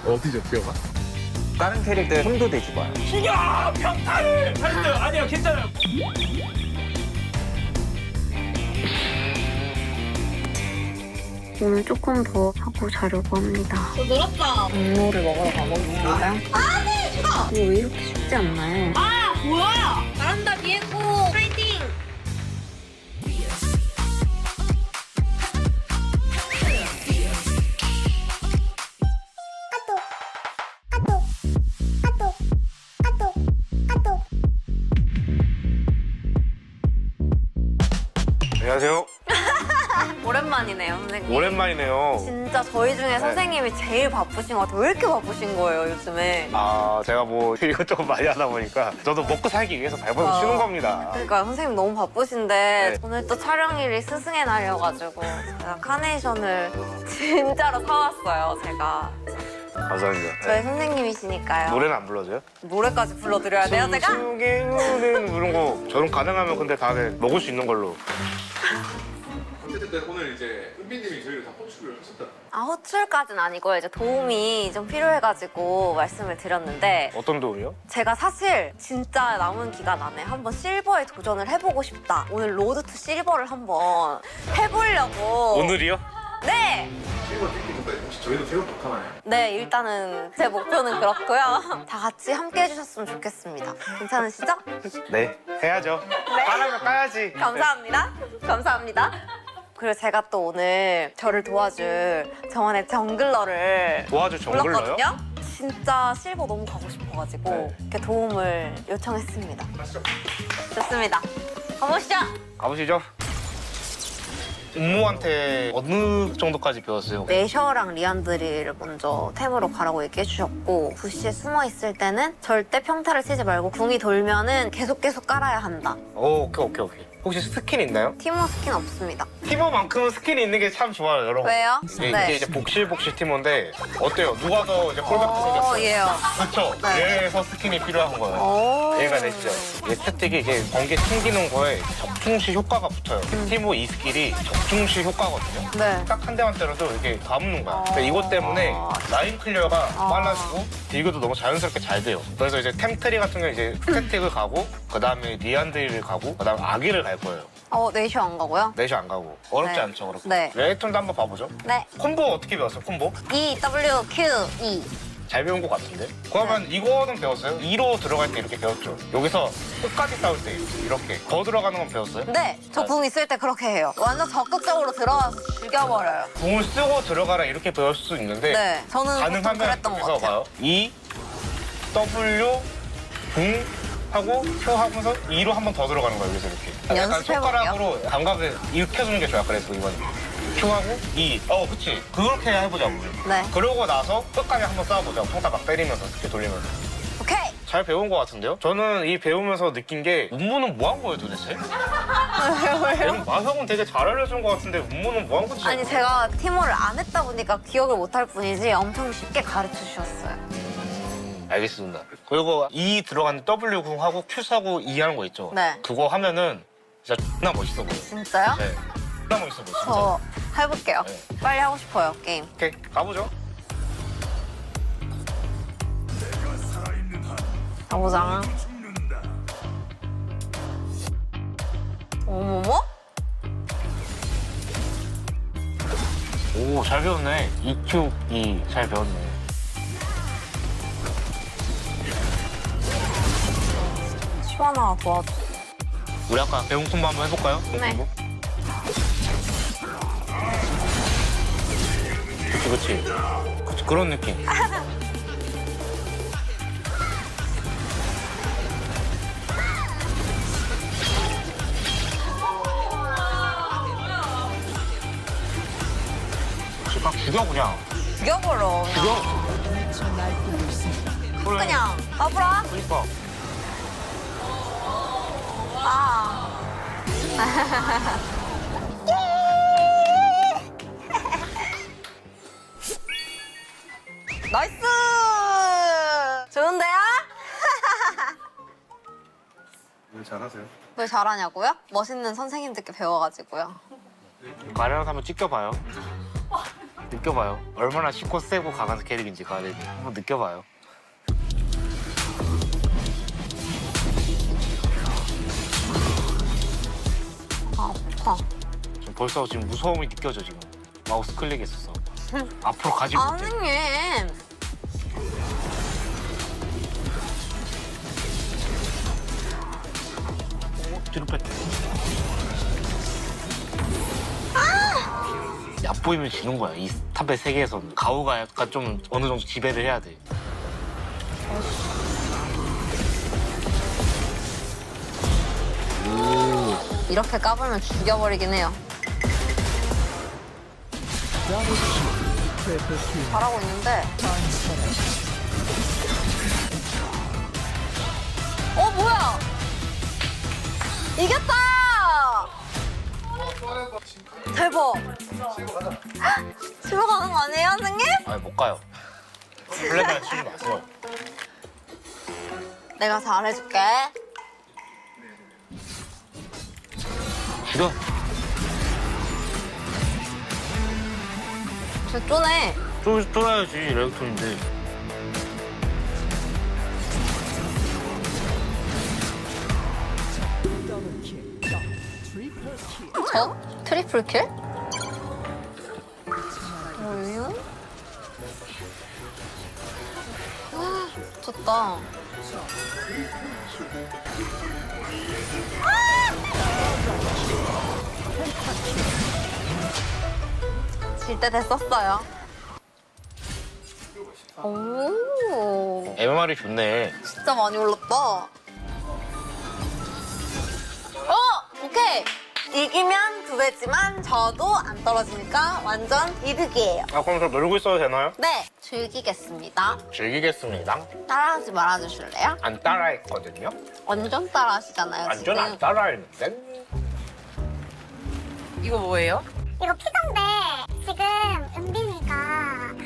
어디죠, 뼈가? 다른 캐릭터에 손도 대지 마요. 죽여! 평타를! 했어요. 아니요, 괜찮아요. 오늘 조금 더 하고 자려고 합니다. 저 늘었다. 음료를 먹으러 가보겠습니다. 안돼 죽어. 이거 왜 이렇게 쉽지 않나요? 아 뭐야? 잘한다 비행고. 파이팅. 안녕하세요. 오랜만이네요, 선생님. 오랜만이네요. 진짜 저희 중에 선생님이 제일 바쁘신 것 같아요. 왜 이렇게 바쁘신 거예요, 요즘에? 아, 제가 뭐 이것저것 많이 하다 보니까 저도 먹고 살기 위해서 발버둥 치는 겁니다. 그러니까 선생님 너무 바쁘신데 네. 오늘 또 촬영일이 스승의 날이어가지고 제가 카네이션을 진짜로 사왔어요, 제가. 감사합니다. 저희 네. 선생님이시니까요. 노래는 안 불러줘요? 노래까지 불러드려야 돼요, 제가? 숨속에 우는 이런 거 저는 가능하면 근데 다들 먹을 수 있는 걸로. 어쨌든 오늘 이제 은비님이 저희를 다 호출을 하셨다. 아, 호출까지는 아니고 이제 도움이 좀 필요해가지고 말씀을 드렸는데 어떤 도움이요? 제가 사실 진짜 남은 기간 안에 한번 실버에 도전을 해보고 싶다. 오늘 로드 투 실버를 한번 해보려고. 오늘이요? 네! 실버 뜯기니까 혹시 저희도 제가 못하나요? 네, 일단은 제 목표는 그렇고요. 다 같이 함께 해주셨으면 좋겠습니다. 괜찮으시죠? 네, 해야죠. 하라면 까야지. 감사합니다. 감사합니다. 그리고 제가 또 오늘 저를 도와줄 정원의 정글러를 도와줄 정글러요? 불렀거든요. 진짜 실버 너무 가고 싶어가지고 네. 이렇게 도움을 요청했습니다. 가시죠. 좋습니다. 가보시죠. 가보시죠. 음모한테 어느 정도까지 배웠어요? 내셔랑 리안드리를 먼저 템으로 가라고 얘기해 주셨고 부시에 숨어 있을 때는 절대 평타를 치지 말고 궁이 돌면은 계속 깔아야 한다. 오, 오케이. 혹시 스킨 있나요? 티모 스킨 없습니다. 티모만큼은 스킨이 있는 게 참 좋아요, 여러분. 왜요? 이게 이제 복실복실 티모인데 어때요? 누가 더 이제 콜백 생겼어요? 얘요. 그렇죠. 네. 얘에서 스킨이 필요한 거예요. 오. 얘가 되시죠? 얘 스틱이 이게 번개 튕기는 거에 적중시 효과가 붙어요. 티모 이 스킬이 적중시 효과거든요. 네. 딱 한 대만 때려도 이게 다 묻는 거야. 그러니까 이것 때문에 라인 클리어가 빨라지고 딜교도 너무 자연스럽게 잘 돼요. 그래서 이제 템트리 같은 경우 이제 스태틱을 가고 그다음에 리안드를 가고 그다음에 아기를 갈 거예요. 내셔 안 가고요? 내시 안 가고. 어렵지 네. 않죠, 그렇게. 네. 레이톤도 한번 봐보죠. 네. 콤보 어떻게 배웠어요, 콤보? E, W, Q, E. 잘 배운 것 같은데? 그러면 이거는 배웠어요? 2로 들어갈 때 이렇게 배웠죠? 여기서 끝까지 싸울 때 이렇게 더 들어가는 건 배웠어요? 네, 저 궁 있을 때 그렇게 해요. 완전 적극적으로 들어가서 죽여버려요. 공을 쓰고 들어가라 이렇게 배울 수 있는데 네, 저는 보통 가능하면 그랬던 것 여기서 같아요. 봐요. E, W, 궁 하고 표 하면서 2로 한 번 더 들어가는 거예요. 여기서 이렇게. 약간 연습해볼게요. 손가락으로 감각을 익혀주는 게 좋아. 그래서 이번에 표하고 2. 그치. 그렇게 해보자고. 네, 그러고 나서 끝까지 한 번 싸워보자. 평타 막 때리면서 이렇게 돌리면서. 오케이. 잘 배운 것 같은데요? 저는 이 배우면서 느낀 게 음모는 뭐 한 거예요 도대체? 왜요? 마성은 되게 잘 알려준 것 같은데 음모는 뭐 한 거지? 아니, 제가 티모를 안 했다 보니까 기억을 못 할 뿐이지 엄청 쉽게 가르쳐 주셨어요. 알겠습니다. 그리고 E 들어간 W 궁하고 Q 사고 E 하는 거 있죠? 네. 그거 하면은 진짜 존나 멋있어 보여. 진짜요? 네. 존나 멋있어 보여 진짜. 저 해볼게요. 네. 빨리 하고 싶어요, 게임. 오케이 가보죠. 가보자. 어머머? 오 잘 배웠네. EQ E 잘 배웠네. 시원아 도와줘. 우리 아까 배운 콤보 한번 해볼까요? 네. 콤보? 그치. 그런 느낌. 막 죽여 그냥. 죽여버려. 죽여. 그냥 까불어. 그러니까. 아. 나이스! 좋은데요? 왜 잘하세요? 왜 잘하냐고요? 멋있는 선생님들께 배워가지고요. 가려서 한번 찍혀봐요. 느껴봐요. 얼마나 쉽고 세고 강한 캐릭인지 가렌이 한번 느껴봐요. 아파. 지금 벌써 지금 무서움이 느껴져 지금. 마우스 클릭했었어. 앞으로 가지고 있대. 아니님. 뒤로 뺐대. 얕보이면 지는 거야. 이 탑의 세계에서는. 가오가 약간 좀 어느 정도 지배를 해야 돼. 이렇게 까불면 죽여버리긴 해요. 잘하고 있는데. 뭐야? 이겼다! 대박. 집에 가는 거 아니에요, 선생님? 아니 못 가요. 플래그를 치지 마세요. 내가 잘해줄게. 싫어. 저 쪼네. 쫄아야지 레이톤인데. 저? 트리플 킬? 어유? 좋다. 질 때 됐었어요. 오, MMR이 좋네. 진짜 많이 올랐다. 오케이. 이기면 2배지만 져도 안 떨어지니까 완전 이득이에요. 아 그럼 저 놀고 있어도 되나요? 네, 즐기겠습니다. 즐기겠습니다. 따라하지 말아주실래요? 안 따라했거든요. 완전 따라하시잖아요, 완전 지금. 안 따라했는데. 이거 뭐예요? 이거 피자인데 지금 은빈이가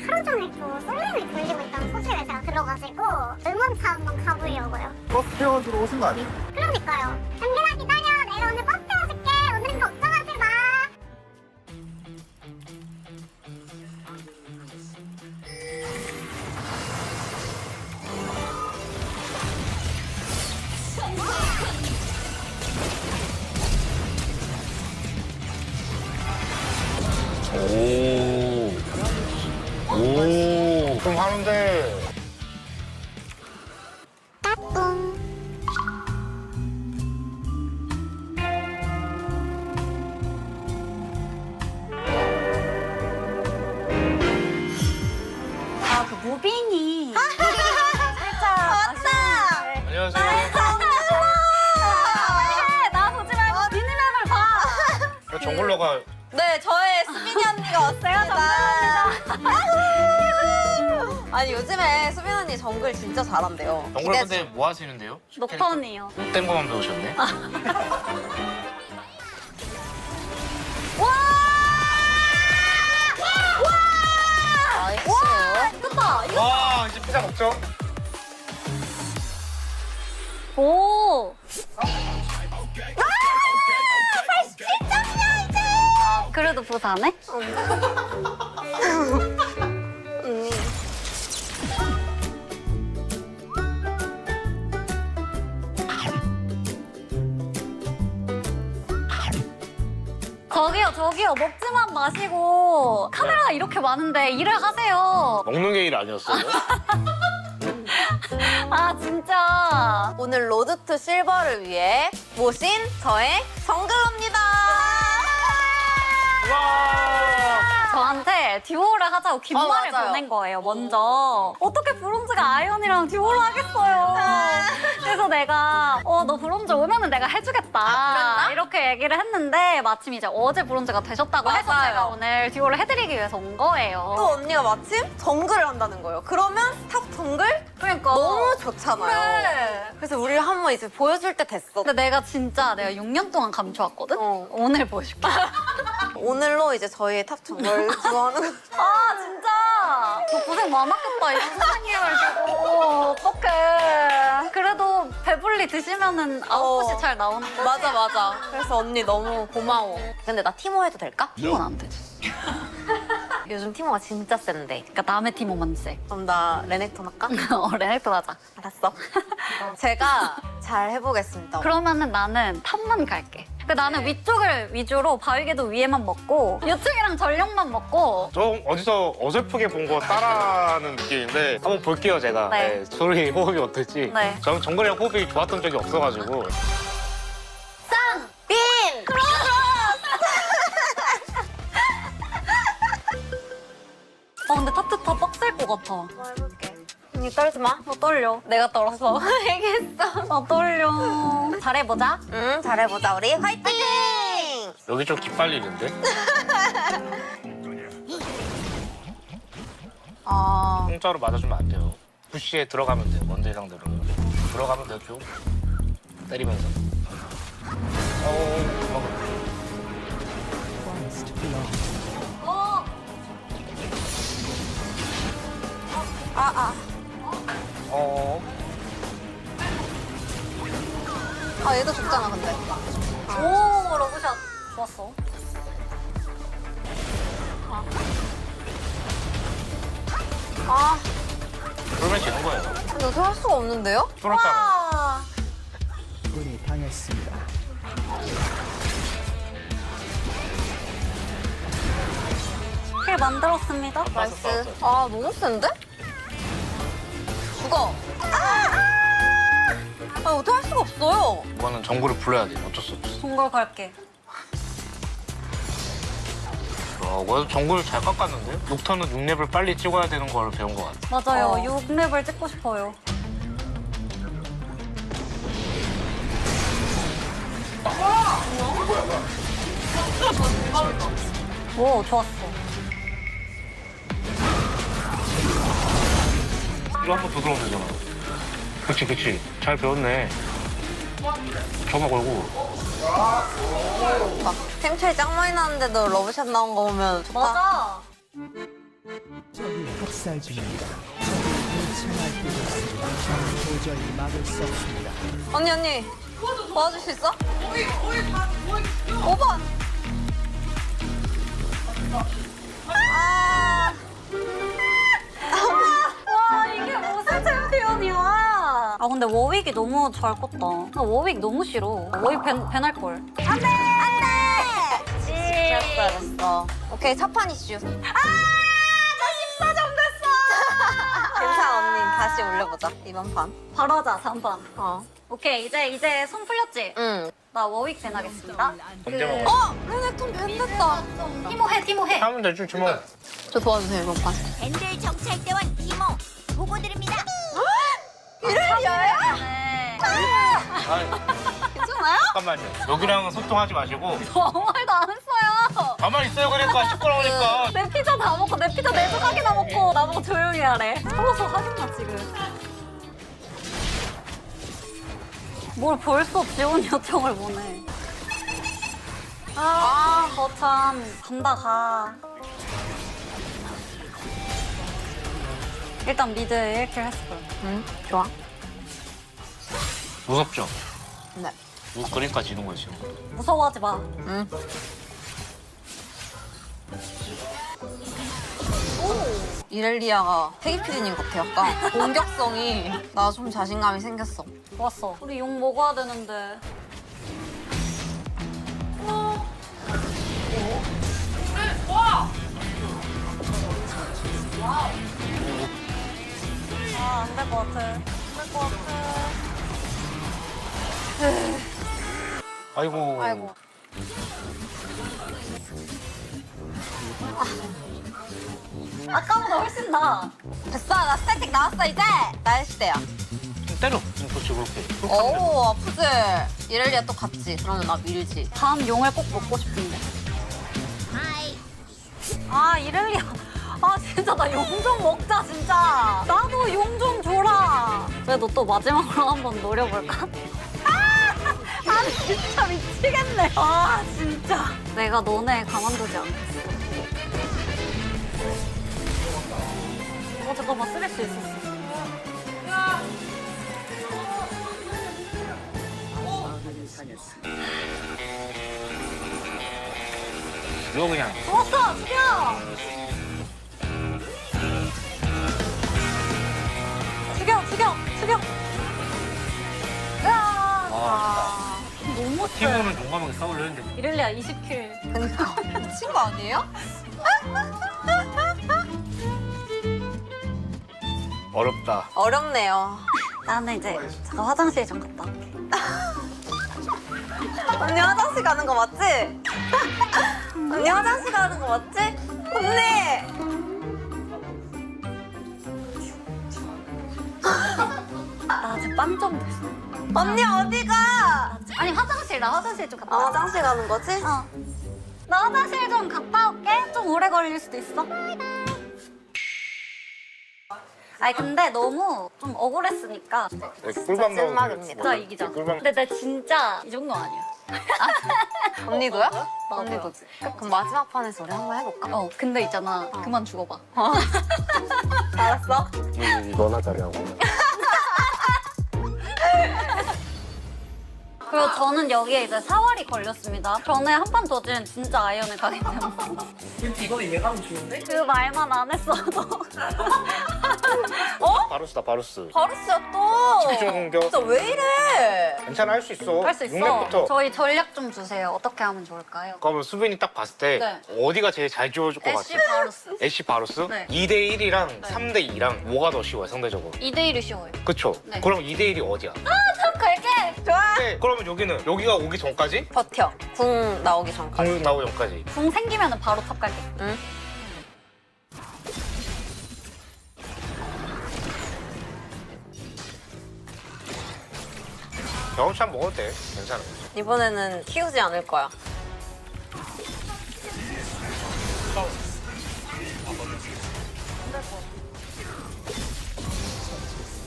하루 종일 또 솔랭을 돌리고 있다는 소식을 제가 들어가지고 응원차 한번 가보려고요. 버스 태워주러 오신 거 아니에요? 그러니까요. 은빈아 기다려. 내가 오늘 버스 태워줄게. 오늘은 걱정하지 마. 오. 좀 하는데. 따뚱. 아, 그 무빙이. 맞다! 안녕하세요. 나 보지 말고 미니맵을 봐. 정글러가 네, 저의 수빈이 언니가 왔습니다. 아니, 요즘에 수빈 언니 정글 진짜 잘한대요. 정글 근데 뭐 하시는데요? 녹턴이요. 땡 거만 배우셨네. 나이스. 좋다. 와 이제 피자 먹죠? 오. 그래도 부산에? 저기요 먹지만 마시고 카메라가 이렇게 많은데 일을 하세요. 먹는 게 일 아니었어요? 아 진짜. 오늘 로드 투 실버를 위해 모신 저의 정글러입니다. 저한테 듀오를 하자고 귓말을 맞아요. 보낸 거예요, 먼저. 어떻게 브론즈가 아이언이랑 듀오를 하겠어요. 그래서 내가 너 브론즈 오면은 내가 해주겠다. 그랬나? 이렇게 얘기를 했는데 마침 이제 어제 브론즈가 되셨다고 해서 맞아요. 제가 오늘 듀오를 해드리기 위해서 온 거예요. 또 언니가 마침 정글을 한다는 거예요. 그러면 탑 정글? 그러니까. 너무 좋잖아요. 그래. 그래서 우리 한번 이제 보여줄 때 됐어. 근데 내가 6년 동안 감춰왔거든? 오늘 보여줄게. 오늘로 이제 저희 탑 정글 좋아하는 아 진짜 저 고생 많았겠다 이 선생님을 두고 어떡해. 그래도 배불리 드시면은 아웃풋이 잘 나오는 거. 맞아. 그래서 언니 너무 고마워. 근데 나 티모 해도 될까? 이건 안 되지. 요즘 티모가 진짜 센데. 그러니까 남의 팀워만 세. 그럼 나 레넥톤 할까? 레넥톤 하자. 알았어. 제가 잘 해보겠습니다. 그러면은 나는 탑만 갈게. 나는 위쪽을 위주로 바위개도 위에만 먹고 유충이랑 전령만 먹고. 좀 어디서 어설프게 본 거 따라하는 느낌인데 한번 볼게요 제가. 네. 둘이 호흡이 어떨지. 네. 저는 정글이랑 호흡이 좋았던 적이 없어가지고. 빈! 근데 타투 더 빡셀 것 같아. 해볼게. 언니 떨지 마. 나 떨려. 내가 떨었어. 얘기했어. 나 떨려. 잘해보자. 응, 잘해보자 우리. 화이팅! 여기 좀 기빨리는데? 공짜로 맞아주면 안 돼요. 부시에 들어가면 돼요. 원딜 상대로. 들어가면 돼요, 쭉. 때리면서. 도망가. 얘도 죽잖아 근데. 오, 러브샷. 좋았어. 그러면 지는 거예요. 근데 어떻게 할 수가 없는데요? 쫄았잖아. 군이 당했습니다. 킬 만들었습니다. 나이스. 너무 센데? 죽어. 어떻게 할 수가 없어요. 이거는 정글을 불러야 돼. 어쩔 수 없어. 동굴 갈게. 그래서 정글 잘 깎았는데? 녹턴은 6렙을 빨리 찍어야 되는 걸 배운 것 같아. 맞아요. 어. 6렙을 찍고 싶어요. 오, 좋았어. 이거 한 번 더 들어오면 되잖아. 그치. 잘 배웠네. 점화 걸고. 막 템차이 짱 많이 나는데도 러브샷 나온 거 보면 좋다. 맞아. 적이 학살 중입니다. 적이 일침할 때도 있습니다. 저는 도저히 막을 수 없습니다. 언니 도와줄 수 있어? 5번. 와, 이게 무슨 챔피언이야. 근데 워윅이 너무 잘 껐다. 나 워윅 너무 싫어. 워윅 밴할 걸. 잘했어. 오케이, 첫 판 이슈. 나 14점 됐어. 괜찮아, 언니. 다시 올려보자, 이번 판. 바로 하자, 3번. 오케이, 이제 손 풀렸지? 응. 나 워윅 밴하겠습니다. 언제 먹어? 레넥톤 밴됐다. 티모해. 하면 되지, 주먹. 저 도와주세요, 이번 판. 밴들 정찰대원 티모 보고 드립니다. 이래야야? 네. 괜찮아요? 잠깐만요. 여기랑 소통하지 마시고. 아무 말도 안 했어요. 가만히 있어요, 그러니까. 시끄러우니까. 내 피자 다 먹고 내 피자 네 조각이나 먹고 나보고 조용히 하래. 서로서 하겠나 지금. 뭘 벌써 지원 요청을 보내. 거참 간다 가. 일단 미드 1킬 했을 거야. 응, 좋아. 무섭죠? 네. 그러니까 지는 거지. 무서워하지 마. 응. 이렐리아가 페이피디님 같아, 약간. 공격성이. 나 좀 자신감이 생겼어. 좋았어. 우리 용 먹어야 되는데. 안 될 것 같아. 안 될 것 같아. 아이고. 아이고. 아까보다 훨씬 나아. 됐어, 나 스태틱 나왔어, 이제! 나의 시대야. 좀 때려. 그렇지, 그렇게. 오, 아프지? 이렐리아 또 갔지. 그러면 나 밀지. 다음 용을 꼭 먹고 싶은데. 이렐리아. 진짜 나 용 좀 먹자, 진짜. 나도 용 좀 줘라. 그래도 또 마지막으로 한번 노려볼까? 진짜 미치겠네. 진짜. 내가 너네 가만두지 않겠어. 잠깐만, 쓰레 수 있었어. 이거 그냥. 좋았어, 죽여! 마지막에 싸우려 했는데 이럴리야 20킬. 미친 거 아니에요? 어렵다. 어렵네요. 나는 이제 잠깐 화장실 좀 갔다 올게. 언니 화장실 가는 거 맞지? 언니 화장실 가는 거 맞지? 언니! 나 지금 빵점 됐어. 언니 어디가? 아니 화장실 나 화장실 좀 갔다. 아, 올게. 화장실 가는 거지? 어. 나 화장실 좀 갔다 올게. 좀 오래 걸릴 수도 있어. 아니 근데 너무 좀 억울했으니까 꿀밤 넣은 찐막입니다. 진짜 이기자. 근데 나 진짜 이 정도 아니야. 언니도야? 나도요. 언니도. 그럼 마지막 판에서 우리 한번 해볼까? 어 근데 있잖아. 그만 죽어봐. 알았어? 너나 잘하고. 그리고 저는 여기에 이제 4월이 걸렸습니다. 전에 한 판 더 진 진짜 아이언을 가기 때문에. 이거는 예감이 좋은데? 그 말만 안 했어도. 바루스다 바루스. 바루스야 또! 집중 공격. 진짜 왜 이래? 괜찮아 할 수 있어. 할 수 있어. 6렙부터. 저희 전략 좀 주세요. 어떻게 하면 좋을까요? 그러면 수빈이 딱 봤을 때 네. 어디가 제일 잘 지워줄 것 애쉬 같아? 바루스. 애쉬 바루스? 네. 2대1이랑 3대2랑 뭐가 더 쉬워요 상대적으로? 2대1이 쉬워요. 그쵸? 네. 그럼 2대1이 어디야? 참 갈게. 좋아! 네, 그러면 여기가 오기 전까지? 버텨. 궁 나오기 전까지. 공격 나오기 전까지. 궁 생기면 바로 탑 갈게. 응? 경험치 한번 먹어도 돼. 괜찮아. 이번에는 키우지 않을 거야.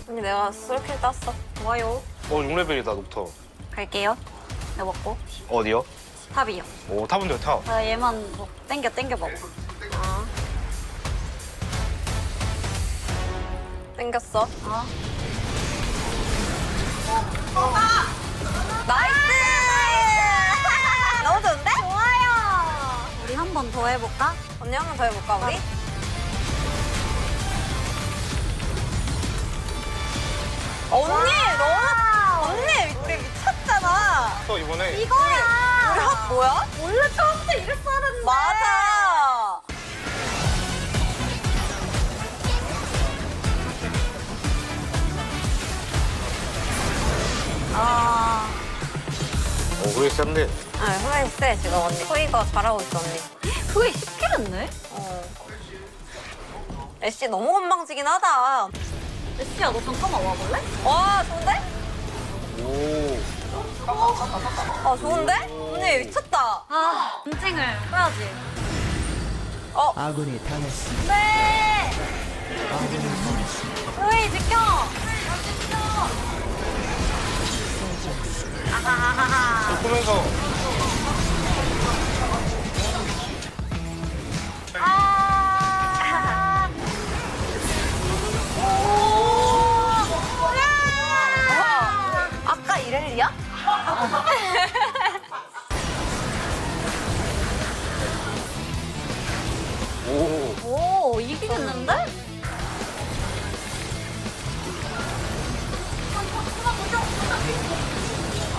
언니 내가 스킬킬 땄어. 좋아요. 6레벨이다 녹터. 갈게요. 이거 먹고. 어디요? 탑이요. 오 탑은데 탑. 나 얘만 뭐 땡겨 먹어. 땡겼어. 어? 나이스! 너무 좋은데? 좋아요. 우리 한 번 더 해볼까? 언니 한 번 더 해볼까 우리? 언니 언니 우리 미쳤잖아. 또 이번에 이거야. 우리 합 뭐야? 원래 처음부터 이랬어야 되는데. 맞아. 아, 후회 쌤데 아, 후회 세 지금 언니. 후이가 잘하고 있어 언니. 그게 10킬 했네? 어. 애쉬 너무 건방지긴 하다. 애쉬야, 너 잠깐만 와볼래? 와 좋은데? 오. 아 좋은데? 언니 미쳤다. 아, 인증을 해야지. 아군이 당했습니다. 네! 아군이 당했습니다. 으이, 지켜! 보면서 아! 아까 이렐리야? 오. 오, 이기겠는데?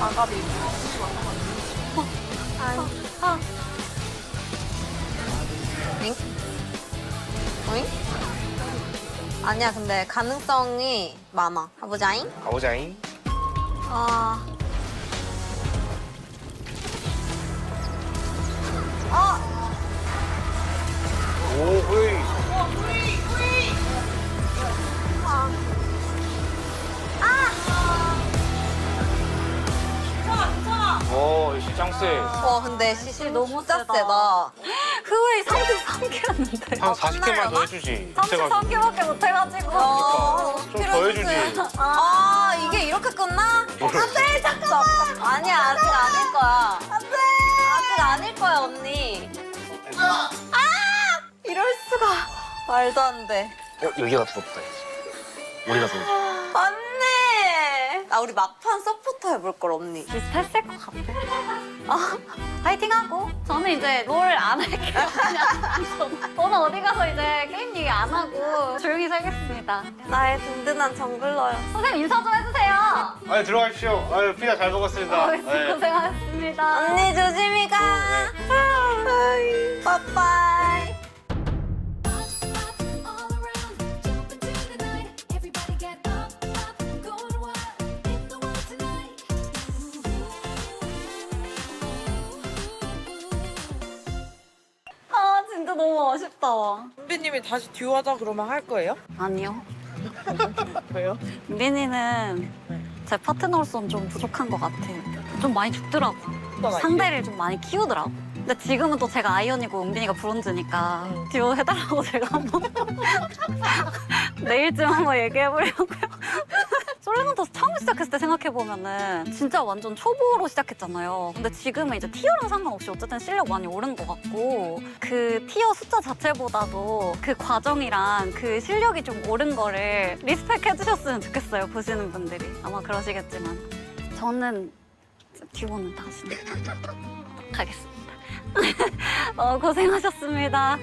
아가비. 잉? 오잉? 아니야 근데 가능성이 많아. 가보자잉. 가보자잉. 아. 오 후회. 오 역시 짱세. 와 근데 시시 너무 진짜 세다. 세다. 흐웨이 33개였는데. 한 40개만 더 해주지. 33개밖에 못해가지고. 좀 더 해주지. 아 이게 이렇게 끝나? 안돼 잠깐만. 아니야 아직 아닐 거야. 안돼. 아직 아닐 거야 언니. 아 이럴 수가. 말도 안 돼. 여기가 더 높다. 우리가 더. 안돼. 아 우리 막판 서포터 해볼 걸 언니. 비슷했을 것 같아. 파이팅하고. 저는 이제 롤 안 할게요. 그냥 저는 어디 가서 이제 게임 얘기 안 안 하고 조용히 살겠습니다. 나의 든든한 정글러요. 선생님 인사 좀 해주세요. 아유, 들어가십시오. 아유, 피자 잘 먹었습니다. 네. 고생하셨습니다. 언니 조심히 가. 빠빠이. 아 진짜 너무 아쉽다. 은비님이 다시 듀오하자 그러면 할 거예요? 아니요. 왜요? 민이는 제 파트너로서는 좀 부족한 것 같아요. 좀 많이 죽더라고. 상대를 좀 많이 키우더라고. 근데 지금은 또 제가 아이언이고 은빈이가 브론즈니까 듀오 해달라고 제가 한번 내일쯤 한번 얘기해보려고요. 솔레몬터스 처음 시작했을 때 생각해보면은 진짜 완전 초보로 시작했잖아요. 근데 지금은 이제 티어랑 상관없이 어쨌든 실력 많이 오른 것 같고 그 티어 숫자 자체보다도 그 과정이랑 그 실력이 좀 오른 거를 리스펙 해주셨으면 좋겠어요. 보시는 분들이. 아마 그러시겠지만 저는 듀오는 다시는 가겠습니다. 고생하셨습니다.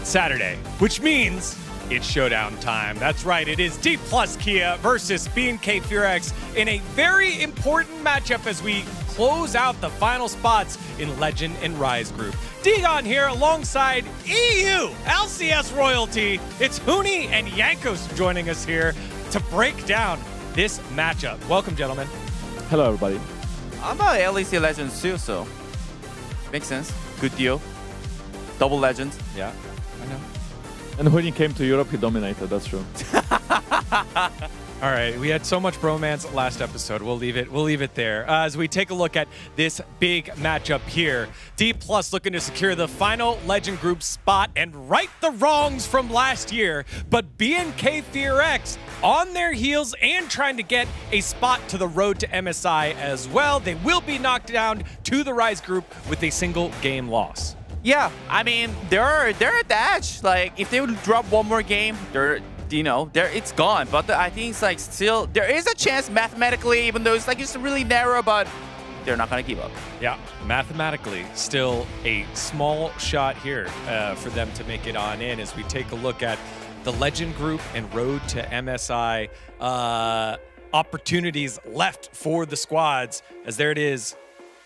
Saturday, which means it's showdown time. That's right, it is D plus Kia versus B&K Furex in a very important matchup as we close out the final spots in Legend and Rise group. Digon here alongside EU LCS royalty. It's Huni and Yankos joining us here to break down this matchup. Welcome, gentlemen. Hello, everybody. I'm a LEC Legends too, so makes sense. Good deal. Double Legends. Yeah, I know. And when he came to Europe, he dominated. That's true. All right, we had so much bromance last episode. We'll leave it there. As we take a look at this big matchup here, D Plus looking to secure the final Legend Group spot and right the wrongs from last year. But B&K Furex on their heels and trying to get a spot to the road to MSI as well. They will be knocked down to the Rise Group with a single game loss. Yeah, I mean they're at the edge. Like if they would drop one more game, it's gone. But I think it's like still there is a chance mathematically, even though it's like it's really narrow, but they're not gonna give up. Yeah, mathematically, still a small shot here for them to make it on in as we take a look at the Legend Group and road to MSI opportunities left for the squads. As there it is.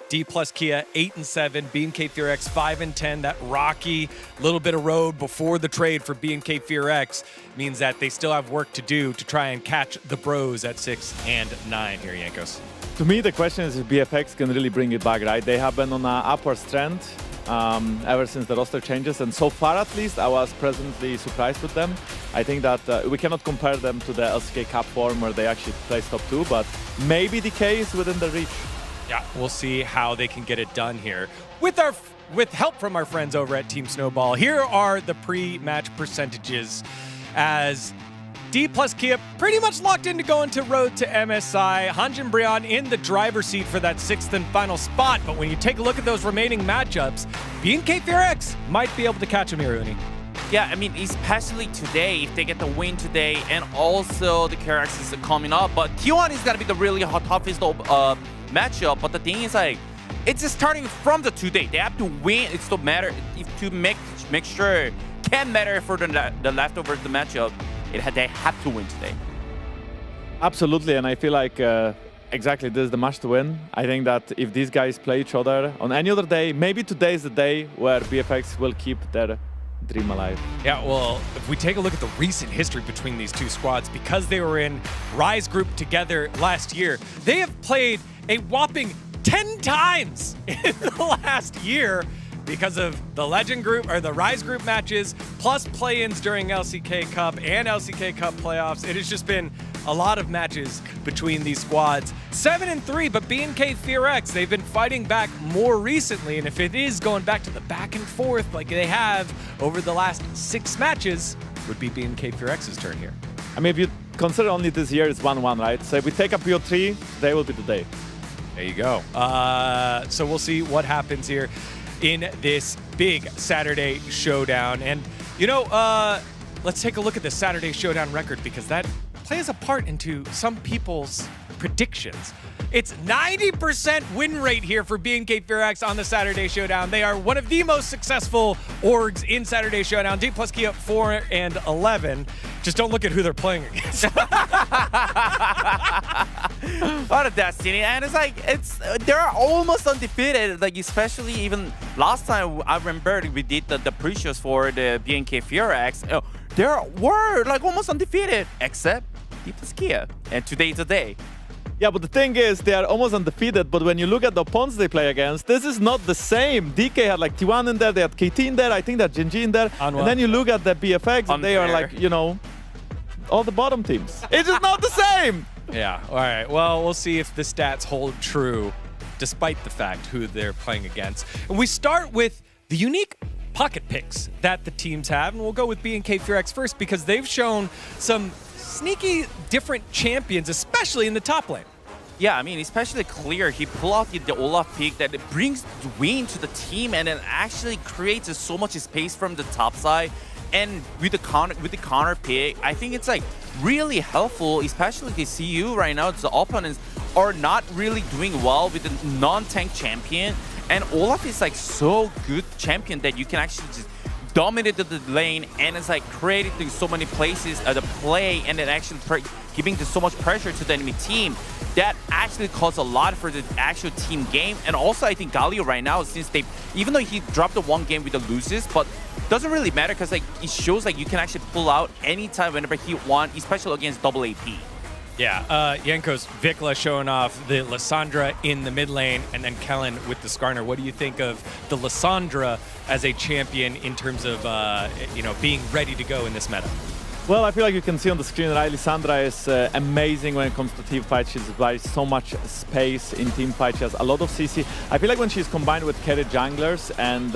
D plus Kia 8-7, B&K Furex 5-10. That rocky little bit of road before the trade for B&K Furex means that they still have work to do to try and catch the bros at 6 and 9 here, Yankos. To me, the question is if BFX can really bring it back, right? They have been on an upward trend ever since the roster changes, and so far at least, I was pleasantly surprised with them. I think that we cannot compare them to the LCK Cup form where they actually placed top 2, but maybe DK is within the reach. Yeah, we'll see how they can get it done here. With help from our friends over at Team Snowball, here are the pre-match percentages as D plus Kia pretty much locked in to go into road to MSI. Hanjin Brion in the driver's seat for that 6th and final spot. But when you take a look at those remaining matchups, BNK Fearx might be able to catch him here, Uni. Yeah, I mean, especially today, if they get the win today, and also the KRX is coming up. But T1 is going to be the really toughest matchup. But the thing is, like, it's just starting from the today. They have to win. It's to matter to make sure can matter for the leftover the matchup. They have to win today. Absolutely, and I feel like exactly this is the match to win. I think that if these guys play each other on any other day, maybe today is the day where BFX will keep their dream alive. Yeah, well, if we take a look at the recent history between these two squads, because they were in Rise Group together last year, they have played a whopping 10 times in the last year because of the Legend Group or the Rise Group matches, plus play-ins during LCK Cup and LCK Cup playoffs. It has just been a lot of matches between these squads. 7-3, but BNK Fearx, they've been fighting back more recently, and if it is going back to the back and forth like they have over the last 6 matches, would be BNK Fearx's turn here. I mean, if you consider only this year, it's 1-1, right? So if we take a PO3, today will be the day. There you go. So we'll see what happens here in this big Saturday showdown. And, you know, let's take a look at the Saturday showdown record because that plays a part into some people's predictions. It's 90% win rate here for BNK Fearx on the Saturday showdown. They are one of the most successful orgs in Saturday showdown. D plus Kia 4 and 11. Just don't look at who they're playing against. What a destiny, and it's like they're almost undefeated. Like especially even last time I remember we did the pre-shows for the BNK Fearx. They were like almost undefeated, except D plus Kia, and today's the day. Yeah, but the thing is, they are almost undefeated, but when you look at the opponents they play against, this is not the same. DK had like T1 in there, they had KT in there, I think that Genji in there. And then you look at the BFX, and they are like, you know, all the bottom teams. It's just not the same! Yeah, all right. Well, we'll see if the stats hold true, despite the fact who they're playing against. And we start with the unique pocket picks that the teams have, and we'll go with BNK Fearx first because they've shown some sneaky different champions, especially in the top lane. Yeah, I mean, especially Clear, he pulled out the Olaf pick that it brings win to the team and it actually creates so much space from the top side. And with the counter pick, I think it's like really helpful, especially the CU right now. The opponents are not really doing well with the non-tank champion, and Olaf is like so good champion that you can actually just dominate the lane, and it's like creating so many places at the play, and then actually giving so much pressure to the enemy team. That actually caused a lot for the actual team game. And also I think Galio right now, since even though he dropped the one game with the loses, but doesn't really matter because like it shows like you can actually pull out anytime whenever he wants, especially against double AP. Yeah, Yanko's Vikla showing off the Lissandra in the mid lane, and then Kellen with the Skarner. What do you think of the Lissandra as a champion in terms of you know, being ready to go in this meta? Well, I feel like you can see on the screen, right? Lissandra is amazing when it comes to team fight. She buys so much space in team fight. She has a lot of CC. I feel like when she's combined with carry junglers and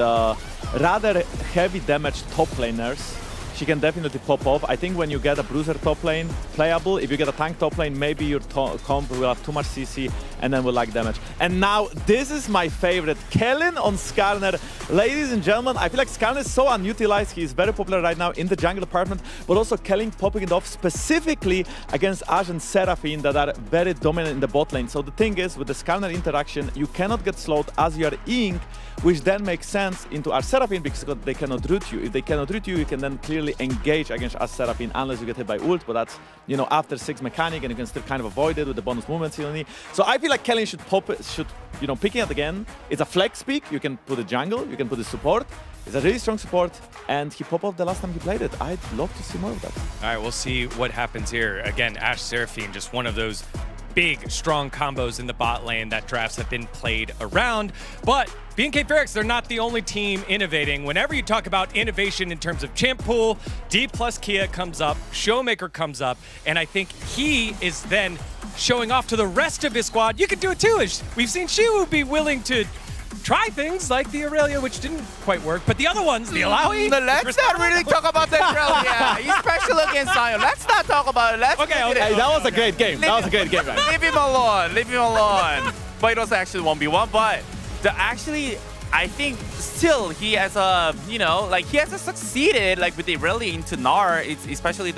rather heavy damage top laners, she can definitely pop off. I think when you get a bruiser top lane playable, if you get a tank top lane, maybe your comp will have too much CC and then will lack damage. And now, this is my favorite. Kellen on Skarner. Ladies and gentlemen, I feel like Skarner is so unutilized. He is very popular right now in the jungle department, but also Kellen popping it off specifically against Ashe and Seraphine that are very dominant in the bot lane. So the thing is, with the Skarner interaction, you cannot get slowed as you are Eing, which then makes sense into our Seraphine because they cannot root you. If they cannot root you, you can then clearly engage against us Seraphine unless you get hit by ult, but that's, you know, after 6 mechanic and you can still kind of avoid it with the bonus movement CLNE. So I feel like Kellen should pop it, you know, picking it again. It's a flex pick. You can put a jungle, you can put a support. It's a really strong support, and he popped off the last time he played it. I'd love to see more of that. All right, we'll see what happens here. Again, Ashe Seraphine, just one of those big, strong combos in the bot lane that drafts have been played around. But B&K Ferrex, they're not the only team innovating. Whenever you talk about innovation in terms of champ pool, D plus Kia comes up, Showmaker comes up, and I think he is then showing off to the rest of his squad. You can do it too. We've seen Shiwu be willing to try things like the Aurelia, which didn't quite work, but the other ones, the Alawi. Let's not really talk about the Aurelia, especially against Zion. Let's not talk about it. Let's Okay, leave it okay. Hey, that was a great game. That was a great game, guys. Leave him alone. Leave him alone. But it was actually 1v1. But I think still he has he hasn't succeeded like with the Aurelia into Gnar. It's especially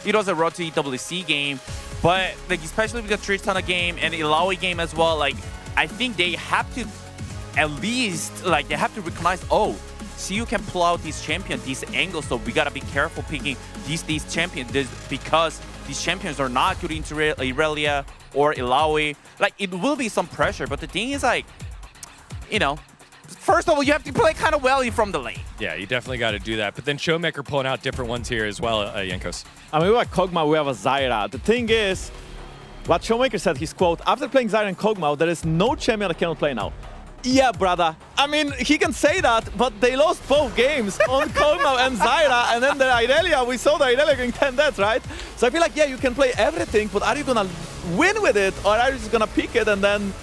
it was a road to EWC game, but like especially with the Tristana game and the Ilaoi game as well. Like I think they have to at least they have to recognize, oh, CU can pull out these champions, these angles, so we gotta be careful picking these champions because these champions are not good into Aurelia or Ilaoi. Like it will be some pressure, but the thing is first of all, you have to play kind of well from the lane. Yeah, you definitely got to do that. But then Showmaker pulling out different ones here as well, Jankos. I mean, we have Kog'Maw, we have a Zyra. The thing is, what Showmaker said, his quote, after playing Zyra and Kog'Maw, there is no champion that cannot play now. Yeah, brother. I mean, he can say that, but they lost both games on Kog'Maw and Zyra, and then the Irelia, we saw the Irelia going 10 deaths, right? So I feel like, yeah, you can play everything, but are you gonna win with it, or are you just gonna pick it and then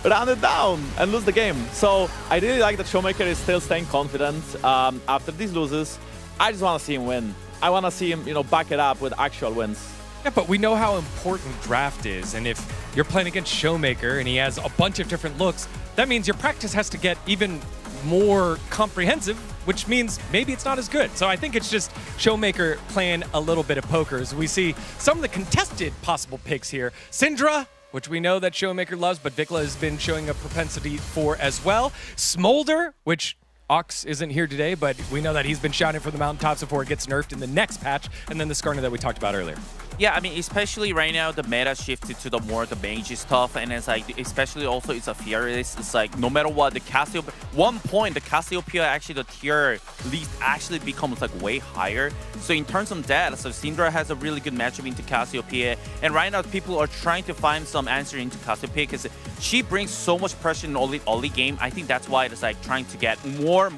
run it down and lose the game? So I really like that Showmaker is still staying confident after these loses. I just want to see him win. I want to see him, back it up with actual wins. Yeah, but we know how important draft is, and if you're playing against Showmaker and he has a bunch of different looks, that means your practice has to get even more comprehensive, which means maybe it's not as good. So I think it's just Showmaker playing a little bit of poker. As we see some of the contested possible picks here. Syndra, which we know that Showmaker loves, but Vikla has been showing a propensity for as well. Smolder, which Ox isn't here today, but we know that he's been shouting from the mountaintops before it gets nerfed in the next patch, and then the Skarner that we talked about earlier. Yeah, I mean, especially right now, the meta shifted to the more the mage stuff, and it's like, especially also it's a Furious. It's like, no matter what, the Cassiopeia, one point, the Cassiopeia, actually the tier least actually becomes like way higher. So in terms of that, so Syndra has a really good matchup into Cassiopeia, and right now people are trying to find some answer into Cassiopeia because she brings so much pressure in early game. I think that's why it's like trying to get more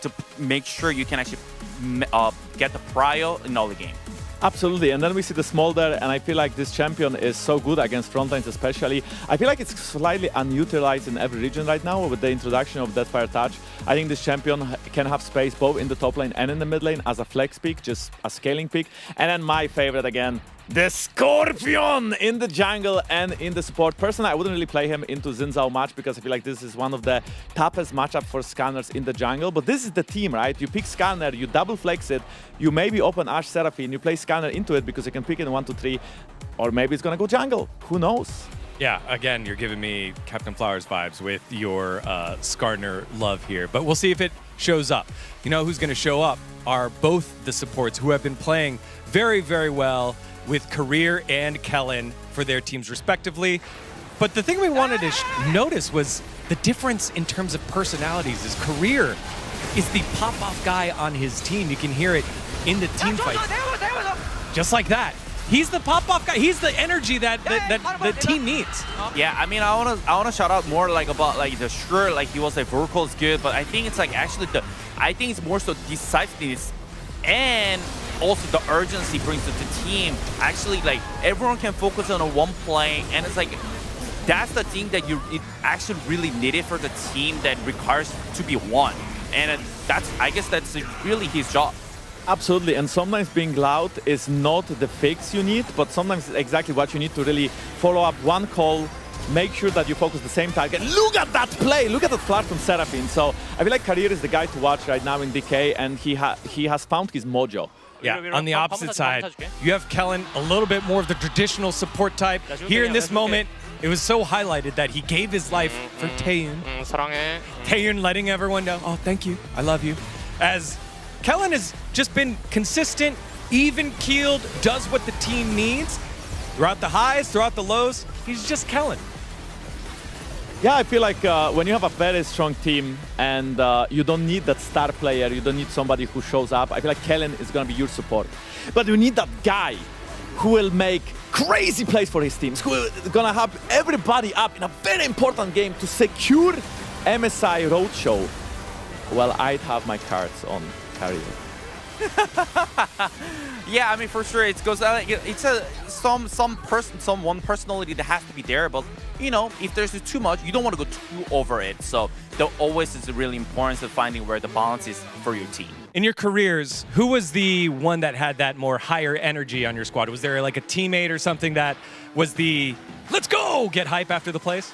to make sure you can actually get the prio in early game. Absolutely, and then we see the Smolder, and I feel like this champion is so good against frontlines especially. I feel like it's slightly unutilized in every region right now with the introduction of Deathfire Touch. I think this champion can have space both in the top lane and in the mid lane as a flex pick, just a scaling pick. And then my favorite again, the Scorpion in the jungle and in the support. Personally, I wouldn't really play him into Xin Zhao match because I feel like this is one of the toughest matchup for scanners in the jungle. But this is the team, right? You pick scanner, you double flex it, you maybe open Ashe Seraphine, you play scanner into it because you can pick it in 1, 2, 3, or maybe it's gonna go jungle. Who knows? Yeah, again, you're giving me Captain Flowers vibes with your Skarner love here, but we'll see if it shows up. You know who's gonna show up are both the supports who have been playing very, very well with Career and Kellen for their teams respectively. But the thing we wanted to notice was the difference in terms of personalities. Is Career is the pop-off guy on his team. You can hear it in the team fights. Just like that. He's the pop-off guy. He's the energy that the team needs. Yeah, I mean, I wanna shout out more like about like the sure, like he was like vertical is good, but I think it's like actually I think it's more so decisiveness and also the urgency brings to the team. Actually, like everyone can focus on a one play, and it's like that's the thing that it actually really needed for the team that requires to be won, and I guess that's really his job. Absolutely, and sometimes being loud is not the fix you need, but sometimes it's exactly what you need to really follow up one call, make sure that you focus the same target. Look at that play! Look at that flash from Seraphine. So I feel like Career is the guy to watch right now in DK, and he has found his mojo. Yeah, on the opposite side, you have Kellen, a little bit more of the traditional support type. Here in this moment, it was so highlighted that he gave his life for Taeyun. Taeyun letting everyone know, oh, thank you, I love you. As Kellen has just been consistent, even-keeled, does what the team needs. Throughout the highs, throughout the lows, he's just Kellen. Yeah, I feel like when you have a very strong team and you don't need that star player, you don't need somebody who shows up, I feel like Kellen is going to be your support. But you need that guy who will make crazy plays for his teams, who is gonna have everybody up in a very important game to secure MSI Roadshow, well, I'd have my cards on Carrier. Yeah, I mean, for sure, it goes. It's one personality that has to be there. But you know, if there's too much, you don't want to go too over it. So there always is really important to finding where the balance is for your team. In your careers, who was the one that had that more higher energy on your squad? Was there like a teammate or something that was the let's go get hype after the plays?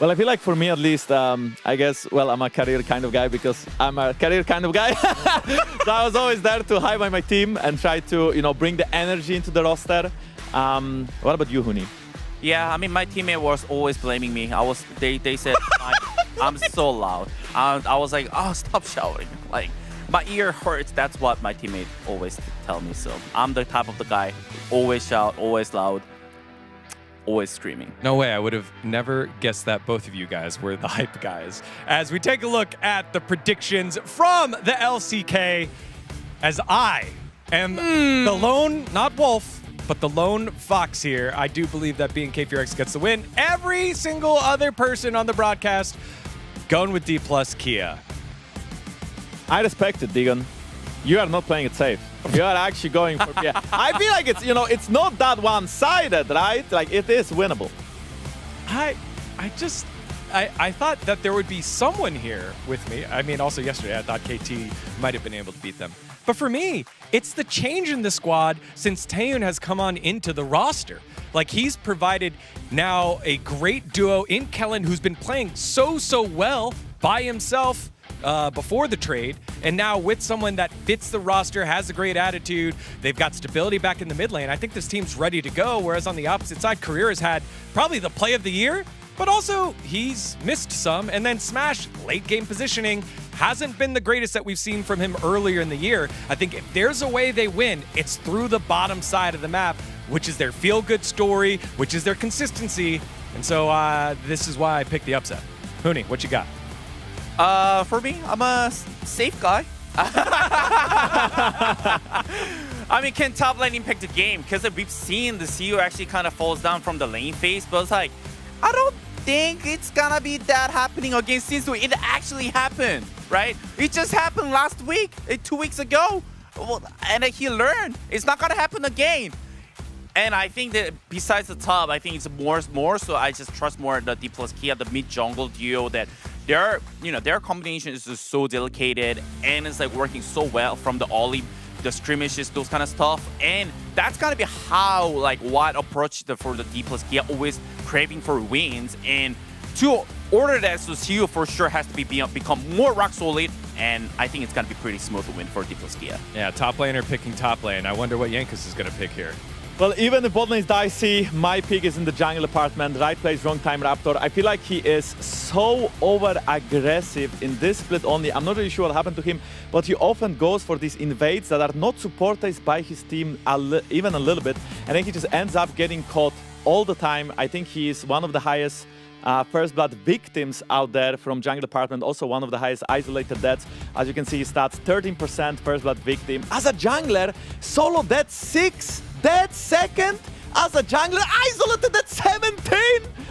Well, I feel like for me at least, I guess, well, I'm a Carrier kind of guy because I'm a Carrier kind of guy. So I was always there to hype my team and try to, you know, bring the energy into the roster. What about you, Huni? Yeah, I mean, my teammate was always blaming me. They said I'm so loud. I was like, oh, stop shouting. Like, my ear hurts. That's what my teammate always tell me. So I'm the type of the guy, always shout, always loud, always screaming. No way, I would have never guessed that both of you guys were the hype guys. As we take a look at the predictions from the LCK, as I am the lone, not wolf, but the lone fox here. I do believe that B&K Furex gets the win. Every single other person on the broadcast going with D+ Kia. I respect it, Digon. You are not playing it safe. You are actually going for Kia. I feel like it's, you know, it's not that one-sided, right? Like, it is winnable. I thought that there would be someone here with me. I mean, also yesterday, I thought KT might have been able to beat them. But for me, it's the change in the squad since Taeyun has come on into the roster. Like, he's provided now a great duo in Kellen, who's been playing so well by himself before the trade, and now with someone that fits the roster, has a great attitude, they've got stability back in the mid lane. I think this team's ready to go, whereas on the opposite side, Career has had probably the play of the year, but also he's missed some, and then Smash, late game positioning, hasn't been the greatest that we've seen from him earlier in the year. I think if there's a way they win, it's through the bottom side of the map, which is their feel-good story, which is their consistency, and so this is why I picked the upset. Huni, what you got? For me, I'm a safe guy. I mean, can top lane impact the game? Because we've seen the CEO actually kind of falls down from the lane phase, but it's like, I don't think it's gonna be that happening against Sinsu. It actually happened, right? It just happened last week, 2 weeks ago. Well, and he learned. It's not gonna happen again. And I think that besides the top, I think it's more so I just trust more the D+ Kia, the mid jungle duo, that their combination is just so delicate and it's like working so well from the Ollie, the skirmishes, those kind of stuff. And that's gonna be how, like, what approach for the D+ Kia, always craving for wins. And to order that, so CEO for sure has to become more rock solid. And I think it's gonna be pretty smooth win for D+ Kia. Yeah, top laner picking top lane. I wonder what Yankus is gonna pick here. Well, even if bot lane is dicey, my pick is in the jungle department. Right place, wrong time, Raptor. I feel like he is so over-aggressive in this split only. I'm not really sure what happened to him, but he often goes for these invades that are not supported by his team even a little bit, and then he just ends up getting caught all the time. I think he is one of the highest first blood victims out there from jungle department, also one of the highest isolated deaths. As you can see, his stats 13% first blood victim. As a jungler, solo death 6. Dead second as a jungler, isolated at 17.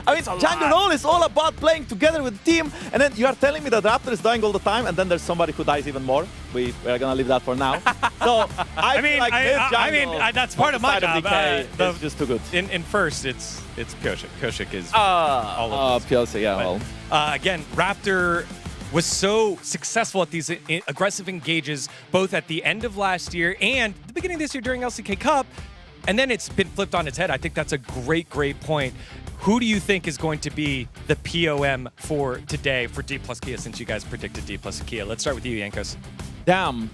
I mean, jungle role is all about playing together with the team, and then you are telling me that Raptor is dying all the time, and then there's somebody who dies even more. We are gonna leave that for now. So I mean, that's part of my job. It's just too good. In first, it's Koshik. Koshik is all of this. PLC, yeah. Well, again, Raptor was so successful at these aggressive engages, both at the end of last year and the beginning of this year during LCK Cup. And then it's been flipped on its head. I think that's a great point. Who do you think is going to be the POM for today for D+ Kia, since you guys predicted D+ Kia? Let's start with you, Yankos. Damn,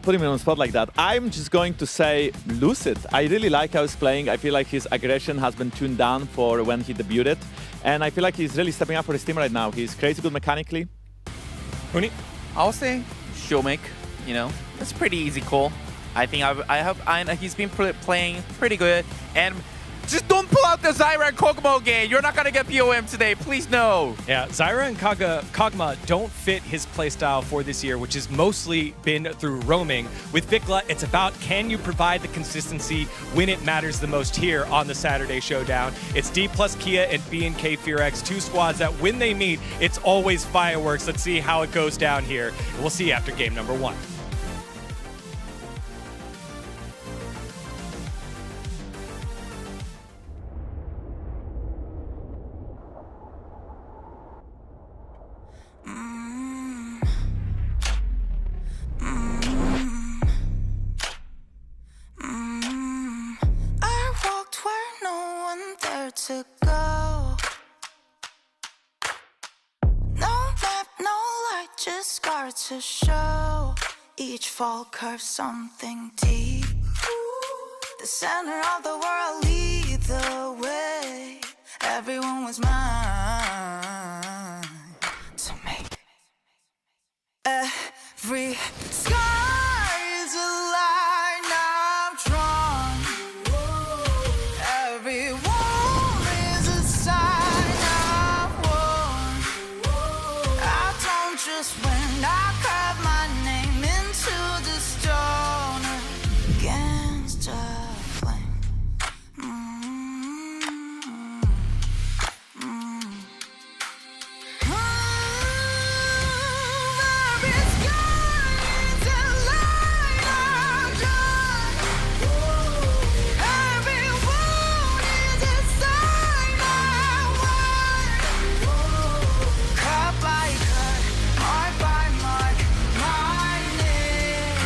putting me on the spot like that. I'm just going to say Lucid. I really like how he's playing. I feel like his aggression has been tuned down for when he debuted. And I feel like he's really stepping up for his team right now. He's crazy good mechanically. Huni? I'll say Showmake, you know, that's pretty easy call. I think he's been playing pretty good, and just don't pull out the Zyra and Kog'Maw game. You're not gonna get POM today. Please no. Yeah, Zyra and Kog'Maw don't fit his playstyle for this year, which has mostly been through roaming. With Vikla, it's about can you provide the consistency when it matters the most here on the Saturday Showdown. It's D plus Kia and BNK FearX, two squads that when they meet, it's always fireworks. Let's see how it goes down here. We'll see after game number 1. To go. No map, no light, just scars to show. Each fall curves something deep. The center of the world, lead the way. Everyone was mine to make. Every scar is a line I've drawn. Every wall is a sign I've worn. I don't just win, I carve my name into the stone against a flame. Every scar is a line I've drawn. Every wound is a sign I won. Cut by cut, mark by mark, my name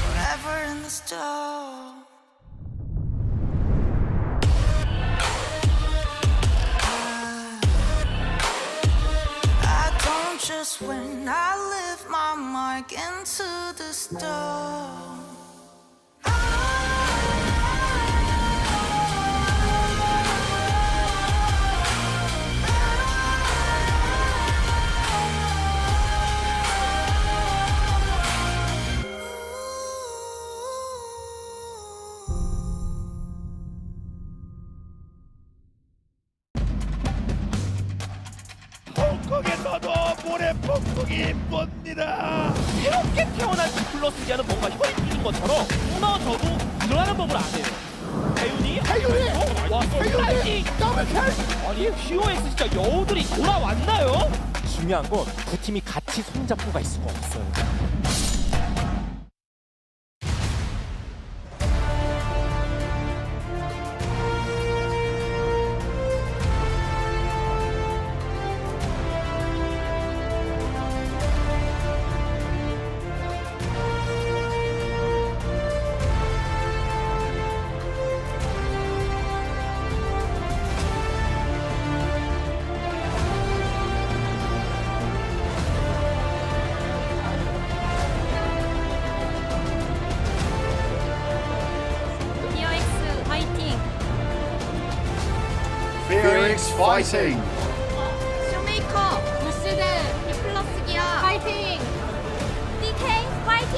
forever in the stone. I don't just win, I live my mark into the stone. 홍콩에서도 모래 폭풍이 뭅니다. 이렇게 태어난 디플러스기아는 뭔가 혈이 뚫린 것처럼 무너져도 일어나는 법을 아네요. 태윤이? 와, 태윤이! 더블킬! 아니, POX 진짜 여우들이 돌아왔나요? 중요한 건 두 팀이 같이 손잡고 갈 수가 없어요. BFX fighting. 쇼메이커, 부스드, 디플러스기아, 파이팅! DK, 파이팅!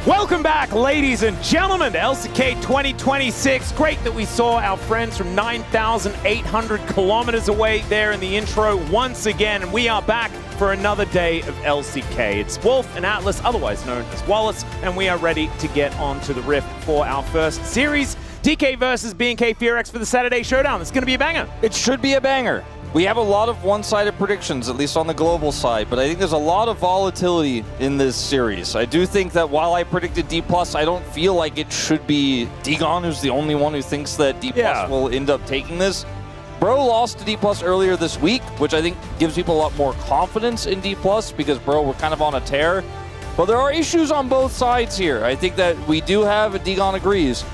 Welcome back, ladies and gentlemen, to LCK 2026. Great that we saw our friends from 9,800 kilometers away there in the intro once again. And we are back for another day of LCK. It's Wolf and Atlas, otherwise known as Wallace, and we are ready to get on to the Rift for our first series. DK versus BNK FearX for the Saturday Showdown. It's going to be a banger. It should be a banger. We have a lot of one-sided predictions, at least on the global side, but I think there's a lot of volatility in this series. I do think that while I predicted D+, I don't feel like it should be Digon who's the only one who thinks that D+ will end up taking this. Bro lost to D+ earlier this week, which I think gives people a lot more confidence in D+, because Bro were kind of on a tear. But there are issues on both sides here. I think that we do have, Digon agrees,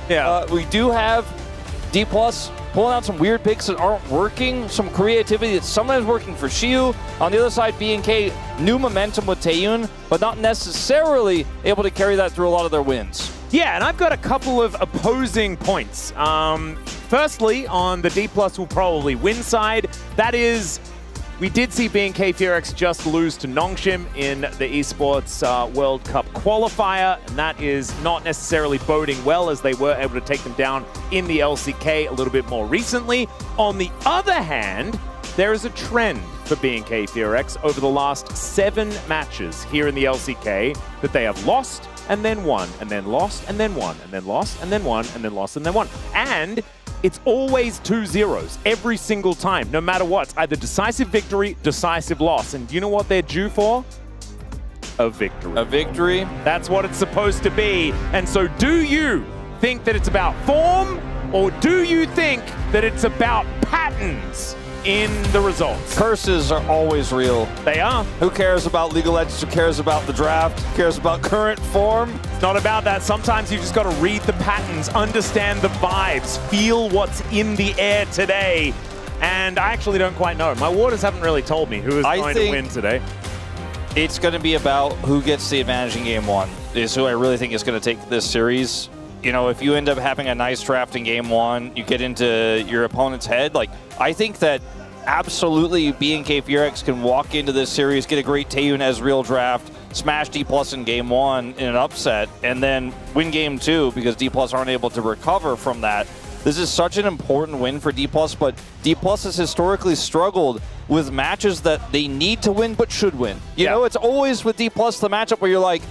we do have D+ pulling out some weird picks that aren't working, some creativity that's sometimes working for Shiu. On the other side, BNK, new momentum with Taeyun, but not necessarily able to carry that through a lot of their wins. Yeah, and I've got a couple of opposing points. Firstly, on the D+ will probably win side, that is We did see BNK Furex just lose to Nongshim in the Esports World Cup qualifier, and that is not necessarily boding well as they were able to take them down in the LCK a little bit more recently. On the other hand, there is a trend for BNK Furex over the last 7 matches here in the LCK that they have lost and then won, and then lost and then won, and then lost and then won, and then lost and then won. And it's always 2 zeros every single time, no matter what. It's either decisive victory, decisive loss. And do you know what they're due for? A victory. A victory? That's what it's supposed to be. And so do you think that it's about form, or do you think that it's about patterns in the results? Curses are always real. They are. Who cares about League of Legends? Who cares about the draft? Who cares about current form? It's not about that. Sometimes you just got to read the patterns, understand the vibes, feel what's in the air today. And I actually don't quite know. My waters haven't really told me who is going to win today. It's going to be about who gets the advantage in game 1, is who I really think is going to take this series. You know, if you end up having a nice draft in game 1, you get into your opponent's head. Like, I think that absolutely BNK Furex can walk into this series, get a great Taeyun as real draft, smash D+ in game 1 in an upset, and then win game 2 because D+ aren't able to recover from that. This is such an important win for D+, but D+ has historically struggled with matches that they need to win but should win. You know, it's always with D+ the matchup where you're like,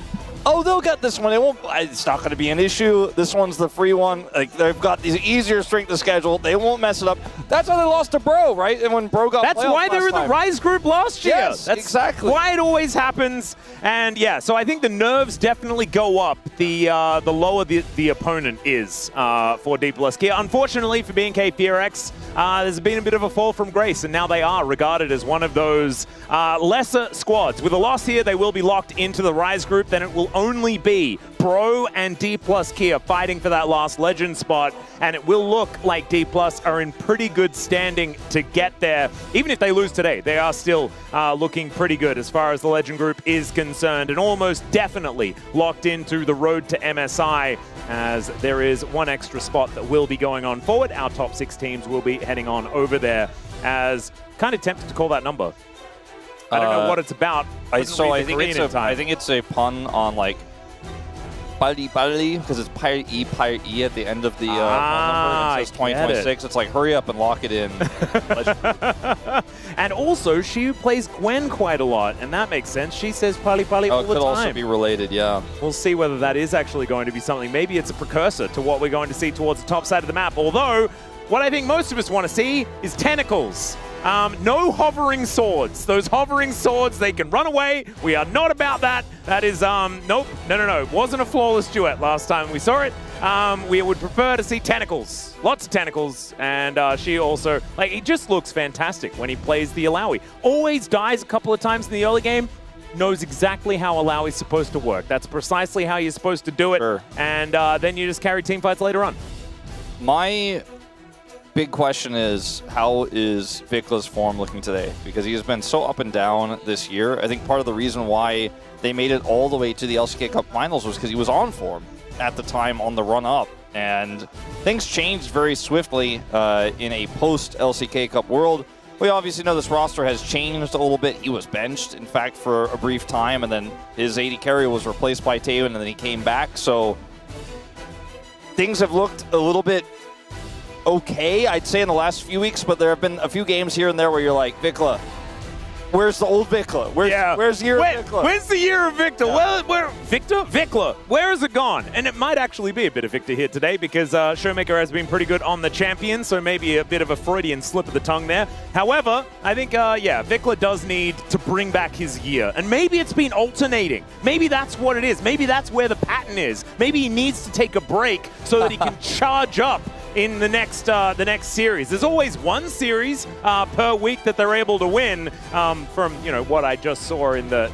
oh, they'll get this one. It's not going to be an issue. This one's the free one. Like, they've got these easier strength of schedule. They won't mess it up. That's how they lost to Bro, right? And when Bro got That's why they were in the Rise group last year. Yes, That's exactly. why it always happens. And yeah, so I think the nerves definitely go up the lower the opponent is for D+ Kia. Unfortunately for BNK Furex, there's been a bit of a fall from grace, and now they are regarded as one of those lesser squads. With a loss here, they will be locked into the Rise group. Then it will only be Bro and D+ Kia fighting for that last legend spot, and it will look like D+ are in pretty good standing to get there. Even if they lose today, they are still looking pretty good as far as the legend group is concerned, and almost definitely locked into the road to MSI, as there is one extra spot that will be going on forward. Our top 6 teams will be heading on over there, as kind of tempted to call that number. I don't know what it's about. I think it's a pun on like Pali, because it's Pirate E at the end of the phone number. It says 2026. It's like, hurry up and lock it in. And also, she plays Gwen quite a lot, and that makes sense. She says Pali all the time. It could also be related, yeah. We'll see whether that is actually going to be something. Maybe it's a precursor to what we're going to see towards the top side of the map. Although, what I think most of us want to see is tentacles. No hovering swords. Those hovering swords, they can run away. We are not about that. That is, nope. No. It wasn't a flawless duet last time we saw it. We would prefer to see tentacles. Lots of tentacles. And she also, like, it just looks fantastic when he plays the Alawi. Always dies a couple of times in the early game. Knows exactly how Alawi is supposed to work. That's precisely how you're supposed to do it. Sure. And then you just carry team fights later on. My big question is, how is Vicla's form looking today? Because he has been so up and down this year. I think part of the reason why they made it all the way to the LCK Cup Finals was because he was on form at the time on the run-up. And things changed very swiftly in a post-LCK Cup world. We obviously know this roster has changed a little bit. He was benched, in fact, for a brief time, and then his AD carry was replaced by Taeyun, and then he came back. So things have looked a little bit okay, I'd say, in the last few weeks, but there have been a few games here and there where you're like, Vicla, where's the old Vicla? Where's the year of Vicla? Where's the year of Victor? Yeah. Vicla, where is it gone? And it might actually be a bit of Victor here today, because Showmaker has been pretty good on the champion, so maybe a bit of a Freudian slip of the tongue there. However, I think, Vicla does need to bring back his year, and maybe it's been alternating. Maybe that's what it is. Maybe that's where the pattern is. Maybe he needs to take a break so that he can charge up in the next series. There's always one series per week that they're able to win. From what I just saw in the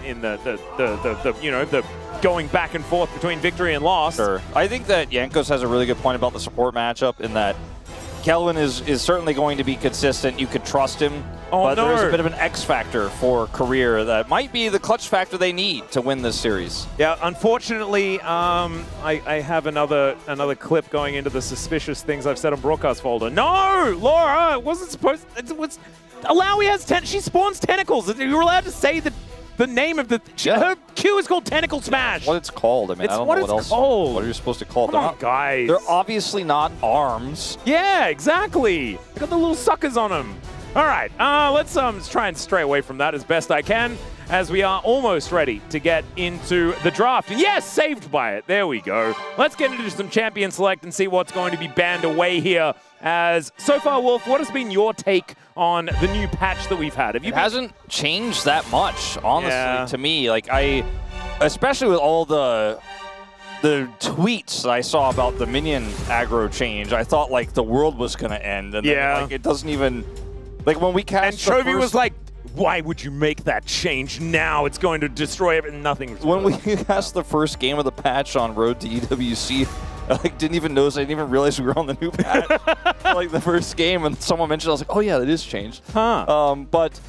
going back and forth between victory and loss. Sure. I think that Yankos has a really good point about the support matchup in that Kelvin is certainly going to be consistent. You could trust him, but there's a bit of an X factor for career that might be the clutch factor they need to win this series. Yeah, unfortunately, I have another clip going into the suspicious things I've said on broadcast folder. No, Laura, it wasn't supposed. Alawi has she spawns tentacles. You're allowed to say the name of the... Her Q is called Tentacle Smash. What it's called. I mean, It's I don't what know what it's else. called. What are you supposed to call it? Come on, guys. They're obviously not arms. Yeah, exactly. They got the little suckers on them. All right, let's try and stray away from that as best I can, as we are almost ready to get into the draft. And yes, saved by it. There we go. Let's get into some champion select and see what's going to be banned away here. As so far, Wolf, what has been your take on the new patch that we've had? It hasn't changed that much, honestly, to me. Like, especially with all the tweets I saw about the minion aggro change, I thought, like, the world was going to end. And then, like, it doesn't even... Like, when we cast And Chovy was like, why would you make that change now? It's going to destroy everything. Nothing. When we cast the first game of the patch on Road to EWC, I didn't even notice. I didn't even realize we were on the new patch. Like the first game, and someone mentioned, I was like, oh yeah, that is changed. But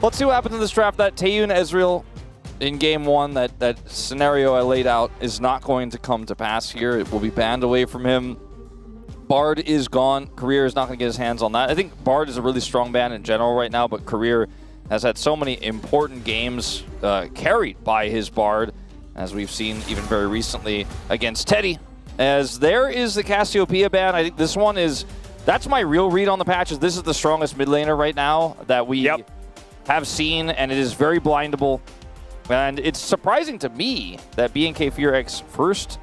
let's see what happens in this draft. That Taeyun Ezreal in game 1, that scenario I laid out is not going to come to pass here. It will be banned away from him. Bard is gone. Career is not going to get his hands on that. I think Bard is a really strong ban in general right now, but Career has had so many important games carried by his Bard, as we've seen even very recently against Teddy. As there is the Cassiopeia ban. I think this one is... That's my real read on the patches. This is the strongest mid laner right now that we have seen, and it is very blindable. And it's surprising to me that BNK Fearx first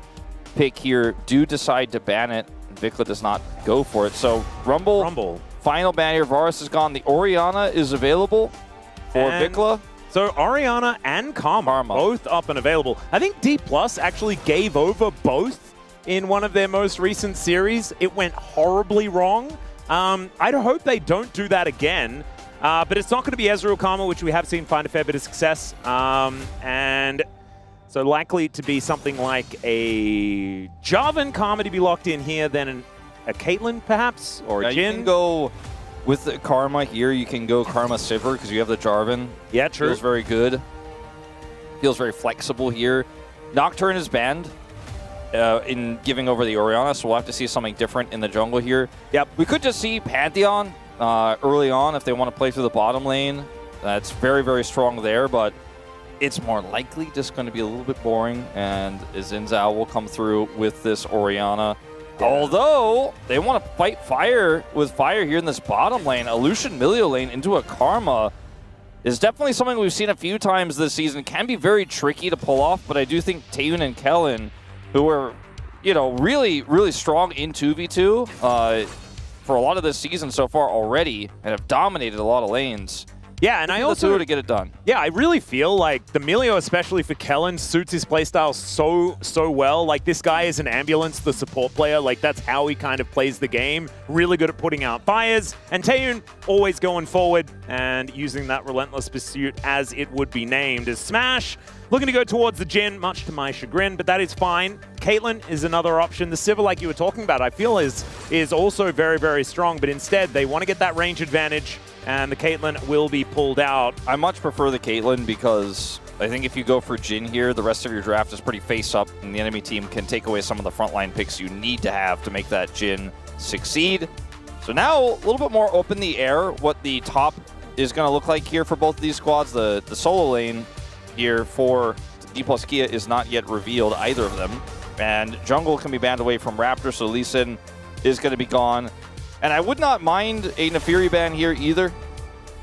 pick here do decide to ban it. Vikla does not go for it. So Rumble. Final ban here. Varus is gone. The Orianna is available for Vikla. So Orianna and Karma both up and available. I think D+ actually gave over both in one of their most recent series. It went horribly wrong. I hope they don't do that again. But it's not going to be Ezreal Karma, which we have seen find a fair bit of success. And so likely to be something like a Jarvan Karma to be locked in here, then a Caitlyn perhaps, or a Jhin. You can go with the Karma here. You can go Karma Sivir because you have the Jarvan. Yeah, true. Feels very good. Feels very flexible here. Nocturne is banned in giving over the Orianna, so we'll have to see something different in the jungle here. Yep. We could just see Pantheon early on if they want to play through the bottom lane. That's very, very strong there, but it's more likely just going to be a little bit boring, and Xin Zhao will come through with this Orianna. Yeah. Although, they want to fight fire with fire here in this bottom lane. A Lucian Milio lane into a Karma is definitely something we've seen a few times this season. Can be very tricky to pull off, but I do think Taeyun and Kellen, who are, you know, really, really strong in 2v2 for a lot of this season so far already, and have dominated a lot of lanes. Yeah, and I also to get it done. Yeah, I really feel like the Milio, especially for Kellen, suits his playstyle so well. Like, this guy is an ambulance, the support player. Like, that's how he kind of plays the game. Really good at putting out fires. And Taeyun always going forward and using that relentless pursuit as it would be named as Smash. Looking to go towards the Jhin, much to my chagrin, but that is fine. Caitlyn is another option. The Sivir, like you were talking about, I feel is also very, very strong, but instead they want to get that range advantage, and the Caitlyn will be pulled out. I much prefer the Caitlyn because I think if you go for Jhin here, the rest of your draft is pretty face-up, and the enemy team can take away some of the frontline picks you need to have to make that Jhin succeed. So now, a little bit more up in the air, what the top is going to look like here for both of these squads. The solo lane here for D+ Kia is not yet revealed, either of them. And jungle can be banned away from Raptor, so Lee Sin is going to be gone. And I would not mind a Nefiri ban here either.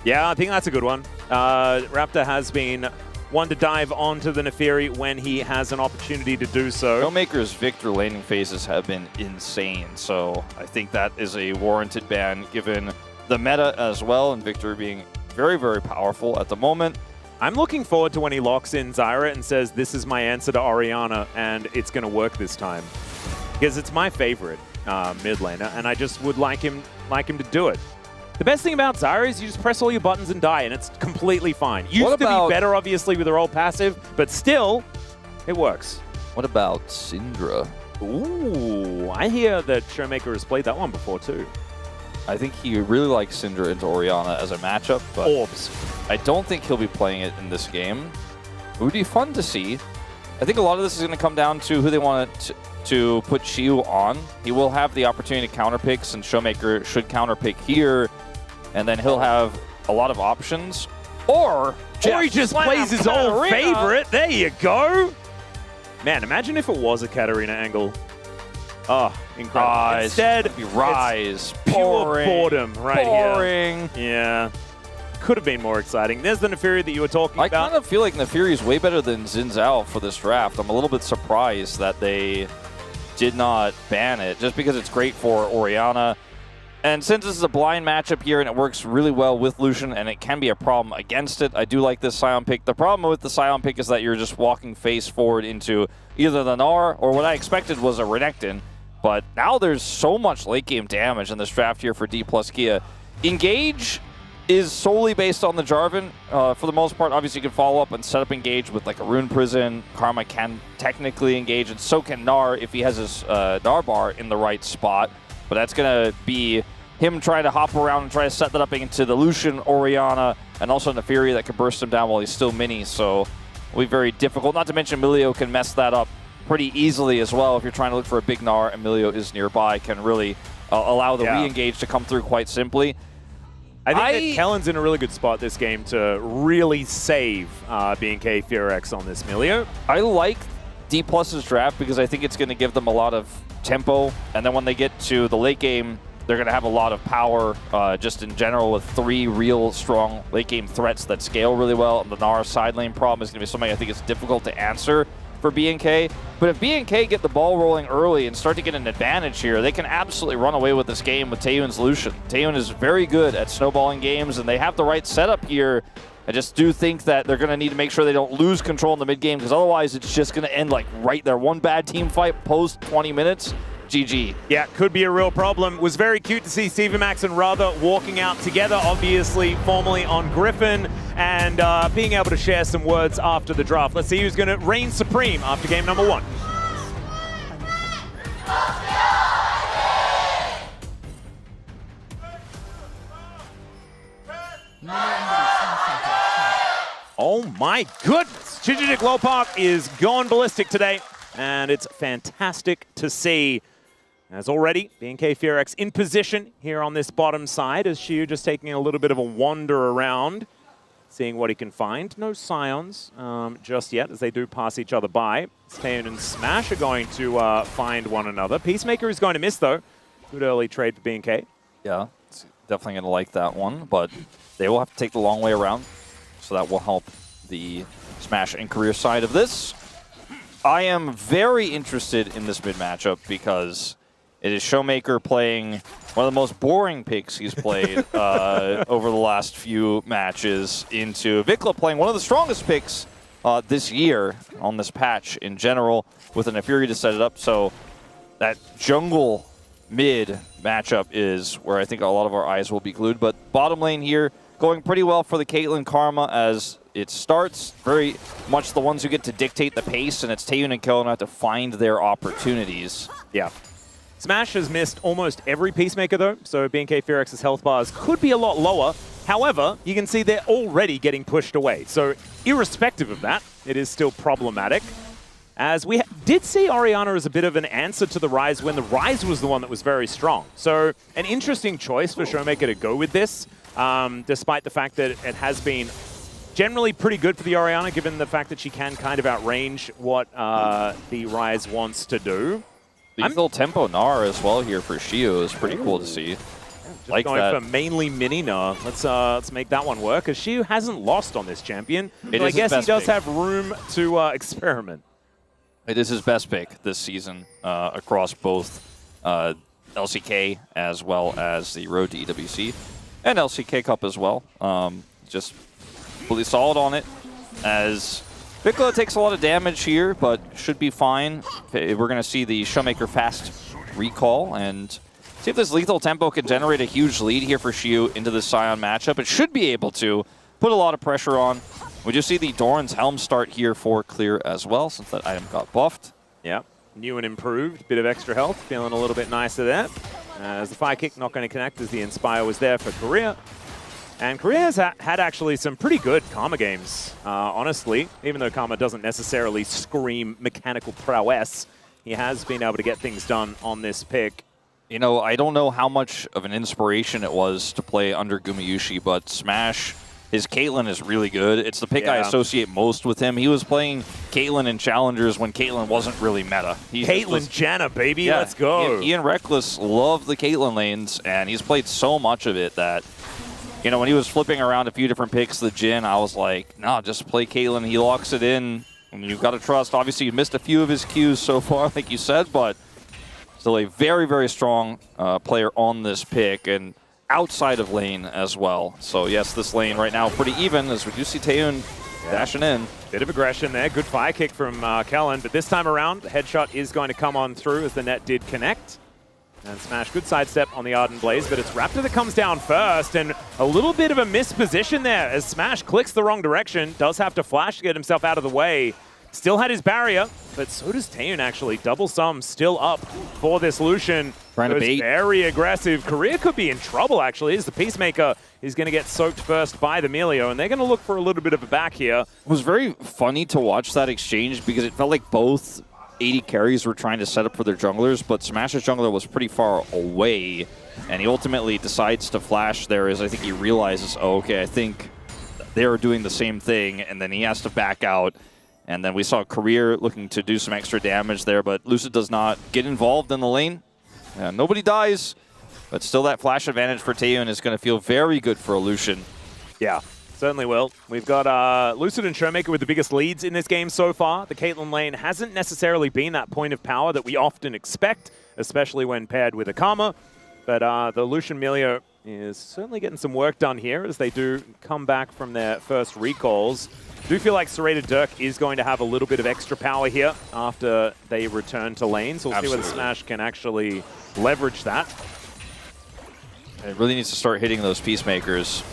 Yeah, I think that's a good one. Raptor has been one to dive onto the Nefiri when he has an opportunity to do so. Showmaker's Victor laning phases have been insane, so I think that is a warranted ban given the meta as well, and Victor being very, very powerful at the moment. I'm looking forward to when he locks in Zyra and says, this is my answer to Orianna, and it's going to work this time. Because it's my favorite mid laner, and I just would like him to do it. The best thing about Zyra is you just press all your buttons and die, and it's completely fine. Used to be better, obviously, with her old passive, but still, it works. What about Syndra? Ooh, I hear that Showmaker has played that one before, too. I think he really likes Syndra into Orianna as a matchup, but Orbs. I don't think he'll be playing it in this game. It would be fun to see. I think a lot of this is going to come down to who they want to put Shiu on. He will have the opportunity to counterpick, since Showmaker should counterpick here. and then he'll have a lot of options. Or he just plays his old favorite. There you go. Man, imagine if it was a Katarina angle. Oh, incredible. Instead, Rise. it's pure boredom right Boring. here. Yeah. Could have been more exciting. There's the Nefiri that you were talking about. I kind of feel like Nefiri is way better than Xin Zhao for this draft. I'm a little bit surprised that they did not ban it, just because it's great for Orianna. And since this is a blind matchup here and it works really well with Lucian and it can be a problem against it, I do like this Sion pick. The problem with the Sion pick is that you're just walking face forward into either the Gnar or what I expected was a Renekton. But now there's so much late game damage in this draft here for D plus Kia. Engage is solely based on the Jarvan for the most part. Obviously, you can follow up and set up Engage with like a Rune Prison. Karma can technically engage, and so can Gnar if he has his Gnar bar in the right spot. But that's going to be him trying to hop around and try to set that up into the Lucian, Orianna, and also Nefiri that can burst him down while he's still mini. So it'll be very difficult. Not to mention Emilio can mess that up pretty easily as well. If you're trying to look for a big Gnar, Emilio is nearby, can really allow the re-engage to come through quite simply. I think that Kellen's in a really good spot this game to really save BNK Furex on this Emilio. I like D+'s draft because I think it's going to give them a lot of tempo, and then when they get to the late game, they're going to have a lot of power just in general with 3 real strong late game threats that scale really well. And the Gnar side lane problem is going to be something I think is difficult to answer for BNK. But if BNK get the ball rolling early and start to get an advantage here, they can absolutely run away with this game with Taeyun's Lucian. Taeyun is very good at snowballing games, and they have the right setup here. I just do think that they're going to need to make sure they don't lose control in the mid game, because otherwise it's just going to end like right there. One bad team fight post 20 minutes. GG. Yeah, could be a real problem. It was very cute to see Stevomax and Radha walking out together, obviously formally on Griffin, and being able to share some words after the draft. Let's see who's going to reign supreme after game number 1. Oh my goodness! Chichidik Lopak is going ballistic today, and it's fantastic to see. As already, BNK Furex in position here on this bottom side, as Xiu just taking a little bit of a wander around, seeing what he can find. No Scions just yet, as they do pass each other by. Taeyun and Smash are going to find one another. Peacemaker is going to miss, though. Good early trade for BNK. Yeah, it's definitely going to like that one, but they will have to take the long way around, so that will help the Smash and career side of this. I am very interested in this mid matchup because it is Showmaker playing one of the most boring picks he's played over the last few matches into Vikla playing one of the strongest picks this year on this patch in general with an Nefiri to set it up. So that jungle mid matchup is where I think a lot of our eyes will be glued. But bottom lane here going pretty well for the Caitlyn Karma as it starts. Very much the ones who get to dictate the pace, and it's Taeyun and Kellen have to find their opportunities. Yeah. Smash has missed almost every Peacemaker, though, so BNK Furex's health bars could be a lot lower. However, you can see they're already getting pushed away. So irrespective of that, it is still problematic. As we did see Orianna as a bit of an answer to the Rise when the Rise was the one that was very strong. So an interesting choice for Showmaker to go with this, despite the fact that it has been generally pretty good for the Orianna, given the fact that she can kind of outrange what the Rise wants to do. Lethal tempo Gnar as well here for Xiu is pretty cool to see. Just like going that. for mainly mini Gnar. Let's make that one work, because Xiu hasn't lost on this champion. So I guess he does have room to experiment. It is his best pick this season across both LCK as well as the Road to EWC and LCK Cup as well. Just really solid on it as Vikla takes a lot of damage here, but should be fine. We're going to see the Showmaker fast recall and see if this lethal tempo can generate a huge lead here for Xiu into the Sion matchup. It should be able to put a lot of pressure on. We just see the Doran's Helm start here for clear as well, since that item got buffed. Yeah, new and improved. Bit of extra health, feeling a little bit nicer there. As the Fire Kick not going to connect, as the Inspire was there for Korea. And Korea has had actually some pretty good Karma games, honestly. Even though Karma doesn't necessarily scream mechanical prowess, he has been able to get things done on this pick. You know, I don't know how much of an inspiration it was to play under Gumayushi, but Smash, his Caitlyn is really good. It's the pick I associate most with him. He was playing Caitlyn in Challengers when Caitlyn wasn't really meta. Caitlyn Jenner, baby, yeah, let's go. Ian Reckless loved the Caitlyn lanes, and he's played so much of it that, you know, when he was flipping around a few different picks, the Jhin, I was like, no, just play Caitlyn. He locks it in, and you've got to trust. Obviously, you missed a few of his Qs so far, like you said, but still a very, very strong player on this pick and outside of lane as well. So, yes, this lane right now pretty even as we do see Taehoon dashing in. Bit of aggression there. Good fire kick from Kellen, but this time around, the headshot is going to come on through as the net did connect. And Smash, good sidestep on the Ardent Blaze, but it's Raptor that comes down first, and a little bit of a misposition there as Smash clicks the wrong direction, does have to flash to get himself out of the way. Still had his barrier, but so does Taehoon actually. Double sum still up for this Lucian. Trying to bait. Very aggressive. Korea could be in trouble, actually, as the Peacemaker is going to get soaked first by the Melio, and they're going to look for a little bit of a back here. It was very funny to watch that exchange because it felt like both 80 carries were trying to set up for their junglers, but Smash's jungler was pretty far away, and he ultimately decides to flash there as I think he realizes, oh, okay, I think they're doing the same thing, and then he has to back out. And then we saw Career looking to do some extra damage there, but Lucid does not get involved in the lane. Nobody dies, but still that flash advantage for Taehoon is going to feel very good for a Lucian. Yeah, certainly will. We've got Lucid and Showmaker with the biggest leads in this game so far. The Caitlyn lane hasn't necessarily been that point of power that we often expect, especially when paired with a Karma. But the Lucian Melio is certainly getting some work done here as they do come back from their first recalls. Do feel like Serrated Dirk is going to have a little bit of extra power here after they return to lane. So we'll see whether Smash can actually leverage that. It really needs to start hitting those Peacemakers.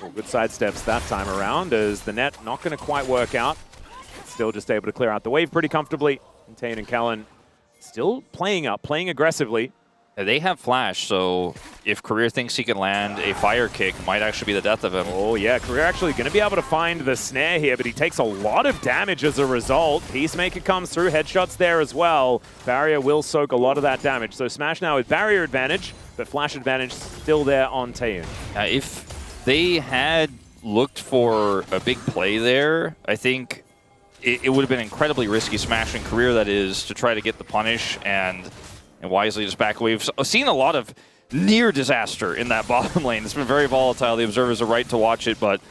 Well, good sidesteps that time around as the net not going to quite work out. Still just able to clear out the wave pretty comfortably. And Taehoon and Kellen still playing up, playing aggressively. They have flash, so if Career thinks he can land a fire kick, might actually be the death of him. Oh yeah, Career actually going to be able to find the snare here, but he takes a lot of damage as a result. Peacemaker comes through, headshots there as well. Barrier will soak a lot of that damage. So Smash now with barrier advantage, but flash advantage still there on Taehoon. If they had looked for a big play there, I think it would have been incredibly risky. Smash and Career, that is, to try to get the punish and wisely just back away. We've seen a lot of near disaster in that bottom lane. It's been very volatile. The observers are right to watch it, but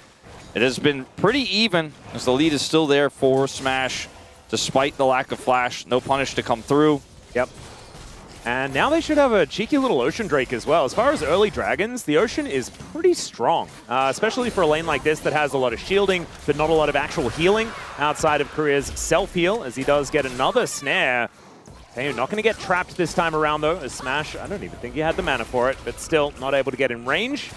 it has been pretty even as the lead is still there for Smash despite the lack of flash. No punish to come through. Yep. And now they should have a cheeky little Ocean Drake as well. As far as early dragons, the Ocean is pretty strong, especially for a lane like this that has a lot of shielding, but not a lot of actual healing outside of Career's self-heal, as he does get another snare. Taehoon not going to get trapped this time around, though, as Smash, I don't even think he had the mana for it, but still not able to get in range.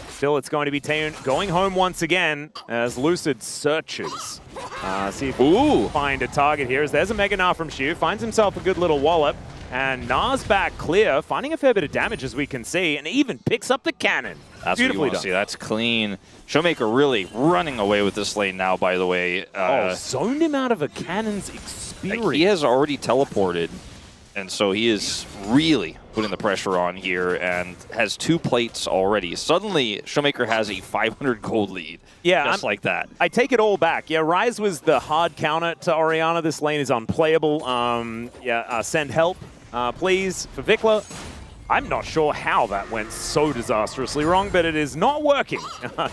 Still, it's going to be Taehoon going home once again as Lucid searches. See if he can find a target here. As there's a Mega Gnar from Shu, finds himself a good little wallop, and Gnar's back clear, finding a fair bit of damage as we can see, and even picks up the cannon. That's beautifully done. See, that's clean. Showmaker really running away with this lane now, by the way. Zoned him out of a cannon's experience. He has already teleported, and so he is really putting the pressure on here and has 2 plates already. Suddenly, Showmaker has a 500 gold lead. Yeah, just like that. I take it all back. Yeah, Ryze was the hard counter to Orianna. This lane is unplayable. Send help, please, for Vikla. I'm not sure how that went so disastrously wrong, but it is not working.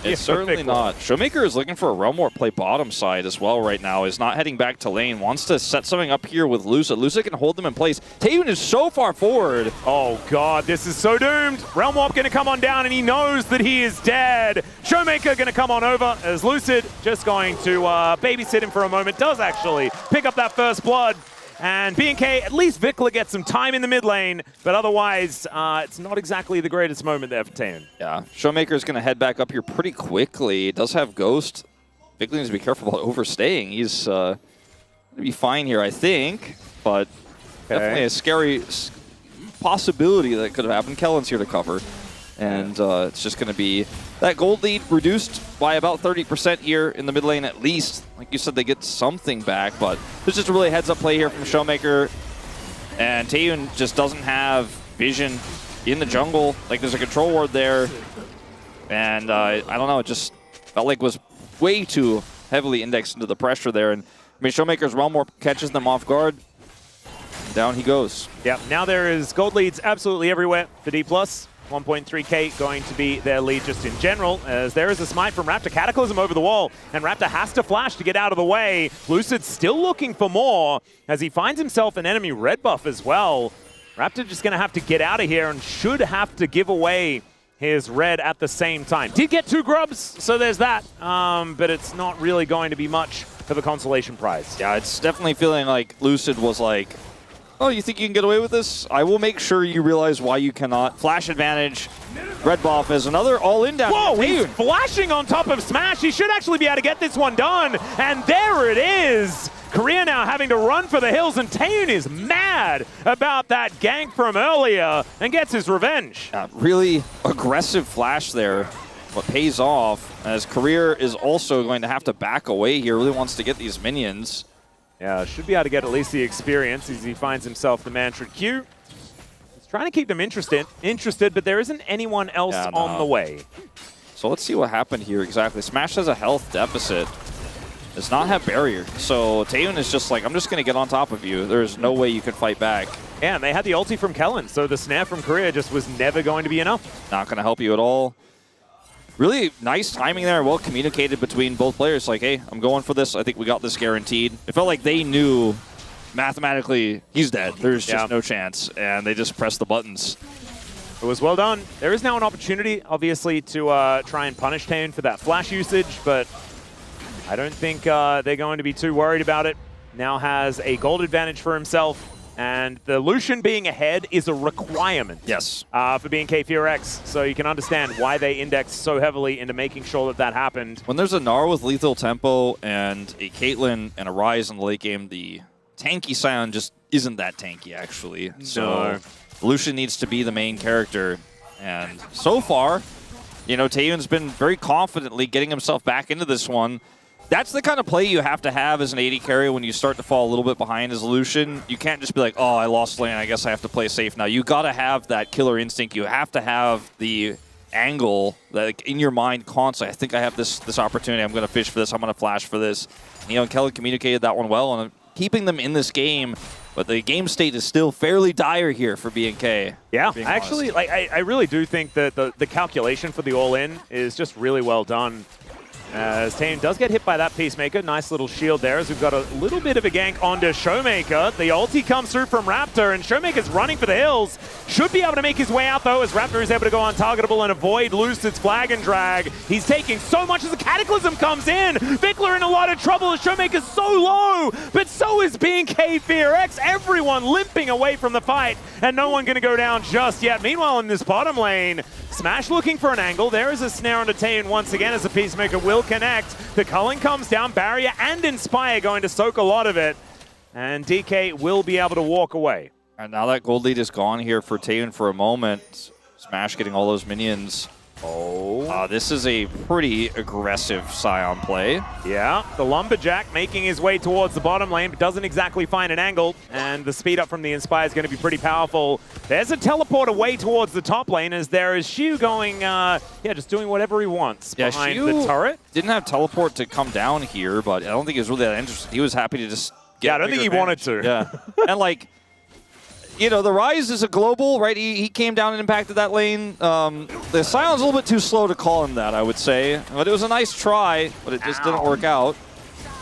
It's certainly not. Showmaker is looking for a Realm Warp play bottom side as well right now. Is not heading back to lane. Wants to set something up here with Lucid. Lucid can hold them in place. Taehoon is so far forward. Oh, God, this is so doomed. Realm Warp going to come on down, and he knows that he is dead. Showmaker going to come on over as Lucid just going to babysit him for a moment. Does actually pick up that first blood. And B&K, at least Vikla gets some time in the mid lane, but otherwise, it's not exactly the greatest moment there for Taehoon. Yeah, Showmaker is going to head back up here pretty quickly. It does have Ghost. Vikla needs to be careful about overstaying. He's going to be fine here, I think, but definitely a scary possibility that could have happened. Kellen's here to cover, and it's just going to be that gold lead reduced by about 30% here in the mid lane at least. Like you said, they get something back, but there's just a really heads-up play here from Showmaker. And Taehoon just doesn't have vision in the jungle. Like, there's a control ward there. And I don't know, it just felt like it was way too heavily indexed into the pressure there. And I mean, Showmaker's Realm Warp catches them off guard. Down he goes. Yeah, now there is gold leads absolutely everywhere for D+. 1.3k going to be their lead just in general, as there is a smite from Raptor. Cataclysm over the wall, and Raptor has to flash to get out of the way. Lucid still looking for more, as he finds himself an enemy red buff as well. Raptor just going to have to get out of here and should have to give away his red at the same time. Did get 2 grubs, so there's that, but it's not really going to be much for the consolation prize. Yeah, it's definitely feeling like Lucid was like, oh, you think you can get away with this? I will make sure you realize why you cannot. Flash advantage. Red buff is another all-in down. Whoa, he's flashing on top of Smash. He should actually be able to get this one done. And there it is. Korea now having to run for the hills, and Taeyun is mad about that gank from earlier and gets his revenge. Really aggressive flash there, but pays off, as Career is also going to have to back away here. Really wants to get these minions. Yeah, should be able to get at least the experience as he finds himself the Mantra Q. He's trying to keep them interested, but there isn't anyone else on the way. So let's see what happened here exactly. Smash has a health deficit. Does not have barrier. So Taeyun is just like, I'm just going to get on top of you. There's no way you can fight back. Yeah, and they had the ulti from Kellen, so the snare from Korea just was never going to be enough. Not going to help you at all. Really nice timing there, well communicated between both players. Like, hey, I'm going for this. I think we got this guaranteed. It felt like they knew mathematically he's dead. There's just no chance, and they just pressed the buttons. It was well done. There is now an opportunity, obviously, to try and punish Taeyun for that flash usage, but I don't think they're going to be too worried about it. Now has a gold advantage for himself. And the Lucian being ahead is a requirement. Yes. For BNK FearX, so you can understand why they indexed so heavily into making sure that that happened. When there's a Gnar with lethal tempo and a Caitlyn and a Ryze in the late game, the tanky Sion just isn't that tanky, actually. So Lucian needs to be the main character. And so far, you know, Taeyun's been very confidently getting himself back into this one. That's the kind of play you have to have as an AD carry when you start to fall a little bit behind as a Lucian. You can't just be like, oh, I lost lane, I guess I have to play safe now. You got to have that killer instinct. You have to have the angle that in your mind constantly. I think I have this opportunity. I'm going to fish for this. I'm going to flash for this. You know, and Kellen communicated that one well, and keeping them in this game. But the game state is still fairly dire here for BNK. Yeah, actually, like I really do think that the calculation for the all-in is just really well done. As Taeyun does get hit by that Peacemaker. Nice little shield there, as we've got a little bit of a gank onto Showmaker. The ulti comes through from Raptor, and Showmaker's running for the hills. Should be able to make his way out, though, as Raptor is able to go untargetable and avoid Lucid's flag and drag. He's taking so much as the Cataclysm comes in. Vickler in a lot of trouble as Showmaker's so low, but so is BNK FearX. Everyone limping away from the fight, and no one going to go down just yet. Meanwhile, in this bottom lane, Smash looking for an angle. There is a snare onto Taeyun once again as the Peacemaker will connect. The culling comes down. Barrier and Inspire going to soak a lot of it. And DK will be able to walk away. And now that gold lead is gone here for Taeyun for a moment. Smash getting all those minions. Oh. This is a pretty aggressive Sion play. Yeah, the Lumberjack making his way towards the bottom lane, but doesn't exactly find an angle. And the speed up from the Inspire is going to be pretty powerful. There's a teleport away towards the top lane, as there is Xiu going, just doing whatever he wants behind the turret. Didn't have teleport to come down here, but I don't think he was really that interested. He was happy to just get I don't think he wanted to. Yeah. And like, you know, the Ryze is a global, right? He came down and impacted that lane. The Sion's a little bit too slow to call him that, I would say. But it was a nice try, but it just didn't work out.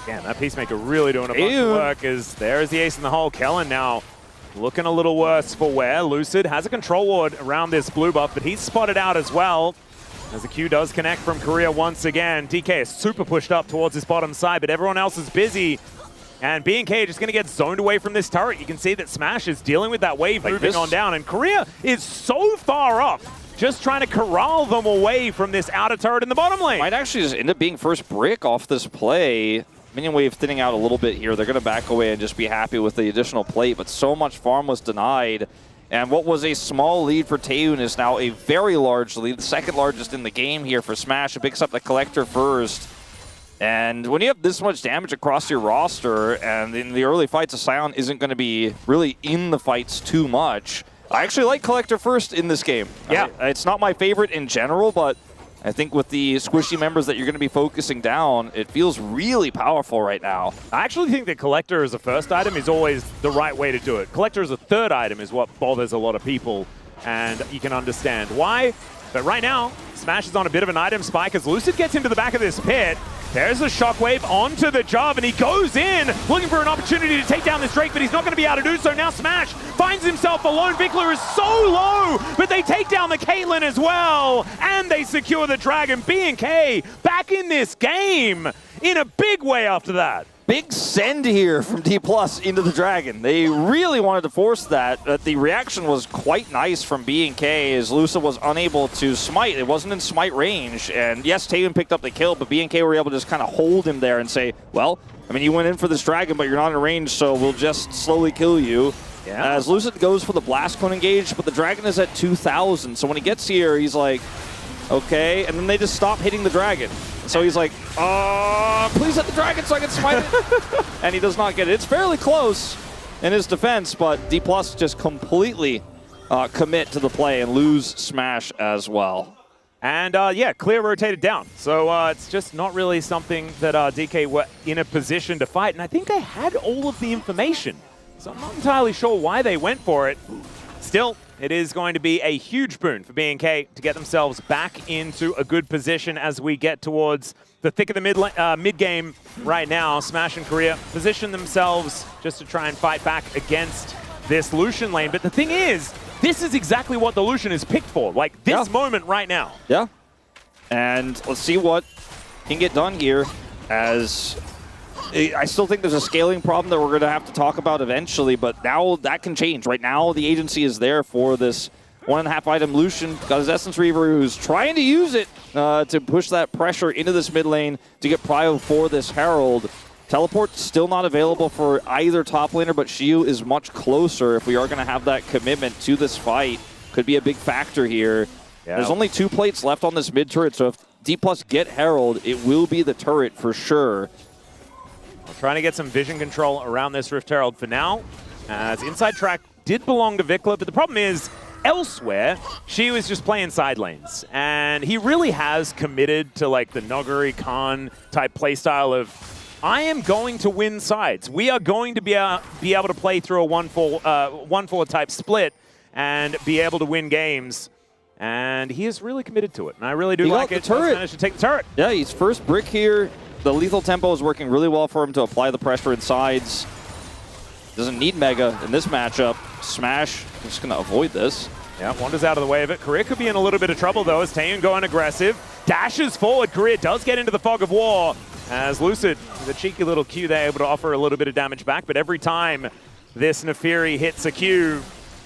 Damn, that Peacemaker really doing a bunch of work, as there's the ace in the hole. Kellen now looking a little worse for wear. Lucid has a control ward around this blue buff, but he's spotted out as well. As the Q does connect from Korea once again. DK is super pushed up towards his bottom side, but everyone else is busy. And BNK just going to get zoned away from this turret. You can see that Smash is dealing with that wave moving on down. And Korea is so far up, just trying to corral them away from this outer turret in the bottom lane. Might actually just end up being first brick off this play. Minion wave thinning out a little bit here. They're going to back away and just be happy with the additional plate. But so much farm was denied. And what was a small lead for Taeyun is now a very large lead. The second largest in the game here for Smash. It picks up the Collector first. And when you have this much damage across your roster, and in the early fights, a Sion isn't going to be really in the fights too much, I actually like Collector first in this game. Yeah. It's not my favorite in general, but I think with the squishy members that you're going to be focusing down, it feels really powerful right now. I actually think that Collector as a first item is always the right way to do it. Collector as a third item is what bothers a lot of people, and you can understand why. But right now, Smash is on a bit of an item spike as Lucid gets into the back of this pit. There's a shockwave onto the job, and he goes in looking for an opportunity to take down this Drake, but he's not going to be able to do so. Now Smash finds himself alone. Vikler is so low, but they take down the Caitlyn as well, and they secure the Dragon. B&K back in this game in a big way after that. Big send here from D+ into the Dragon. They really wanted to force that, but the reaction was quite nice from B&K as Lusa was unable to smite. It wasn't in smite range, and yes, Taeyeon picked up the kill, but B&K were able to just kind of hold him there and say, well, I mean, you went in for this Dragon, but you're not in range, so we'll just slowly kill you. Yeah. As Lucid goes for the Blast Cone engage, but the Dragon is at 2,000, so when he gets here, he's like, okay, and then they just stop hitting the Dragon. So he's like, please hit the Dragon so I can smite it. And he does not get it. It's fairly close in his defense, but D+ just completely commit to the play and lose Smash as well. And yeah, clear rotated down. So it's just not really something that DK were in a position to fight. And I think they had all of the information. So I'm not entirely sure why they went for it. Still, it is going to be a huge boon for B&K to get themselves back into a good position as we get towards the thick of the mid-game right now. Smash and Korea position themselves just to try and fight back against this Lucian lane. But the thing is, this is exactly what the Lucian is picked for, like this moment right now. Yeah. And let's see what can get done here, as I still think there's a scaling problem that we're going to have to talk about eventually, but now that can change. Right now, the agency is there for this 1.5 item Lucian. Got his Essence Reaver, who's trying to use it to push that pressure into this mid lane to get prio for this Herald. Teleport still not available for either top laner, but Shiyu is much closer if we are going to have that commitment to this fight. Could be a big factor here. Yeah. There's only 2 plates left on this mid turret, so if D+ get Herald, it will be the turret for sure. Trying to get some vision control around this Rift Herald for now, as inside track did belong to Vikler, but the problem is, elsewhere, she was just playing side lanes, and he really has committed to like the Nogari Khan type playstyle of, I am going to win sides. We are going to be able to play through a 1-4 type split and be able to win games. And he is really committed to it, and I really do like it. He managed to take the turret. Yeah, he's first brick here. The lethal tempo is working really well for him to apply the pressure in sides. Doesn't need Mega in this matchup. Smash is just going to avoid this. Yeah, Wanda's out of the way of it. Korea could be in a little bit of trouble, though, as Taeyeon going aggressive. Dashes forward. Korea does get into the fog of war, as Lucid, with a cheeky little Q, they're able to offer a little bit of damage back. But every time this Nefiri hits a Q,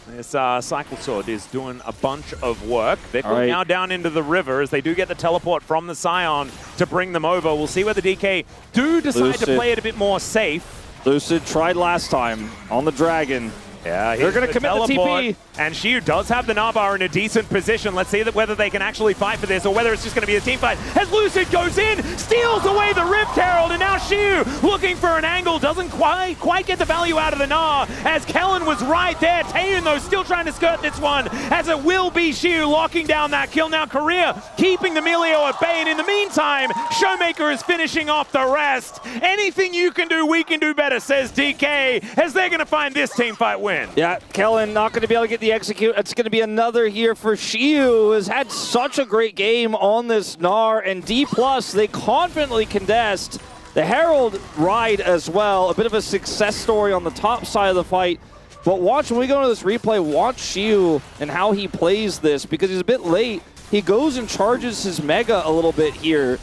this Cycle Sword is doing a bunch of work. They're now down into the river as they do get the teleport from the Scion to bring them over. We'll see whether DK do decide to play it a bit more safe. Lucid tried last time on the Dragon. Yeah, they're going to commit the TP. And Shiyu does have the Nabar in a decent position. Let's see whether they can actually fight for this or whether it's just going to be a team fight. As Lucid goes in, steals away the Rift Herald, and now Shiyu looking for an angle. Doesn't quite get the value out of the Gnar, as Kellen was right there. Taeyeon, though, still trying to skirt this one, as it will be Shiyu locking down that kill. Now Korea keeping the Milio at bay, and in the meantime, Showmaker is finishing off the rest. Anything you can do, we can do better, says DK, as they're going to find this team fight win. Yeah, Kellen not going to be able to get the execute. It's going to be another here for Shiyu, who has had such a great game on this Gnar, and D+, they confidently contest the Herald ride as well. A bit of a success story on the top side of the fight. But watch, when we go into this replay, watch Shiyu and how he plays this, because he's a bit late. He goes and charges his Mega a little bit here.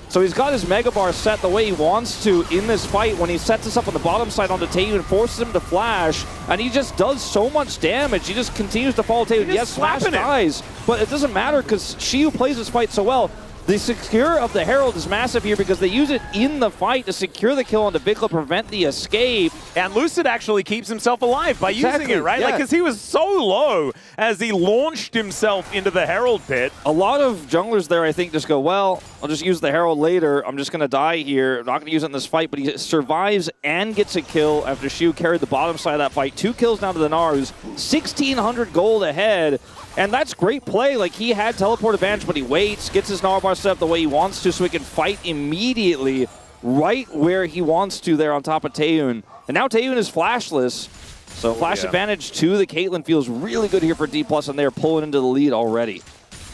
So he's got his Mega Bar set the way he wants to in this fight when he sets us up on the bottom side onto Taeyeon and forces him to flash, and he just does so much damage. He just continues to follow Taeyeon. Yes, Smash dies, but it doesn't matter because Shiyu plays this fight so well. The secure of the Herald is massive here because they use it in the fight to secure the kill onto Vikla, prevent the escape. And Lucid actually keeps himself alive by using it, right? Yeah. Like, because he was so low as he launched himself into the Herald pit. A lot of junglers there, I think, just go, well, I'll just use the Herald later. I'm just going to die here. I'm not going to use it in this fight, but he survives and gets a kill after Shu carried the bottom side of that fight. 2 kills down to the Gnar, who's 1,600 gold ahead. And that's great play. Like, he had teleport advantage, but he waits, gets his Gnar bar set up the way he wants to so he can fight immediately right where he wants to there on top of Taehoon. And now Taehoon is flashless. So flash advantage to the Caitlyn feels really good here for D+, and they're pulling into the lead already.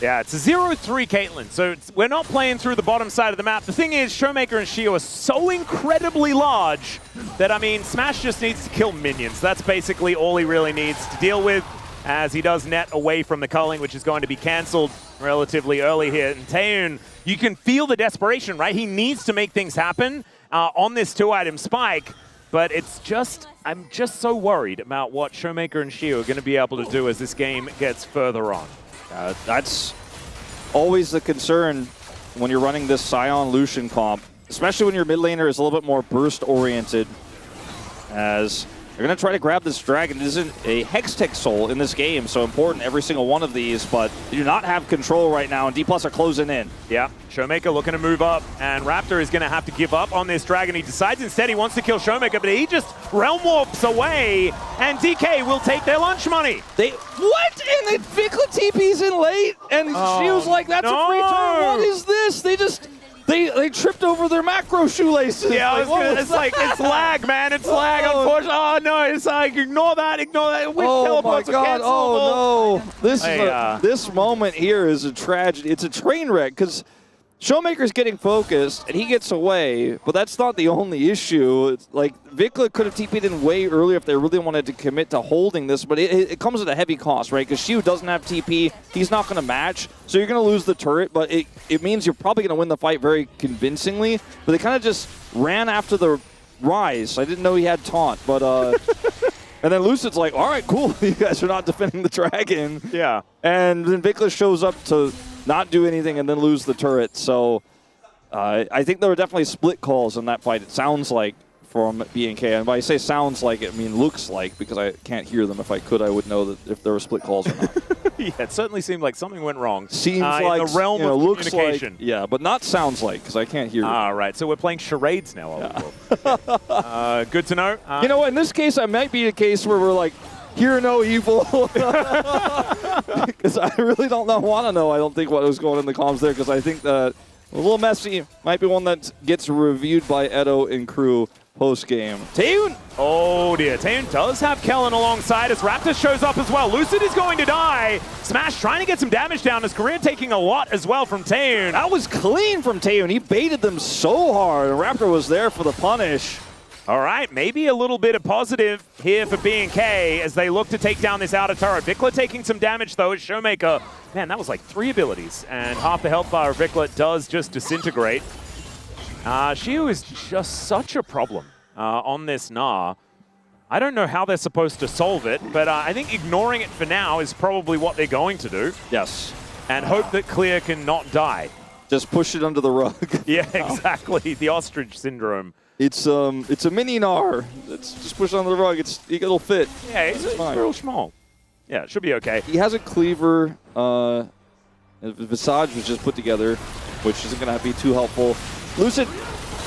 Yeah, it's a 0-3 Caitlyn, so we're not playing through the bottom side of the map. The thing is, Showmaker and Shio are so incredibly large that, I mean, Smash just needs to kill minions. That's basically all he really needs to deal with, as he does net away from the culling, which is going to be cancelled relatively early here. And Taehoon, you can feel the desperation, right? He needs to make things happen on this 2-item spike, but it's just, I'm just so worried about what Showmaker and Shio are going to be able to do as this game gets further on. That's always the concern when you're running this Sion Lucian comp, especially when your mid laner is a little bit more burst oriented, as they're going to try to grab this dragon. It isn't a Hextech soul in this game, so important every single one of these, but they do not have control right now, and D+ are closing in. Yeah, Showmaker looking to move up, and Raptor is going to have to give up on this dragon. He decides instead he wants to kill Showmaker, but he just realm warps away, and DK will take their lunch money. What? And then Vikla TP's in late, and she was like, that's a free turn. What is this? They tripped over their macro shoelaces. Yeah, like, it's like, it's lag, man. It's lag, unfortunately. Oh, no, it's like, ignore that. Which teleports my God. are Oh, no. This moment here is a tragedy. It's a train wreck, because Showmaker's getting focused, and he gets away, but that's not the only issue. It's like, Vikla could have TP'd in way earlier if they really wanted to commit to holding this, but it comes at a heavy cost, right? Because Shu doesn't have TP, he's not going to match, so you're going to lose the turret, but it means you're probably going to win the fight very convincingly, but they kind of just ran after the Rise. I didn't know he had taunt, but... And then Lucid's like, all right, cool, you guys are not defending the dragon. Yeah. And then Vikla shows up to not do anything and then lose the turret. So I think there were definitely split calls in that fight, it sounds like, from BNK. And when I say sounds like, I mean looks like, because I can't hear them. If I could, I would know that if there were split calls or not. Yeah, it certainly seemed like something went wrong. Seems like in the realm of looks communication. like, yeah, but not sounds like, because I can't hear. All right, so we're playing charades now. Yeah. Good to know. You know, in this case, I might be a case where we're like, hear no evil. Because I really don't want to know, I don't think, what was going on in the comms there, because I think that a little messy might be one that gets reviewed by Edo and crew post-game. Taehoon! Oh dear, Taehoon does have Kellen alongside as Raptor shows up as well. Lucid is going to die. Smash trying to get some damage down as Korea taking a lot as well from Taehoon. That was clean from Taehoon. He baited them so hard. Raptor was there for the punish. All right, maybe a little bit of positive here for B&K as they look to take down this outer turret. Vikla taking some damage, though, as Showmaker. Man, that was like 3 abilities, and half the health bar of Vikla does just disintegrate. Shiu is just such a problem on this Gnar. I don't know how they're supposed to solve it, but I think ignoring it for now is probably what they're going to do. Yes. And hope that Clear can not die. Just push it under the rug. Yeah, exactly. The ostrich syndrome. It's a mini Gnar. It's just push it under the rug. It'll fit. Yeah, it's real small. Yeah, it should be okay. He has a cleaver. Visage was just put together, which isn't going to be too helpful. Lucid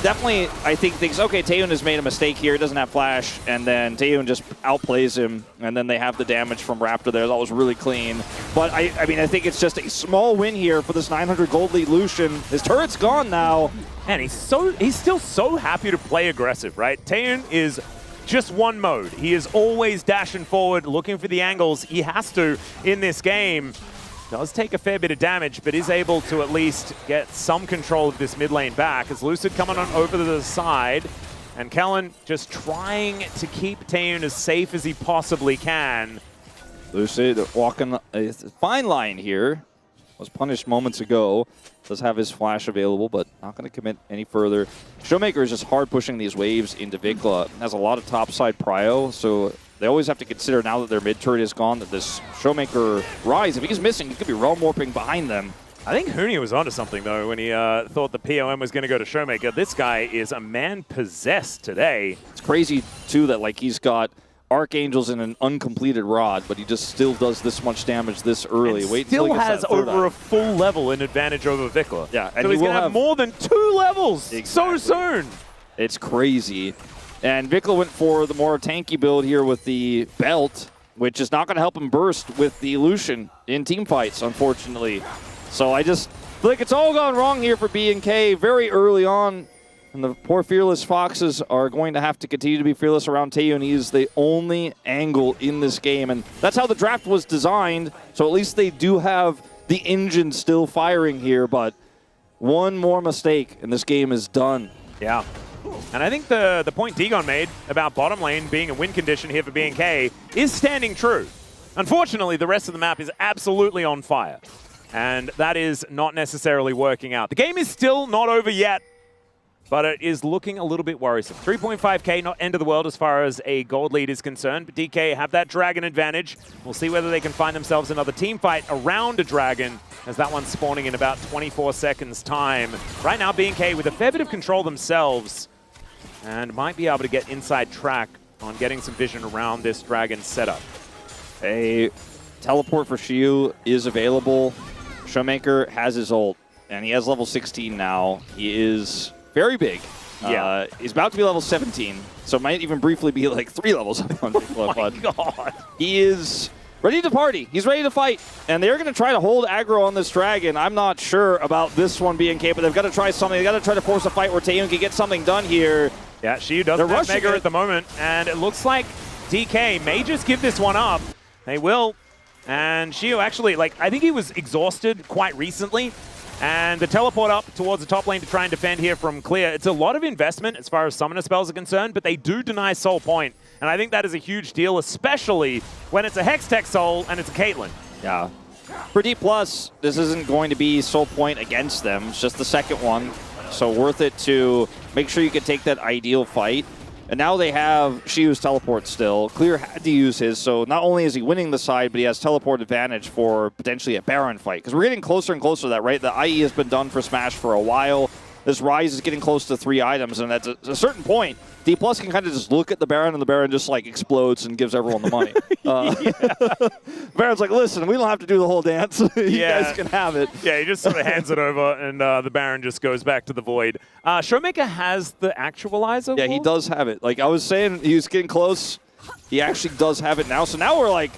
definitely, I think, thinks, okay, Taehoon has made a mistake here. He doesn't have flash, and then Taehoon just outplays him, and then they have the damage from Raptor there. That was really clean. But, I mean, I think it's just a small win here for this 900 gold lead Lucian. His turret's gone now. And he's still so happy to play aggressive, right? Taehoon is just one mode. He is always dashing forward, looking for the angles he has to in this game. Does take a fair bit of damage, but is able to at least get some control of this mid lane back as Lucid coming on over to the side. And Kellen just trying to keep Taehoon as safe as he possibly can. Lucid walking a fine line here. Was punished moments ago. Does have his flash available, but not going to commit any further. Showmaker is just hard pushing these waves into Vikla. Has a lot of topside prio, so they always have to consider now that their mid turret is gone that this Showmaker Rise, if he's missing, he could be realm warping behind them. I think Huni was onto something, though, when he thought the POM was going to go to Showmaker. This guy is a man possessed today. It's crazy, too, that like he's got Archangels in an uncompleted rod, but he just still does this much damage this early. And Wait still until he gets has that third over eye. a full level in advantage over Vikla. Yeah, and so he's he going will to have more than 2 levels so soon. It's crazy. And Vikla went for the more tanky build here with the belt, which is not going to help him burst with the Lucian in team fights, unfortunately. So I just feel like it's all gone wrong here for B&K very early on. And the poor Fearless Foxes are going to have to continue to be fearless around Taeyoon. He is the only angle in this game. And that's how the draft was designed. So at least they do have the engine still firing here. But one more mistake and this game is done. Yeah. And I think the point Dagon made about bottom lane being a win condition here for B&K is standing true. Unfortunately, the rest of the map is absolutely on fire. And that is not necessarily working out. The game is still not over yet, but it is looking a little bit worrisome. 3.5k, not end of the world as far as a gold lead is concerned, but DK have that dragon advantage. We'll see whether they can find themselves another team fight around a dragon, as that one's spawning in about 24 seconds time. Right now, B&K with a fair bit of control themselves, and might be able to get inside track on getting some vision around this dragon setup. A teleport for Shiyu is available. Showmaker has his ult, and he has level 16 now. He is very big. Yeah. He's about to be level 17, so it might even briefly be like 3 levels up on Vikla. Oh my God. He is ready to party. He's ready to fight, and they're going to try to hold aggro on this dragon. I'm not sure about this one being capable. They've got to try something. They've got to try to force a fight where Taeyoon can get something done here. Yeah, Shiyu doesn't have Mega at the moment, and it looks like DK may just give this one up. They will. And Shiyu actually, like, I think he was exhausted quite recently. And the teleport up towards the top lane to try and defend here from Clear. It's a lot of investment as far as summoner spells are concerned, but they do deny Soul Point. And I think that is a huge deal, especially when it's a Hextech Soul and it's a Caitlyn. Yeah. For D+, this isn't going to be Soul Point against them. It's just the second one. So worth it to make sure you can take that ideal fight. And now they have Shiyu's teleport still. Clear had to use his, so not only is he winning the side, but he has teleport advantage for potentially a Baron fight. Because we're getting closer and closer to that, right? The IE has been done for Smash for a while. This Rise is getting close to 3 items, and at a certain point, D+ can kind of just look at the Baron, and the Baron just like explodes and gives everyone the money. Baron's like, listen, we don't have to do the whole dance. You guys can have it. Yeah, he just sort of hands it over, and the Baron just goes back to the void. Showmaker has the actualizer. Yeah, he does have it. Like I was saying, he was getting close. He actually does have it now. So now we're like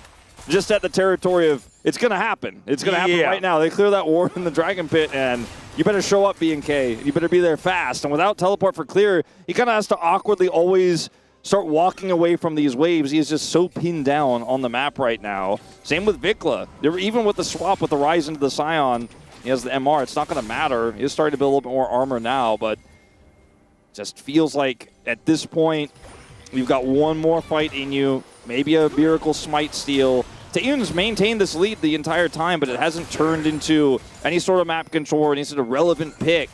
just at the territory of it's going to happen. It's going to happen right now. They clear that ward in the Dragon Pit, and you better show up, B&K. You better be there fast. And without teleport for Clear, he kind of has to awkwardly always start walking away from these waves. He is just so pinned down on the map right now. Same with Vikla. Even with the swap with the Rise into the Scion, he has the MR. It's not going to matter. He's starting to build a little bit more armor now, but just feels like at this point, you've got one more fight in you. Maybe a Miracle Smite steal. Taeyoon's maintained this lead the entire time, but it hasn't turned into any sort of map control or any sort of relevant pick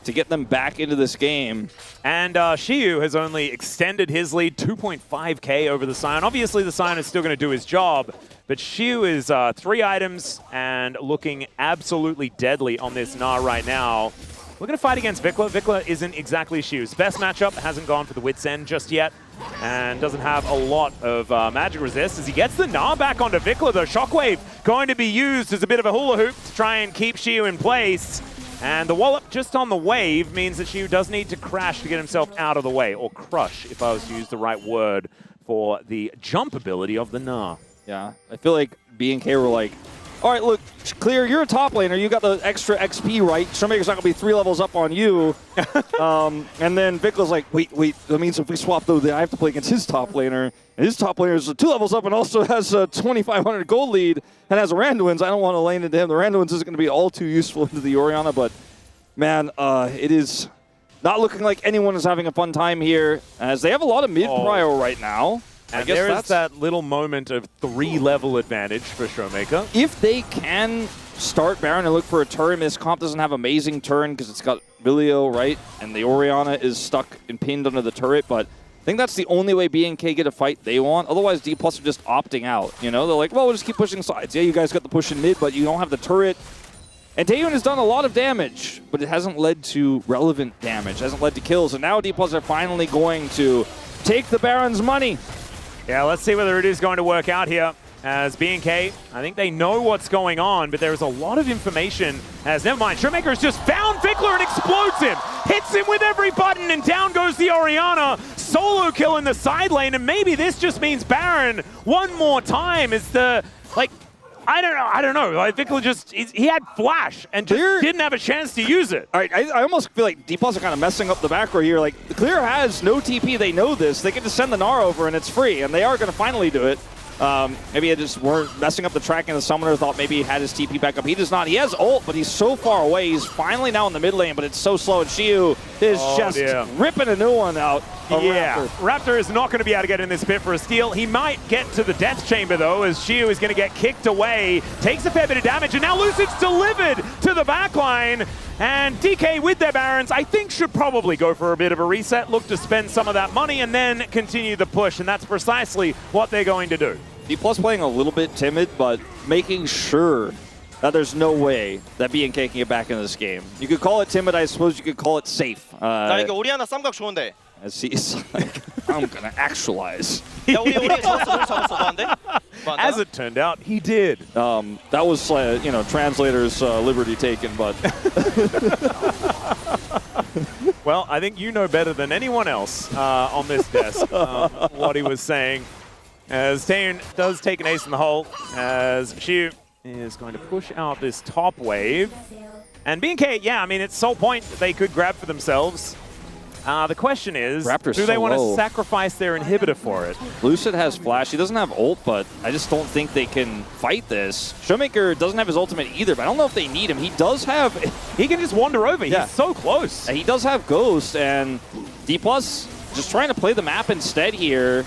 to get them back into this game. And Shiyu has only extended his lead 2.5k over the Scion. Obviously, the Scion is still going to do his job, but Shiyu is 3 items and looking absolutely deadly on this Na right now. We're going to fight against Vikla. Vikla isn't exactly Shiyu's best matchup. Hasn't gone for the Wit's End just yet, and doesn't have a lot of magic resist. As he gets the Na back onto Vikla, though, Shockwave going to be used as a bit of a hula hoop to try and keep Shiyu in place. And the wallop just on the wave means that Shiyu does need to crash to get himself out of the way, or crush, if I was to use the right word for the jump ability of the Na. Yeah, I feel like B&K were like, all right, look, Clear, you're a top laner. You got the extra XP, right? Showmaker's not going to be 3 levels up on you. And then Vikla's like, wait, that means if we swap, though, I have to play against his top laner. And his top laner is 2 levels up and also has a 2,500 gold lead and has a Randuin's. I don't want to lane into him. The Randuin's isn't going to be all too useful into the Orianna, but, man, it is not looking like anyone is having a fun time here, as they have a lot of mid-prio right now. And there is that little moment of 3-level advantage for Showmaker. If they can start Baron and look for a turn, this comp doesn't have amazing turn because it's got Vilio, right? And the Orianna is stuck and pinned under the turret, but I think that's the only way B&K get a fight they want. Otherwise, D+ are just opting out, you know? They're like, well, we'll just keep pushing sides. Yeah, you guys got the push in mid, but you don't have the turret. And Taeyun has done a lot of damage, but it hasn't led to relevant damage, hasn't led to kills. And now D+ are finally going to take the Baron's money. Yeah, let's see whether it is going to work out here. As B&K, I think they know what's going on, but there's a lot of information. As never mind, Showmaker's just found Vickler and explodes him. Hits him with every button, and down goes the Orianna. Solo kill in the side lane, and maybe this just means Baron one more time is the, like, I don't know. Like, Vickler just, he had flash and just didn't have a chance to use it. All right, I almost feel like D+ are kind of messing up the back row here. Like, Clear has no TP, they know this. They can just send the Gnar over and it's free, and they are going to finally do it. Maybe they just weren't messing up the tracking. The summoner thought maybe he had his TP back up. He does not. He has ult, but he's so far away. He's finally now in the mid lane, but it's so slow. And Xiu is just ripping a new one out. Yeah, Raptor is not going to be able to get in this pit for a steal. He might get to the death chamber, though, as Xiu is going to get kicked away. Takes a fair bit of damage, and now Lucid's delivered to the backline. And DK with their Barons, I think, should probably go for a bit of a reset, look to spend some of that money, and then continue the push. And that's precisely what they're going to do. D+ playing a little bit timid, but making sure that there's no way that B&K can get back into this game. You could call it timid, I suppose you could call it safe. 나 이거 오리아나 쌈각 좋은데. As he's like, I'm gonna actualize. 야 우리 잡았어 너한테? As it turned out, he did. That was, you know, translator's liberty taken, but. Well, I think you know better than anyone else on this desk what he was saying. As Taeyun does take an ace in the hole, as Xiu is going to push out this top wave. And B&K, yeah, I mean, it's sole point they could grab for themselves. The question is, Raptor's do they so want low. to sacrifice their inhibitor for it? Lucid has flash. He doesn't have ult, but I just don't think they can fight this. Showmaker doesn't have his ultimate either, but I don't know if they need him. He does have... He can just wander over. Yeah. He's so close. He does have Ghost, and D+ just trying to play the map instead here.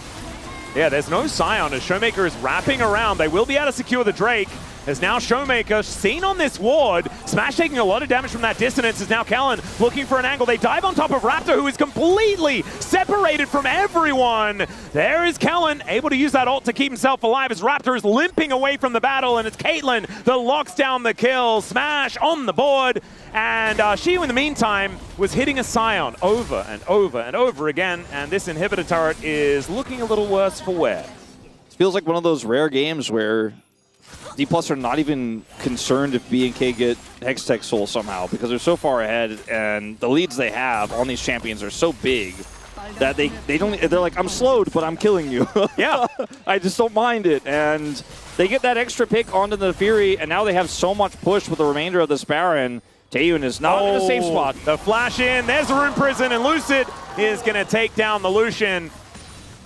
Yeah, there's no Scion as Showmaker is wrapping around. They will be able to secure the Drake. As now Showmaker seen on this ward. Smash taking a lot of damage from that dissonance as now Kellen looking for an angle. They dive on top of Raptor, who is completely separated from everyone. There is Kellen, able to use that ult to keep himself alive as Raptor is limping away from the battle, and it's Caitlyn that locks down the kill. Smash on the board, and Xiu in the meantime was hitting a Scion over and over and over again, and this inhibitor turret is looking a little worse for wear. It feels like one of those rare games where D+ are not even concerned if B&K get Hextech Soul somehow because they're so far ahead, and the leads they have on these champions are so big that they're like, I'm slowed, but I'm killing you. Yeah. I just don't mind it. And they get that extra pick onto the Fury, and now they have so much push with the remainder of this Baron. Taeyun is not in a safe spot. The flash in, there's a Rune Prison, and Lucid is going to take down the Lucian.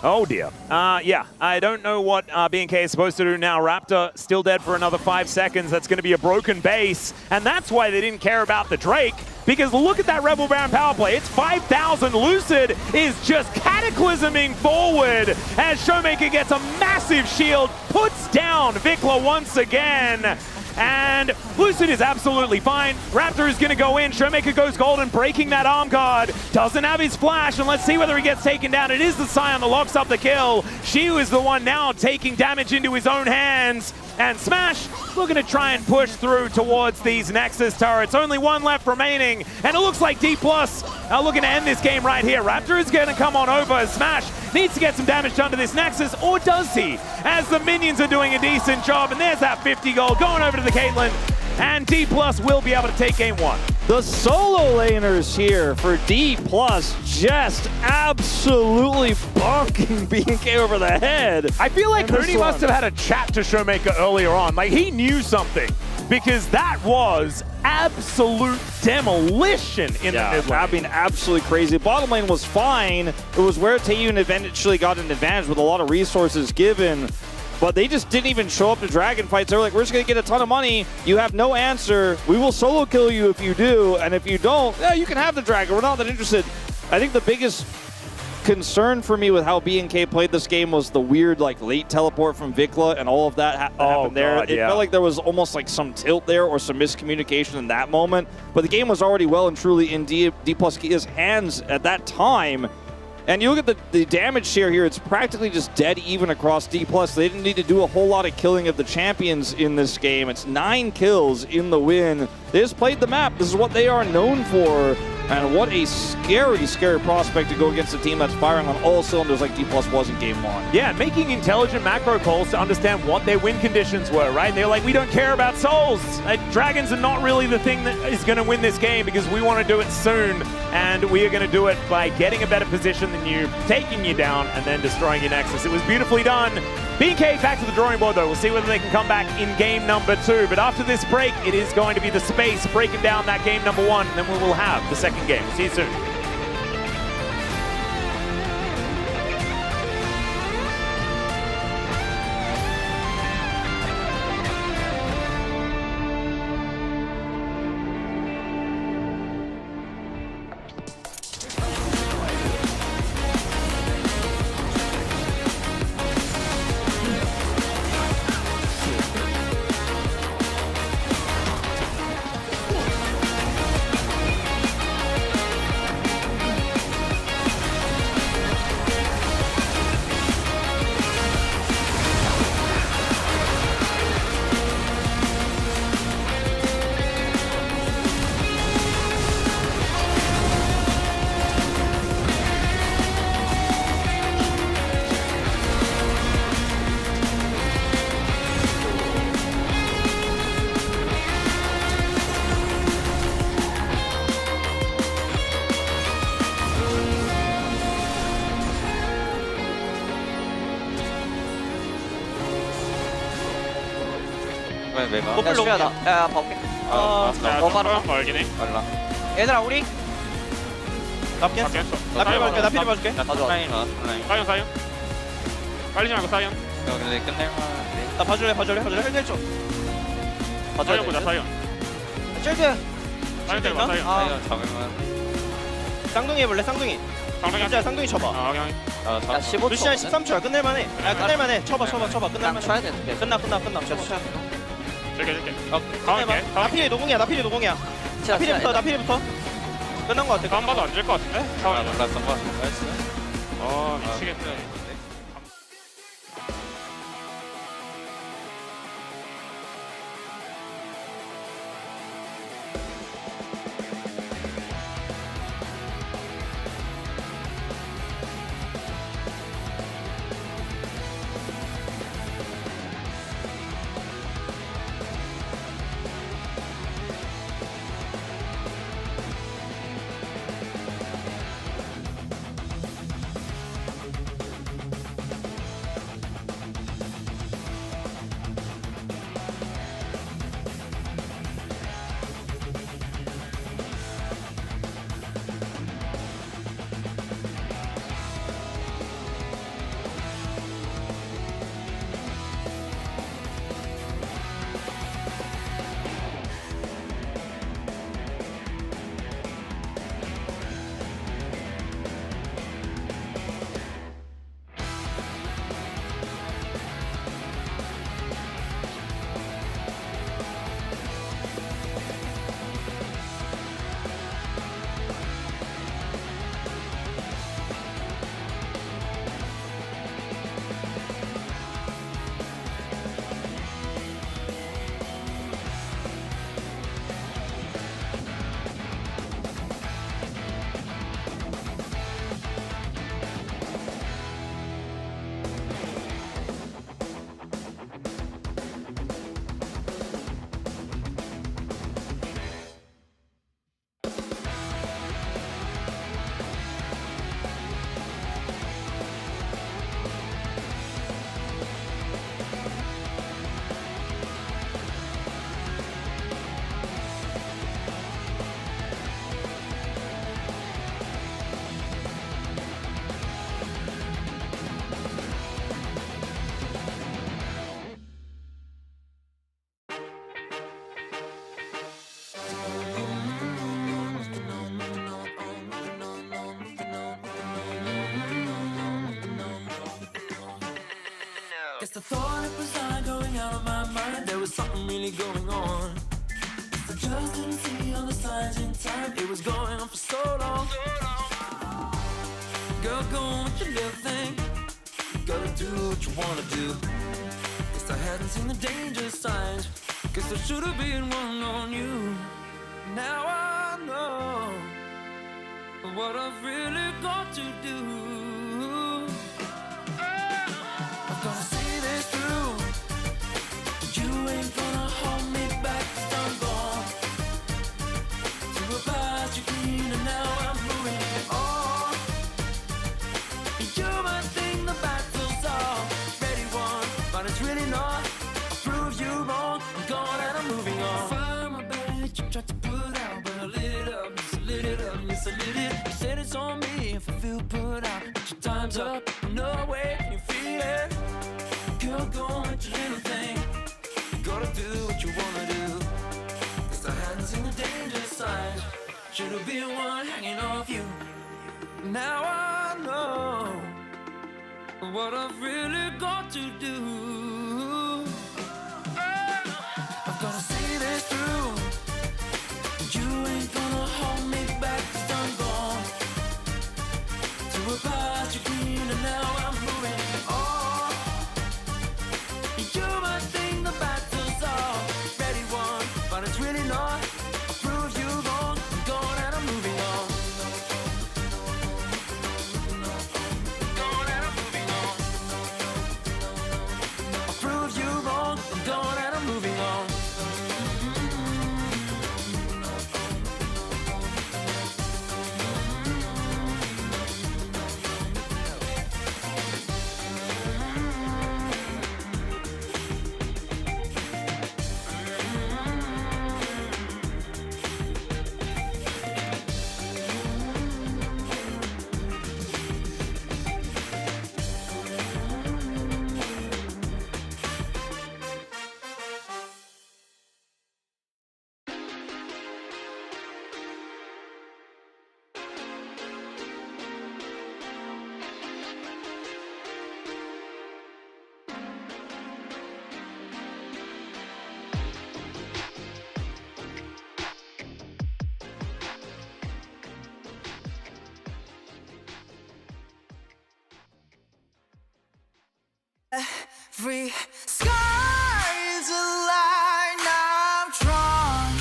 Oh dear. Yeah, I don't know what B&K is supposed to do now. Raptor still dead for another 5 seconds. That's going to be a broken base, and that's why they didn't care about the Drake, because look at that Rebel Baron power play. It's 5,000. Lucid is just cataclysming forward as Showmaker gets a massive shield, puts down Vickler once again. And Lucid is absolutely fine. Raptor is going to go in. Showmaker goes golden, breaking that arm guard. Doesn't have his flash, and let's see whether he gets taken down. It is the Scion that locks up the kill. Xiu is the one now taking damage into his own hands. And Smash looking to try and push through towards these Nexus turrets. Only one left remaining, and it looks like D+ are looking to end this game right here. Raptor is going to come on over as Smash needs to get some damage done to this Nexus, or does he? As the minions are doing a decent job, and there's that 50 gold going over to the Caitlyn, and D+ will be able to take game one. The solo laners here for D+, just absolutely bonking B&K over the head. I feel like Hooney must have had a chat to Showmaker earlier on. Like, he knew something, because that was absolute demolition in the mid lane. I mean, absolutely crazy. Bottom lane was fine. It was where Taeyun eventually got an advantage with a lot of resources given. But they just didn't even show up to Dragon fights. They were like, we're just going to get a ton of money. You have no answer. We will solo kill you if you do. And if you don't, yeah, you can have the Dragon. We're not that interested. I think the biggest concern for me with how B&K played this game was the weird, like, late teleport from Vickler and all of that happened there. It felt like there was almost like some tilt there or some miscommunication in that moment. But the game was already well and truly in D+'s hands at that time. And you look at the damage share here, it's practically just dead even across D+. They didn't need to do a whole lot of killing of the champions in this game. It's 9 kills in the win. They just played the map. This is what they are known for. And what a scary, scary prospect to go against a team that's firing on all cylinders like D+ was in game 1. Yeah, making intelligent macro calls to understand what their win conditions were, right? They're like, we don't care about souls. Dragons are not really the thing that is going to win this game because we want to do it soon. And we are going to do it by getting a better position than you, taking you down, and then destroying your Nexus. It was beautifully done. BK back to the drawing board, though. We'll see whether they can come back in game number 2. But after this break, it is going to be the space breaking down that game number 1. And then we will have the second game. See you soon. 뽀플 로그야. 야, 볼게. 너무 빨라. 알긴 해. 빨라. 얘들아 우리 납게. 나 필요 봐줄게. 나 필요 봐줄게. 사이언. 빨리지 말고 사이언. 근데 끝낼만. 나 봐줄래. 헬 좀. 사이언 보자, 사이언. 쉴드. 사이언 때려봐, 사이언. 사이언 잡으면. 쌍둥이 해볼래? 쌍둥이. 진짜 쌍둥이 쳐봐. 그냥. 야 15초. 루시안 13초야. 끝낼만해. 끝낼만해. 쳐봐. 끝낼만해. 쳐야 돼. 끝나. 쳐봐. 줄게. 끝내봐. 나필이 노공이야. 나필이부터. 끝난 거 같아. 다음 봐도 안 질 것 같은데? 미치겠네. Guess the thought it was not going out of my mind. There was something really going on. I just didn't see all the signs in time. It was going on for so long. Girl, go on with your little thing. Gotta do what you wanna do. Guess I hadn't seen the danger signs. Guess I should have been one on you. Now I know what I've really got to do. I've gotta see this through. You ain't gonna hold me back, 'cause I'm gone. To a past you clean, and now I'm moving on. You might think the battle's already won, but it's really not. I'll prove you wrong. I'm gone and I'm moving on. Fire my bed, you tried to put out, but I lit it up. Yes, I lit it up. Yes, I lit it. You said it's on me if I feel put out. But your time's up. No way can you feel it. Girl, go on with your little thing. You gotta do what you wanna do. Guess I hadn't seen the danger signs. Should've been one hanging off you. Now I know what I've really got to do. I've gotta see this through. You ain't gonna hold me back, 'cause I'm gone. To a past you clean, and now I'm moving on. You might think the battle's already won, but it's really not. I'll prove you wrong. I'm gone and I'm moving on. Gone and I'm moving on. I'll prove you wrong. I'm gone and I'm moving on. Every sky's a line I'm drawn.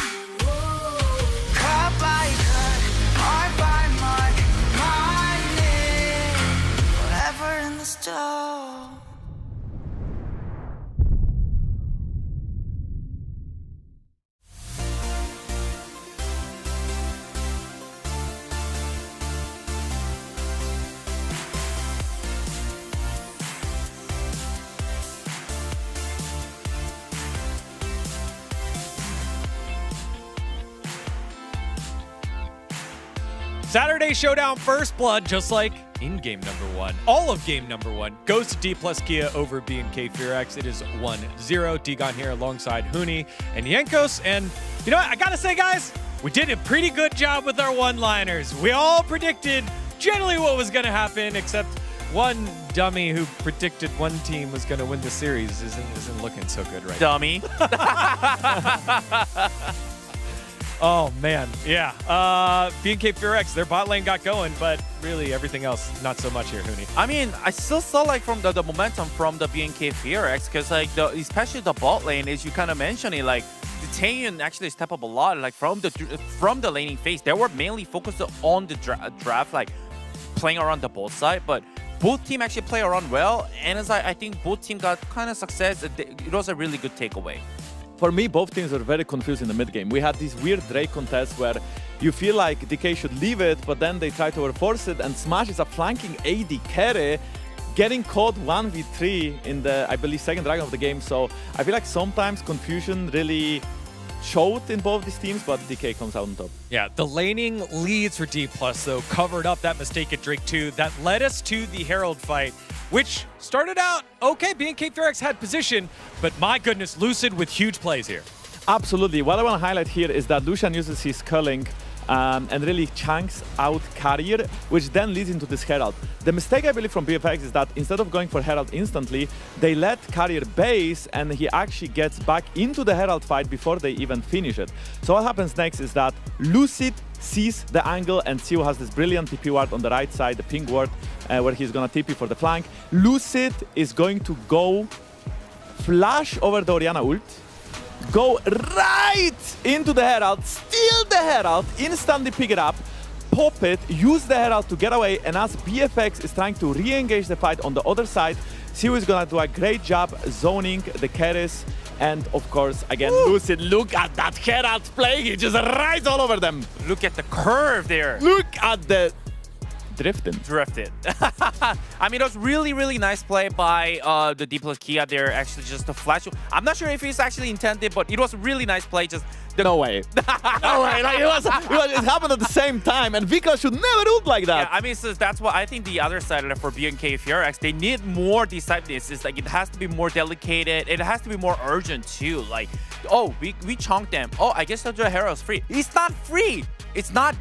Cut by cut, mark by mark, my name forever in the stone. Saturday Showdown First Blood, just like in game number 1. All of game number 1 goes to D plus Kia over B&K Fearx. It is 1-0. Digon here alongside Huni and Yankos. And you know what? I gotta say, guys, we did a pretty good job with our one-liners. We all predicted generally what was gonna happen, except one dummy who predicted one team was gonna win the series isn't looking so good right Dummy. Oh, man. Yeah. B&K Fearx, their bot lane got going, but really everything else, not so much here, Huni. I mean, I still saw like from the momentum from the B&K Fearx, because like especially the bot lane, as you kind of mentioned it, like the Taeyeon actually step up a lot. Like from the laning phase, they were mainly focused on the draft, like playing around the both side, but both team actually play around well, and as I think both team got kind of success. It was a really good takeaway. For me, both teams were very confused in the mid game. We had this weird Drake contest where you feel like DK should leave it, but then they try to overforce it, and Smash is a flanking AD carry, getting caught 1v3 in the, I believe, second dragon of the game. So I feel like sometimes confusion really showed in both these teams, but DK comes out on top. Yeah, the laning leads for D+, though, covered up that mistake at Drake 2. That led us to the Herald fight, which started out okay. B&K Fearx had position, but my goodness, Lucid with huge plays here. Absolutely. What I want to highlight here is that Lucian uses his culling and really chunks out Carrier, which then leads into this Herald. The mistake, I believe, from BFX is that instead of going for Herald instantly, they let Carrier base, and he actually gets back into the Herald fight before they even finish it. So what happens next is that Lucid sees the angle, and Siu has this brilliant TP ward on the right side, the ping ward, where he's gonna TP for the flank. Lucid is going to go flash over the Orianna ult, go right into the Herald, steal the Herald, instantly pick it up, pop it, use the Herald to get away, and as BFX is trying to re-engage the fight on the other side, Siu is gonna do a great job zoning the carries, and of course, again, Lucid, look at that Herald play, he just rides all over them. Look at the curve there. Look at the drifted. I mean, it was really, really nice play by the D plus Kia there, actually just a flash. I'm not sure if it's actually intended, but it was a really nice play. Just no way. No way. Like, it happened at the same time, and Vika should never ult like that. Yeah, I mean, so that's what I think the other side of it for BNK FRX, they need more decisiveness. It's like it has to be more delicate. It has to be more urgent too. Like, oh, we chunked them. Oh, I guess the hero is free. It's not free. It's not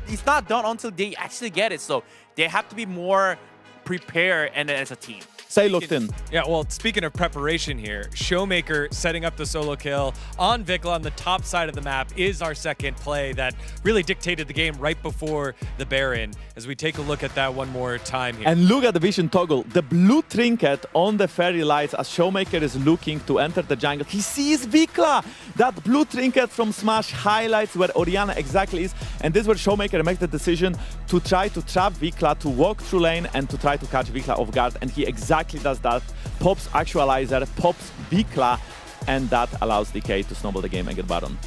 done until they actually get it. So they have to be more prepared and as a team. Stay locked in. Yeah, well, speaking of preparation here, Showmaker setting up the solo kill on Vikla on the top side of the map is our second play that really dictated the game right before the Baron, as we take a look at that one more time here. And look at the vision toggle. The blue trinket on the fairy lights as Showmaker is looking to enter the jungle. He sees Vikla! That blue trinket from Smash highlights where Orianna exactly is. And this is where Showmaker makes the decision to try to trap Vikla, to walk through lane and to try to catch Vikla off guard. And he exactly does that, pops Actualizer, pops Vikla, and that allows DK to snowball the game and get Baron.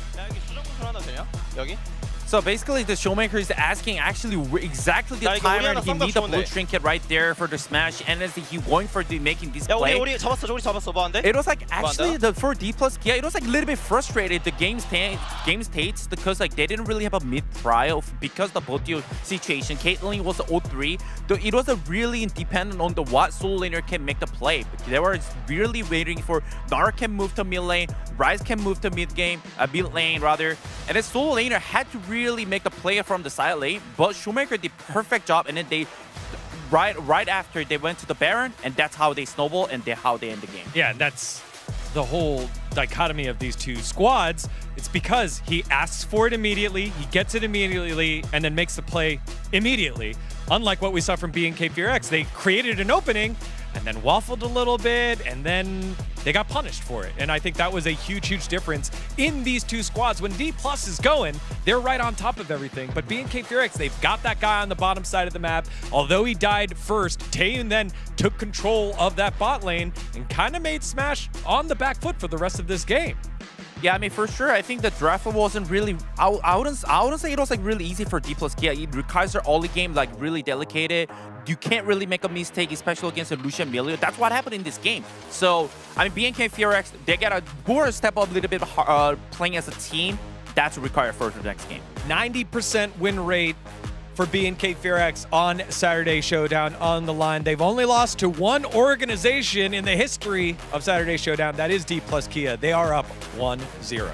So basically, the Showmaker is asking actually exactly the timer, and he needs the blue trinket right there for the smash, and as he going for the making this play. It was like actually for D plus Kia, it was like a little bit frustrated the game states because like they didn't really have a mid prio because the Botio situation. Caitlyn was the 0-3. It was a really dependent on the what solo laner can make the play. They were really waiting for Nar can move to mid lane, Ryze can move to mid lane rather, and the solo laner had to really make the play from the side lane, but Shoemaker did perfect job, and then they right after they went to the Baron, and that's how they snowball and how they end the game. Yeah, that's the whole dichotomy of these two squads. It's because he asks for it immediately, he gets it immediately, and then makes the play immediately. Unlike what we saw from BNK FRX, they created an opening and then waffled a little bit, and then they got punished for it. And I think that was a huge, huge difference in these two squads. When D Plus is going, they're right on top of everything. But BNK FRX, they've got that guy on the bottom side of the map. Although he died first, Taeyun then took control of that bot lane and kind of made Smash on the back foot for the rest of this game. Yeah, I mean, for sure, I think the draft wasn't really... I wouldn't say it was like really easy for D plus Kia. It requires their early game like really delicate. You can't really make a mistake, especially against a Lucian Milio. That's what happened in this game. So, I mean, BNK FRX, they got to step up a little bit playing as a team. That's required for the next game. 90% win rate for BNK FRX on Saturday Showdown on the line. They've only lost to one organization in the history of Saturday Showdown. That is D plus Kia. They are up 1-0.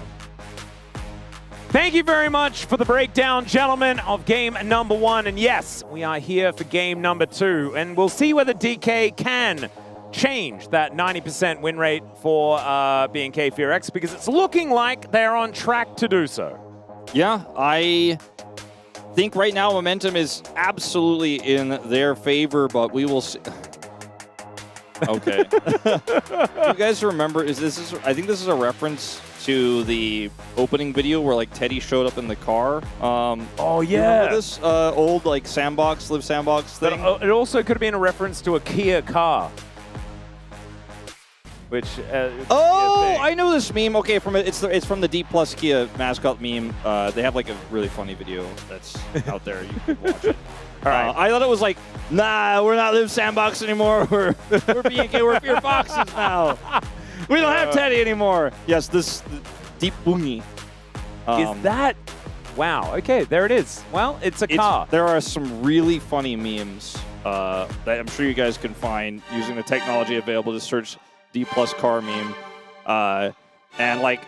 Thank you very much for the breakdown, gentlemen, of game number 1. And yes, we are here for game number 2. And we'll see whether DK can change that 90% win rate for BNK FRX, because it's looking like they're on track to do so. Yeah, I think right now momentum is absolutely in their favor, but we will see. Okay. You guys remember, I think this is a reference to the opening video where like Teddy showed up in the car. Oh yeah. Remember this old like sandbox, live sandbox thing? It also could have been a reference to a Kia car. Which, oh, I know this meme. Okay, it's from the D plus Kia mascot meme. They have like a really funny video that's out there. You can watch it. All right. I thought it was like, nah, we're not Live Sandbox anymore. We're BNK. We're Fear Foxes now. We don't have Teddy anymore. Yes, this Deep Boongy. Is that? Wow. Okay, there it is. Well, it's a car. There are some really funny memes that I'm sure you guys can find using the technology available to search D plus car meme. And like,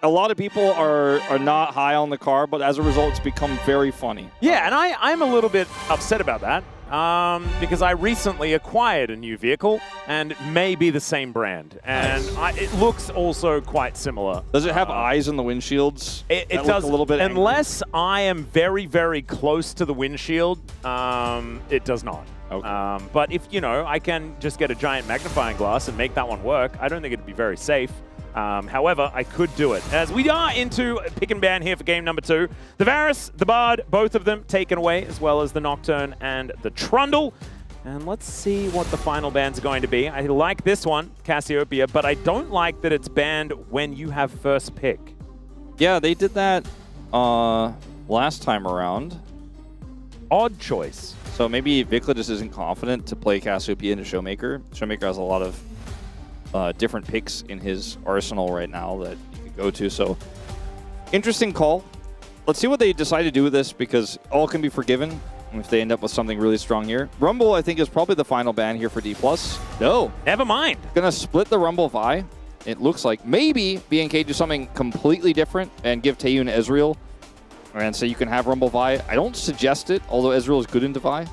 a lot of people are not high on the car, but as a result, it's become very funny. Yeah, and I'm a little bit upset about that, because I recently acquired a new vehicle, and it may be the same brand. And it looks also quite similar. Does it have eyes in the windshields? It That does look a little bit angry? unless I am very, very close to the windshield, it does not. Okay. But if, I can just get a giant magnifying glass and make that one work, I don't think it'd be very safe. However, I could do it. As we are into pick and ban here for game number 2. The Varus, the Bard, both of them taken away, as well as the Nocturne and the Trundle. And let's see what the final bans are going to be. I like this one, Cassiopeia, but I don't like that it's banned when you have first pick. Yeah, they did that last time around. Odd choice. So maybe Vikla just isn't confident to play Cassiopeia into Showmaker. Showmaker has a lot of different picks in his arsenal right now that you could go to. So interesting call. Let's see what they decide to do with this, because all can be forgiven if they end up with something really strong here. Rumble, I think, is probably the final ban here for D+. No. Never mind. Gonna split the Rumble Vi. It looks like maybe BNK do something completely different and give Taeyun Ezreal. And so you can have Rumble Vi. I don't suggest it, although Ezreal is good into Vi.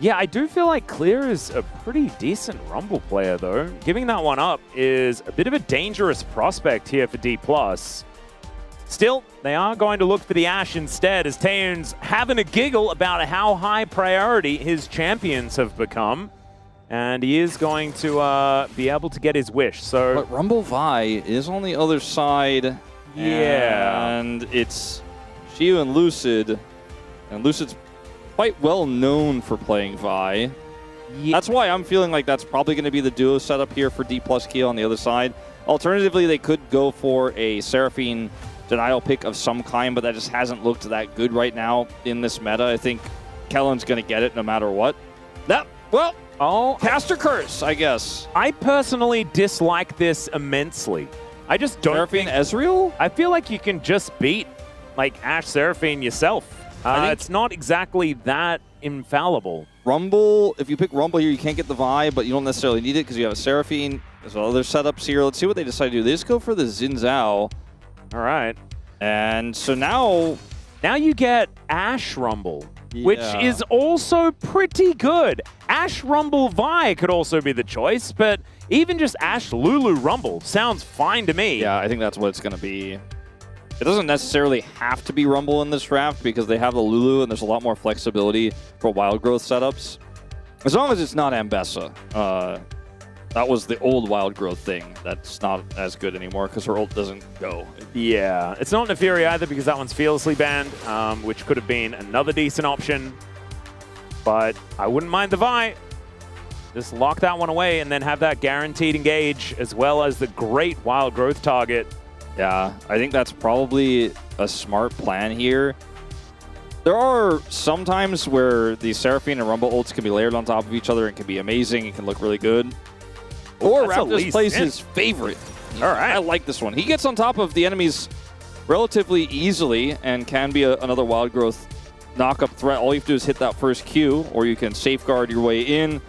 Yeah, I do feel like Clear is a pretty decent Rumble player, though. Giving that one up is a bit of a dangerous prospect here for D+. Still, they are going to look for the Ashe instead, as Taeyun's having a giggle about how high priority his champions have become. And he is going to be able to get his wish. So, But Rumble Vi is on the other side. Yeah. And it's Shiyu and Lucid. And Lucid's quite well known for playing Vi. Yeah. That's why I'm feeling like that's probably going to be the duo setup here for D+ Keel on the other side. Alternatively, they could go for a Seraphine denial pick of some kind, but that just hasn't looked that good right now in this meta. I think Kellen's going to get it no matter what. Caster Curse, I guess. I personally dislike this immensely. I just don't Seraphine think... Ezreal? I feel like you can just beat, Ashe Seraphine yourself. It's not exactly that infallible. Rumble, if you pick Rumble here, you can't get the Vi, but you don't necessarily need it because you have a Seraphine. There's other setups here. Let's see what they decide to do. They just go for the Xin Zhao. All right. And so now you get Ashe Rumble, which Yeah. is also pretty good. Ashe Rumble Vi could also be the choice, but even just Ashe Lulu Rumble sounds fine to me. Yeah, I think that's what it's going to be. It doesn't necessarily have to be Rumble in this draft because they have the Lulu and there's a lot more flexibility for wild growth setups. As long as it's not Ambessa. That was the old wild growth thing. That's not as good anymore because her ult doesn't go. Yeah, it's not Neferi either because that one's fearlessly banned, which could have been another decent option. But I wouldn't mind the Vi. Just lock that one away and then have that guaranteed engage as well as the great wild growth target. Yeah, I think that's probably a smart plan here. There are some times where the Seraphine and Rumble ults can be layered on top of each other and can be amazing. It can look really good. Or That's a Raptors least plays in. his favorite. All right. I like this one. He gets on top of the enemies relatively easily and can be another wild growth knock-up threat. All you have to do is hit that first Q, or you can safeguard your way in.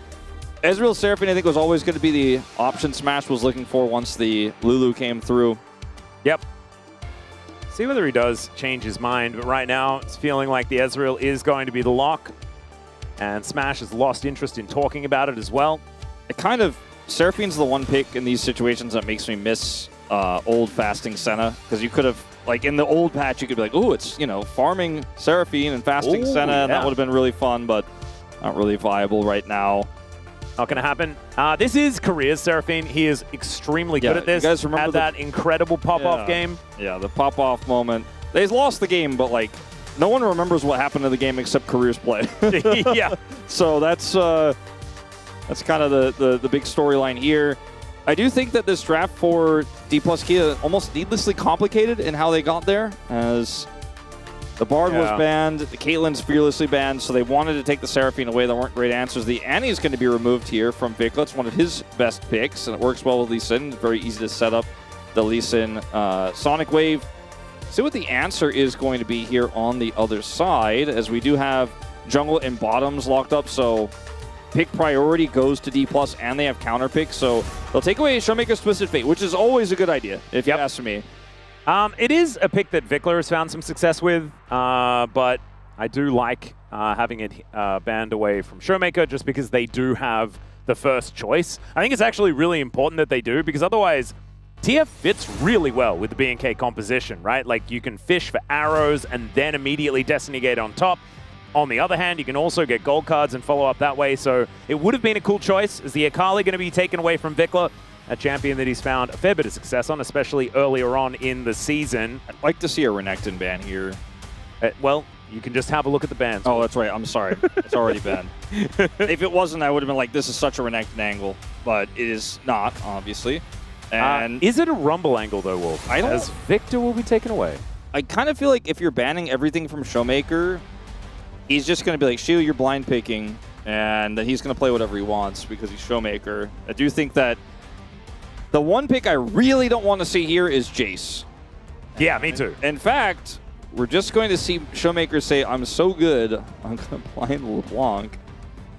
Ezreal Seraphine, I think, was always going to be the option Smash was looking for once the Lulu came through. Yep. See whether he does change his mind, but right now it's feeling like the Ezreal is going to be the lock. And Smash has lost interest in talking about it as well. It kind of... Seraphine's the one pick in these situations that makes me miss old fasting Senna, because you could have, in the old patch, you could be like, oh, it's, farming Seraphine and fasting Senna, and that would have been really fun, but not really viable right now. Not going to happen. This is Korea's Seraphine. He is extremely good at this. You guys remember Had that incredible pop-off game. Yeah, the pop-off moment. They lost the game, but, no one remembers what happened to the game except Korea's play. Yeah. So that's kind of the big storyline here. I do think that this draft for D+ Kia almost needlessly complicated in how they got there, as the Bard was banned, the Caitlyn's fearlessly banned, so they wanted to take the Seraphine away. There weren't great answers. The Annie's going to be removed here from Vikla. It's one of his best picks, and it works well with Lee Sin. It's very easy to set up the Lee Sin Sonic Wave. See what the answer is going to be here on the other side, as we do have jungle and bottoms locked up, so pick priority goes to D+, and they have counter picks, so they'll take away Showmaker's Twisted Fate, which is always a good idea, if you ask me. It is a pick that Vikler has found some success with, but I do like having it banned away from Showmaker just because they do have the first choice. I think it's actually really important that they do because otherwise TF fits really well with the B&K composition, right? Like you can fish for arrows and then immediately Destiny Gate on top. On the other hand, you can also get gold cards and follow up that way. So it would have been a cool choice. Is the Akali going to be taken away from Vikla? A champion that he's found a fair bit of success on, especially earlier on in the season. I'd like to see a Renekton ban here. Well, you can just have a look at the bans. Oh, that's right. I'm sorry. It's already banned. If it wasn't, I would have been like, this is such a Renekton angle. But it is not, obviously. And is it a Rumble angle, though, Wolf? I don't... As Victor will be taken away. I kind of feel like if you're banning everything from Showmaker, he's just going to be like, Shiu, you're blind picking. And then he's going to play whatever he wants because he's Showmaker. I do think that the one pick I really don't want to see here is Jace. Yeah, me too. In fact, we're just going to see Showmaker say, I'm so good, I'm going to blind LeBlanc.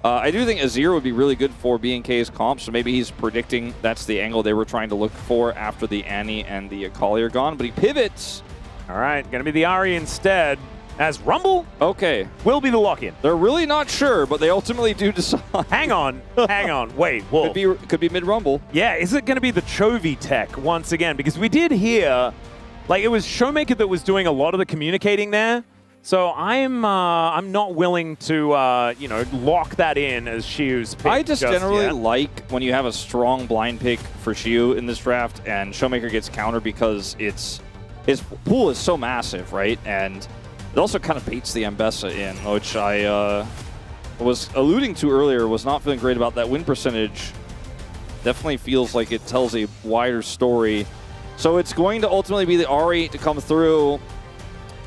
I do think Azir would be really good for B&K's comp, so maybe he's predicting that's the angle they were trying to look for after the Annie and the Akali are gone, but he pivots. All right, going to be the Ahri instead, as Rumble okay. will be the lock-in. They're really not sure, but they ultimately do decide. Hang on, wait, Wolf. Could be mid-Rumble. Yeah, is it going to be the Chovy tech once again? Because we did hear, like it was Showmaker that was doing a lot of the communicating there. So I'm not willing to lock that in as Shiu's pick. I just generally like when you have a strong blind pick for Shiu in this draft and Showmaker gets counter because his pool is so massive, right? And it also kind of baits the Ambessa in, which I was alluding to earlier, was not feeling great about that win percentage. Definitely feels like it tells a wider story. So it's going to ultimately be the Ahri to come through.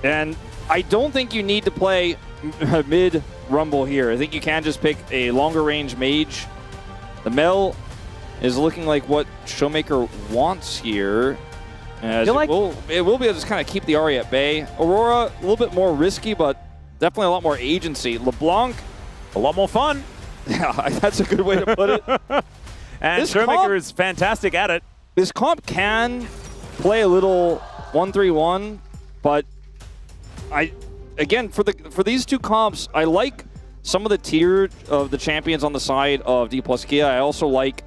And I don't think you need to play mid-Rumble here. I think you can just pick a longer range mage. The Mel is looking like what Showmaker wants here. As it will be able to just kind of keep the Ahri at bay. Aurora, a little bit more risky, but definitely a lot more agency. LeBlanc, a lot more fun. Yeah, that's a good way to put it. And Showmaker is fantastic at it. This comp can play a little 1-3-1, but again, for these two comps, I like some of the tier of the champions on the side of D plus Kia. I also like,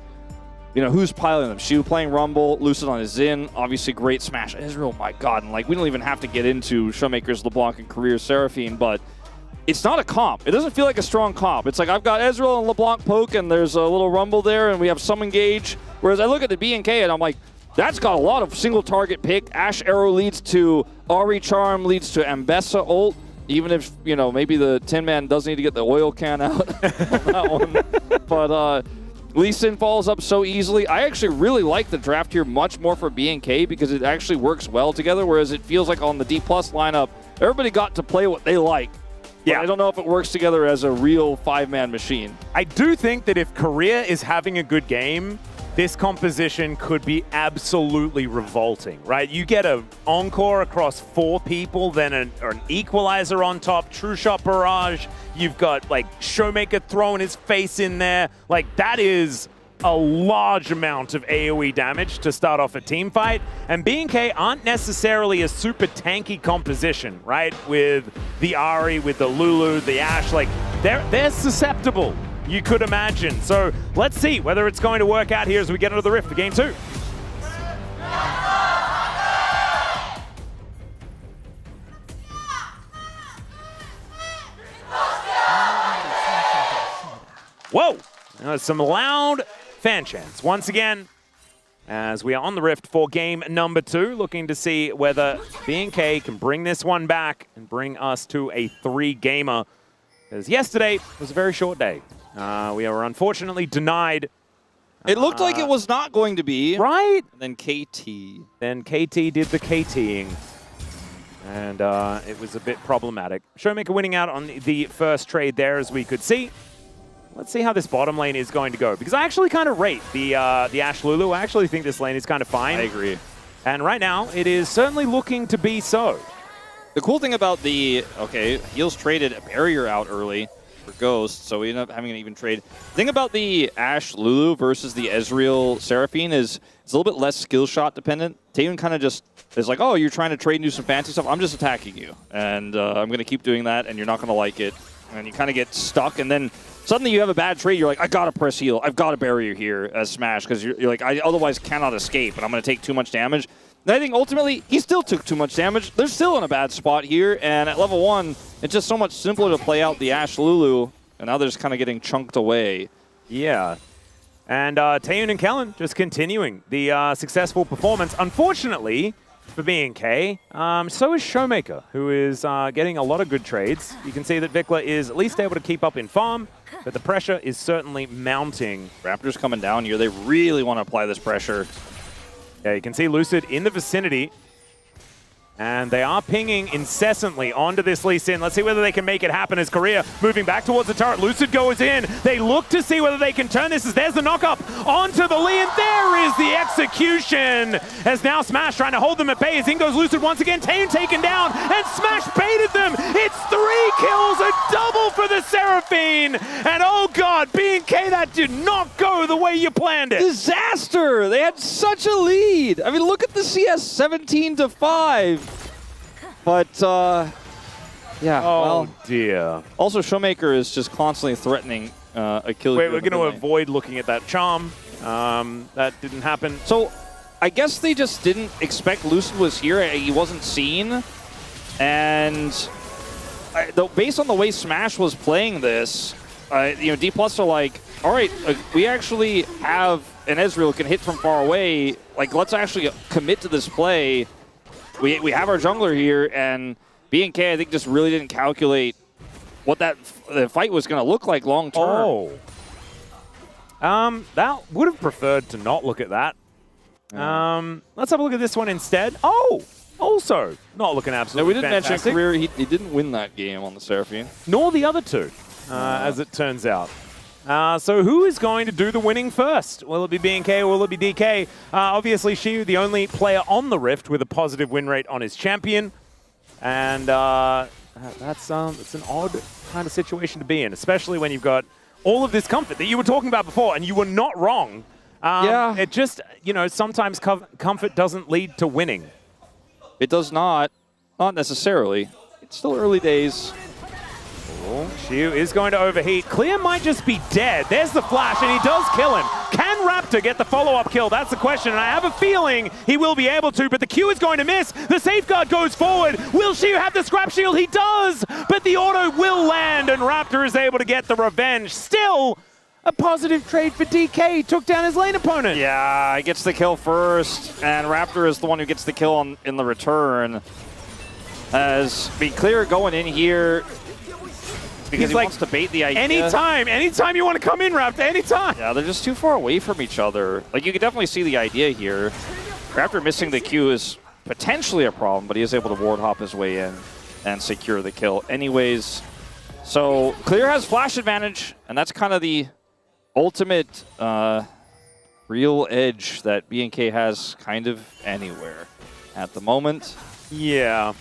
who's piloting them. Shiu playing Rumble, Lucid on his Xin, obviously great smash. Ezreal, my God, and we don't even have to get into Showmaker's LeBlanc and Career Seraphine, but it's not a comp. It doesn't feel like a strong comp. It's like I've got Ezreal and LeBlanc poke, and there's a little Rumble there, and we have some engage. Whereas I look at the B&K, and I'm like, that's got a lot of single target pick. Ash Arrow leads to Ahri Charm, leads to Ambessa ult. Even if, maybe the Tin Man does need to get the oil can out on that one. But Lee Sin falls up so easily. I actually really like the draft here much more for B&K because it actually works well together, whereas it feels like on the D+ lineup, everybody got to play what they like. Yeah, I don't know if it works together as a real five-man machine. I do think that if Korea is having a good game, this composition could be absolutely revolting, right? You get an encore across 4 people, then an equalizer on top, True Shot Barrage. You've got Showmaker throwing his face in there. That is a large amount of AoE damage to start off a team fight. And B&K aren't necessarily a super tanky composition, right? With the Ahri, with the Lulu, the Ashe, they're susceptible, you could imagine. So let's see whether it's going to work out here as we get into the Rift for Game 2. Whoa! Some loud fan chants once again as we are on the Rift for game number 2, looking to see whether B&K can bring this one back and bring us to a 3-gamer. Because yesterday was a very short day. We were unfortunately denied. It looked like it was not going to be. Right? And then KT. Then KT did the KTing. And it was a bit problematic. Showmaker winning out on the first trade there, as we could see. Let's see how this bottom lane is going to go. Because I actually kind of rate the Ashe Lulu. I actually think this lane is kind of fine. I agree. And right now, it is certainly looking to be so. The cool thing about heels traded a barrier out early. for Ghost, so we end up having an even trade. The thing about the Ashe Lulu versus the Ezreal Seraphine is it's a little bit less skill shot dependent. Taeyeon kind of just is like, oh, you're trying to trade and do some fancy stuff. I'm just attacking you, and I'm going to keep doing that, and you're not going to like it. And you kind of get stuck, and then suddenly you have a bad trade. You're like, I got to press heal. I've got to barrier here as Smash, because you're like, I otherwise cannot escape, and I'm going to take too much damage. And I think ultimately, he still took too much damage. They're still in a bad spot here, and at level 1, it's just so much simpler to play out the Ashe Lulu, and now they're just kind of getting chunked away. Yeah. And Taeyeon and Kellen just continuing the successful performance. Unfortunately for BNK, so is Showmaker, who is getting a lot of good trades. You can see that Vikla is at least able to keep up in farm, but the pressure is certainly mounting. Raptors coming down here. They really want to apply this pressure. Yeah, you can see Lucid in the vicinity. And they are pinging incessantly onto this Lee Sin. Let's see whether they can make it happen as Korea moving back towards the turret. Lucid goes in. They look to see whether they can turn this as there's the knock-up onto the Lee, and there is the execution. As now Smash trying to hold them at bay as in goes Lucid once again. Taeyeon taken down, and Smash baited them. It's 3 kills, a double for the Seraphine. And oh god, BNK, that did not go the way you planned it. Disaster! They had such a lead. I mean, look at the CS 17-5. But, yeah, oh, well, dear. Also, Showmaker is just constantly threatening a kill. Wait, we're going to avoid looking at that charm. That didn't happen. So, I guess they just didn't expect Lucid was here. He wasn't seen. And based on the way Smash was playing this, D+ are like, all right, we actually have an Ezreal who can hit from far away. Like, let's actually commit to this play. We have our jungler here, and BNK, I think, just really didn't calculate what the fight was going to look like long term. Oh. That would have preferred to not look at that. Let's have a look at this one instead. Oh, also not looking absolutely we didn't fantastic. mention Career. He didn't win that game on the Seraphine. Nor the other two, as it turns out. So who is going to do the winning first? Will it be BNK or will it be DK? Obviously, Shiu, the only player on the Rift with a positive win rate on his champion. And that's an odd kind of situation to be in, especially when you've got all of this comfort that you were talking about before, and you were not wrong. Yeah. It just, sometimes comfort doesn't lead to winning. It does not. Not necessarily. It's still early days. Shiu is going to overheat. Clear might just be dead. There's the flash, and he does kill him. Can Raptor get the follow-up kill? That's the question, and I have a feeling he will be able to, but the Q is going to miss. The safeguard goes forward. Will Shiu have the scrap shield? He does, but the auto will land, and Raptor is able to get the revenge. Still, a positive trade for DK. He took down his lane opponent. Yeah, he gets the kill first, and Raptor is the one who gets the kill in the return. As Be Clear going in here, because he wants to bait the idea. Anytime you want to come in, Raptor, anytime. Yeah, they're just too far away from each other. Like, you can definitely see the idea here. Raptor missing the Q is potentially a problem, but he is able to ward hop his way in and secure the kill anyways. So, Clear has flash advantage, and that's kind of the ultimate real edge that BNK has kind of anywhere at the moment. Yeah.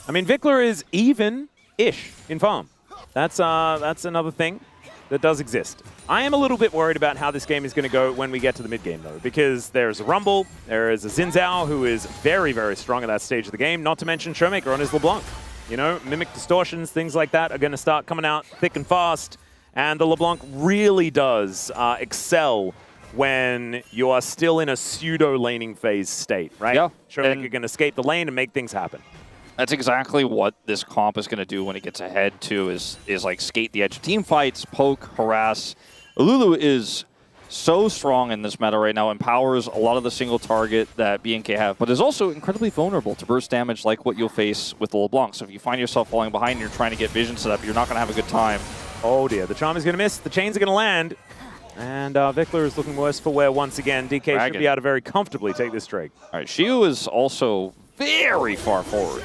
I mean, Vikla is even-ish in farm. That's another thing that does exist. I am a little bit worried about how this game is going to go when we get to the mid-game, though, because there's a Rumble, there is a Xin Zhao, who is very, very strong at that stage of the game, not to mention Showmaker on his LeBlanc. Mimic distortions, things like that are going to start coming out thick and fast, and the LeBlanc really does excel when you are still in a pseudo-laning phase state, right? Yeah. Showmaker can escape the lane and make things happen. That's exactly what this comp is going to do when it gets ahead, too, is like skate the edge of team fights, poke, harass. Lulu is so strong in this meta right now, empowers a lot of the single target that BNK have, but is also incredibly vulnerable to burst damage like what you'll face with the LeBlanc. So if you find yourself falling behind and you're trying to get vision set up, you're not going to have a good time. Oh dear, the charm is going to miss, the chains are going to land, and Vikla is looking worse for wear once again. DK should be able to very comfortably take this trade. All right, Shiu is also very far forward.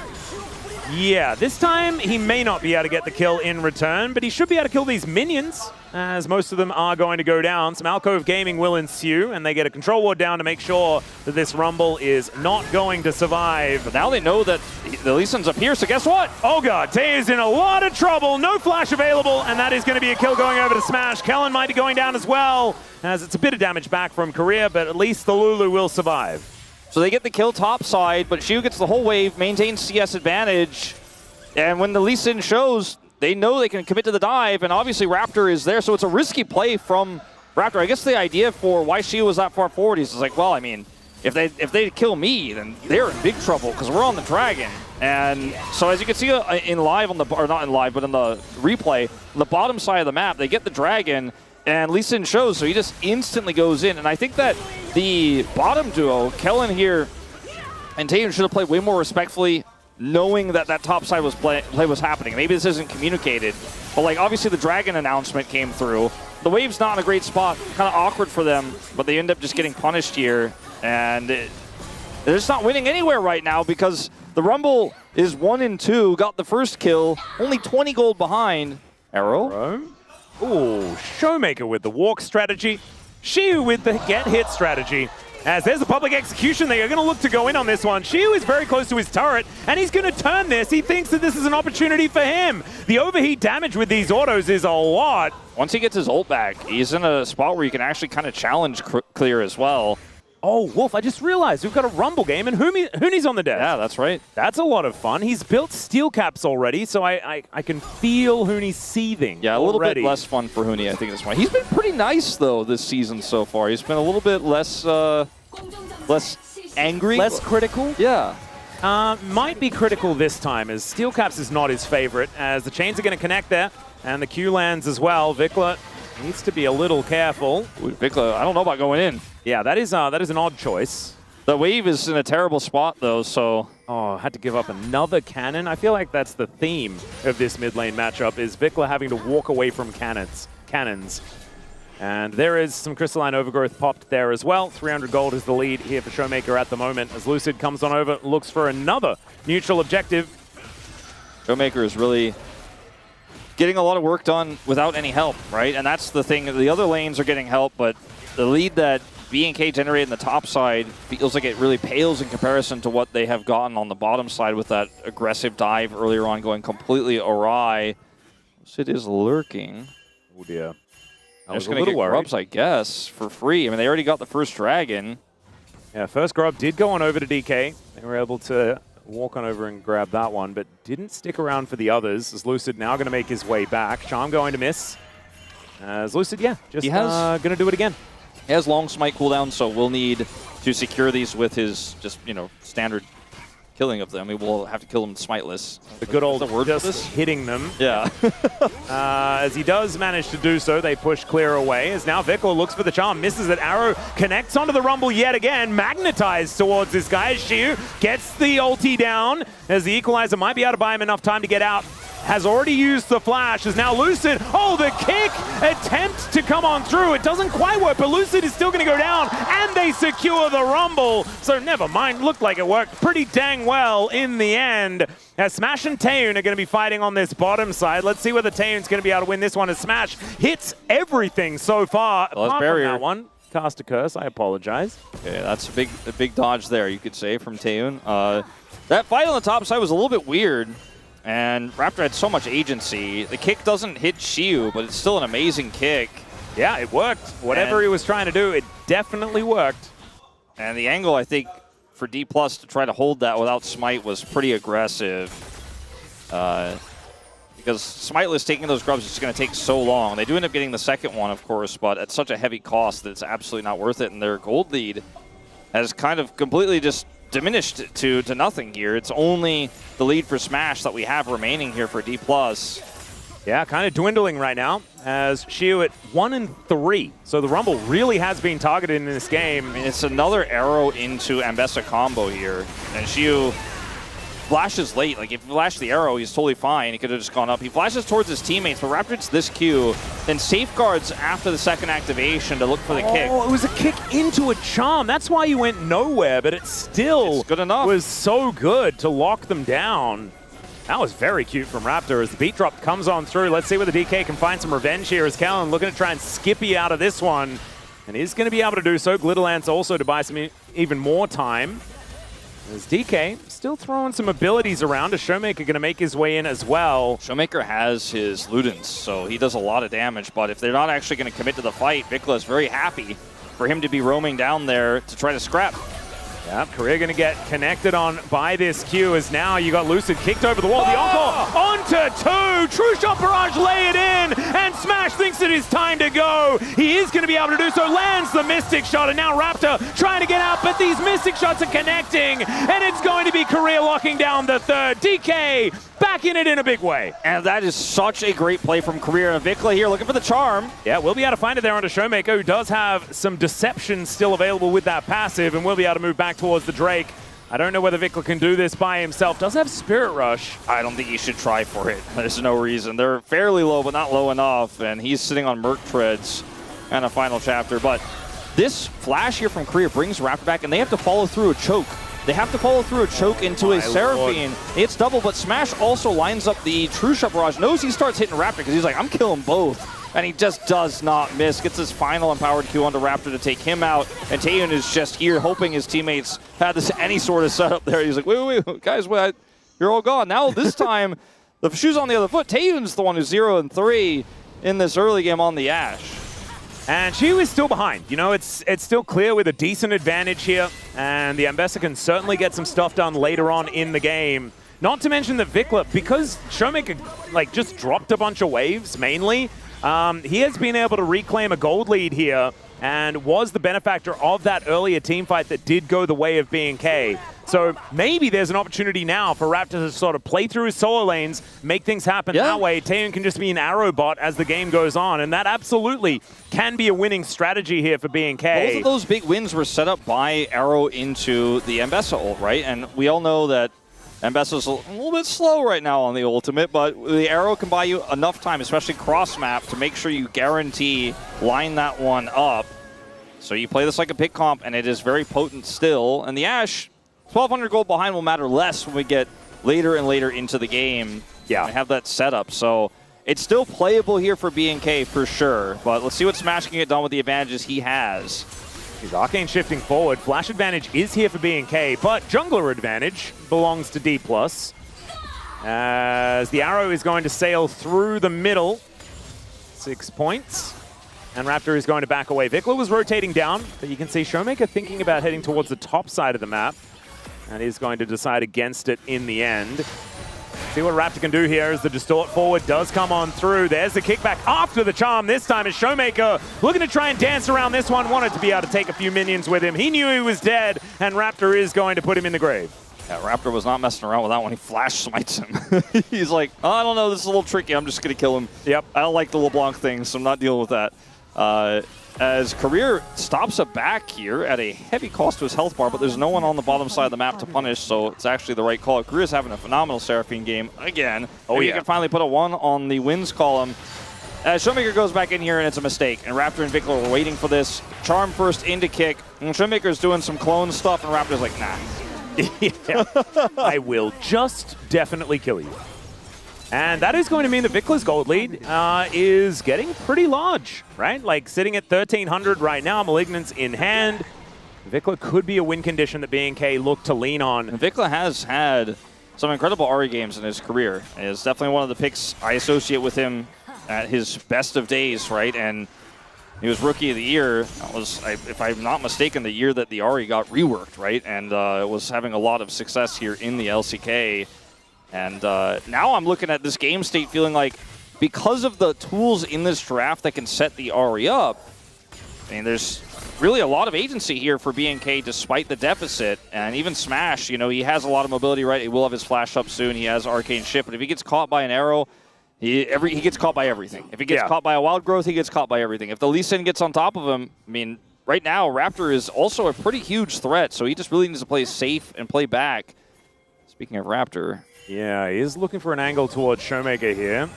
Yeah, this time he may not be able to get the kill in return, but he should be able to kill these minions, as most of them are going to go down. Some alcove gaming will ensue, and they get a control ward down to make sure that this Rumble is not going to survive. But now they know that the Lee Sin's up here, so guess what? Oh god, Tay is in a lot of trouble. No flash available, and that is going to be a kill going over to Smash. Kellen might be going down as well, as it's a bit of damage back from Korea, but at least the Lulu will survive. So they get the kill top side, but Xiu gets the whole wave, maintains CS advantage. And when the Lee Sin shows, they know they can commit to the dive, and obviously Raptor is there, so it's a risky play from Raptor. I guess the idea for why Xiu was that far forward is like, well, I mean, if they kill me, then they're in big trouble because we're on the Dragon. And so as you can see in live on the, or not in live, but in the replay, on the bottom side of the map, they get the Dragon, and Lee Sin shows, so he just instantly goes in. And I think that the bottom duo, Kellen here and Tatum, should have played way more respectfully, knowing that that top side play was happening. Maybe this isn't communicated, but like obviously the Dragon announcement came through. The wave's not in a great spot, kind of awkward for them, but they end up just getting punished here. And they're just not winning anywhere right now because the Rumble is 1-2, got the first kill, only 20 gold behind. Arrow. Ooh, Showmaker with the walk strategy. Xiu with the get hit strategy. As there's a public execution, they are going to look to go in on this one. Xiu is very close to his turret, and he's going to turn this. He thinks that this is an opportunity for him. The overheat damage with these autos is a lot. Once he gets his ult back, he's in a spot where he can actually kind of challenge Clear as well. Oh, Wolf, I just realized we've got a Rumble game, and Hooney's on the desk. Yeah, that's right. That's a lot of fun. He's built steel caps already, so I can feel Hooney seething. Yeah, a little already. bit less fun for Hooney, I think, this one. He's been pretty nice, though, this season so far. He's been a little bit less angry. Less critical? Yeah. Might be critical this time, as steel caps is not his favorite, as the chains are going to connect there, and the Q lands as well. Vikla needs to be a little careful. Ooh, Vikla, I don't know about going in. Yeah, that is an odd choice. The wave is in a terrible spot, though, so... Oh, had to give up another cannon. I feel like that's the theme of this mid lane matchup, is Vikla having to walk away from cannons. And there is some Crystalline Overgrowth popped there as well. 300 gold is the lead here for Showmaker at the moment, as Lucid comes on over, looks for another neutral objective. Showmaker is really getting a lot of work done without any help, right? And that's the thing. The other lanes are getting help, but the lead that B&K generated in the top side feels like it really pales in comparison to what they have gotten on the bottom side with that aggressive dive earlier on going completely awry. Sid is lurking. Oh dear. They're just going to get grubs, I guess, for free. I mean, they already got the first Dragon. Yeah, first grub did go on over to DK. They were able to walk on over and grab that one, but didn't stick around for the others, as Lucid now going to make his way back. Charm going to miss. As Lucid, yeah, just going to do it again. He has long smite cooldown, so we'll need to secure these with his just, standard killing of them. We will have to kill them smiteless. The good old just hitting them. Yeah. As he does manage to do so, they push clear away. As now Vikla looks for the charm, misses it. Arrow connects onto the Rumble yet again, magnetized towards this guy. Xiu gets the ulti down, as the equalizer might be able to buy him enough time to get out. Has already used the flash, is now Lucid. Oh, the kick attempt to come on through. It doesn't quite work, but Lucid is still going to go down, and they secure the Rumble. So never mind, looked like it worked pretty dang well in the end. As Smash and Taeyoon are going to be fighting on this bottom side. Let's see whether Taeyoon's going to be able to win this one, as Smash hits everything so far. Well, apart barrier. from that one. Cast a curse, I apologize. Okay, that's a big dodge there, you could say, from Taeyoon. That fight on the top side was a little bit weird. And Raptor had so much agency. The kick doesn't hit Xiu, but it's still an amazing kick. Yeah, it worked. Whatever he was trying to do, it definitely worked. And the angle, I think, for D+ to try to hold that without Smite was pretty aggressive. Because Smiteless taking those grubs is just going to take so long. They do end up getting the second one, of course, but at such a heavy cost that it's absolutely not worth it. And their gold lead has kind of completely just diminished to nothing here. It's only the lead for Smash that we have remaining here for D+. Yeah, kind of dwindling right now, as Xiu at 1-3. So the Rumble really has been targeted in this game. I mean, it's another arrow into Ambessa combo here. And Xiu flashes late. Like, if he flashed the arrow, he's totally fine. He could have just gone up. He flashes towards his teammates, but Raptor gets this Q, then safeguards after the second activation to look for the kick. Oh, it was a kick into a charm. That's why you went nowhere, but it still good enough. Was so good to lock them down. That was very cute from Raptor as the beat drop comes on through. Let's see whether DK can find some revenge here as Kellen looking to try and Skippy out of this one. And he's going to be able to do so. Glitterlance also to buy some even more time. As DK still throwing some abilities around. A Showmaker going to make his way in as well. Showmaker has his Ludens, so he does a lot of damage. But if they're not actually going to commit to the fight, Vikla is very happy for him to be roaming down there to try to scrap. Yep, Korea going to get connected on by this Q as now you got Lucid kicked over the wall. The encore onto two. True Shot Barrage lay it in, and Smash thinks it is time to go. He is going to be able to do so. Lands the Mystic Shot, and now Raptor trying to get out, but these Mystic Shots are connecting, and it's going to be Korea locking down the third. DK back in it in a big way. And that is such a great play from Korea. And Vikla here looking for the charm. Yeah, we'll be able to find it there onto Showmaker, who does have some Deception still available with that passive, and we'll be able to move back towards the Drake. I don't know whether Vikla can do this by himself. Does have Spirit Rush. I don't think he should try for it. There's no reason. They're fairly low, but not low enough. And he's sitting on Merc Treads and a final chapter. But this flash here from Korea brings Raptor back, and they have to follow through a choke. They have to follow through a choke into a Seraphine. It's double, but Smash also lines up the True Shot Barrage. Knows he starts hitting Raptor because he's like, I'm killing both. And he just does not miss. Gets his final empowered Q onto Raptor to take him out. And Taeyun is just here hoping his teammates had this any sort of setup there. He's like, wait, guys, you're all gone. Now this time, the shoe's on the other foot. Taeyun's the one who's 0-3 in this early game on the Ashe. And she was still behind. You know, it's still clear with a decent advantage here. And the Ambessa can certainly get some stuff done later on in the game. Not to mention that Vikla, because Showmaker just dropped a bunch of waves mainly, he has been able to reclaim a gold lead here and was the benefactor of that earlier team fight that did go the way of BNK. So maybe there's an opportunity now for Raptor to sort of play through his solo lanes, make things happen that way. Taeyun can just be an arrow bot as the game goes on, and that absolutely can be a winning strategy here for BNK. Both of those big wins were set up by arrow into the Ambessa ult, right? And we all know that Ambessa's a little bit slow right now on the ultimate, but the arrow can buy you enough time, especially cross-map, to make sure you guarantee line that one up. So you play this like a pick comp, and it is very potent still. And the Ashe, 1,200 gold behind will matter less when we get later and later into the game. Yeah. I have that set up, so it's still playable here for BNK for sure. But let's see what Smash can get done with the advantages he has. He's Arcane shifting forward. Flash advantage is here for BNK, but jungler advantage belongs to D+. As the arrow is going to sail through the middle. 6 points. And Raptor is going to back away. Vikla was rotating down, but you can see Showmaker thinking about heading towards the top side of the map. And is going to decide against it in the end. See what Raptor can do here as the distort forward does come on through. There's the kickback after the charm. This time is Showmaker looking to try and dance around this one. Wanted to be able to take a few minions with him. He knew he was dead, and Raptor is going to put him in the grave. Yeah, Raptor was not messing around with that one. He flash smites him. He's like, oh, I don't know, this is a little tricky. I'm just going to kill him. Yep. I don't like the LeBlanc thing, so I'm not dealing with that. As Career stops a back here at a heavy cost to his health bar, but there's no one on the bottom side of the map to punish, so it's actually the right call. Career's having a phenomenal Seraphine game again. Oh, yeah. You can finally put a 1 on the wins column. As Showmaker goes back in here, and it's a mistake. And Raptor and Vikla were waiting for this. Charm first into kick. And Showmaker's doing some clone stuff, and Raptor's like, nah. I will just definitely kill you. And that is going to mean that Vikla's gold lead is getting pretty large, right? Like sitting at 1,300 right now, Malignance in hand. Vikla could be a win condition that BNK look to lean on. And Vikla has had some incredible Ahri games in his career. It's definitely one of the picks I associate with him at his best of days, right? And he was Rookie of the Year. That was, if I'm not mistaken, the year that the Ahri got reworked, right? And was having a lot of success here in the LCK. And now I'm looking at this game state feeling like because of the tools in this draft that can set the Ahri up, I mean, there's really a lot of agency here for BNK despite the deficit. And even Smash, you know, he has a lot of mobility, right? He will have his flash up soon. He has Arcane Shift. But if he gets caught by an arrow, he gets caught by everything. If he gets caught by a Wild Growth, he gets caught by everything. If the Lee Sin gets on top of him, I mean, right now, Raptor is also a pretty huge threat. So he just really needs to play safe and play back. Speaking of Raptor... Yeah, he is looking for an angle towards Showmaker here.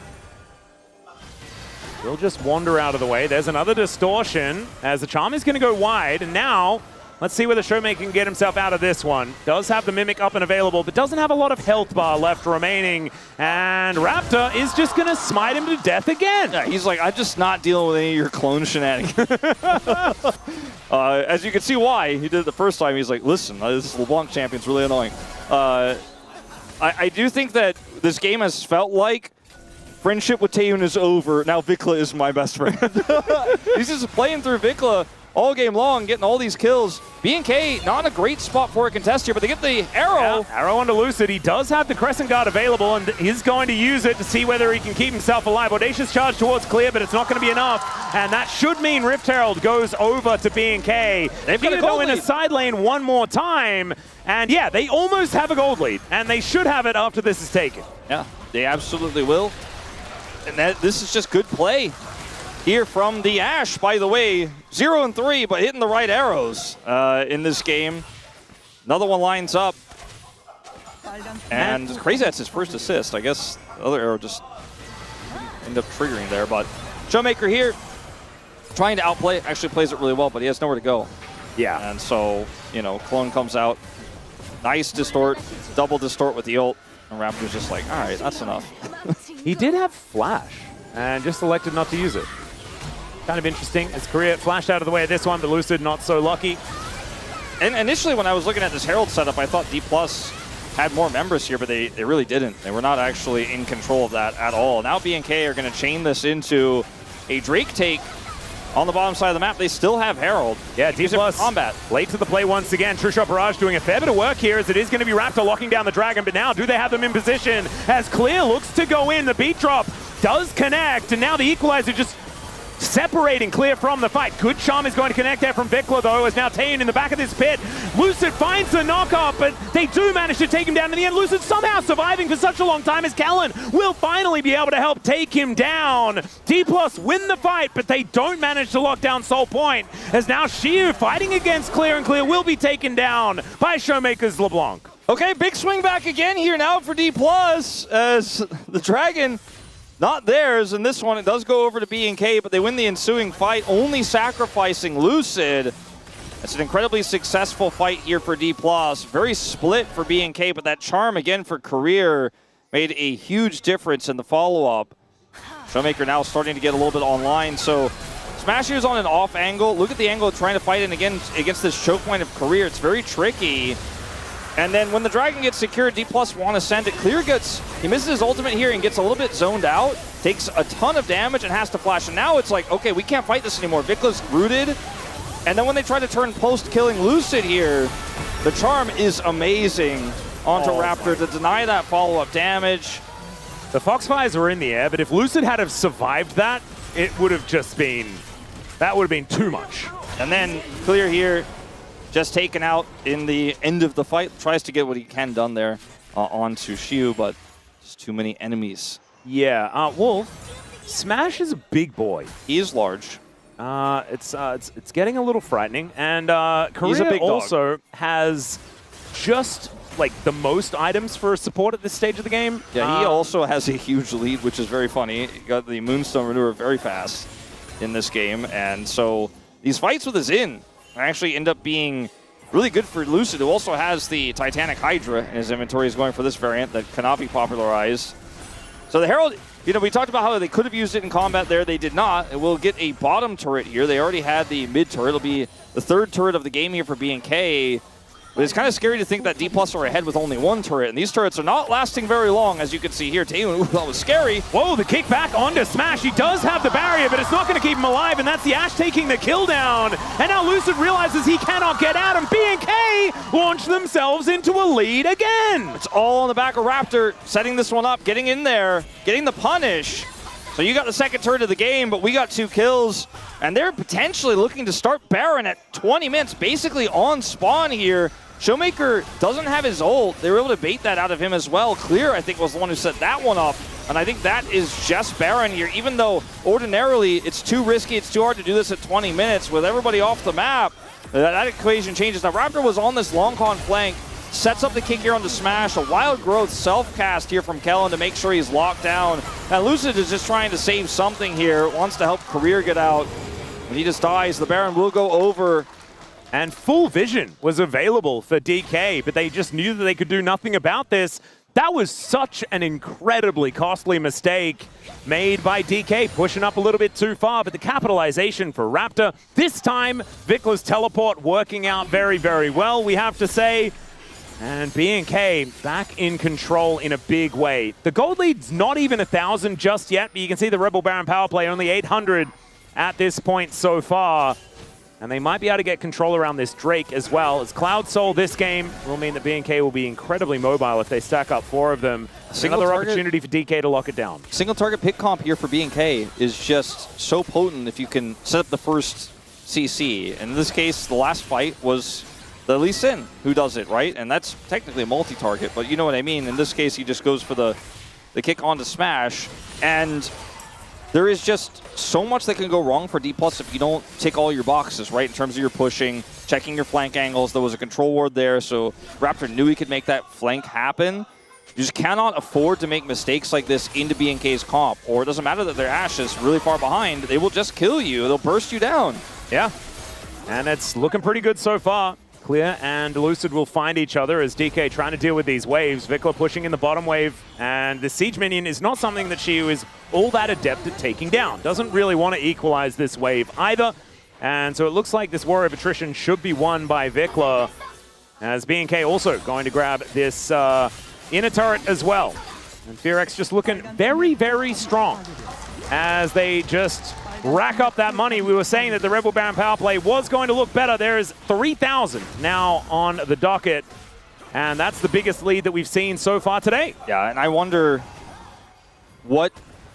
He'll just wander out of the way. There's another distortion as the charm is going to go wide. And now Let's see whether Showmaker can get himself out of this one. Does have the Mimic up and available, but doesn't have a lot of health bar left remaining. And Raptor is just going to smite him to death again. Yeah, he's like, I'm just not dealing with any of your clone shenanigans. As you can see why. He did it the first time. He's like, listen, this LeBlanc champion's really annoying. I do think that this game has felt like friendship with Taeyun is over. Now Vikla is my best friend. He's just playing through Vikla all game long, getting all these kills. BNK not in a great spot for a contest here, but they get the arrow. Yeah, arrow onto Lucid. He does have the Crescent Guard available, and he's going to use it to see whether he can keep himself alive. Audacious charge towards Clear, but it's not going to be enough. And that should mean Rift Herald goes over to BNK. They've got to go in a side lane one more time. And yeah, they almost have a gold lead, and they should have it after this is taken. Yeah, they absolutely will. And this is just good play here from the Ashe, by the way. 0-3, but hitting the right arrows in this game. Another one lines up. And it's crazy that's his first assist. I guess the other arrow just ended up triggering there. But Showmaker here, trying to outplay, actually plays it really well, but he has nowhere to go. Yeah. And so, you know, Clone comes out. Nice distort, double distort with the ult. And Raptor's just like, all right, that's enough. He did have Flash, and just elected not to use it. Kind of interesting. His career flashed out of the way of this one, but Lucid not so lucky. And initially when I was looking at this Herald setup, I thought D+ had more members here, but they really didn't. They were not actually in control of that at all. Now BNK are going to chain this into a Drake take on the bottom side of the map. They still have Herald. Yeah, D+ combat. Late to the play once again. Trueshot Barrage doing a fair bit of work here, as it is going to be Raptor locking down the Dragon, but now do they have them in position as Clear looks to go in. The beat drop does connect, and now the Equalizer just separating Clear from the fight. Good charm is going to connect there from Vikla, though, as now Taeyun in the back of this pit. Lucid finds the knockoff, but they do manage to take him down in the end. Lucid somehow surviving for such a long time, as Kellen will finally be able to help take him down. D+ win the fight, but they don't manage to lock down Soul Point, as now Shiu fighting against Clear, and Clear will be taken down by Showmaker's LeBlanc. Okay, big swing back again here now for D+, as the Dragon not theirs, and this one, it does go over to BNK, but they win the ensuing fight, only sacrificing Lucid. It's an incredibly successful fight here for D+. Very split for BNK, but that charm again for Career made a huge difference in the follow-up. Showmaker now starting to get a little bit online, so Smash is on an off angle. Look at the angle trying to fight in again against this choke point of Career. It's very tricky. And then when the Dragon gets secured, D+ want to send it. Clear he misses his ultimate here and gets a little bit zoned out, takes a ton of damage and has to flash. And now it's like, okay, we can't fight this anymore. Vikla's rooted. And then when they try to turn post-killing Lucid here, the charm is amazing onto Raptor to deny that follow-up damage. The Foxfires were in the air, but if Lucid had have survived that, it would have just been, that would have been too much. And then Clear here, just taken out in the end of the fight. Tries to get what he can done there onto Shiu, but just too many enemies. Yeah, Wolf, Smash is a big boy. He is large. It's getting a little frightening, and He's a Korea big dog. also has just like the most items for support at this stage of the game. Yeah, he also has a huge lead, which is very funny. He got the Moonstone maneuver very fast in this game, and so these fights with his actually end up being really good for Lucid, who also has the Titanic Hydra in his inventory. Is going for this variant that Kanavi popularized. So the Herald, you know, we talked about how they could have used it in combat there. They did not. It will get a bottom turret here. They already had the mid turret. It'll be the third turret of the game here for BNK. But it's kind of scary to think that D+ are ahead with only one turret, and these turrets are not lasting very long, as you can see here. Taeyun, ooh, that was scary. Whoa, the kick back onto Smash. He does have the barrier, but it's not going to keep him alive, and that's the Ashe taking the kill down. And now Lucid realizes he cannot get out, and BNK launch themselves into a lead again. It's all on the back of Raptor, setting this one up, getting in there, getting the punish. So you got the second turret of the game, but we got 2 kills, and they're potentially looking to start Baron at 20 minutes, basically on spawn here. Showmaker doesn't have his ult. They were able to bait that out of him as well. Clear, I think, was the one who set that one up. And I think that is just Baron here, even though ordinarily it's too risky, it's too hard to do this at 20 minutes with everybody off the map. That equation changes. Now, Raptor was on this long con flank, sets up the kick here on the Smash, a Wild Growth self-cast here from Kellen to make sure he's locked down. And Lucid is just trying to save something here, wants to help Career get out. When he just dies, the Baron will go over And full vision was available for DK, but they just knew that they could do nothing about this. That was such an incredibly costly mistake made by DK, pushing up a little bit too far, but the capitalization for Raptor, this time, Vicla's teleport working out very, very well, we have to say. And BNK back in control in a big way. The gold lead's not even 1,000 just yet, but you can see the Rebel Baron power play only 800 at this point so far. And they might be able to get control around this Drake as well, as Cloud Soul this game will mean that BNK will be incredibly mobile if they stack up 4 of them. Another opportunity for DK to lock it down. Single target pick comp here for BNK is just so potent if you can set up the first CC. In this case, the last fight was the Lee Sin who does it, right? And that's technically a multi-target, but you know what I mean. In this case, he just goes for the kick onto Smash, and there is just so much that can go wrong for D+ if you don't tick all your boxes, right? In terms of your pushing, checking your flank angles. There was a control ward there, so Raptor knew he could make that flank happen. You just cannot afford to make mistakes like this into BNK's comp, or it doesn't matter that their Ashe is really far behind. They will just kill you. They'll burst you down. Yeah, and it's looking pretty good so far. Clear and Lucid will find each other as DK trying to deal with these waves. Vicla pushing in the bottom wave, and the Siege Minion is not something that Xiu is all that adept at taking down. Doesn't really want to equalize this wave either, and so it looks like this war of attrition should be won by Vicla, as BNK also going to grab this inner turret as well. And FearX just looking very, very strong as they just rack up that money. We were saying that the Rebel Baron power play was going to look better. There is 3,000 now on the docket, and that's the biggest lead that we've seen so far today. Yeah, and I wonder what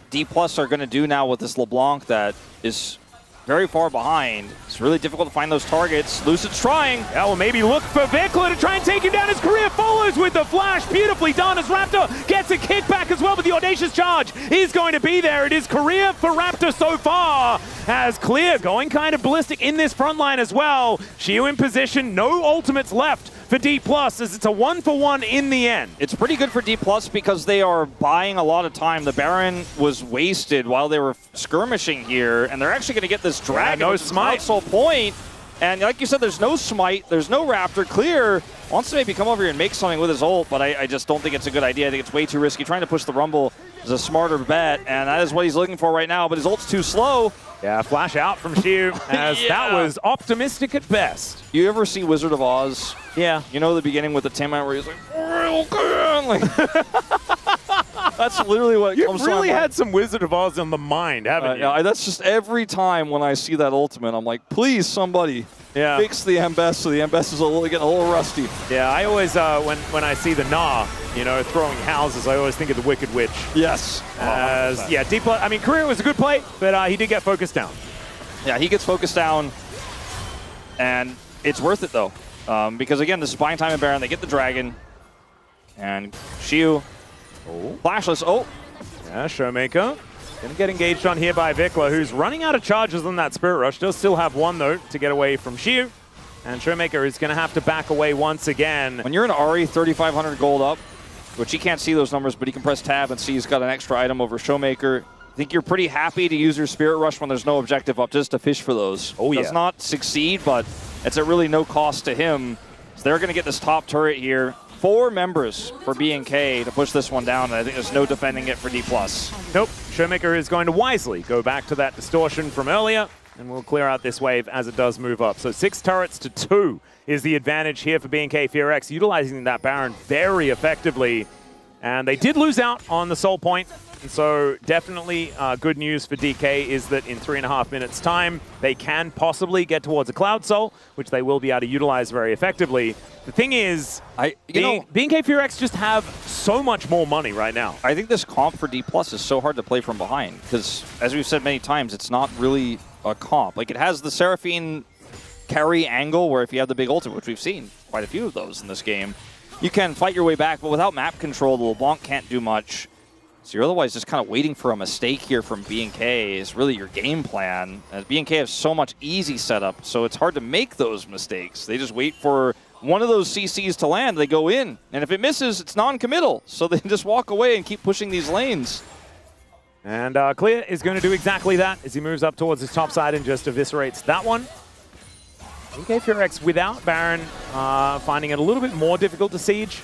D+ are going to do now with this LeBlanc that is very far behind. It's really difficult to find those targets. Lucid's trying. Yeah, well, maybe look for Vicla to try and take him down. His career follows with the flash. Beautifully done as Raptor gets a kickback as well, but the audacious charge is going to be there. It is career for Raptor so far, as Clear going kind of ballistic in this front line as well. Xiu in position, no ultimates left for D+, as it's a 1-for-1 in the end. It's pretty good for D+ because they are buying a lot of time. The Baron was wasted while they were skirmishing here, and they're actually going to get this dragon. Yeah, no smite. Soul point. And like you said, there's no smite, there's no Raptor. Clear wants to maybe come over here and make something with his ult, but I just don't think it's a good idea. I think it's way too risky. Trying to push the Rumble is a smarter bet, and that is what he's looking for right now, but his ult's too slow. Yeah, flash out from Xiu, as that was optimistic at best. You ever see Wizard of Oz? Yeah. You know the beginning with the Tim where he's like, real good. Like, that's literally what You've comes to really my mind. had some Wizard of Oz on the mind, haven't you? Yeah, that's just every time when I see that ultimate, I'm like, please, somebody fix the Embess so the Embess is getting a little rusty. Yeah, I always, when I see the Nah, you know, throwing houses, I always think of the Wicked Witch. Yes. As, yeah, D+, I mean, Career was a good play, but he did get focused down. Yeah, he gets focused down, and it's worth it, though. Because, again, this is buying time in Baron. They get the Dragon, and Xiu, flashless. Oh. Yeah, Showmaker. Gonna get engaged on here by Vicla, who's running out of charges on that Spirit Rush. Does still have one, though, to get away from Xiu. And Showmaker is going to have to back away once again. When you're an Ari 3,500 gold up, which he can't see those numbers, but he can press tab and see he's got an extra item over Showmaker. I think you're pretty happy to use your Spirit Rush when there's no objective up, just to fish for those. Oh, yeah. Does not succeed, but it's at really no cost to him. So they're going to get this top turret here. 4 members for BNK to push this one down, and I think there's no defending it for D+. Nope. Showmaker is going to wisely go back to that distortion from earlier, and we'll clear out this wave as it does move up. So 6 turrets to 2 is the advantage here for BNK FearX, utilizing that Baron very effectively. And they did lose out on the Soul Point. And so definitely good news for DK is that in 3.5 minutes time, they can possibly get towards a Cloud Soul, which they will be able to utilize very effectively. The thing is, BNK FearX just have so much more money right now. I think this comp for D+ is so hard to play from behind because, as we've said many times, it's not really a comp. Like, it has the Seraphine carry angle where if you have the big ultimate, which we've seen quite a few of those in this game, you can fight your way back, but without map control, the LeBlanc can't do much. So you're otherwise just kind of waiting for a mistake here from BNK is really your game plan. As BNK has so much easy setup, so it's hard to make those mistakes. They just wait for one of those CCs to land, they go in. And if it misses, it's non-committal. So they just walk away and keep pushing these lanes. And Clear is going to do exactly that as he moves up towards his top side and just eviscerates that one. BKFX without Baron, finding it a little bit more difficult to siege.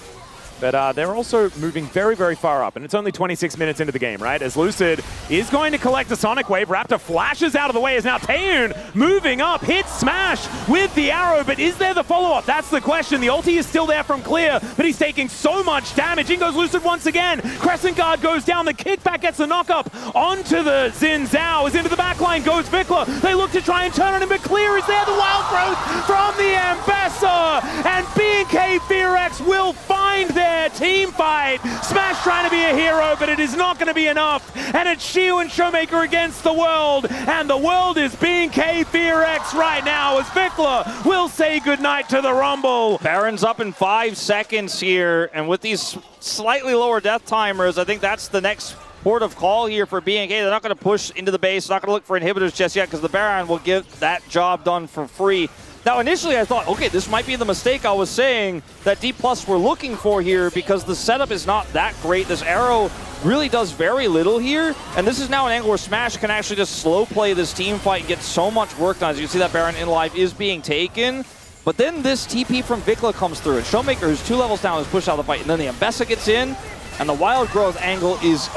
But they're also moving very, very far up. And it's only 26 minutes into the game, right? As Lucid is going to collect a Sonic Wave. Raptor flashes out of the way as now Taeyoon moving up, hits Smash with the arrow. But is there the follow-up? That's the question. The ulti is still there from Clear, but he's taking so much damage. In goes Lucid once again. Crescent Guard goes down. The kickback gets the knock-up onto the Xin Zhao. As into the backline goes Vikla. They look to try and turn on him, but Clear is there. The wild growth from the Ambassador. And B&K FearX will find their team fight. Smash trying to be a hero, but it is not going to be enough. And it's Shiu and Showmaker against the world. And the world is B&K FearX right now as Vikla will say goodnight to the Rumble. Baron's up in 5 seconds here, and with these slightly lower death timers, I think that's the next port of call here for B&K. They're not going to push into the base, not going to look for inhibitors just yet, because the Baron will get that job done for free. Now, initially, I thought, okay, this might be the mistake I was saying that D+ were looking for here, because the setup is not that great. This arrow really does very little here, and this is now an angle where Smash can actually just slow play this team fight and get so much work done. As you can see, that Baron in life is being taken, but then this TP from Vikla comes through, and Showmaker, who's 2 levels down, is pushed out of the fight, and then the Ambessa gets in, and the wild growth angle is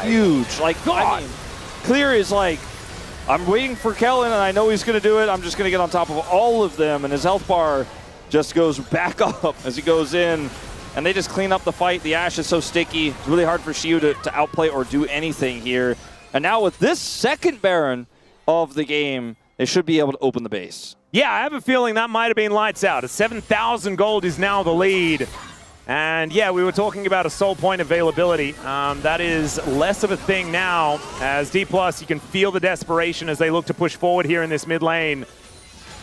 huge. Like, I mean, Clear is like, I'm waiting for Kellen, and I know he's going to do it. I'm just going to get on top of all of them, and his health bar just goes back up as he goes in, and they just clean up the fight. The Ashe is so sticky. It's really hard for Shiu to outplay or do anything here. And now with this second Baron of the game, they should be able to open the base. Yeah, I have a feeling that might have been lights out. A 7,000 gold is now the lead. And yeah, we were talking about a soul point availability. That is less of a thing now, as D+, you can feel the desperation as they look to push forward here in this mid lane.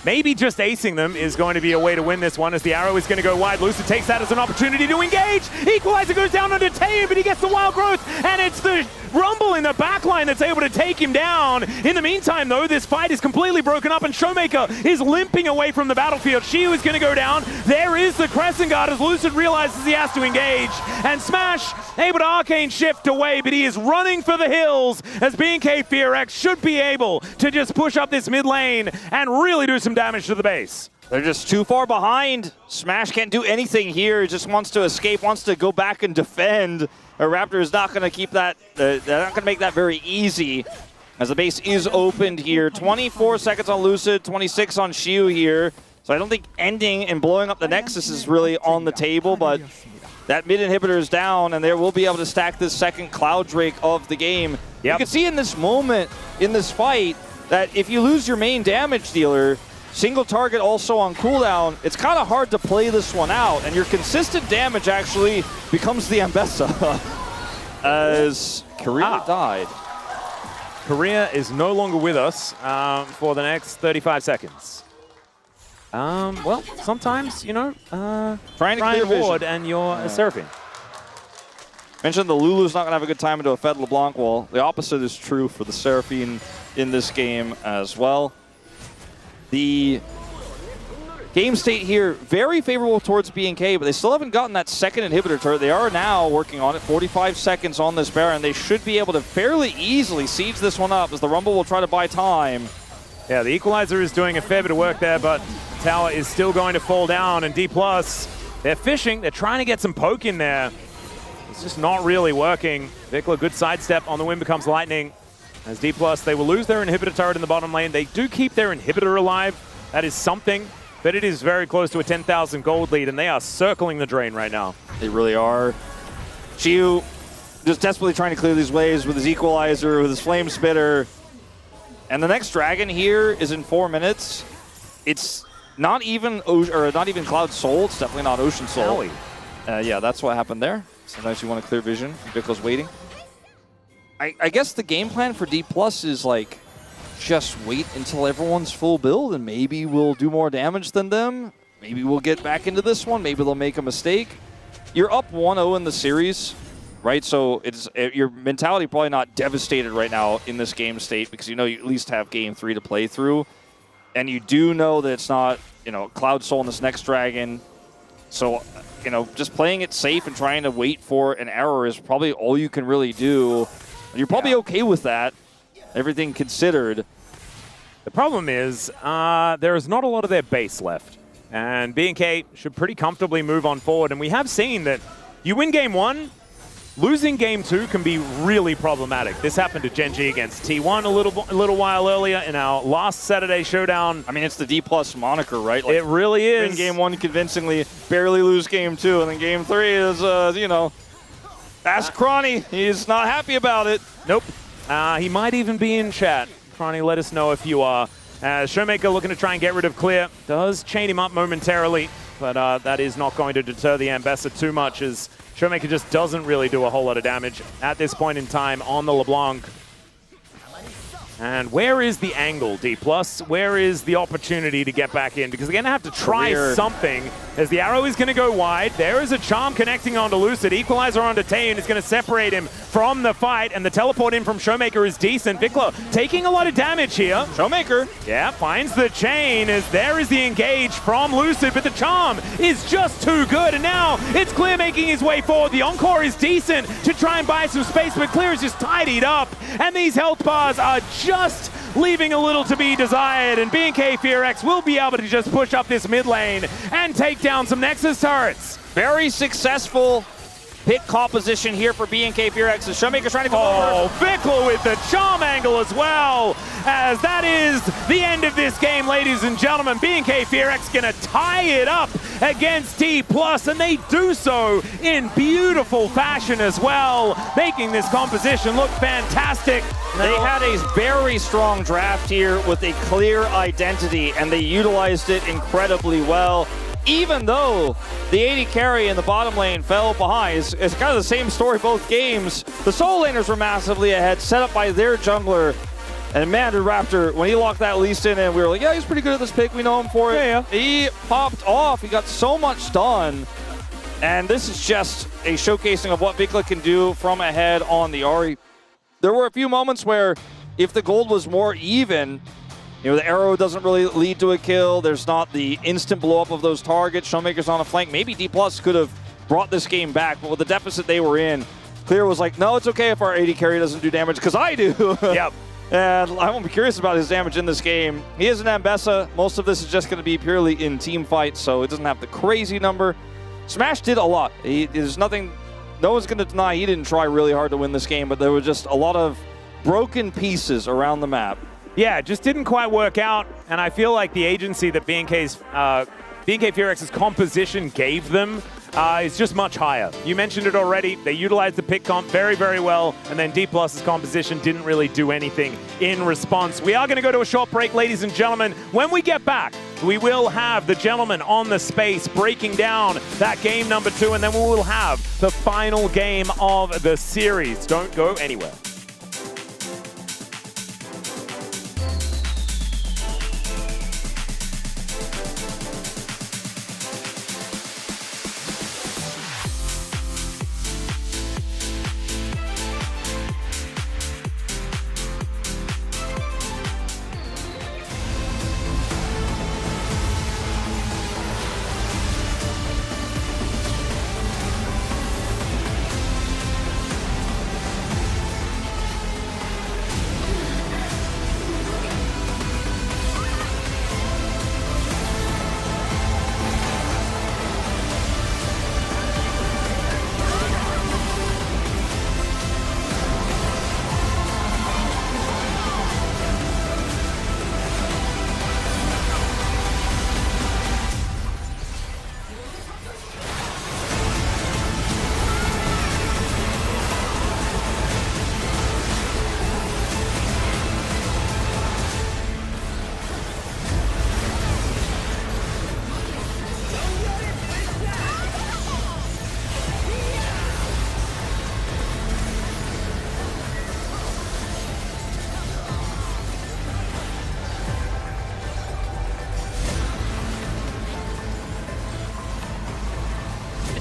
Maybe just acing them is going to be a way to win this one, as the arrow is going to go wide. Lucid takes that as an opportunity to engage. Equalizer goes down onto Taeyoon, but he gets the wild growth, and it's the Rumble in the backline that's able to take him down. In the meantime, though, this fight is completely broken up, and Showmaker is limping away from the battlefield. Shiu is going to go down. There is the Crescent Guard as Lucid realizes he has to engage, and Smash able to arcane shift away, but he is running for the hills as B&K FearX should be able to just push up this mid lane and really do some damage to the base. They're just too far behind. Smash can't do anything here. He just wants to escape, wants to go back and defend. A Raptor is not going to keep that, they're not going to make that very easy, as the base is opened here. 24 seconds on Lucid, 26 on Shiu here. So I don't think ending and blowing up the Nexus is really on the table, but that mid inhibitor is down, and they will be able to stack this second Cloud Drake of the game. Yep. You can see in this moment, in this fight, that if you lose your main damage dealer, single target also on cooldown, it's kind of hard to play this one out, and your consistent damage actually becomes the Ambessa. As Korea died. Korea is no longer with us for the next 35 seconds. Well, sometimes, you know, trying to clear ward vision. and you're a Seraphine. Mentioned the Lulu's not going to have a good time into a Fed LeBlanc. Well, the opposite is true for the Seraphine in this game as well. The game state here, very favorable towards B&K, but they still haven't gotten that second inhibitor turret. They are now working on it. 45 seconds on this Baron. They should be able to fairly easily siege this one up, as the Rumble will try to buy time. Yeah, the Equalizer is doing a fair bit of work there, but tower is still going to fall down, and D+, they're fishing. They're trying to get some poke in there. It's just not really working. Vikla, good sidestep on the Wind Becomes Lightning. As D+, they will lose their inhibitor turret in the bottom lane. They do keep their inhibitor alive. That is something, but it is very close to a 10,000 gold lead, and they are circling the drain right now. They really are. Shiu just desperately trying to clear these waves with his Equalizer, with his Flame Spitter. And the next dragon here is in 4 minutes. It's not even Cloud Soul. It's definitely not Ocean Soul. Yeah, that's what happened there. Sometimes you want to clear vision. Vikkla's waiting. I guess the game plan for D+ is like, just wait until everyone's full build and maybe we'll do more damage than them. Maybe we'll get back into this one. Maybe they'll make a mistake. You're up 1-0 in the series, right? So your mentality probably not devastated right now in this game state, because you know you at least have game 3 to play through. And you do know that it's not, you know, Cloud Soul in this next dragon. So, you know, just playing it safe and trying to wait for an error is probably all you can really do. You're probably okay with that, everything considered. The problem is there is not a lot of their base left. And B&K should pretty comfortably move on forward. And we have seen that you win game 1, losing game 2 can be really problematic. This happened to Gen.G against T1 a little while earlier in our last Saturday showdown. I mean, it's the D+ moniker, right? Like, it really is. Win game 1 convincingly, barely lose game 2, and then game 3 is, you know, ask Cronny. He's not happy about it. Nope. He might even be in chat. Cronny, let us know if you are. Showmaker looking to try and get rid of Clear. Does chain him up momentarily, but that is not going to deter the Ambessa too much, as Showmaker just doesn't really do a whole lot of damage at this point in time on the LeBlanc. And where is the angle, D+? Where is the opportunity to get back in? Because they're going to have to try something, as the arrow is going to go wide. There is a charm connecting onto Lucid. Equalizer onto Taeyun is going to separate him from the fight, and the teleport in from Showmaker is decent. Vikla taking a lot of damage here. Showmaker, yeah, finds the chain, as there is the engage from Lucid, but the charm is just too good, and now it's Clear making his way forward. The Encore is decent to try and buy some space, but Clear is just tidied up, and these health bars are just leaving a little to be desired, and B&K FearX will be able to just push up this mid lane and take down some Nexus turrets. Very successful pick composition here for B&K FearX. The Showmaker's trying to go over. Vikla with the charm angle as well, as that is the end of this game, ladies and gentlemen. B&K FearX gonna tie it up against T+, and they do so in beautiful fashion as well, making this composition look fantastic. They had a very strong draft here with a clear identity, and they utilized it incredibly well. Even though the AD carry in the bottom lane fell behind, it's kind of the same story both games. The solo laners were massively ahead, set up by their jungler. And Mandarin Raptor, when he locked that Lee Sin in, we were like, yeah, he's pretty good at this pick. We know him for it. Yeah. He popped off. He got so much done. And this is just a showcasing of what Vikla can do from ahead on the Ahri. There were a few moments where if the gold was more even, you know, the arrow doesn't really lead to a kill. There's not the instant blow up of those targets. Showmaker's on a flank. Maybe D+ could have brought this game back, but with the deficit they were in, Clear was like, no, it's okay if our AD carry doesn't do damage, because I do. Yep. And I won't be curious about his damage in this game. He is an Ambessa. Most of this is just going to be purely in team fights, so it doesn't have the crazy number. Smash did a lot. There's nothing, no one's going to deny he didn't try really hard to win this game, but there were just a lot of broken pieces around the map. Yeah, it just didn't quite work out, and I feel like the agency that B&K FearX's composition gave them is just much higher. You mentioned it already. They utilized the pick comp very, very well, and then D+'s composition didn't really do anything in response. We are going to go to a short break, ladies and gentlemen. When we get back, we will have the gentleman on the space breaking down that game number 2, and then we will have the final game of the series. Don't go anywhere.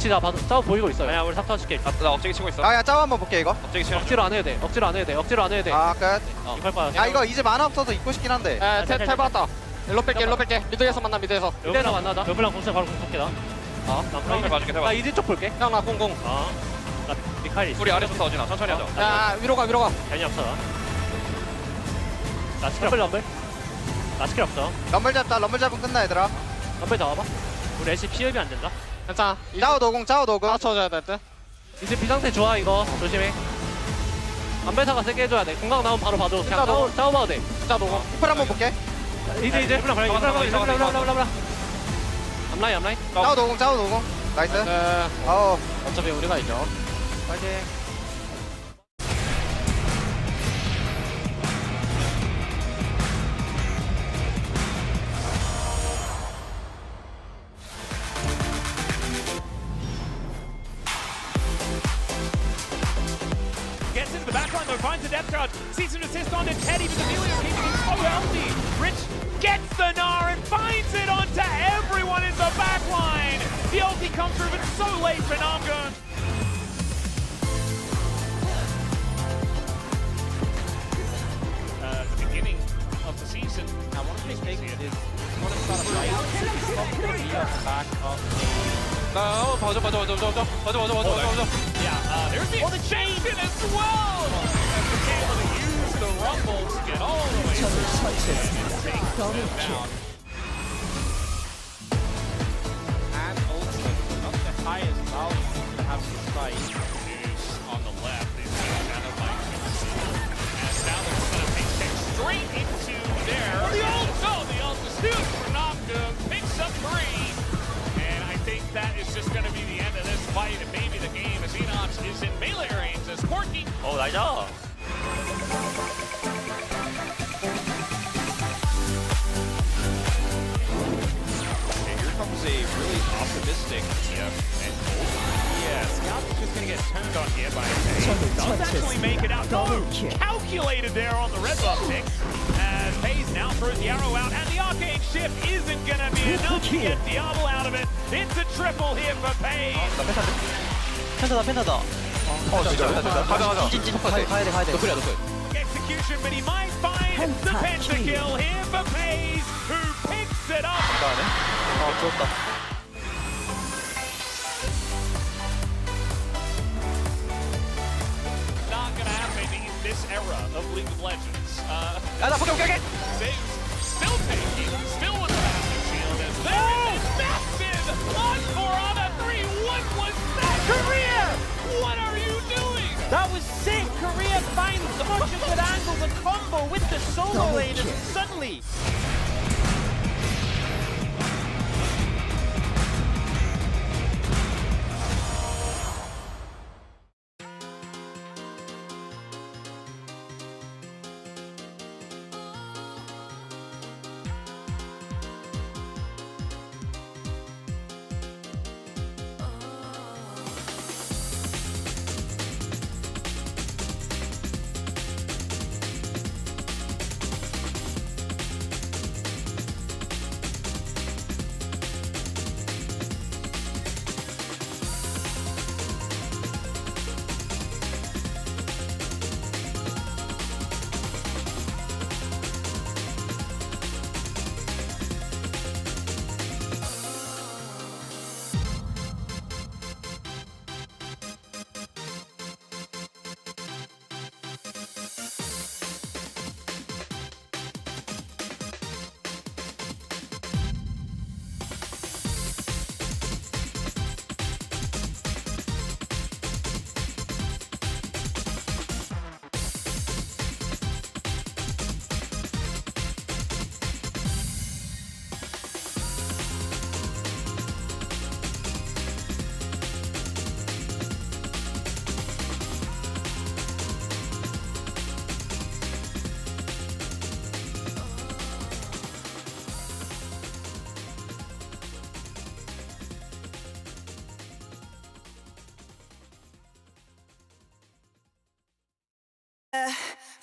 나 싸워 보이고 있어요. 아니야, 우리 탑 줄게. 나 억제기 치고 있어. 야 짜고 한번 볼게 이거. 억제기 치는 억지로 안 해도 돼. 억지로 안 해도 돼. 억지로 안 해도 돼. 아 끝. 이걸 봐. 야 이거 이제 만화 없어서 입고 싶긴 한데. 텔 받았다. 일로 뺄게. 미드에서 만나 미드에서. 미드에서 만나자. 여블랑 공세 바로 공격해 나. 나 프라임을 봐줄게. 나 이제 쪽 볼게. 형 나 공공. 나 미카일. 우리 아래부터 어지나. 천천히 하자. 야 위로 가. 괜히 없어. 나 스크램블 럼블. 나 스킬 없어. 럼블 잡자. 럼블 잡으면 끝나 얘들아. 럼블 잡아봐. 우리 애쉬 피흡이 안 된다. 괜찮아. 짜오 노공 짜오 노공. 맞춰줘야 될 듯. 이제 비상태 좋아 이거. 조심해. 안배사가 세게 해줘야 돼. 공각 나오면 바로 봐줘. 그냥 짜오 봐도 돼. 짜 노공. 풀 한번 볼게. 이제 블라. 암라인. 짜오 노공 짜오 노공. 나이스. 아우. 어차피 우리가 이겨. 파이팅. Gets into the backline though, finds the depth charge, sees an assist on to Teddy, but the Vilio keeping it so healthy. Rich gets the Gnar and finds it onto everyone in the backline. The ulti comes through, but so late for Namgun. The beginning of the season. Now one of the big things is one of the right. Probably going to be on the back of Yeah, there's the extension as well. And was able to use the rumble to get all the way through and take them down. And also, not the highest value to have to strike. Is on the left. Is kind of like and now they're going to take it straight into there. The ult is huge for Namgun. Picks up 3. And I think that is just going to be the end of this fight and maybe the game as Enox is in melee range as Corky. Oh, nice. And here comes a really optimistic and yeah, Scout is just going to get turned on here by FaZe. Does actually make it out. No, calculated there on the red buff pick. As FaZe now throws the arrow out, and the arcane shift isn't going to be enough to get Diablo out of it. It's a triple here for FaZe. 펜타다. 진짜. 가자. 가야 돼. Execution, but he might find the pentakill here for FaZe, who picks it up. 좋았다. Not going to happen in this era of League of Legends. 오케이. FaZe still taking, still with the massive shield as there is a massive on 4 on a 3. What was that? Korea! What are you doing? That was sick! Korea finds such a good angle, the combo with the solo lane, and suddenly...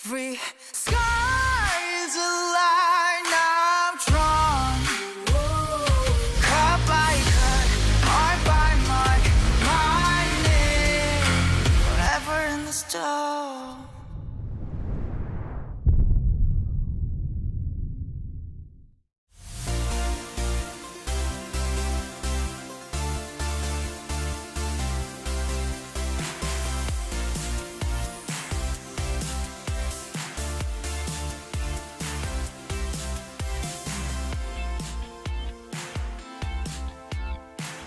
Every sky is a line I'm drawn. Cut by cut, mark by mark, my name forever in the stone.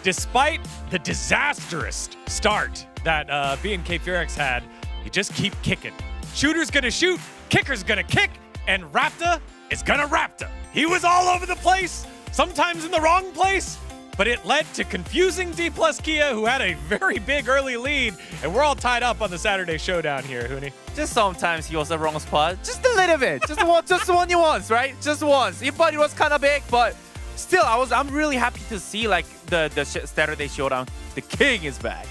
Despite the disastrous start that B&K Furex had, you just keep kicking. Shooter's gonna shoot, kicker's gonna kick, and Raptor is gonna Raptor. He was all over the place, sometimes in the wrong place, but it led to confusing D plus Kia, who had a very big early lead, and we're all tied up on the Saturday showdown here, Huni. Just sometimes he was the wrong spot. Just a little bit. Just one nuance, right? Just once. But it was kind of big, but still, I'm really happy to see like the Saturday showdown. The king is back.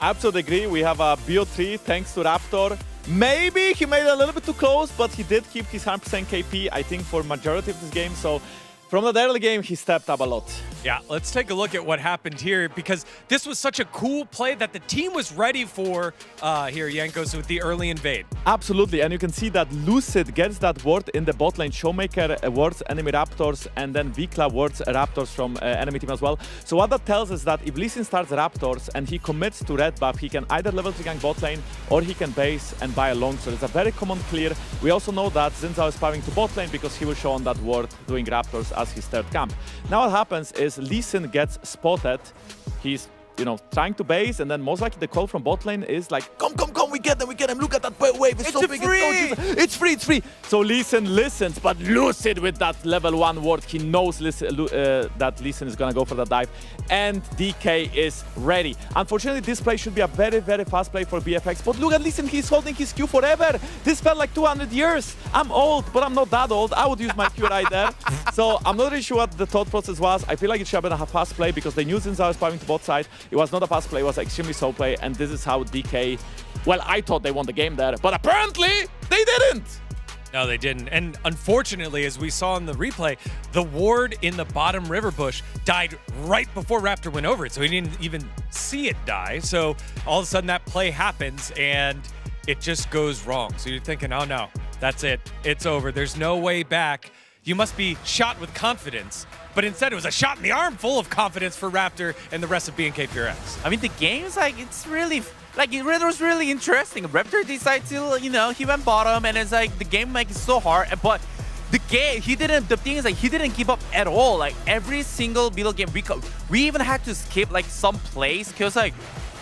Absolutely agree. We have a BO3 thanks to Raptor. Maybe he made it a little bit too close, but he did keep his 100% KP, I think, for majority of this game. So from the early game, he stepped up a lot. Yeah, let's take a look at what happened here, because this was such a cool play that the team was ready for here, Jankos, with the early invade. Absolutely, and you can see that Lucid gets that ward in the bot lane. Showmaker wards enemy Raptors, and then Vikla wards Raptors from enemy team as well. So what that tells us that if Lee Sin starts Raptors and he commits to red buff, he can either level 3 gank bot lane or he can base and buy a longsword. It's a very common clear. We also know that Xin Zhao is spawning to bot lane because he will show on that ward doing Raptors as his third camp. Now what happens is Lee Sin gets spotted. He's trying to base, and then most likely the call from bot lane is like, come, we get them, look at that wave, it's so big, it's free. So Lee Sin listens, but Lucid with that level 1 ward, he knows that Lee Sin is gonna go for the dive, and DK is ready. Unfortunately, this play should be a very, very fast play for BFX, but look at Lee Sin, he's holding his Q forever. This felt like 200 years. I'm old, but I'm not that old. I would use my Q right there. So I'm not really sure what the thought process was. I feel like it should have been a fast play because they knew Xin Zhao was spawning to bot side. It was not a fast play, it was extremely slow play, and this is how DK, well, I thought they won the game there, but apparently they didn't. No, they didn't. And unfortunately, as we saw in the replay, the ward in the bottom river bush died right before Raptor went over it, so he didn't even see it die. So all of a sudden that play happens and it just goes wrong. So you're thinking, oh no, that's it. It's over. There's no way back. You must be shot with confidence. But instead, it was a shot in the arm full of confidence for Raptor and the rest of B&K Furex. I mean, the game's like, it's really, like, it was really interesting. Raptor decided to, he went bottom, and it's like, the game like is so hard, but the thing is like, he didn't give up at all. Like, every single middle game, we even had to skip like some plays, because like,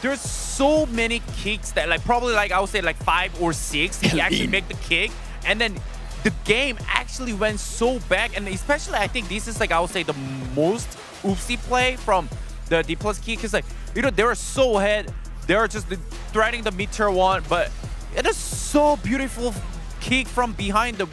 there's so many kicks that like, probably like, I would say like 5 or 6, he actually make the kick, and then the game actually went so back, and especially I think this is like, I would say the most oopsie play from the D plus key, because like, they were so ahead, they were just threading the mid-tier 1, but it is so beautiful kick from behind the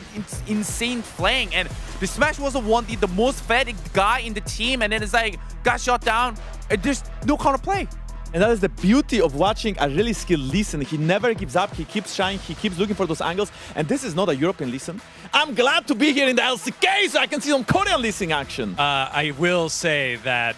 insane flank, and the smash was the most fatigued guy in the team, and then it's like, got shot down, and there's no counter play. And that is the beauty of watching a really skilled Lee Sin. He never gives up, he keeps trying, he keeps looking for those angles, and this is not a European Lee Sin. I'm glad to be here in the LCK so I can see some Korean Lee Sin action. I will say that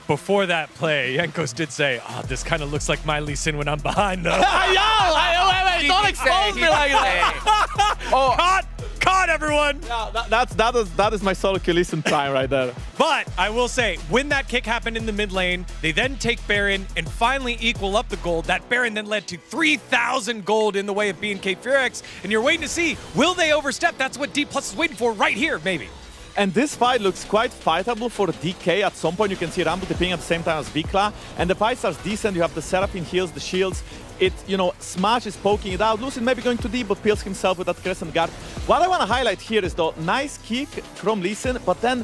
before that play, Jankos did say, oh, this kind of looks like my Lee Sin when I'm behind, though. Yo, don't expose me like that. Oh, caught everyone. Yeah, that is my solo kill Lee Sin time right there. But I will say, when that kick happened in the mid lane, they then take Baron and finally equal up the gold. That Baron then led to 3,000 gold in the way of B&K Furex, and you're waiting to see, will they overstep? That's what D Plus is waiting for right here, maybe. And this fight looks quite fightable for DK. At some point, you can see Rambo TPing at the same time as Vikla. And the fight starts decent. You have the Seraphine heals, the shields. Smash is poking it out. Lucid maybe going too deep, but peels himself with that Crescent Guard. What I want to highlight here is the nice kick from Lee Sin, but then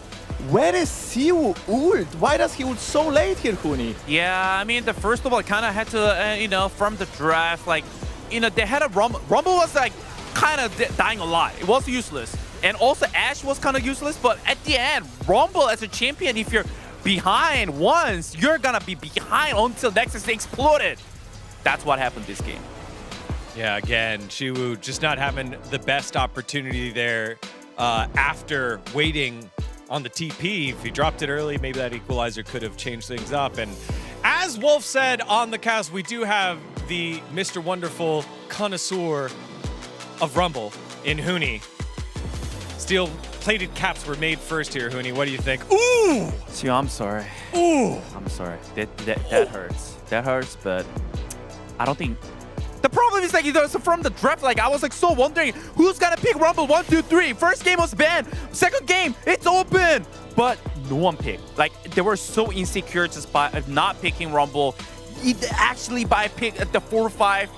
where is Siwu ult? Why does he ult so late here, Huni? Yeah, I mean, first of all, kind of had to, from the draft, like, they had a Rumble. Rumble was like kind of dying a lot. It was useless. And also Ashe was kind of useless, but at the end, Rumble as a champion, if you're behind once, you're gonna be behind until Nexus exploded. That's what happened this game. Yeah, again, Siwu just not having the best opportunity there after waiting on the TP. If he dropped it early, maybe that equalizer could have changed things up. And as Wolf said on the cast, we do have the Mr. Wonderful connoisseur of Rumble in Huni. Steel-plated caps were made first here, Huni. What do you think? Ooh! See, I'm sorry. Ooh! I'm sorry. That hurts. That hurts, but I don't think... The problem is, like, from the draft, like, I was, like, so wondering who's gonna pick Rumble 1, 2, 3. First game was banned. Second game, it's open. But no one picked. Like, they were so insecure just by not picking Rumble. Actually, by pick at the 4-5,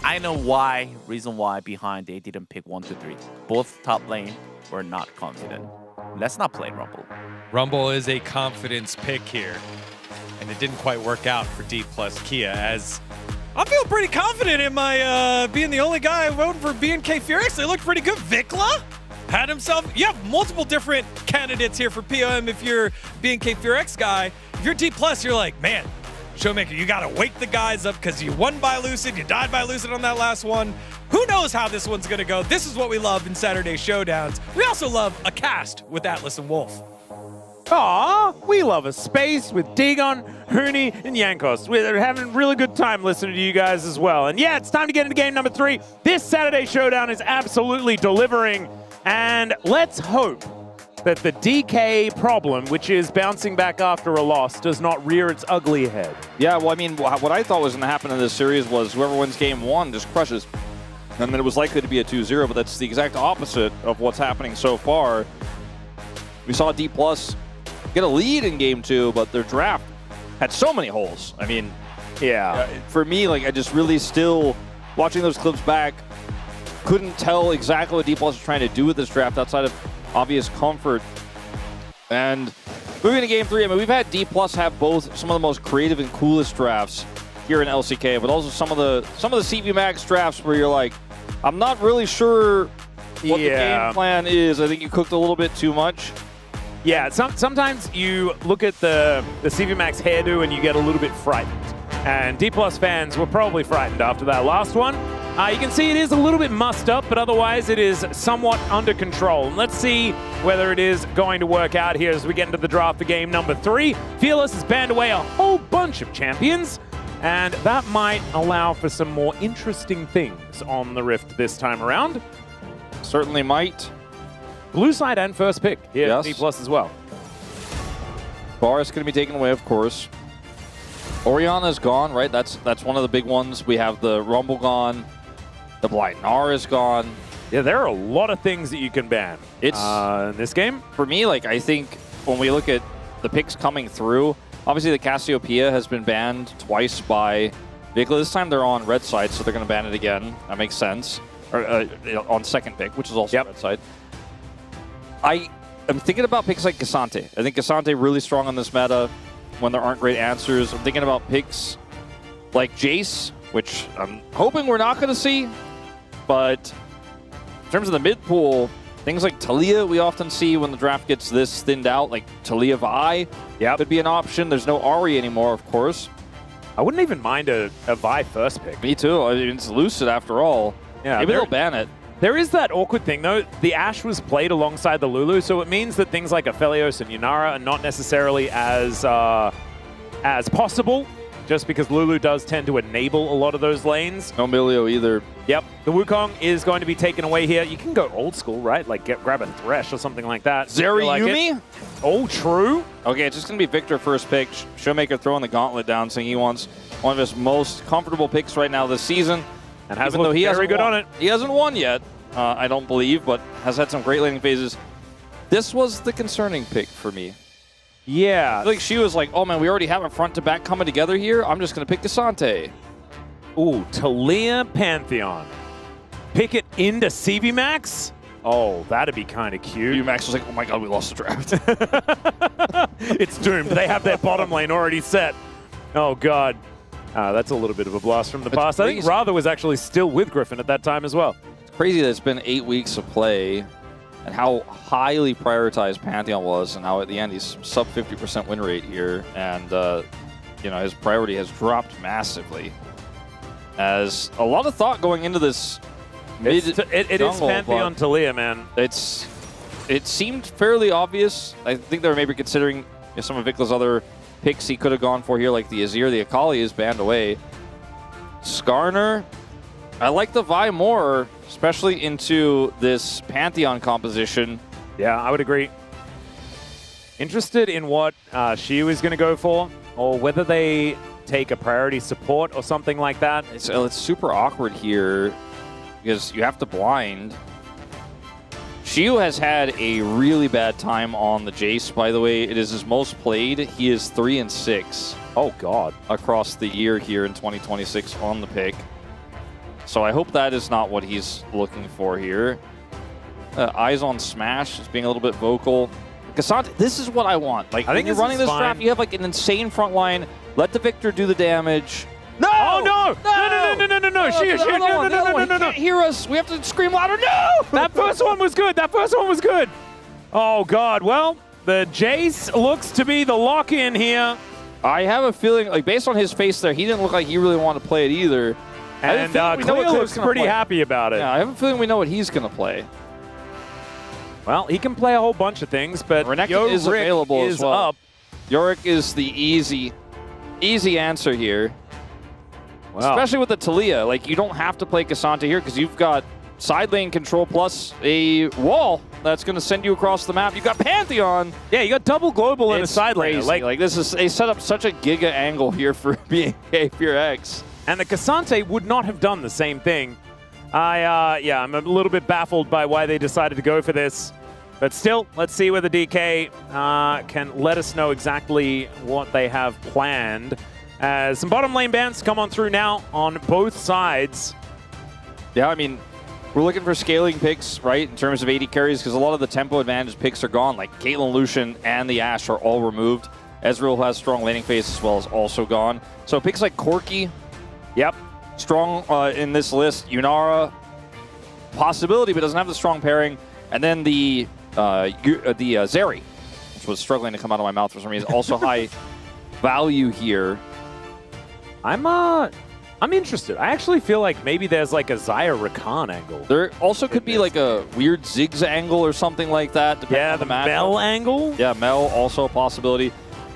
I know why. Reason why behind they didn't pick 1, 2, 3. Both top lane were not confident. Let's not play Rumble. Rumble is a confidence pick here. And it didn't quite work out for D plus Kia, as I feel pretty confident in my being the only guy voting for BNK Furix. They looked pretty good. Vikla had himself, you have multiple different candidates here for POM if you're BNK Furix guy. If you're D plus, you're like, man, Showmaker, you gotta wake the guys up because you won by Lucid, you died by Lucid on that last one. Who knows how this one's gonna go? This is what we love in Saturday Showdowns. We also love a cast with Atlas and Wolf. Aw, we love a space with Dagon, Huni, and Yankos. We're having a really good time listening to you guys as well. And yeah, it's time to get into game number 3. This Saturday Showdown is absolutely delivering. And let's hope that the DK problem, which is bouncing back after a loss, does not rear its ugly head. Yeah, well, I mean, what I thought was going to happen in this series was whoever wins game 1 just crushes. And then it was likely to be a 2-0, but that's the exact opposite of what's happening so far. We saw D+ get a lead in game 2, but their draft had so many holes. I mean, yeah, for me, like, I just really still, watching those clips back, couldn't tell exactly what D+ was trying to do with this draft outside of obvious comfort. And moving to game 3, I mean, we've had D+ have both some of the most creative and coolest drafts here in LCK, but also some of the CV Max drafts where you're like, I'm not really sure what the game plan is. I think you cooked a little bit too much. Yeah, sometimes you look at the CV Max hairdo and you get a little bit frightened. And D+ fans were probably frightened after that last one. You can see it is a little bit mussed up, but otherwise it is somewhat under control. And let's see whether it is going to work out here as we get into the draft for game number 3. Fearless has banned away a whole bunch of champions, and that might allow for some more interesting things on the Rift this time around. Certainly might. Blue side and first pick here Yes. at D+ as well. Boris going to be taken away, of course. Orianna's gone, right? That's one of the big ones. We have the Rumble gone. The Blind Nara is gone. Yeah, there are a lot of things that you can ban in this game. For me, like, I think when we look at the picks coming through, obviously the Cassiopeia has been banned twice by Vikla. This time they're on red side, so they're going to ban it again. That makes sense. Or on second pick, which is also red side. I am thinking about picks like Cassante. I think Cassante really strong on this meta when there aren't great answers. I'm thinking about picks like Jace, which I'm hoping we're not going to see. But in terms of the mid pool, things like Talia we often see when the draft gets this thinned out, like Talia Vi could be an option. There's no Ahri anymore, of course. I wouldn't even mind a Vi first pick. Me too. I mean, it's Lucid after all. Yeah, maybe they'll ban it. There is that awkward thing, though. The Ashe was played alongside the Lulu, so it means that things like Aphelios and Yunara are not necessarily as possible, just because Lulu does tend to enable a lot of those lanes. No Milio either. Yep. The Wukong is going to be taken away here. You can go old school, right? Like grab a Thresh or something like that. Zeri Like oh, true. Okay, it's just going to be Victor first pick. Showmaker throwing the gauntlet down, saying he wants one of his most comfortable picks right now this season. And has looked very good on it. He hasn't won yet, I don't believe, but has had some great laning phases. This was the concerning pick for me. Yeah. I feel like she was like, oh man, we already have a front to back coming together here. I'm just going to pick Cassante. Ooh, Talia Pantheon. Pick it into CV Max? Oh, that'd be kind of cute. CV Max was like, oh my god, we lost the draft. It's doomed. They have their bottom lane already set. Oh god. That's a little bit of a blast from the past. I think Rather was actually still with Griffin at that time as well. It's crazy that it's been 8 weeks of play and how highly prioritized Pantheon was, and how at the end he's sub 50% win rate here, and you know, his priority has dropped massively. As a lot of thought going into this mid It is Pantheon Talia, man. It seemed fairly obvious. I think they were maybe considering some of Vikla's other picks he could have gone for here, like the Azir. The Akali is banned away. Skarner, I like the Vi more, especially into this Pantheon composition. Yeah, I would agree. Interested in what she was going to go for, or whether they take a priority support or something like that. It's super awkward here because you have to blind. Shiyu has had a really bad time on the Jace, by the way. It is his most played. He is 3-6. Oh, God. Across the year here in 2026 on the pick. So I hope that is not what he's looking for here. Eyes on Smash is being a little bit vocal. Cassandra, this is what I want. Like, I think you're running this draft, you have like an insane front line. Let the Victor do the damage. No! Oh, no! No. Shiyu, no. He can't hear us. We have to scream louder. No! That first one was good. Oh, God. Well, the Jace looks to be the lock-in here. I have a feeling, like, based on his face there, he didn't look like he really wanted to play it either. And Cleo looks pretty happy about it. Yeah, I have a feeling we know what he's going to play. Well, he can play a whole bunch of things, but Renekton is available is as well. up. Yorick is the easy answer here. Wow. Especially with the Talia. Like, you don't have to play Cassandra here because you've got side lane control plus a wall that's going to send you across the map. You've got Pantheon. Yeah, you got double global in a side lane. Like, this is, they set up such a giga angle here for BNK Pure X. And the Cassante would not have done the same thing. I'm a little bit baffled by why they decided to go for this. But still, let's see whether DK can let us know exactly what they have planned. Some bottom lane bans come on through now on both sides. Yeah, I mean, we're looking for scaling picks, right, in terms of AD carries, because a lot of the tempo advantage picks are gone. Like Caitlyn, Lucian, and the Ashe are all removed. Ezreal, who has strong laning phase as well, is also gone. So picks like Corki, yep, strong in this list. Yunara, possibility, but doesn't have the strong pairing. And then the Zeri, which was struggling to come out of my mouth for some reason, also high value here. I'm interested. I actually feel like maybe there's like a Xayah Rakan angle. There also could be like a weird Ziggs angle or something like that. Yeah, the Mel angle. Yeah, Mel also a possibility.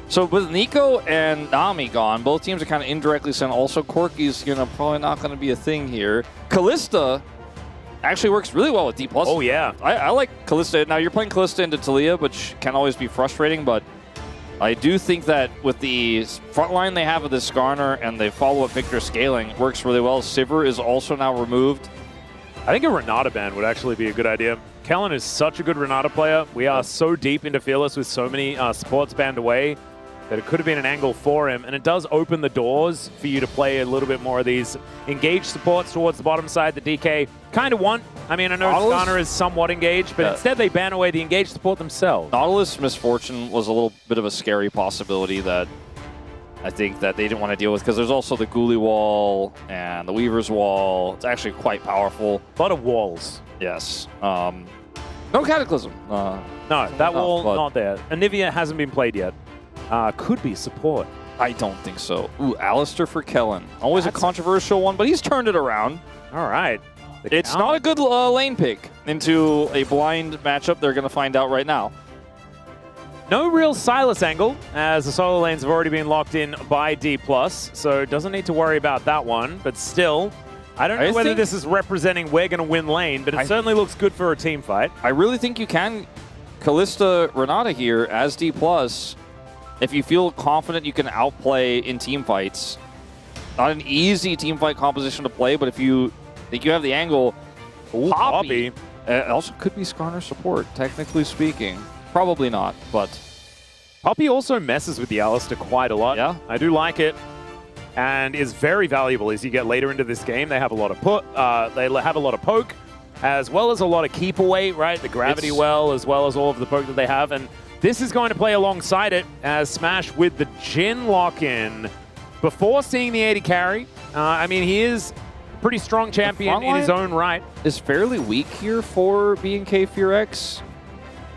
So with Nico and Nami gone, both teams are kind of indirectly saying also Corki's probably not going to be a thing here. Kalista actually works really well with D+. Oh, yeah. I like Kalista. Now, you're playing Kalista into Talia, which can always be frustrating, but I do think that with the front line they have with this Skarner and the follow-up Victor scaling works really well. Sivir is also now removed. I think a Renata ban would actually be a good idea. Kellen is such a good Renata player. We are so deep into Fearless with so many supports banned away that it could have been an angle for him. And it does open the doors for you to play a little bit more of these engaged supports towards the bottom side that DK kind of want. I mean, I know Skarner is somewhat engaged, but instead they ban away the engaged support themselves. Nautilus Misfortune was a little bit of a scary possibility that I think that they didn't want to deal with because there's also the Ghoulie wall and the Weaver's wall. It's actually quite powerful. A lot of walls. Yes. No Cataclysm. No, that wall not there. Anivia hasn't been played yet. Could be support. I don't think so. Ooh, Alistair for Kellen. Always a controversial one, but he's turned it around. All right. It's not a good lane pick into a blind matchup. They're going to find out right now. No real Sylas angle, as the solo lanes have already been locked in by D+, so doesn't need to worry about that one. But still, I don't know whether this is representing we're going to win lane, but it certainly looks good for a team fight. I really think you can Kalista Renata here as D+. If you feel confident you can outplay in team fights. Not an easy team fight composition to play, but if you think you have the angle, Poppy. It also could be Skarner support, technically speaking. Probably not, but Poppy also messes with the Alistair quite a lot. Yeah. I do like it, and is very valuable as you get later into this game. They have a lot of poke, as well as a lot of keep away, right? The gravity well, as well as all of the poke that they have, and this is going to play alongside it as Smash with the Jhin lock-in before seeing the AD carry. I mean, he is a pretty strong champion in his own right. Is fairly weak here for BNK Fear X.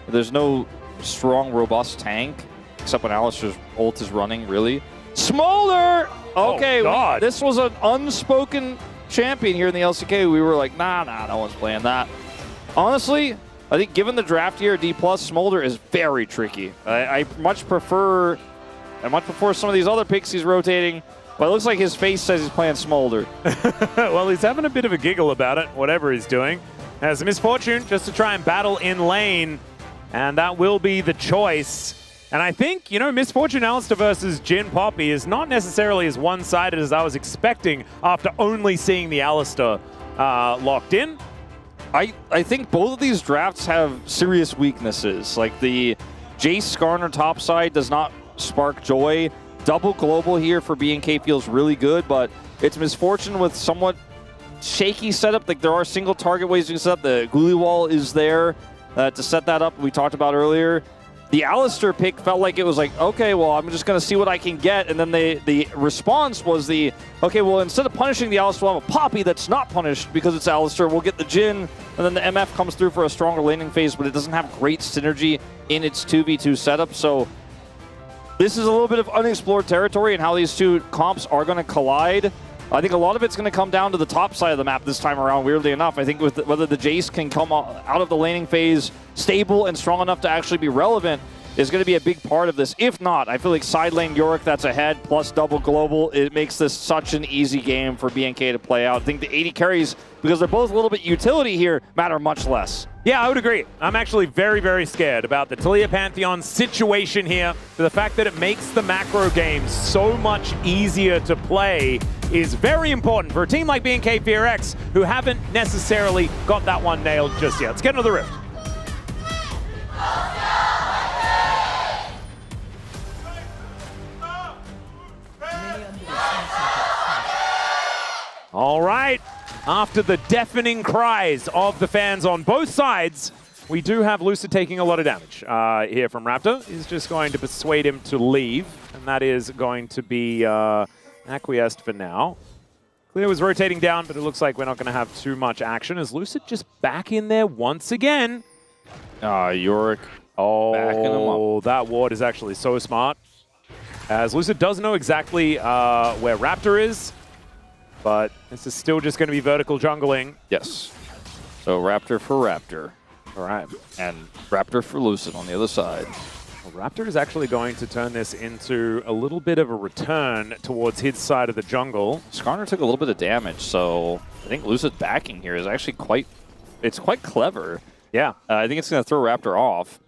There's no strong, robust tank, except when Alistair's ult is running, really. Smolder! Okay, this was an unspoken champion here in the LCK. We were like, nah, no one's playing that. Honestly, I think given the draft here, D+, Smolder is very tricky. I much prefer some of these other picks he's rotating, but it looks like his face says he's playing Smolder. Well, he's having a bit of a giggle about it, whatever he's doing. As a Misfortune, just to try and battle in lane, and that will be the choice. And I think, Misfortune Alistair versus Jhin Poppy is not necessarily as one-sided as I was expecting after only seeing the Alistair locked in. I think both of these drafts have serious weaknesses. Like the Jace Skarner topside does not spark joy. Double global here for BNK feels really good, but it's misfortune with somewhat shaky setup. Like there are single target ways you can set up. The Ghoulie Wall is there to set that up. We talked about earlier. The Alistar pick felt like it was like, okay, well, I'm just going to see what I can get. And then the response was okay, well, instead of punishing the Alistar, we'll have a Poppy that's not punished because it's Alistar. We'll get the Jhin, and then the MF comes through for a stronger laning phase, but it doesn't have great synergy in its 2v2 setup. So this is a little bit of unexplored territory and how these two comps are going to collide. I think a lot of it's going to come down to the top side of the map this time around, weirdly enough. I think with whether the Jace can come out of the laning phase stable and strong enough to actually be relevant is going to be a big part of this. If not, I feel like side lane Yorick that's ahead plus double global, it makes this such an easy game for BNK to play out. I think the 80 carries, because they're both a little bit utility here, matter much less. Yeah, I would agree. I'm actually very, very scared about the Taliyah Pantheon situation here. For the fact that it makes the macro games so much easier to play is very important for a team like BNK BFX, who haven't necessarily got that one nailed just yet. Let's get into the Rift. All right. After the deafening cries of the fans on both sides, we do have Lucid taking a lot of damage here from Raptor. He's just going to persuade him to leave, and that is going to be acquiesced for now. Clear was rotating down, but it looks like we're not going to have too much action as Lucid just back in there once again. Yorick backing him up. That ward is actually so smart, as Lucid does know exactly where Raptor is. But this is still just going to be vertical jungling. Yes. So Raptor for Raptor. All right. And Raptor for Lucid on the other side. Well, Raptor is actually going to turn this into a little bit of a return towards his side of the jungle. Skarner took a little bit of damage, so I think Lucid backing here is actually quite clever. Yeah. I think it's going to throw Raptor off.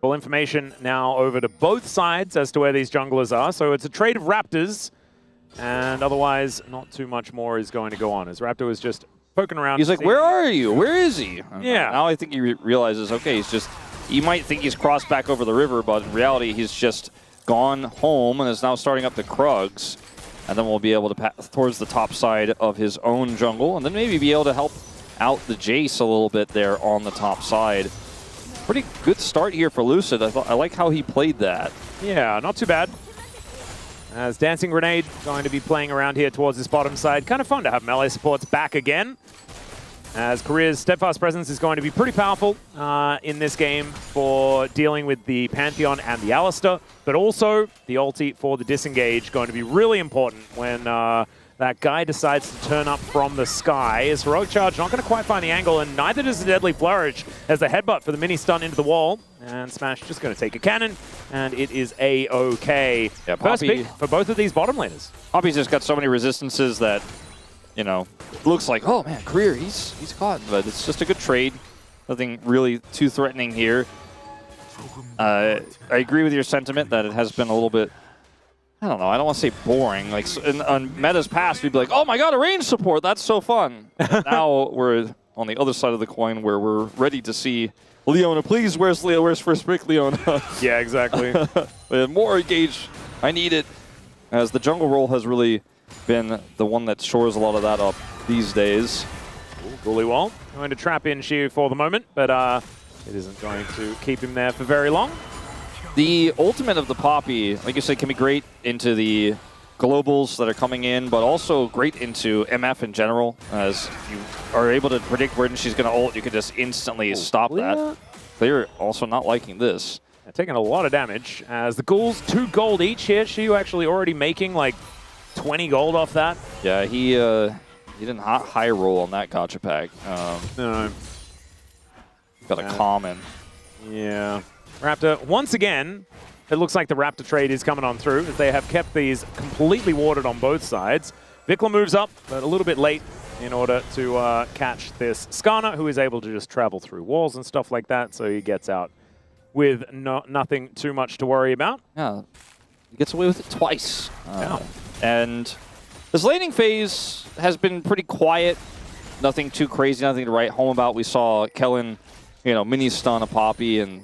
Full information now over to both sides as to where these junglers are. So it's a trade of Raptors. And otherwise, not too much more is going to go on, as Raptor is just poking around. He's like, where are you? Where is he? Yeah. Now I think he realizes, okay, you might think he's crossed back over the river, but in reality, he's just gone home and is now starting up the Krugs. And then we'll be able to pass towards the top side of his own jungle, and then maybe be able to help out the Jace a little bit there on the top side. Pretty good start here for Lucid. I like how he played that. Yeah, not too bad. As Dancing Grenade going to be playing around here towards this bottom side. Kind of fun to have melee supports back again, as Korea's Steadfast Presence is going to be pretty powerful in this game for dealing with the Pantheon and the Alistar, but also the ulti for the Disengage going to be really important when that guy decides to turn up from the sky. His Heroic Charge not going to quite find the angle, and neither does the Deadly Flourish as the headbutt for the mini stun into the wall. And Smash just going to take a cannon, and it is A-OK. Yeah, First pick for both of these bottom laners. Poppy's just got so many resistances that, you know, looks like, oh man, Career, he's caught, but it's just a good trade. Nothing really too threatening here. I agree with your sentiment that it has been a little bit, I don't know, I don't want to say boring. Like on Meta's past, we'd be like, oh my god, a range support, that's so fun. Now we're on the other side of the coin where we're ready to see Leona, please, where's Leo? Where's first pick, Leona? Yeah, exactly. More engage. I need it. As the jungle role has really been the one that shores a lot of that up these days. Ghoulie Wall going to trap in Shiu for the moment, but it isn't going to keep him there for very long. The ultimate of the Poppy, like you said, can be great into the globals that are coming in, but also great into MF in general. As you are able to predict when she's going to ult, you can just instantly stop that. They're also not liking this. They're taking a lot of damage as the ghouls, 2 gold each here. Shiu actually already making like 20 gold off that. Yeah, he didn't high roll on that gotcha pack. No. Got a common. Yeah. Raptor, once again, it looks like the Raptor trade is coming on through, as they have kept these completely warded on both sides. Vikla moves up, but a little bit late in order to catch this Skarner, who is able to just travel through walls and stuff like that, so he gets out with nothing too much to worry about. Yeah, he gets away with it twice. Yeah. And this laning phase has been pretty quiet. nothing too crazy, nothing to write home about. We saw Kellen, mini stun a Poppy and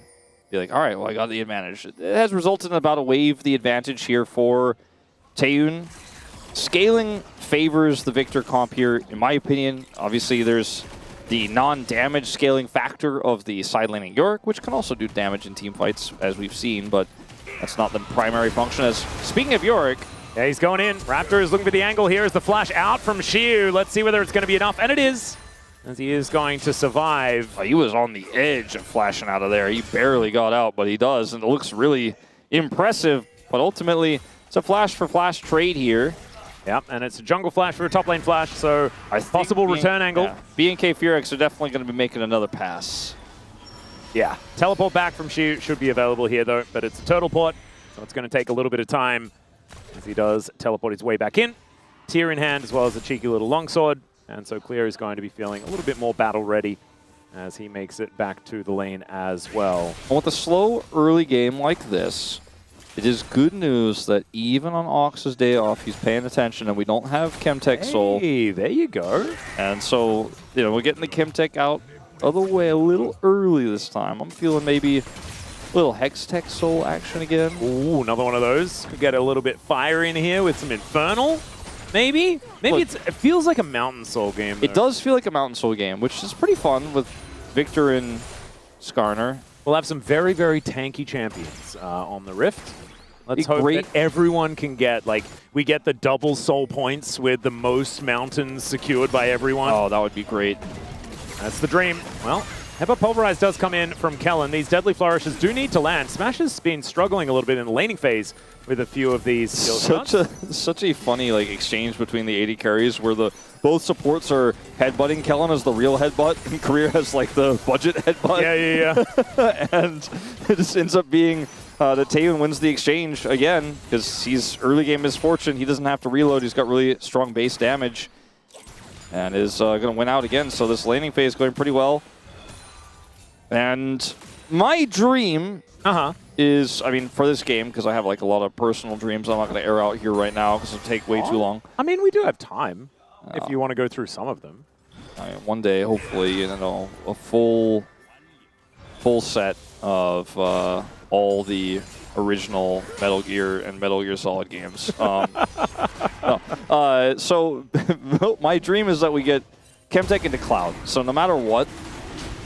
be like, all right, well, I got the advantage. It has resulted in about a wave the advantage here for Taeyun. Scaling favors the Victor comp here, in my opinion. Obviously, there's the non-damage scaling factor of the side laning Yorick, which can also do damage in team fights, as we've seen, but that's not the primary function. As speaking of Yorick, yeah, he's going in. Raptor is looking for the angle here as the flash out from Xiu. Let's see whether it's going to be enough, and it is, as he is going to survive. He was on the edge of flashing out of there. He barely got out, but he does, and it looks really impressive, but ultimately, it's a flash-for-flash trade here. Yep, and it's a jungle flash for a top lane flash, so possible return angle. Yeah. B&K Furex are definitely going to be making another pass. Yeah, teleport back from Xiu should be available here, though, but it's a turtle port, so it's going to take a little bit of time as he does teleport his way back in. Tear in hand, as well as a cheeky little longsword, and so Clear is going to be feeling a little bit more battle ready as he makes it back to the lane as well. And with a slow early game like this, it is good news that even on Ox's day off, he's paying attention, and we don't have Chemtech Soul. Hey, there you go. And so, we're getting the Chemtech out of the way a little early this time. I'm feeling maybe a little Hextech Soul action again. Ooh, another one of those. Could get a little bit fire in here with some Infernal, maybe? Maybe it feels like a Mountain Soul game, though. It does feel like a Mountain Soul game, which is pretty fun with Victor and Skarner. We'll have some very, very tanky champions on the Rift. Let's hope that everyone can get, we get the double soul points with the most mountains secured by everyone. Oh, that would be great. That's the dream. Well, Hepa Pulverize does come in from Kellen. These Deadly Flourishes do need to land. Smash has been struggling a little bit in the laning phase with a few of these skill shots. Such a funny exchange between the AD carries where both supports are headbutting. Kellen has the real headbutt, and Career has the budget headbutt. Yeah. And it just ends up being that Taeyun wins the exchange again because he's early game misfortune. He doesn't have to reload. He's got really strong base damage and is going to win out again. So this laning phase is going pretty well. And my dream is, for this game, because I have a lot of personal dreams I'm not going to air out here right now because it'll take way too long. I mean, we do have time if you want to go through some of them. One day, hopefully, a full set of all the original Metal Gear and Metal Gear Solid games. So my dream is that we get Chemtech into Cloud. So no matter what,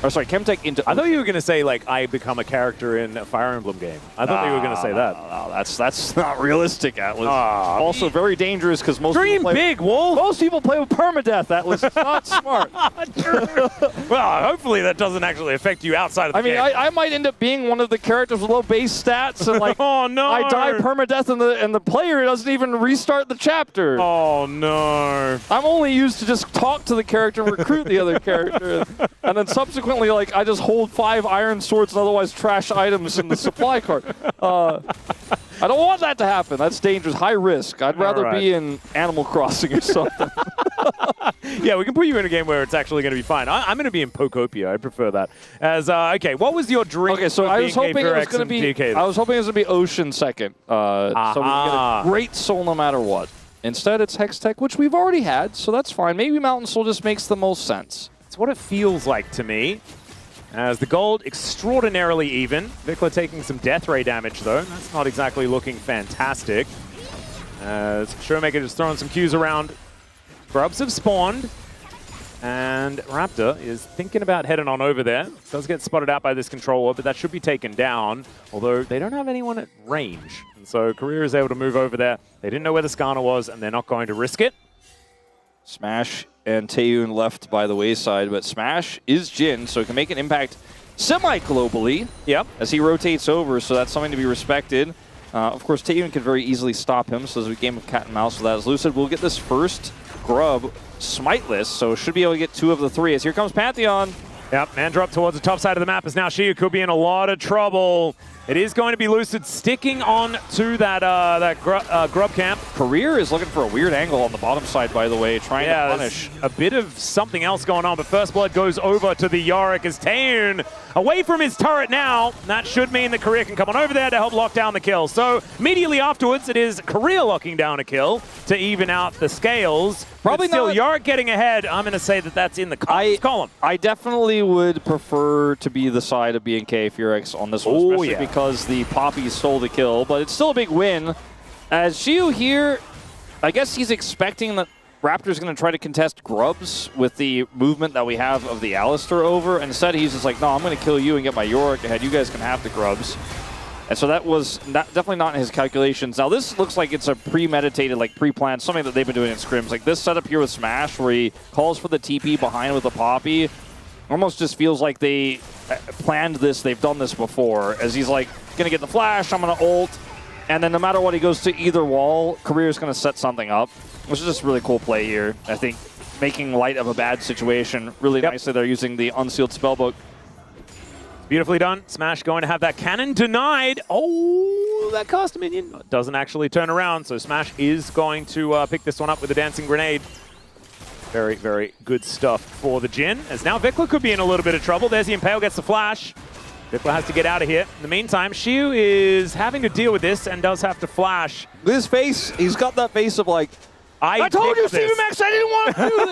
Chemtech into... I thought you were going to say, I become a character in a Fire Emblem game. I thought you were going to say that. No, that's not realistic, Atlas. Also very dangerous because most dream big, Wolf! Most people play with permadeath, Atlas. It's not smart. Well, hopefully that doesn't actually affect you outside of the game. I might end up being one of the characters with low base stats and oh no! I die permadeath and the player doesn't even restart the chapter. Oh no! I'm only used to just talk to the character and recruit the other character, and then subsequently I just hold 5 iron swords and otherwise trash items in the supply cart. I don't want that to happen. That's dangerous, high risk. I'd rather be in Animal Crossing or something. Yeah, we can put you in a game where it's actually going to be fine. I'm going to be in Pokopia. I prefer that. As okay, what was your dream? Okay, so I was hoping it was going to be. DK? I was hoping it was going to be Ocean second. So we get a great soul no matter what. Instead, it's Hextech, which we've already had, so that's fine. Maybe Mountain Soul just makes the most sense. It's what it feels like to me. As the gold extraordinarily even. Vikla taking some death ray damage though. That's not exactly looking fantastic. As Showmaker just throwing some Qs around. Grubs have spawned. And Raptor is thinking about heading on over there. Does get spotted out by this controller, but that should be taken down. Although they don't have anyone at range. And so Career is able to move over there. They didn't know where the Skarner was, and they're not going to risk it. Smash and Taeyun left by the wayside, but Smash is Jin, so he can make an impact semi-globally. Yep. As he rotates over, so that's something to be respected. Of course, Taeyun can very easily stop him, so there's a game of cat and mouse with that. As Lucid will get this first grub smiteless, so should be able to get 2 of the 3. As here comes Pantheon. Yep, man drop towards the top side of the map is now Xiu. Could be in a lot of trouble. It is going to be Lucid sticking on to that grub camp. Career is looking for a weird angle on the bottom side, by the way, trying to punish. A bit of something else going on, but First Blood goes over to the Yorick as Taeun away from his turret now. That should mean that Career can come on over there to help lock down the kill. So immediately afterwards, it is Career locking down a kill to even out the scales. Probably but still, not. Yorick getting ahead. I'm going to say that that's in the column. I definitely would prefer to be the side of BNK Furex on this one, especially because the Poppy stole the kill, but it's still a big win. As Xiu here, I guess he's expecting that Raptor's going to try to contest Grubs with the movement that we have of the Alistar over. Instead, he's just like, no, I'm going to kill you and get my Yorick ahead. You guys can have the Grubs. And so that was definitely not in his calculations. Now, this looks like it's a premeditated, like pre-planned, something that they've been doing in scrims. Like this setup here with Smash, where he calls for the TP behind with the Poppy, almost just feels like they planned this. They've done this before. As he's like, going to get the flash, I'm going to ult. And then no matter what, he goes to either wall. Career's going to set something up, which is just really cool play here. I think making light of a bad situation really nicely. They're using the unsealed spellbook. Beautifully done. Smash going to have that cannon denied. Oh, that cast minion doesn't actually turn around, so Smash is going to pick this one up with a dancing grenade. Very, very good stuff for the Jhin, as now Vikla could be in a little bit of trouble. There's the Impale, gets the flash. Vikla has to get out of here. In the meantime, Xiu is having to deal with this and does have to flash. With his face, he's got that face of like, I told you, Steven Max, I didn't want to do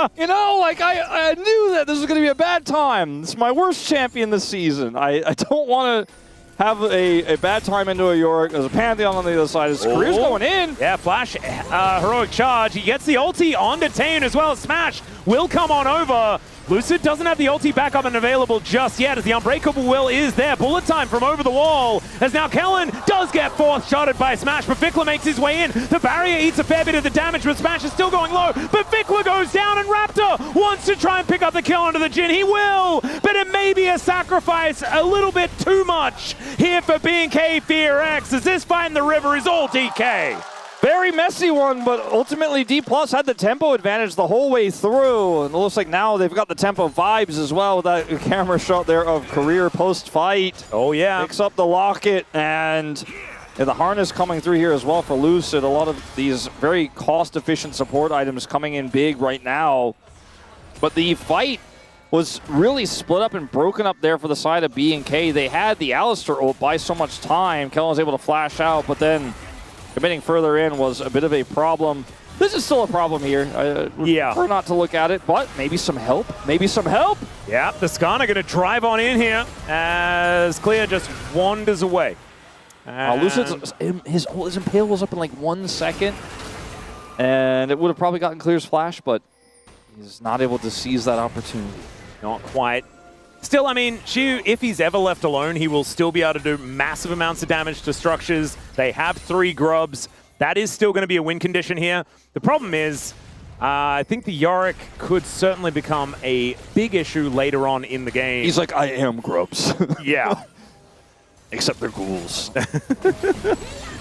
this. You know, like I knew that this was going to be a bad time. It's my worst champion this season. I don't want to have a bad time into a Yorick. There's a Pantheon on the other side. His career's going in. Yeah, flash, heroic charge. He gets the ulti onto Taeun as well. Smash will come on over. Lucid doesn't have the ulti back up and available just yet, as the Unbreakable Will is there. Bullet time from over the wall, as now Kellen does get fourth shotted by Smash, but Vikla makes his way in. The barrier eats a fair bit of the damage, but Smash is still going low. But Vikla goes down, and Raptor wants to try and pick up the kill onto the Jhin. He will, but it may be a sacrifice a little bit too much here for BNK Furex, as this fight in the river is all DK. Very messy one, but ultimately D+ had the tempo advantage the whole way through. And it looks like now they've got the tempo vibes as well with that camera shot there of Career post-fight. Oh, yeah. Picks up the locket, and the harness coming through here as well for Lucid. A lot of these very cost-efficient support items coming in big right now. But the fight was really split up and broken up there for the side of B&K. They had the Alistar ult by so much time. Kellen was able to flash out, but then committing further in was a bit of a problem. This is still a problem here. Yeah. Prefer not to look at it, but maybe some help. Maybe some help. Yeah, the Skana going to drive on in here as Clear just wanders away. Lucid's his Impale was up in like 1 second, and it would have probably gotten Clear's flash, but he's not able to seize that opportunity. Not quite. Still, I mean, Xiu, if he's ever left alone, he will still be able to do massive amounts of damage to structures. They have 3 grubs. That is still going to be a win condition here. The problem is, I think the Yorick could certainly become a big issue later on in the game. He's like, I am grubs. Yeah. Except they're ghouls.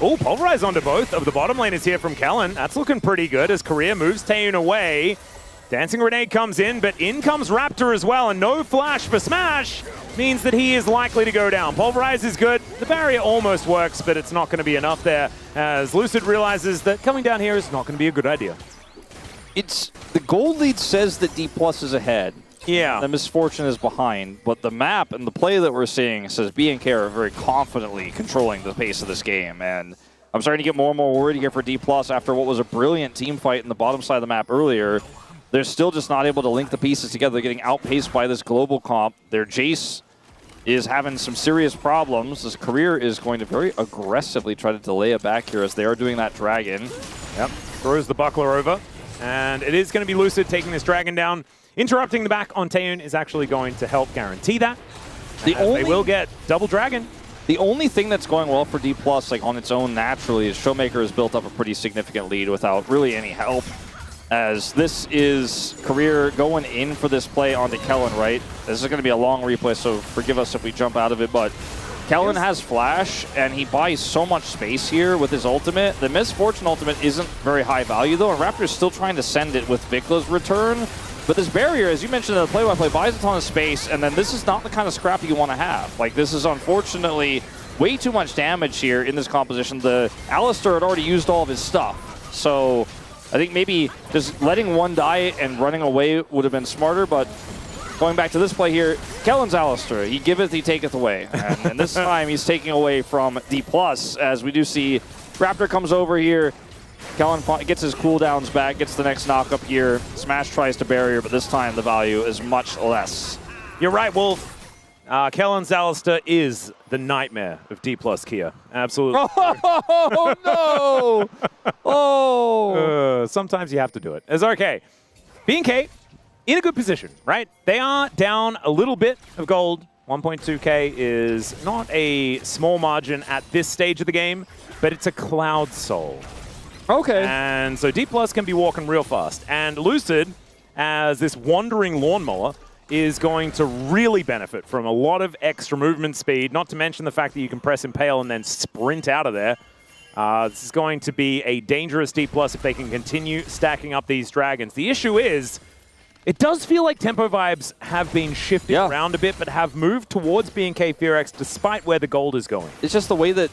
Oh, pulverize onto both of the bottom laners here from Kellen. That's looking pretty good as Career moves Taeun away. Dancing Grenade comes in, but in comes Raptor as well, and no flash for Smash means that he is likely to go down. Pulverize is good. The barrier almost works, but it's not going to be enough there, as Lucid realizes that coming down here is not going to be a good idea. It's the gold lead says that D+ is ahead. Yeah. The misfortune is behind, but the map and the play that we're seeing says B&K are very confidently controlling the pace of this game, and I'm starting to get more and more worried here for D+ after what was a brilliant team fight in the bottom side of the map earlier. They're still just not able to link the pieces together. They're getting outpaced by this global comp. Their Jace is having some serious problems. This Career is going to very aggressively try to delay it back here as they are doing that dragon. Yep, throws the buckler over. And it is going to be Lucid taking this dragon down. Interrupting the back on Taeun is actually going to help guarantee that. They will get double dragon. The only thing that's going well for D+, like on its own naturally, is Showmaker has built up a pretty significant lead without really any help. As this is Career going in for this play onto Kellen, right? This is going to be a long replay, so forgive us if we jump out of it, but Kellen has flash, and he buys so much space here with his ultimate. The Misfortune ultimate isn't very high value, though, and Raptor's still trying to send it with Vikla's return. But this barrier, as you mentioned in the play-by-play, buys a ton of space, and then this is not the kind of scrap you want to have. Like, this is unfortunately way too much damage here in this composition. The Alistar had already used all of his stuff, so I think maybe just letting one die and running away would have been smarter, but going back to this play here, Kellen's Alistar, he giveth, he taketh away. And this time he's taking away from D+, as we do see Raptor comes over here. Kellen gets his cooldowns back, gets the next knock up here. Smash tries to barrier, but this time the value is much less. You're right, Wolf. Kellen's Alistar is the nightmare of D+ Kia. Absolutely. Oh, no! Oh! Sometimes you have to do it. It's okay. B&K in a good position, right? They are down a little bit of gold. 1.2K is not a small margin at this stage of the game, but it's a Cloud Soul. Okay. And so D+ can be walking real fast. And Lucid, as this wandering lawnmower, is going to really benefit from a lot of extra movement speed, not to mention the fact that you can press Impale and then sprint out of there. This is going to be a dangerous D+ if they can continue stacking up these dragons. The issue is, it does feel like tempo vibes have been shifted around a bit, but have moved towards B&K Fearx despite where the gold is going. It's just the way that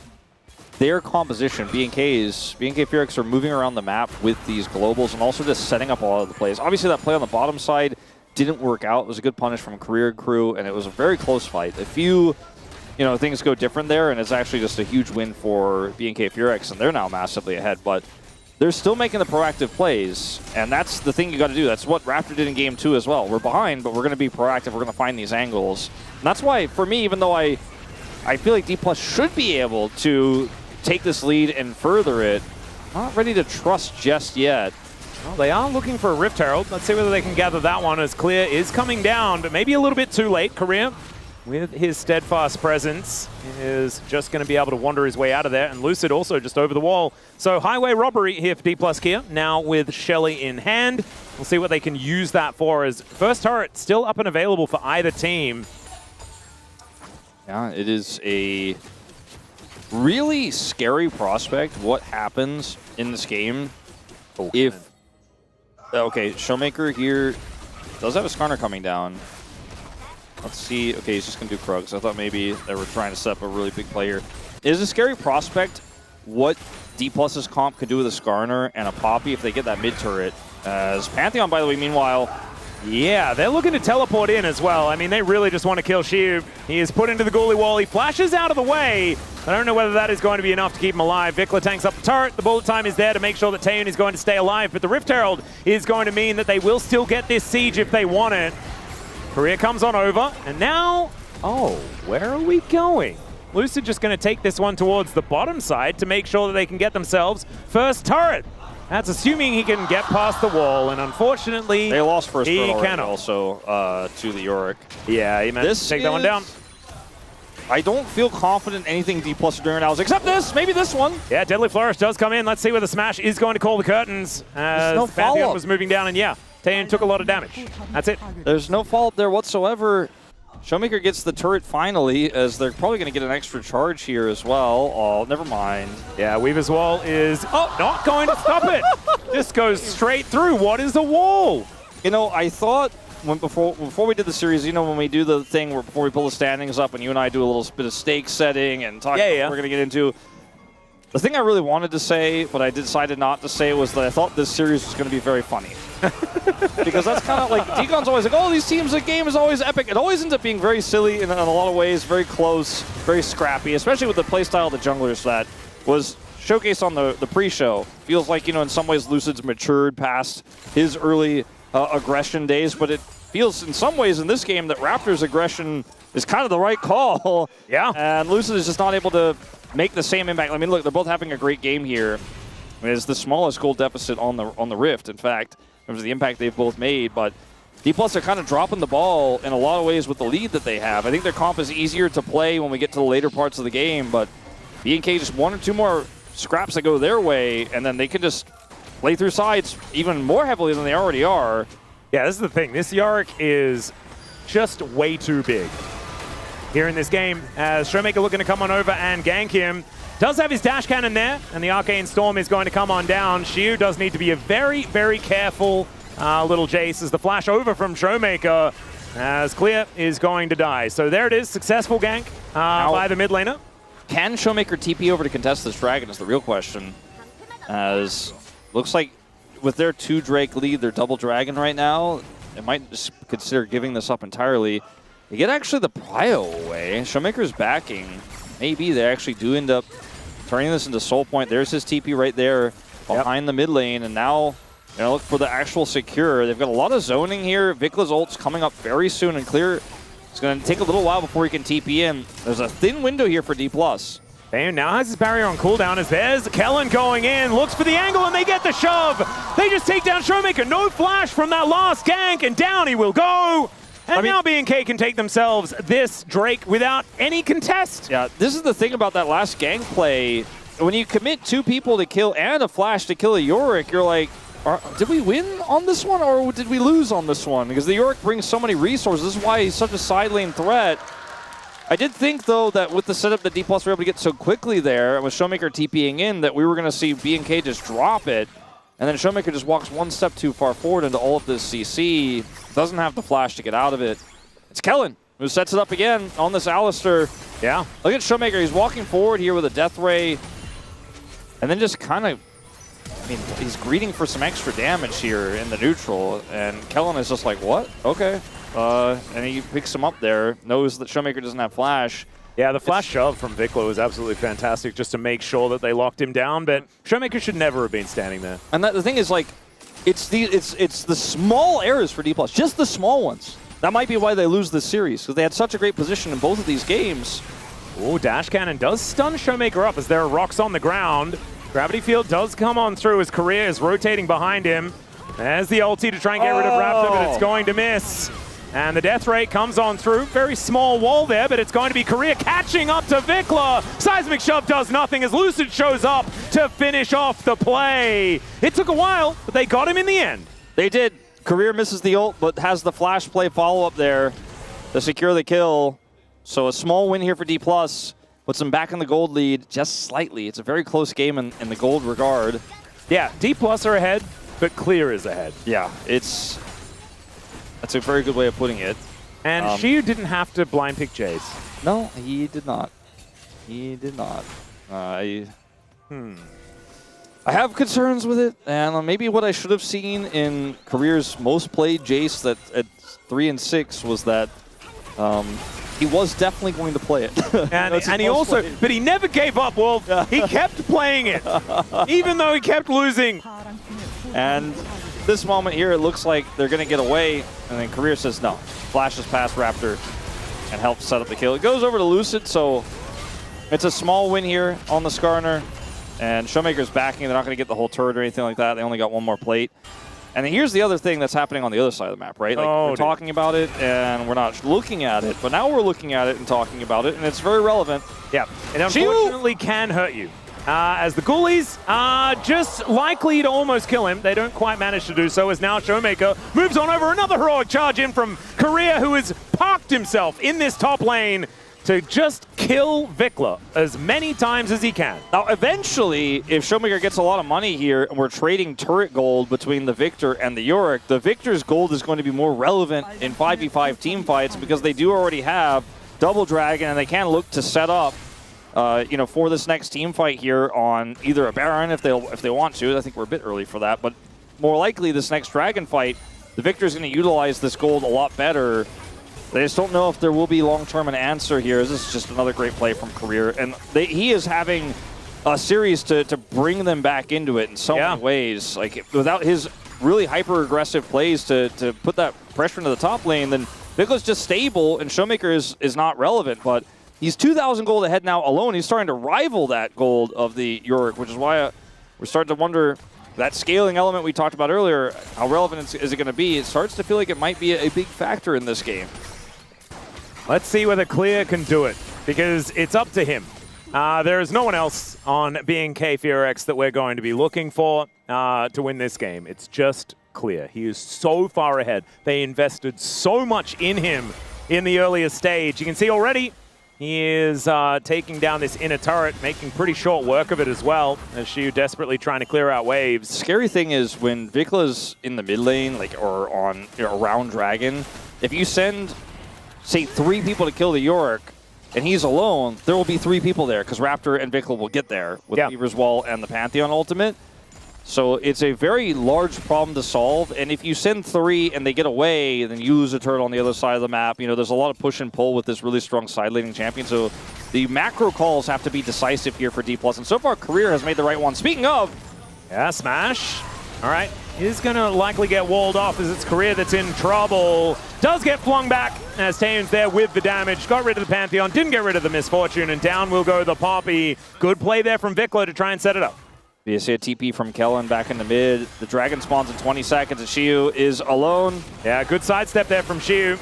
their composition, B&K Fearx are moving around the map with these globals and also just setting up a lot of the plays. Obviously that play on the bottom side didn't work out. It was a good punish from Career Crew, and it was a very close fight. A few, things go different there, and it's actually just a huge win for B&K Fearx, and they're now massively ahead, but they're still making the proactive plays, and that's the thing you got to do. That's what Raptor did in Game 2 as well. We're behind, but we're going to be proactive. We're going to find these angles. And that's why, for me, even though I feel like D+ should be able to take this lead and further it, not ready to trust just yet. Well, they are looking for a Rift Herald. Let's see whether they can gather that one as Clear is coming down, but maybe a little bit too late. Career, with his steadfast presence, is just going to be able to wander his way out of there, and Lucid also just over the wall. So highway robbery here for D+ Kia, now with Shelly in hand. We'll see what they can use that for, as first turret still up and available for either team. Yeah, it is a really scary prospect what happens in this game if... Okay, Showmaker here does have a Skarner coming down. Let's see. Okay, he's just going to do Krugs. I thought maybe they were trying to set up a really big play here. It is a scary prospect what D+'s comp could do with a Skarner and a Poppy if they get that mid-turret. As Pantheon, by the way, meanwhile... Yeah, they're looking to teleport in as well. I mean, they really just want to kill Shiv. He is put into the Ghoulie wall. He flashes out of the way. I don't know whether that is going to be enough to keep him alive. Vikla tanks up the turret. The bullet time is there to make sure that Taeun is going to stay alive, but the Rift Herald is going to mean that they will still get this siege if they want it. Career comes on over, and now... Oh, where are we going? Lucid just going to take this one towards the bottom side to make sure that they can get themselves first turret. That's assuming he can get past the wall, and unfortunately, they lost first he turret cannot. Also to the Yorick. Yeah, he managed to take that one down. I don't feel confident anything D+ are doing right now, except this, maybe this one. Yeah, Deadly Flourish does come in. Let's see where the Smash is going to call the curtains. As no Pantheon was moving down, and yeah, Taeun took a lot of damage. That's it. There's no follow-up there whatsoever. Showmaker gets the turret finally, as they're probably going to get an extra charge here as well. Oh, never mind. Yeah, Weaver's Wall is not going to stop it. This goes straight through. What is the wall? I thought before we did the series, when we do the thing where before we pull the standings up and you and I do a little bit of stake setting and talk about what we're going to get into, the thing I really wanted to say, but I decided not to say, was that I thought this series was going to be very funny. Because that's kind of like, Deacon's always like, oh, these teams, the game is always epic. It always ends up being very silly in a lot of ways, very close, very scrappy, especially with the playstyle of the junglers that was showcased on the pre-show. Feels like, in some ways Lucid's matured past his early aggression days, but it feels in some ways in this game that Raptor's aggression is kind of the right call. Yeah. And Lucid is just not able to make the same impact. I mean, look, they're both having a great game here. It's the smallest goal deficit on the Rift, in fact, in terms of the impact they've both made. But D+ are kind of dropping the ball in a lot of ways with the lead that they have. I think their comp is easier to play when we get to the later parts of the game, but B&K just one or two more scraps that go their way, and then they can just play through sides even more heavily than they already are. Yeah, this is the thing. This Yorick is just way too big here in this game, as Showmaker looking to come on over and gank him. Does have his dash cannon there, and the Arcane Storm is going to come on down. Shiu does need to be very, very careful Little Jace as the flash over from Showmaker as Clear is going to die. So there it is, successful gank by the mid laner. Can Showmaker TP over to contest this dragon is the real question. As looks like with their 2 Drake lead, their double dragon right now, they might just consider giving this up entirely. They get actually the prio away. Showmaker's backing. Maybe they actually do end up turning this into Soul Point. There's his TP right there behind the mid lane, and now they're gonna look for the actual secure. They've got a lot of zoning here. Vicla's ult's coming up very soon, and Clear is going to take a little while before he can TP in. There's a thin window here for D+. Bayern now has his barrier on cooldown as there's Kellen going in, looks for the angle, and they get the shove. They just take down Showmaker. No flash from that last gank, and down he will go. And now BNK can take themselves this Drake without any contest. Yeah, this is the thing about that last gank play. When you commit 2 people to kill and a flash to kill a Yorick, you're like, did we win on this one or did we lose on this one? Because the Yorick brings so many resources. This is why he's such a side lane threat. I did think, though, that with the setup that D+ were able to get so quickly there, with Showmaker TPing in, that we were going to see BNK just drop it. And then Showmaker just walks 1 step too far forward into all of this CC. Doesn't have the flash to get out of it. It's Kellen who sets it up again on this Alistar. Yeah. Look at Showmaker. He's walking forward here with a Death Ray. And then just kind of, I mean, he's greeting for some extra damage here in the neutral. And Kellen is just like, what? Okay. And he picks him up there, knows that Showmaker doesn't have flash. Yeah, the flash shove from Vikla was absolutely fantastic just to make sure that they locked him down, but Showmaker should never have been standing there. And the thing is, like, it's the small errors for D+, just the small ones. That might be why they lose this series, because they had such a great position in both of these games. Oh, Dash Cannon does stun Showmaker up as there are rocks on the ground. Gravity Field does come on through as Korea is rotating behind him. There's the ulti to try and get rid of Raptor, but it's going to miss. And the death rate comes on through. Very small wall there, but it's going to be Korea catching up to Vikla. Seismic Shove does nothing as Lucid shows up to finish off the play. It took a while, but they got him in the end. They did. Korea misses the ult, but has the flash play follow-up there to secure the kill. So a small win here for D+. Puts them back in the gold lead just slightly. It's a very close game in the gold regard. Yeah, D+ are ahead, but Clear is ahead. Yeah, that's a very good way of putting it. And Shiyu didn't have to blind pick Jace. No, he did not. He did not. I have concerns with it, and maybe what I should have seen in Career's most played Jace that at 3 and 6 was that he was definitely going to play it. and he also, but he never gave up, Wolf. He kept playing it, even though he kept losing. And this moment here, it looks like they're going to get away, and then Career says no. Flashes past Raptor and helps set up the kill. It goes over to Lucid, so it's a small win here on the Skarner. And Showmaker's backing. They're not going to get the whole turret or anything like that. They only got one more plate. And then here's the other thing that's happening on the other side of the map, right? Like we're talking about it, and we're not looking at it. But now we're looking at it and talking about it, and it's very relevant. Yeah, it unfortunately can hurt you. As the Ghoulies are just likely to almost kill him. They don't quite manage to do so, as now Showmaker moves on over another heroic charge in from Korea, who has parked himself in this top lane to just kill Vikla as many times as he can. Now, eventually, if Showmaker gets a lot of money here and we're trading turret gold between the Victor and the Yorick, the Victor's gold is going to be more relevant in 5v5 team fights because they do already have Double Dragon and they can look to set up for this next team fight here on either a Baron if they want to. I think we're a bit early for that, but more likely this next Dragon fight, the Victor's going to utilize this gold a lot better. They just don't know if there will be long-term an answer here. This is just another great play from Career. And he is having a series to bring them back into it in so many ways. Like, without his really hyper-aggressive plays to put that pressure into the top lane, then Vikla's just stable, and Showmaker is not relevant. But he's 2,000 gold ahead now alone. He's starting to rival that gold of the Yorick, which is why we're starting to wonder that scaling element we talked about earlier, how relevant is it going to be? It starts to feel like it might be a big factor in this game. Let's see whether Clear can do it, because it's up to him. There is no one else on BNK FearX that we're going to be looking for to win this game. It's just Clear. He is so far ahead. They invested so much in him in the earlier stage. You can see already He is taking down this inner turret, making pretty short work of it as well, as Xiu desperately trying to clear out waves. Scary thing is when Vikla's in the mid lane, like, or on around Dragon, if you send, say, 3 people to kill the Yorick, and he's alone, there will be 3 people there, because Raptor and Vikla will get there with Weaver's Wall and the Pantheon ultimate. So it's a very large problem to solve, and if you send 3 and they get away, then you lose a turret on the other side of the map. You know, there's a lot of push and pull with this really strong side-laning champion, so the macro calls have to be decisive here for D+, and so far, Career has made the right one. Speaking of... Yeah, Smash. All right, is going to likely get walled off as it's Career that's in trouble. Does get flung back as Taeyeon's there with the damage. Got rid of the Pantheon, didn't get rid of the Misfortune, and down will go the Poppy. Good play there from Vikla to try and set it up. You see a TP from Kellen back in the mid. The Dragon spawns in 20 seconds, and Xiu is alone. Yeah, good sidestep there from Xiu.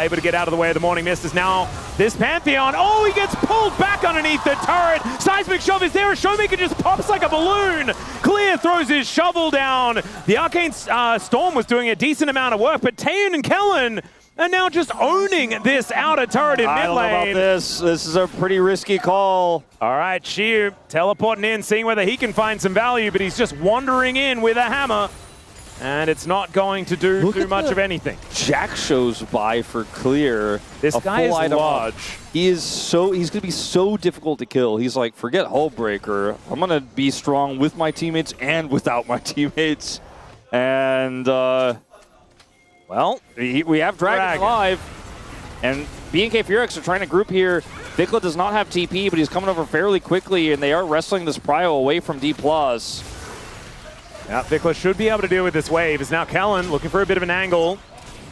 Able to get out of the way of the Morning Mist is now this Pantheon. Oh, he gets pulled back underneath the turret. Seismic Shove is there. A Showmaker just pops like a balloon. Clear throws his shovel down. The Arcane Storm was doing a decent amount of work, but Taeyeon and Kellen are now just owning this outer turret in mid lane. I don't know about this. This is a pretty risky call. All right, Xiu teleporting in, seeing whether he can find some value, but he's just wandering in with a hammer. And it's not going to do too much of anything. Jack shows by for Clear. This guy is large. He's going to be so difficult to kill. He's like, forget Hullbreaker. I'm going to be strong with my teammates and without my teammates. And, well, we have Dragon alive. And BNK Furex are trying to group here. Vikla does not have TP, but he's coming over fairly quickly, and they are wrestling this Prio away from D+. Yeah, Vikla should be able to deal with this wave. Is now Kellen looking for a bit of an angle.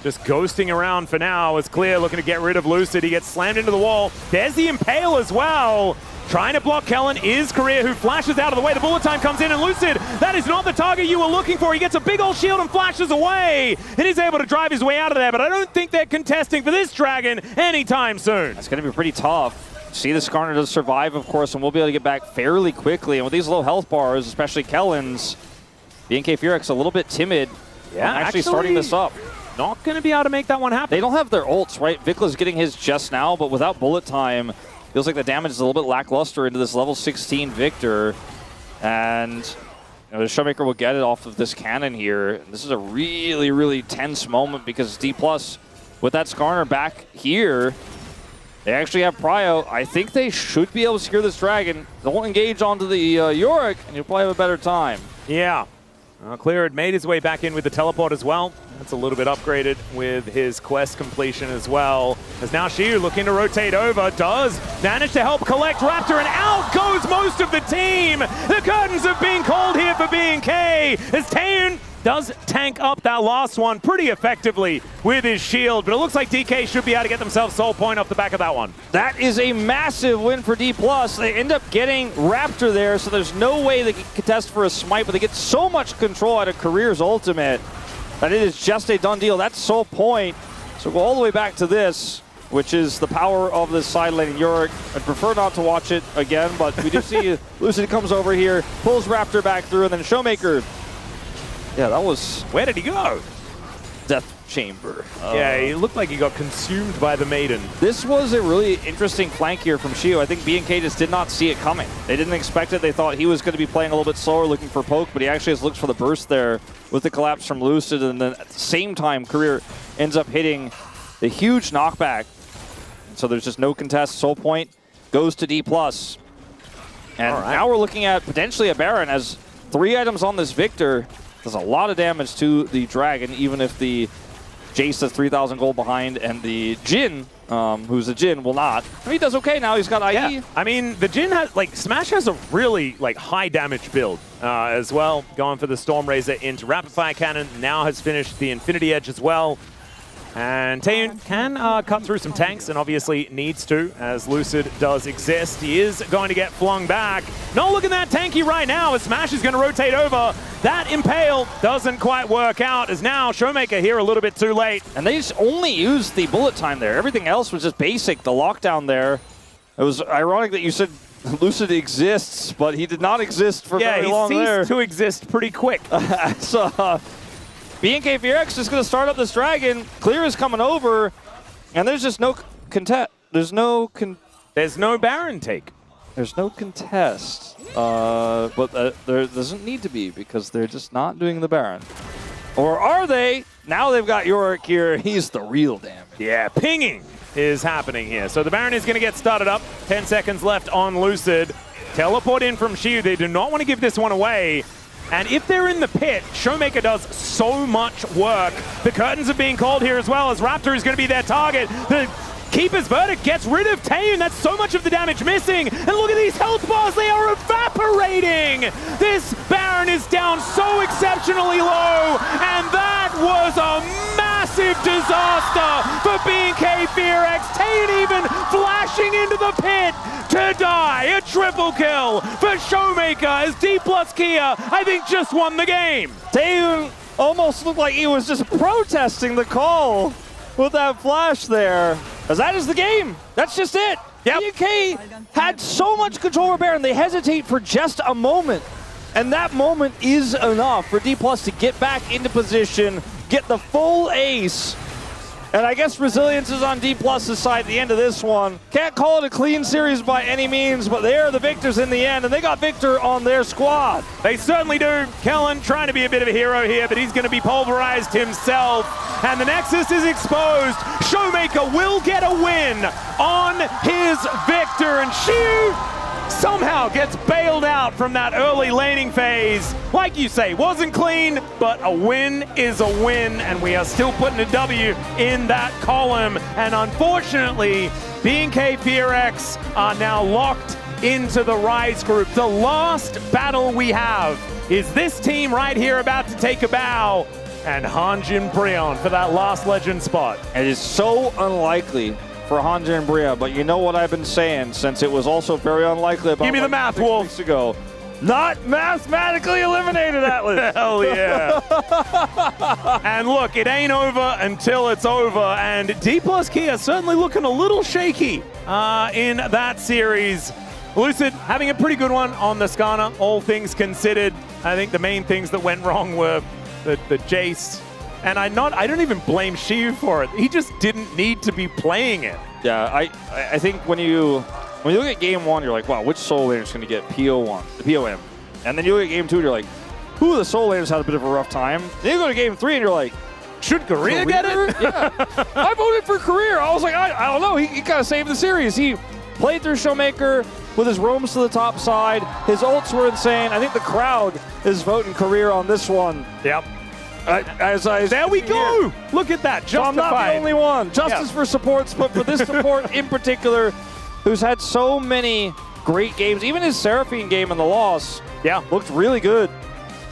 Just ghosting around for now as Clear looking to get rid of Lucid. He gets slammed into the wall. There's the Impale as well. Trying to block Kellen is Career, who flashes out of the way. The bullet time comes in, and Lucid, that is not the target you were looking for. He gets a big old shield and flashes away, and he's able to drive his way out of there, but I don't think they're contesting for this Dragon anytime soon. It's going to be pretty tough. See the Skarner does survive, of course, and we'll be able to get back fairly quickly. And with these low health bars, especially Kellen's, BNK Furex a little bit timid. Yeah, actually starting this up. Not going to be able to make that one happen. They don't have their ults, right? Vikla's getting his just now, but without bullet time, feels like the damage is a little bit lackluster into this level 16 Victor. And the Showmaker will get it off of this cannon here. This is a really, really tense moment because D+, with that Skarner back here, they actually have Prio. I think they should be able to secure this Dragon. They'll engage onto the Yorick, and you'll probably have a better time. Yeah. Clear had made his way back in with the teleport as well. That's a little bit upgraded with his quest completion as well. As now Xiu looking to rotate over, does manage to help collect Raptor, and out goes most of the team. The curtains have been called here for BNK as Taeyeon does tank up that last one pretty effectively with his shield, but it looks like DK should be able to get themselves soul point off the back of that one. That is a massive win for D+. They end up getting Raptor there, so there's no way they can contest for a smite, but they get so much control out of Career's ultimate that it is just a done deal. That's soul point. So go all the way back to this, which is the power of this side lane in Yorick. I'd prefer not to watch it again, but we do see Lucid comes over here, pulls Raptor back through, and then Showmaker. Yeah, that was... Where did he go? Death Chamber. Yeah, he looked like he got consumed by the Maiden. This was a really interesting flank here from Xiu. I think BNK just did not see it coming. They didn't expect it. They thought he was going to be playing a little bit slower, looking for poke, but he actually just looks for the burst there with the collapse from Lucid, and then at the same time, Career ends up hitting the huge knockback. So there's just no contest. Soul point goes to D+. And now we're looking at potentially a Baron as 3 items on this Victor. Does a lot of damage to the Dragon, even if the Jace is 3,000 gold behind, and the Jhin, who's a Jhin, will not. I mean, he does okay now. He's got IE. Yeah. I mean, the Jhin has, like, Smash has a really, like, high damage build as well. Going for the Storm Razor into Rapid Fire Cannon. Now has finished the Infinity Edge as well. And Taeyeon can cut through some tanks, and obviously needs to, as Lucid does exist. He is going to get flung back. Not looking that tanky right now, as Smash is going to rotate over. That Impale doesn't quite work out, as now Showmaker here a little bit too late. And they just only used the bullet time there. Everything else was just basic, the lockdown there. It was ironic that you said Lucid exists, but he did not exist for very long there. Yeah, he ceased to exist pretty quick. So... BNK Furex is going to start up this Dragon. Clear is coming over, and there's just no contest. There's no There's no Baron take. There's no contest, but there doesn't need to be because they're just not doing the Baron. Or are they? Now they've got Yorick here. He's the real damage. Yeah, pinging is happening here. So the Baron is going to get started up. 10 seconds left on Lucid. Teleport in from Shiu. They do not want to give this one away. And if they're in the pit, Showmaker does so much work. The curtains are being called here as well, as Raptor is going to be their target. The Keeper's Verdict gets rid of Taeun. That's so much of the damage missing. And look at these health bars. They are evaporating. This Baron is down so exceptionally low. And that was a massive disaster for BK FearX. Taeun even flashing into the pit to die. A triple kill for Showmaker as D plus Kia, I think, just won the game. Taeun almost looked like he was just protesting the call with that flash there. As that is the game. That's just it. Yep. BK had so much control over Baron. They hesitate for just a moment. And that moment is enough for D plus to get back into position, get the full ace. And I guess Resilience is on D plus's side at the end of this one. Can't call it a clean series by any means, but they are the victors in the end, and they got Victor on their squad. They certainly do. Kellen trying to be a bit of a hero here, but he's going to be pulverized himself. And the Nexus is exposed. Showmaker will get a win on his Victor, and Shiu somehow gets bailed out from that early laning phase. Like you say, wasn't clean, but a win is a win, and we are still putting a W in that column. And unfortunately, BK FearX are now locked into the Rise group. The last battle we have is this team right here about to take a bow, and Hanjin Brion for that last legend spot. It is so unlikely for Hanjin and Bria, but you know what I've been saying since it was also very unlikely about Give me the math, Wolf. weeks ago. Not mathematically eliminated, Atlas. Hell yeah. And look, it ain't over until it's over, and D plus Kia certainly looking a little shaky in that series. Lucid having a pretty good one on the Skana, all things considered. I think the main things that went wrong were the Jace. And I don't even blame Shiu for it. He just didn't need to be playing it. Yeah, I think when you look at game one, you're like, wow, which soul laner is going to get POM? And then you look at game two, and you're like, who the soul laners had a bit of a rough time. Then you go to game three, and you're like, should Korea get it? Yeah. I voted for Career. I was like, I don't know. He kind of saved the series. He played through Showmaker with his roams to the top side. His ults were insane. I think the crowd is voting Career on this one. Yep. There we go. Look at that. Justified. So I'm not the only one. Justice for supports, but for this support in particular, who's had so many great games, even his Seraphine game in the loss, looked really good.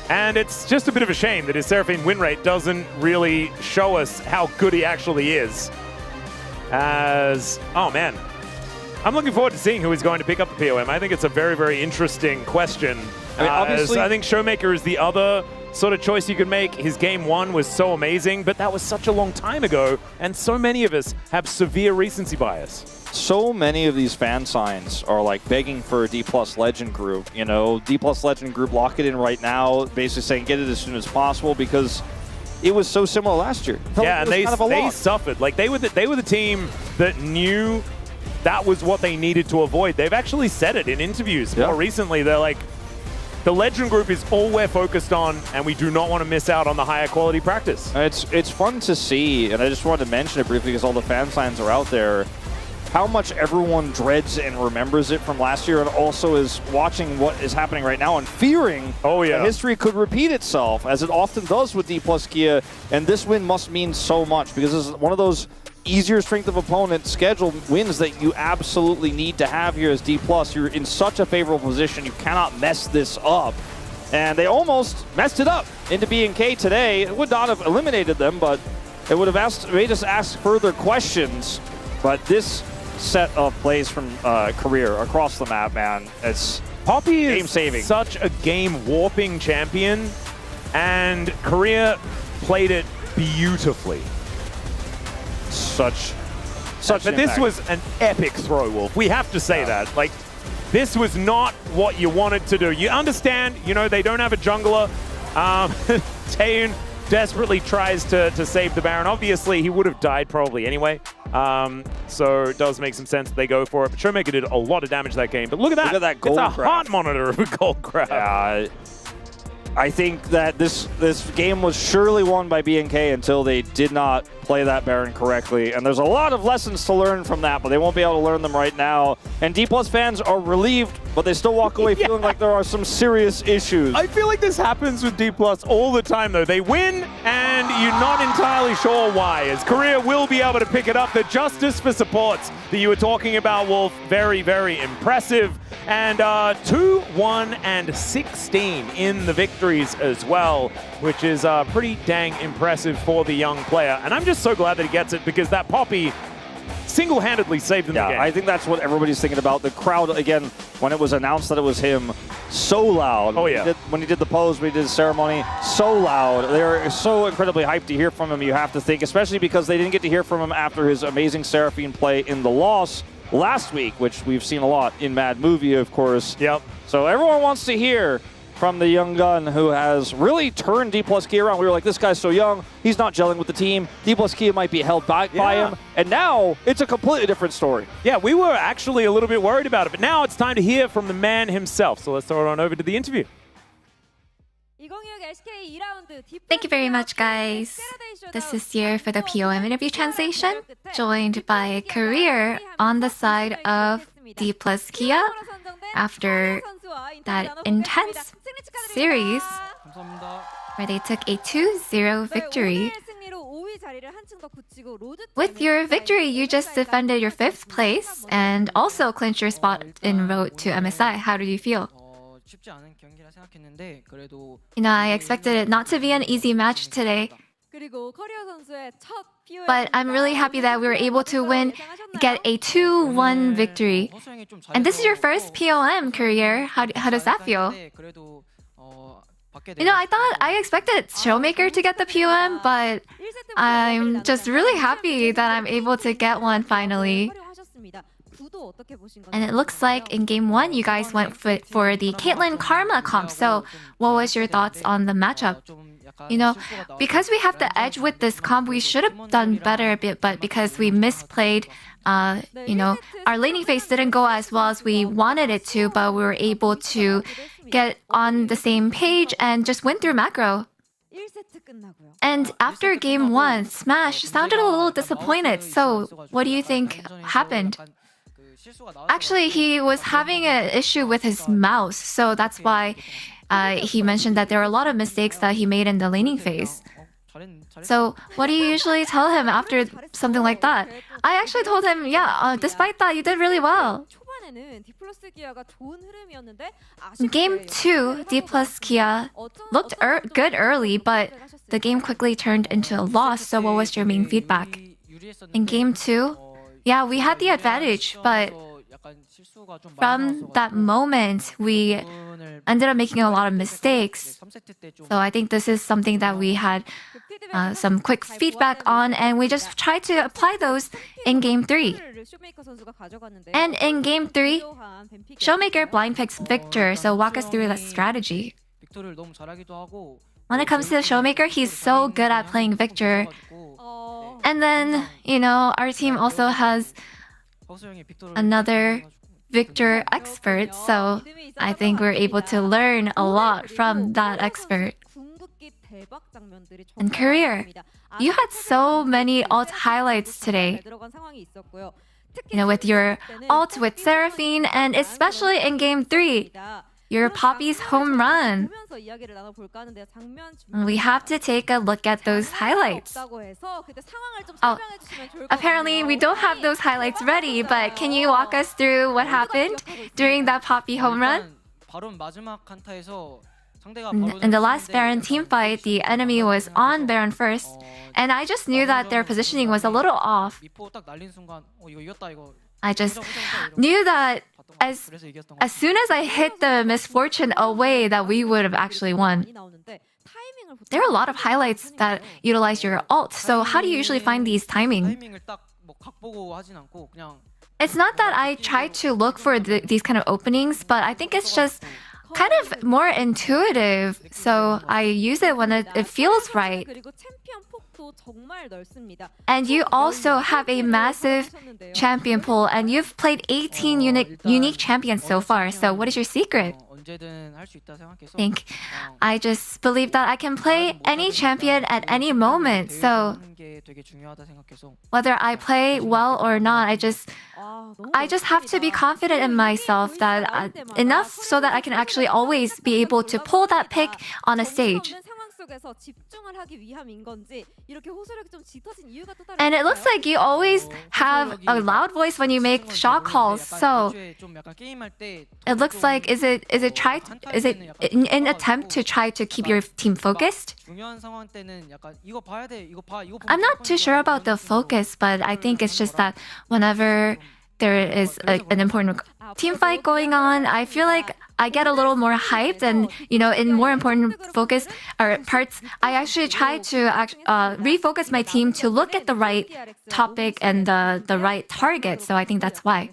And it's just a bit of a shame that his Seraphine win rate doesn't really show us how good he actually is. Oh man, I'm looking forward to seeing who he's going to pick up the POM. I think it's a very, very interesting question. I mean, obviously, I think Showmaker is the other sort of choice you could make. His game one was so amazing, but that was such a long time ago, and so many of us have severe recency bias. So many of these fan signs are like begging for a D plus Legend group. You know, D plus Legend group, lock it in right now, basically saying get it as soon as possible because it was so similar last year. Yeah, and they suffered. Like they were the team that knew that was what they needed to avoid. They've actually said it in interviews more recently. They're like, the Legend group is all we're focused on, and we do not want to miss out on the higher quality practice. It's fun to see, and I just wanted to mention it briefly because all the fan signs are out there, how much everyone dreads and remembers it from last year and also is watching what is happening right now and fearing that history could repeat itself, as it often does with D plus Kia, and this win must mean so much because this is one of those easier strength of opponent schedule wins that you absolutely need to have here as D+. You're in such a favorable position. You cannot mess this up. And they almost messed it up into BNK today. It would not have eliminated them, but it would have made us ask further questions. But this set of plays from Career across the map, man, it's Poppy is game-saving. Such a game-warping champion, and Career played it beautifully. But this was an epic throw, Wolf. We have to say that. Like, this was not what you wanted to do. You understand, you know, they don't have a jungler. Taeun desperately tries to save the Baron. Obviously, he would have died probably anyway. So it does make some sense that they go for it. But Showmaker did a lot of damage that game. But look at that. Look at that gold It's a grab. heart monitor of a gold grab. Yeah, I think that this game was surely won by BNK until they did not play that Baron correctly. And there's a lot of lessons to learn from that, but they won't be able to learn them right now. And D+ fans are relieved, but they still walk away feeling like there are some serious issues. I feel like this happens with D+ all the time, though. They win, and you're not entirely sure why. As Korea will be able to pick it up. The justice for supports that you were talking about, Wolf, very, very impressive. And 2-1 and 16 in the victories as well, which is pretty dang impressive for the young player. And I'm just so glad that he gets it, because that Poppy single-handedly saved them the game. I think that's what everybody's thinking about. The crowd, again, when it was announced that it was him, so loud. Oh, yeah. When he did the pose, when he did the ceremony, so loud. They're so incredibly hyped to hear from him, you have to think, especially because they didn't get to hear from him after his amazing Seraphine play in the loss last week, which we've seen a lot in Mad Movie, of course. Yep. So everyone wants to hear from the young gun who has really turned D+ Kia around. We were like, this guy's so young, he's not gelling with the team. D+ Kia might be held back by him. And now it's a completely different story. Yeah, we were actually a little bit worried about it, but now it's time to hear from the man himself. So let's throw it on over to the interview. Thank you very much, guys. This is Year for the POM interview translation, joined by Career on the side of D+ Kia after that intense series where they took a 2-0 victory. With your victory, you just defended your 5th place and also clinched your spot en route to MSI. How do you feel? You know, I expected it not to be an easy match today. But I'm really happy that we were able to get a 2-1 victory. And this is your first POM career. How does that feel? You know, I expected Showmaker to get the POM, but I'm just really happy that I'm able to get one finally. And it looks like in Game 1, you guys went for the Caitlyn Karma comp. So what was your thoughts on the matchup? You know, because we have the edge with this comp, we should have done better a bit, but because we misplayed, you know, our laning phase didn't go as well as we wanted it to, but we were able to get on the same page and just win through macro. And after Game 1, Smash sounded a little disappointed. So what do you think happened? Actually, he was having an issue with his mouse, so that's why he mentioned that there were a lot of mistakes that he made in the laning phase. So what do you usually tell him after something like that? I actually told him, yeah, despite that, you did really well. Game 2, D+ Kia looked good early, but the game quickly turned into a loss, so what was your main feedback? In Game 2, yeah, we had the advantage, but from that moment, we ended up making a lot of mistakes. So I think this is something that we had some quick feedback on, and we just tried to apply those in Game 3. And in Game 3, Showmaker blind picks Victor, so walk us through that strategy. When it comes to the Showmaker, he's so good at playing Victor. And then, you know, our team also has another Victor expert, so I think we're able to learn a lot from that expert. And Career, you had so many ult highlights today. You know, with your ult with Seraphine, and especially in Game 3, your Poppy's home run. We have to take a look at those highlights. Oh, apparently we don't have those highlights ready, but can you walk us through what happened during that Poppy home run? In the last Baron teamfight, the enemy was on Baron first, and I just knew that their positioning was a little off. I just knew that as soon as I hit the misfortune away, that we would have actually won. There are a lot of highlights that utilize your ult, so how do you usually find these timing? It's not that I try to look for these kind of openings, but I think it's just kind of more intuitive, so I use it when it feels right. And you also have a massive champion pool, and you've played 18 unique champions so far. So what is your secret? I just believe that I can play any champion at any moment. So whether I play well or not, I just have to be confident in myself that enough so that I can actually always be able to pull that pick on a stage. And it looks like you always have a loud voice when you make shot calls. So it looks like is it in attempt to try to keep your team focused? I'm not too sure about the focus, but I think it's just that whenever there is an important team fight going on, I feel like I get a little more hyped, and in more important focus or parts, I actually try to refocus my team to look at the right topic and the right target. So I think that's why.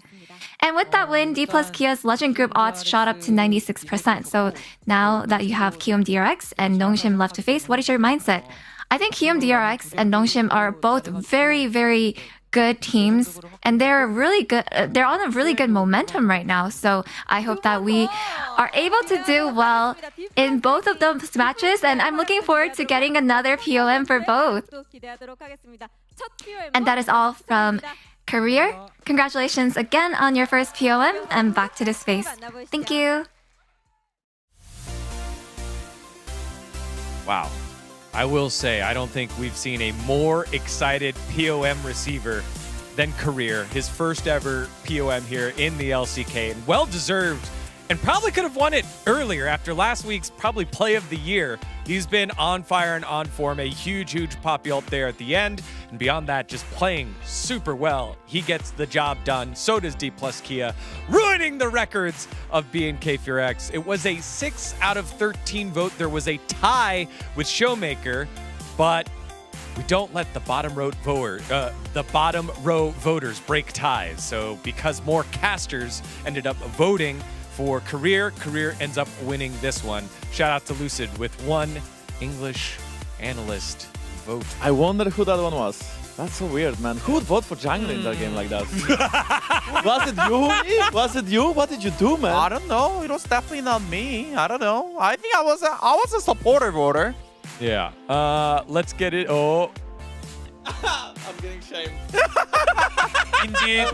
And with that win, D plus Kia's Legend Group odds shot up to 96%. So now that you have Kiyoom DRX and Nongshim left to face, what is your mindset? I think Kiyoom DRX and Nongshim are both very, very good teams, and they're really good. They're on a really good momentum right now. So I hope that we are able to do well in both of those matches, and I'm looking forward to getting another POM for both. And that is all from Career. Congratulations again on your first POM, and back to the space. Thank you. Wow. I will say, I don't think we've seen a more excited POM receiver than Career. His first ever POM here in the LCK, and well-deserved, and probably could have won it earlier after last week's probably play of the year. He's been on fire and on form, a huge pop ult there at the end, and beyond that, just playing super well. He gets the job done. So does D plus Kia, ruining the records of BNK4X. It was a 6 out of 13 vote. There was a tie with Showmaker, but we don't let the bottom row voters break ties. So because more casters ended up voting for Career ends up winning this one. Shout out to Lucid with one English analyst vote. I wonder who that one was. That's so weird, man. Who would vote for jungle in that game like that? Was it you, Huni? Was it you? What did you do, man? I don't know. It was definitely not me. I don't know. I think I was a supporter voter. Yeah. Let's get it. Oh. I'm getting shamed. Indeed.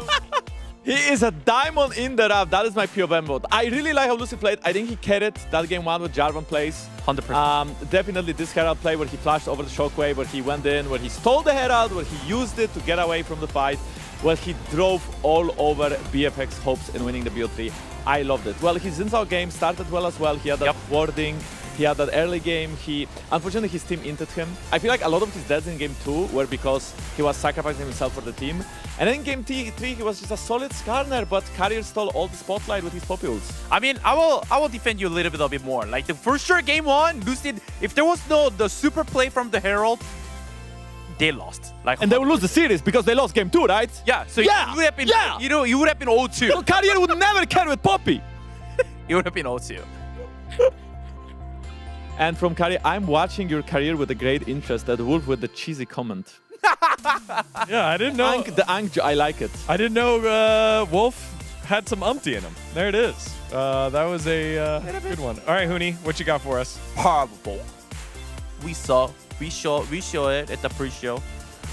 He is a diamond in the rough. That is my POM vote. I really like how Lucy played. I think he carried that game one with Jarvan plays. 100%. Definitely this Herald play where he flashed over the shockwave, where he went in, where he stole the Herald, where he used it to get away from the fight, where he drove all over BFX hopes in winning the BO3. I loved it. Well, his Zinzao game started well as well. He had that warding. He had that early game. Unfortunately, his team inted him. I feel like a lot of his deaths in game 2 were because he was sacrificing himself for the team. And then in game 3, he was just a solid Skarner, but Carrier stole all the spotlight with his popules. I mean, I will defend you a little bit more. Like, for sure, game 1, Lucid, if there was the super play from the Herald, they lost. Like, and they would lose the series because they lost game 2, right? Yeah, so you would have been, you would have been 0-2. So Carrier would never carry with Poppy. You would have been 0-2. And from Carrier, I'm watching your career with a great interest. That Wolf with the cheesy comment. Yeah, I didn't know. I like it. I didn't know Wolf had some umpty in him. There it is. That was a good one. All right, Huni, what you got for us? Horrible. We show it at the pre-show.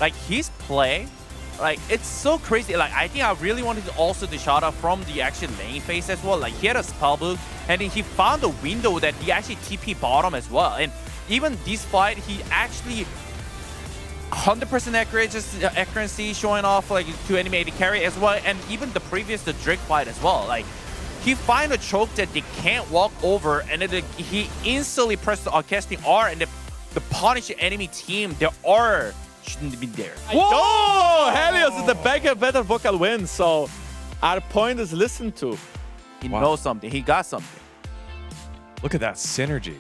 Like, his play, like, it's so crazy. Like, I think I really wanted to also the shout out from the actual lane phase as well. Like, he had a spellbook, and then he found a window that he actually TP bottom as well. And even this fight, he actually 100% accuracy showing off like to animate the carry as well. And even the previous the Drake fight as well. Like, he find a choke that they can't walk over, and then he instantly pressed the casting R, and the punish enemy team. Their R shouldn't have been there. Whoa! Helios is the better vocal win, so our point is listened to. He knows something. He got something. Look at that synergy.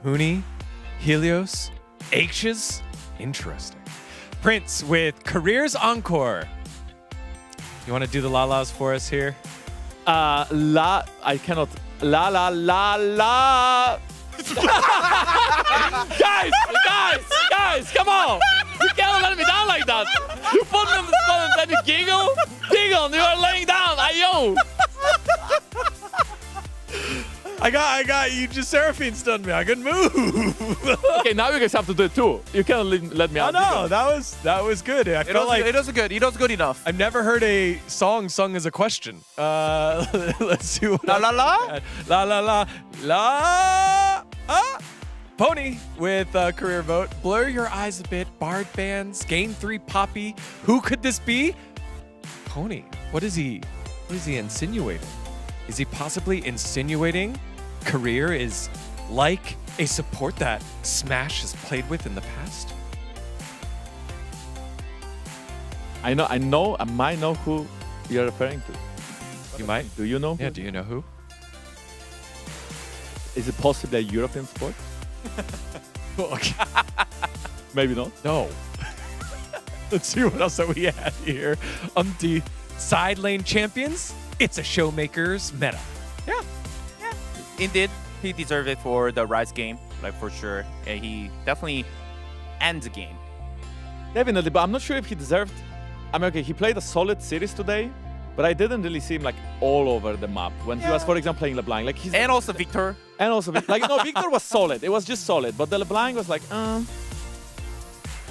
Huni, Helios, Aches. Interesting. Prince with Careers Encore. You want to do the la-las for us here? I cannot. La. Guys, come on! You can't let me down like that. You put them in the spot and then you giggle. You are laying down. Ayo. I got you. Just Seraphine stunned me. I couldn't move. Okay, now you guys have to do it too. You can't let me out. No, that was good. I felt like it was good. It was good enough. I've never heard a song sung as a question. Let's see what. La la la. La la la la. Pony with career vote. Blur your eyes a bit. Bard bands. Game 3 Poppy. Who could this be? Pony. What is he insinuating? Is he possibly insinuating career is like a support that Smash has played with in the past? I might know who you're referring to. You might? Do you know? Yeah, do you know who? Is it possibly a European sport? Okay. Maybe not. No. Let's see what else that we had here. The side lane champions. It's a showmaker's meta. Yeah. Indeed, he deserved it for the Rise game, like for sure. Yeah, he definitely ends the game. Definitely, but I'm not sure if he deserved. I mean, okay, he played a solid series today, but I didn't really see him like all over the map when he was, for example, playing LeBlanc. Like he's and also Victor. And also, like no, Victor was solid. It was just solid, but the LeBlanc was like,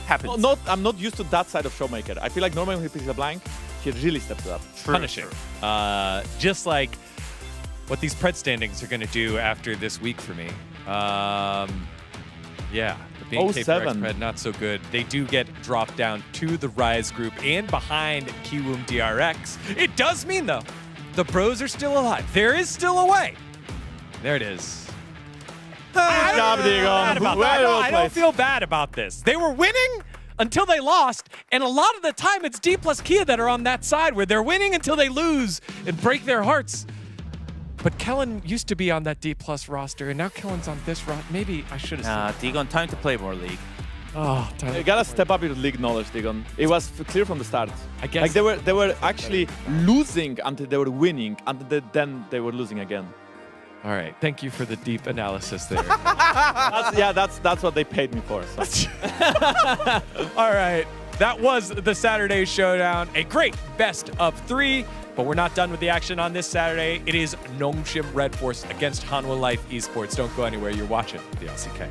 happens. I'm not used to that side of Showmaker. I feel like normally when he plays LeBlanc, he really steps it up. Punishing. Just like what these Pred standings are going to do after this week for me. Yeah, the BNK Pred not so good. They do get dropped down to the Rise group and behind Kiwoom DRX. It does mean, though, the bros are still alive. There is still a way. There it is. Good job, Diego. I don't feel bad about this. They were winning until they lost, and a lot of the time it's D plus Kia that are on that side where they're winning until they lose and break their hearts. But Kellen used to be on that D plus roster, and now Kellen's on this roster. Maybe I should have said Digon, time to play more League. Oh, you gotta step up your League knowledge, Digon. It was clear from the start. I guess like they were actually losing until they were winning, and then they were losing again. All right, thank you for the deep analysis there. that's what they paid me for. So. All right, that was the Saturday Showdown. A great best of 3, but we're not done with the action on this Saturday. It is Nongshim Red Force against Hanwha Life Esports. Don't go anywhere. You're watching the LCK.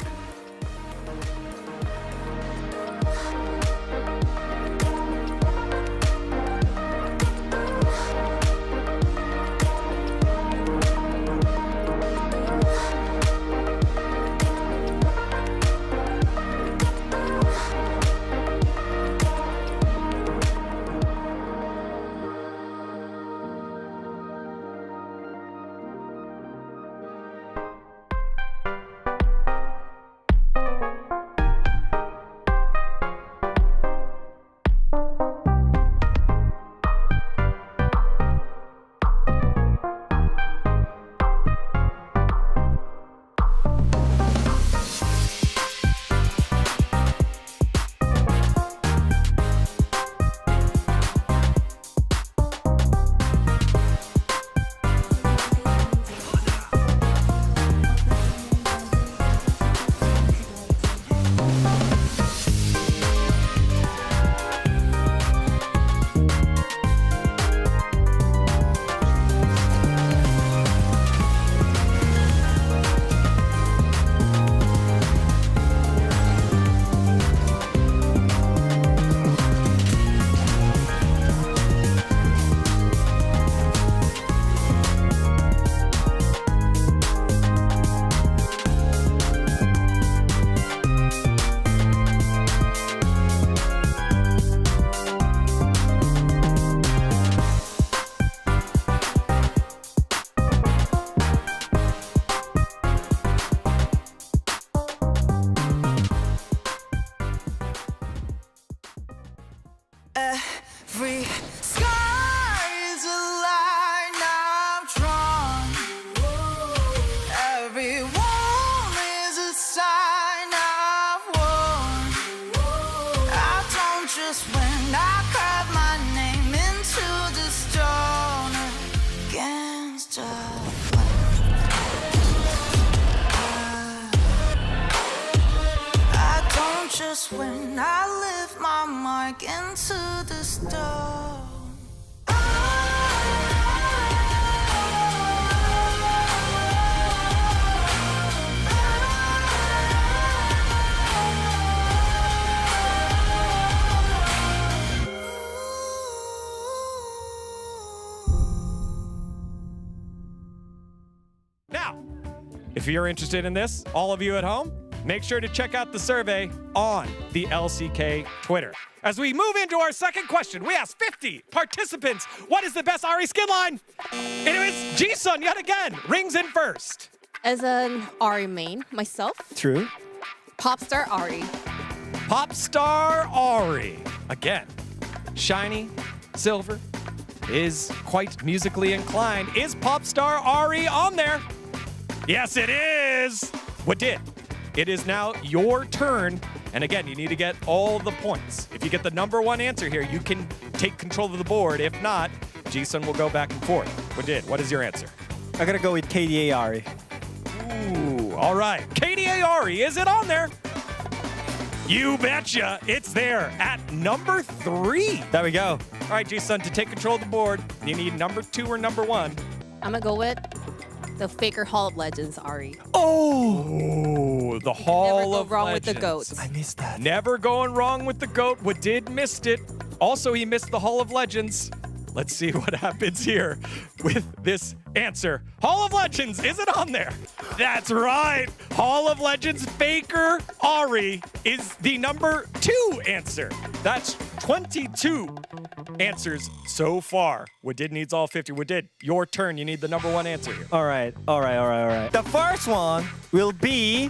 That's when I lift my mic into the stone. Now, if you're interested in this, all of you at home, make sure to check out the survey on the LCK Twitter. As we move into our second question, we asked 50 participants, what is the best Ari skin line? And it was Ji-sun yet again, rings in first. As an Ari main myself, True. Popstar Ari. Popstar Ari. Again, shiny, silver, is quite musically inclined. Is Popstar Ari on there? Yes, it is. What did? It is now your turn. And again, you need to get all the points. If you get the number one answer here, you can take control of the board. If not, Ji-sun will go back and forth. What did? What is your answer? I'm gonna go with KDA Ari. Ooh, all right. KDA Ari, is it on there? You betcha. It's there at number 3. There we go. All right, Ji-sun, to take control of the board, you need number 2 or number 1. I'm gonna go with the Faker Hall of Legends Ari. Oh, the Hall Never go of wrong Legends. with the GOAT. I missed that. Never going wrong with the GOAT. Wadid missed it. Also, he missed the Hall of Legends. Let's see what happens here with this answer. Hall of Legends, is it on there? That's right. Hall of Legends Faker Ari is the number 2 answer. That's 22 answers so far. Wadid needs all 50. Wadid, your turn. You need the number 1 answer here. All right. The first one will be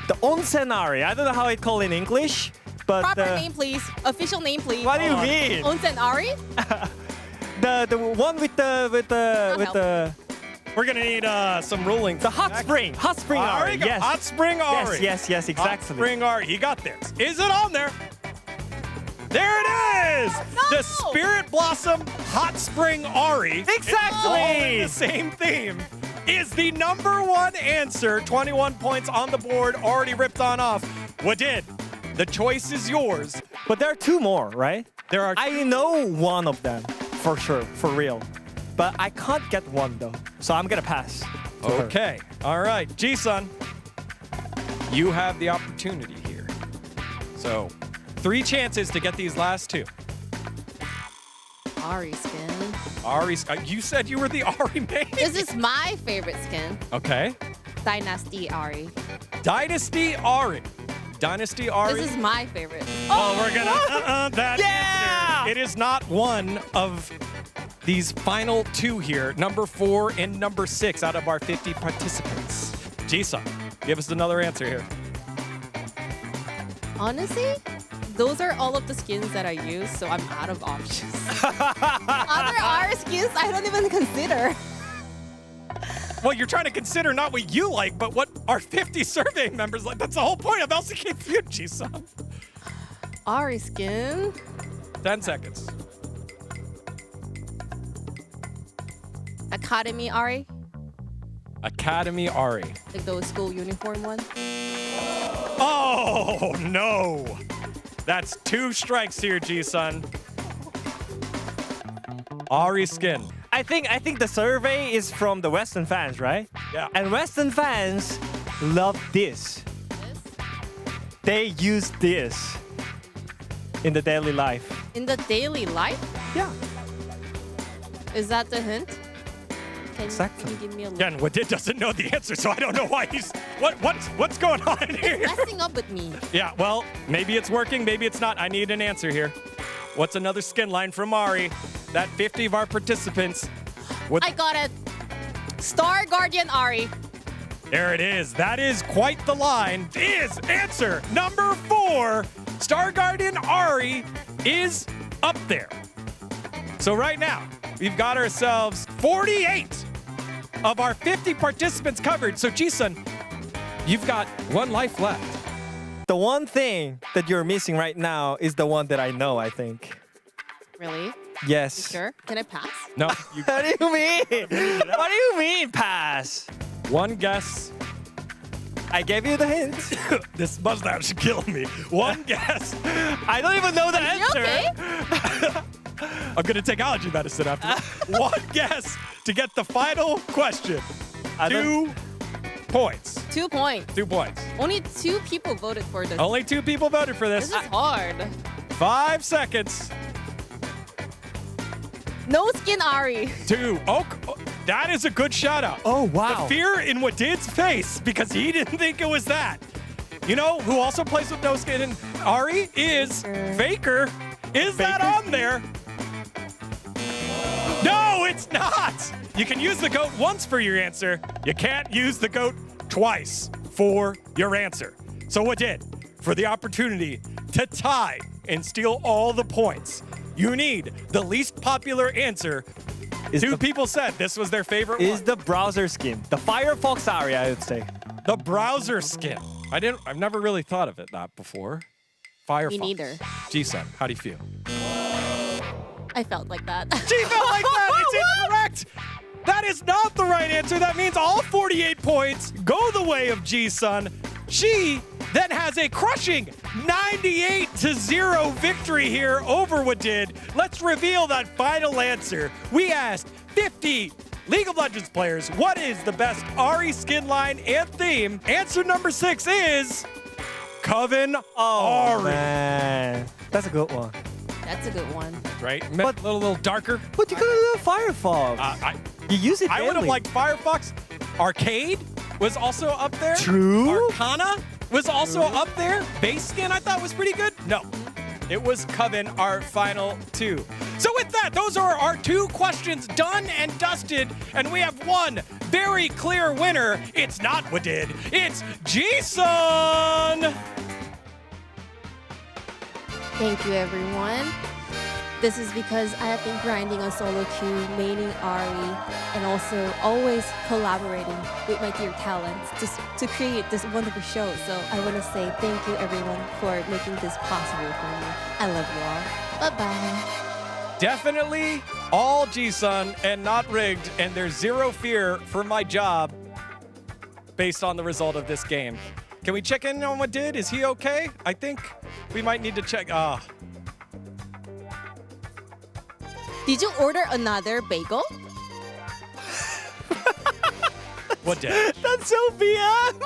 the Onsen Ari. I don't know how it's called in English, but Proper name, please. Official name, please. What do you mean? Onsen Ari? The one with the We're gonna need some ruling. the hot spring Ari. Yes. Hot Spring Ari. Yes, exactly. Hot Spring Ari. You got this. Is it on there? There it is! No! The Spirit Blossom Hot Spring Ari. Exactly! All in the same theme. Is the number 1 answer. 21 points on the board, already ripped on off. Wadid, the choice is yours. But there are 2 more, right? There are. I know one of them for sure, for real. But I can't get one though, so I'm gonna pass. to her. Okay. All right. Ji-sun, you have the opportunity here. So, 3 chances to get these last 2. Ari skin. Ari, you said you were the Ari main. This is my favorite skin. Okay. Dynasty Ari. Dynasty Ari. Dynasty Ari. This is my favorite. Oh, we're gonna that Yeah! answer. It is not one of these final 2 here, number 4 and number 6 out of our 50 participants. Ji-sun, give us another answer here. Honestly, those are all of the skins that I use, so I'm out of options. Other Ari skins I don't even consider. Well, you're trying to consider not what you like, but what our 50 survey members like. That's the whole point of LCK Feud, Ji-sun. Ari skin. 10 seconds. Academy Ari. Academy Ari. Like those school uniform one. Oh, no. That's 2 strikes here, Ji-sun. Ari skin. I think the survey is from the Western fans, right? Yeah. And Western fans love this. They use this in the daily life. In the daily life? Yeah. Is that the hint? Can Exactly. you give me a look? Again, Wadid doesn't know the answer, so I don't know why he's... What's going on here? Messing up with me. Yeah, well, maybe it's working, maybe it's not. I need an answer here. What's another skin line from Ari that 50 of our participants would... I got it. Star Guardian Ari. There it is. That is quite the line. Is answer number 4. Star Guardian Ari is up there. So right now, we've got ourselves 48 of our 50 participants covered. So Ji-sun, you've got 1 life left. The one thing that you're missing right now is the one that I know, I think. Really? Yes. Sure. Can I pass? No. What do you mean? What do you mean, pass? 1 guess I gave you the hint. This mustache should kill me. One guess. I don't even know the answer. I'm gonna take allergy medicine after this. One guess to get the final question. 2 points. 2 points. 2 points. Only 2 people voted for this. Only 2 people voted for this. This is hard. 5 seconds. No skin Ari. 2. Oh, that is a good shout out. Oh, wow. The fear in Wadid's face because he didn't think it was that. You know who also plays with no skin and Ari is Faker. Is that on there? No, it's not. You can use the goat once for your answer. You can't use the goat twice for your answer. So Wadid, for the opportunity to tie and steal all the points, you need the least popular answer. 2 people said this was their favorite one. Is the browser skin. The Firefox Ari, I would say. The browser skin. I've never really thought of it that before. Firefox. Me neither. G-Sun, how do you feel? I felt like that. She felt like that. It's incorrect. That is not the right answer. That means all 48 points go the way of G-Sun. She then has a crushing 98-0 victory here over Wadid. Let's reveal that final answer. We asked 50 League of Legends players, what is the best Ari skin line and theme? Answer number 6 is Coven Ari. Man. That's a good one. That's a good one. Right? But a little darker. But you could have done Firefox. You use it I would have daily. liked Firefox. Arcade was also up there. True. Arcana was also up there. Base skin I thought was pretty good. No, it was Coven, our final 2. So with that, those are our 2 questions done and dusted. And we have one very clear winner. It's not Wadid. It's G-Sun. Thank you, everyone. This is because I have been grinding on solo queue, maining Ari, and also always collaborating with my dear talents to create this wonderful show. So I want to say thank you, everyone, for making this possible for me. I love you all. Bye-bye. Definitely all G-Sun and not rigged, and there's 0 fear for my job based on the result of this game. Can we check in on Wadid? Is he okay? I think we might need to check. Did you order another bagel? Wadid. That's so BM.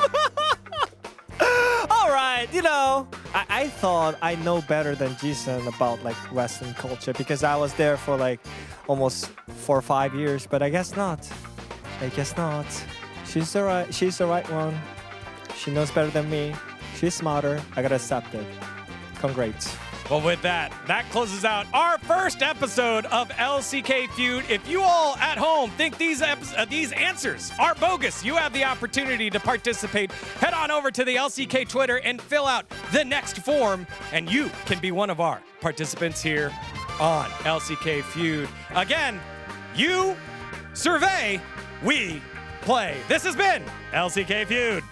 All right, you know, I thought I know better than Ji-sun about like Western culture because I was there for like almost 4 or 5 years, but I guess not. I guess not. She's the right one. She knows better than me. She's smarter. I gotta accept it. Congrats. Well, with that closes out our first episode of LCK Feud. If you all at home think these answers are bogus, you have the opportunity to participate. Head on over to the LCK Twitter and fill out the next form, and you can be one of our participants here on LCK Feud. Again, you survey, we play. This has been LCK Feud.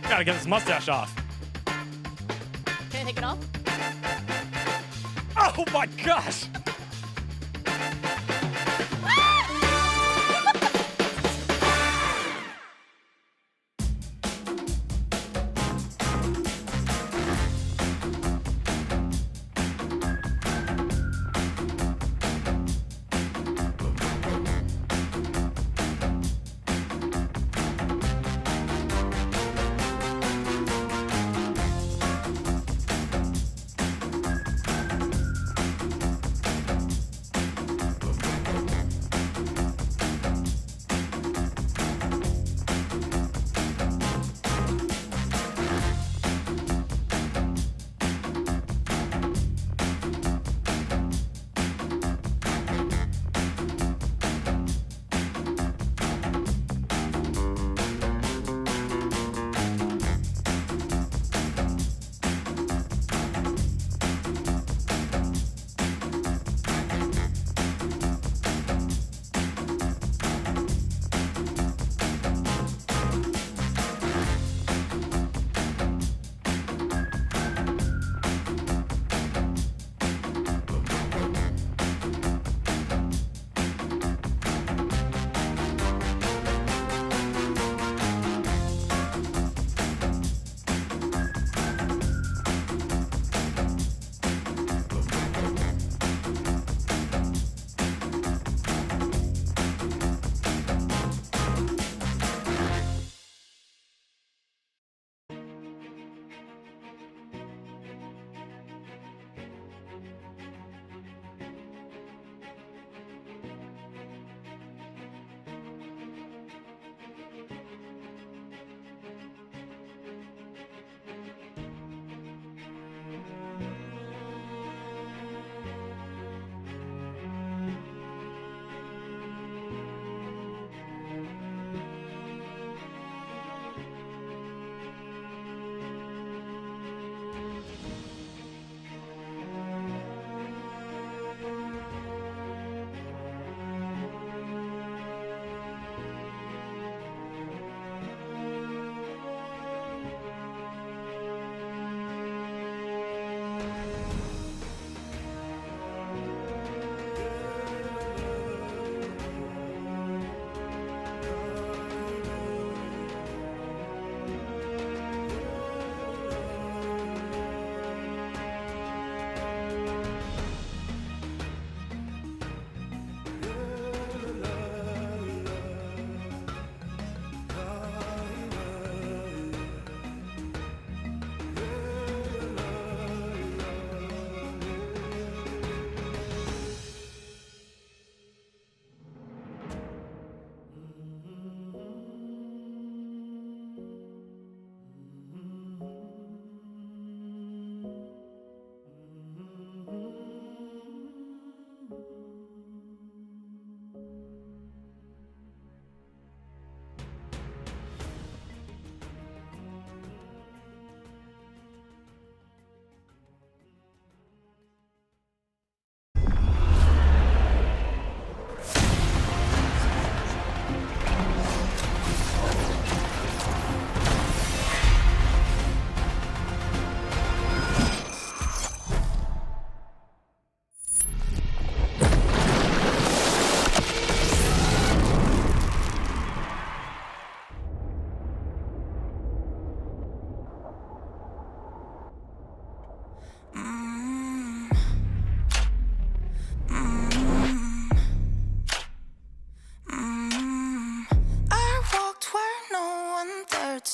Gotta get this mustache off. Can I take it off? Oh my gosh!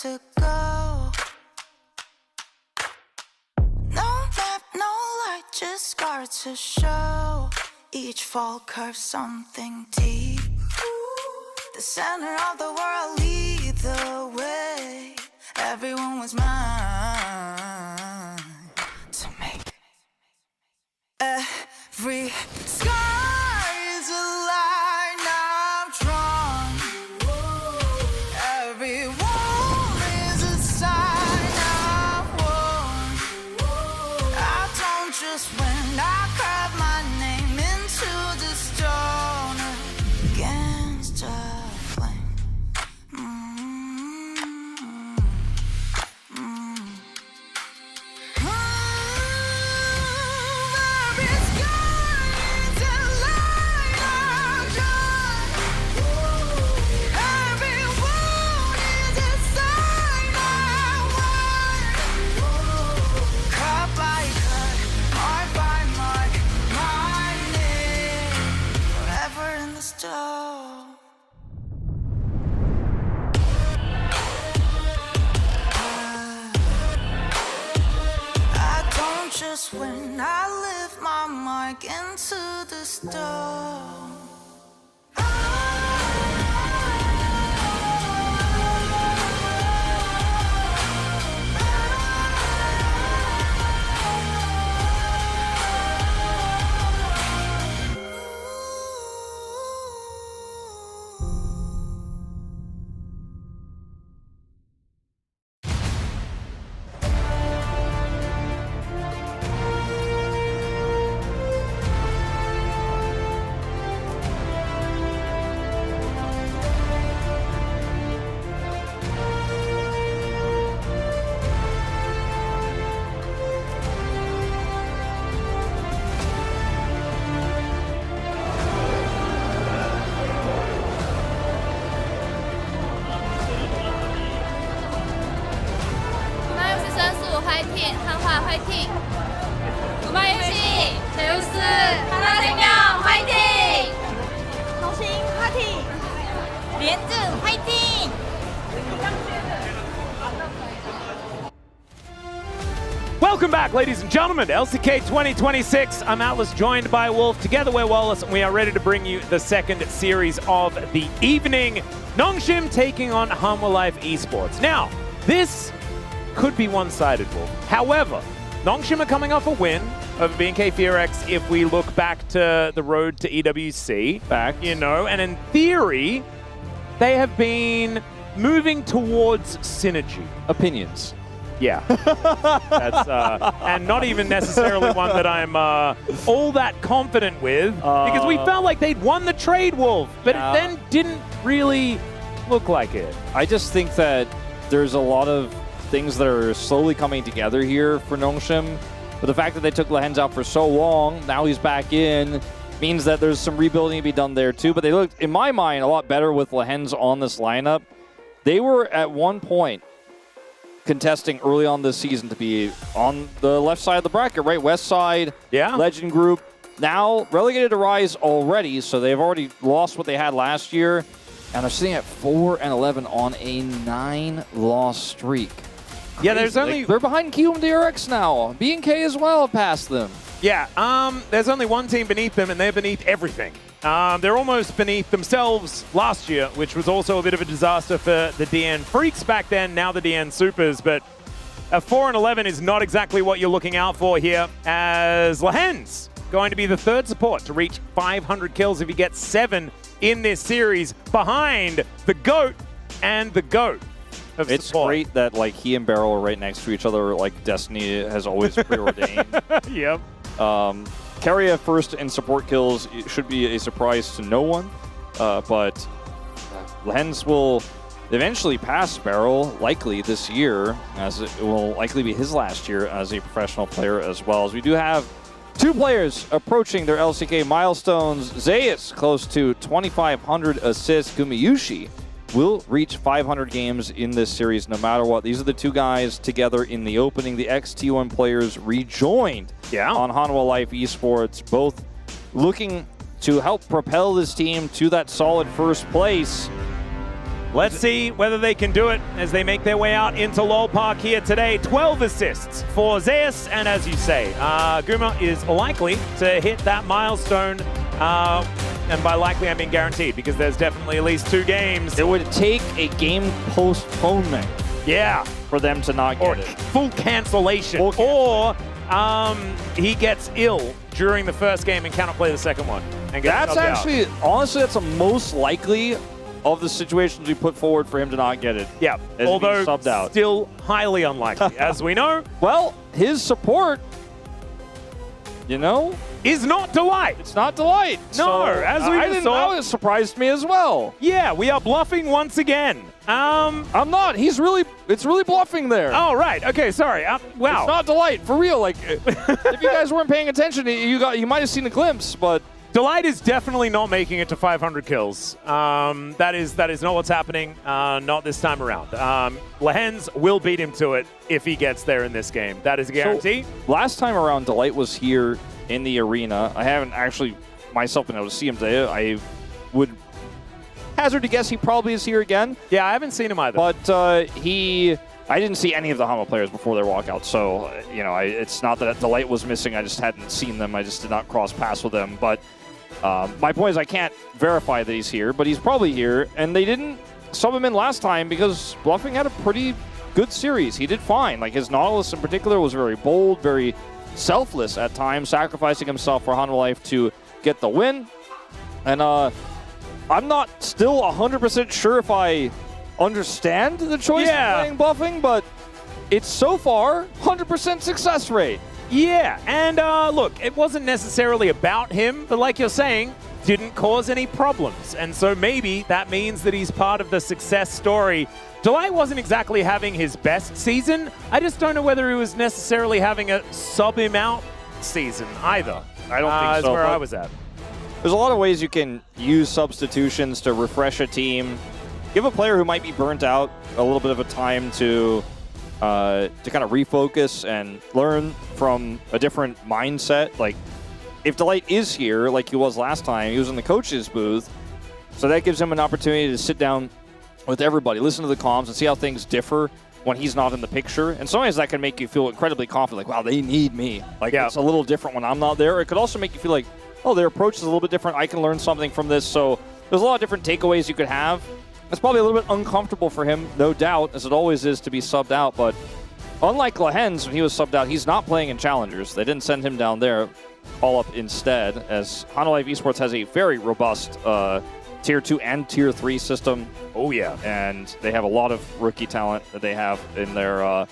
to go. No map, no light, just scars to show. Each fall curves something deep. The center of the world lead the way. Everyone was mine to make. Every scar is a line I've drawn. Every wall is a sign I've worn. I don't just win, I carve my name into the stone against a flame. Just when I lift my mark into the stone. 화이팅! 한화 화이팅! 구마유시, 제우스, 하나생명 화이팅! 정신 화이팅! 리엔즈 화이팅! Welcome back, ladies and gentlemen, to LCK 2026. I'm Atlas, joined by Wolf. Together we're Wallace, and we are ready to bring you the second series of the evening. Nongshim taking on Hanwha Life Esports. Now, this could be one-sided, Wolf. However, Nongshim are coming off a win over BNK FearX if we look back to the road to EWC. Back. You know, and in theory, they have been moving towards synergy. Opinions. Yeah. That's, and not even necessarily one that I'm all that confident with, because we felt like they'd won the trade, Wolf, but it then didn't really look like it. I just think that there's a lot of things that are slowly coming together here for Nongshim. But the fact that they took Lehens out for so long, now he's back in, means that there's some rebuilding to be done there too. But they looked, in my mind, a lot better with Lehens on this lineup. They were at one point contesting early on this season to be on the left side of the bracket, right? West side, Legend Group. Now relegated to Rise already, so they've already lost what they had last year. And they're sitting at 4-11 on a 9-loss streak. Yeah, there's only... Like, they're behind QM DRX now. BNK as well passed them. Yeah, there's only one team beneath them, and they're beneath everything. They're almost beneath themselves last year, which was also a bit of a disaster for the DN Freaks back then, now the DN Supers. But a 4-11 is not exactly what you're looking out for here, as Lehens going to be the third support to reach 500 kills if he gets 7 in this series, behind the GOAT and the GOAT. It's great that like he and Beryl are right next to each other, like Destiny has always preordained. Yep. Keria first in support kills should be a surprise to no one, but Lehens will eventually pass Beryl, likely this year, as it will likely be his last year as a professional player as well. As we do have 2 players approaching their LCK milestones. Zeus close to 2,500 assists. Gumiyushi will reach 500 games in this series no matter what. These are the 2 guys together in the opening. The ex-T1 players rejoined on Hanwha Life Esports, both looking to help propel this team to that solid first place. Let's see whether they can do it as they make their way out into Lowell Park here today. 12 assists for Zeus, and as you say, Guma is likely to hit that milestone, and by likely I mean guaranteed, because there's definitely at least 2 games. It would take a game postponement. Yeah. For them to not get it. Full cancellation. Or he gets ill during the first game and cannot play the second one. And That's actually, honestly, that's the most likely of the situations we put forward for him to not get it. Yeah, although subbed out. Still highly unlikely, as we know. Well, his support, you know, is not Delight. It's not Delight. No, So, as we I just didn't saw. know, it surprised me as well. Yeah, we are bluffing once again. I'm not. It's really bluffing there. Oh, right. Okay, sorry. Wow. It's not Delight, for real. Like, if you guys weren't paying attention, you might have seen a glimpse, but Delight is definitely not making it to 500 kills. That is not what's happening. Not this time around. Lehens will beat him to it if he gets there in this game. That is a guarantee. So, last time around, Delight was here in the arena. I haven't actually myself been able to see him today. I would hazard to guess he probably is here again. Yeah, I haven't seen him either. But I didn't see any of the Hama players before their walkout, so it's not that Delight was missing. I just hadn't seen them. I just did not cross paths with them. But my point is I can't verify that he's here, but he's probably here. And they didn't sub him in last time because Bluffing had a pretty good series. He did fine. Like his Nautilus in particular was very bold, very selfless at times, sacrificing himself for Hanwha Life to get the win. And I'm not still 100% sure if I understand the choice of playing Bluffing, but it's so far 100% success rate. Yeah, and look, it wasn't necessarily about him, but like you're saying, didn't cause any problems. And so maybe that means that he's part of the success story. Delight wasn't exactly having his best season. I just don't know whether he was necessarily having a sub him out season either. I don't think so. That's where I was at. There's a lot of ways you can use substitutions to refresh a team. Give a player who might be burnt out a little bit of a time to kind of refocus and learn from a different mindset. Like, if Delight is here, like he was last time, he was in the coach's booth, so that gives him an opportunity to sit down with everybody, listen to the comms, and see how things differ when he's not in the picture. And sometimes that can make you feel incredibly confident, like, wow, they need me. Like, it's a little different when I'm not there. It could also make you feel like, oh, their approach is a little bit different. I can learn something from this. So there's a lot of different takeaways you could have. It's probably a little bit uncomfortable for him, no doubt, as it always is to be subbed out. But unlike Lehens, when he was subbed out, he's not playing in Challengers. They didn't send him down there, all up instead, as Hanwha Life Esports has a very robust Tier 2 and Tier 3 system. Oh, yeah. And they have a lot of rookie talent that they have in their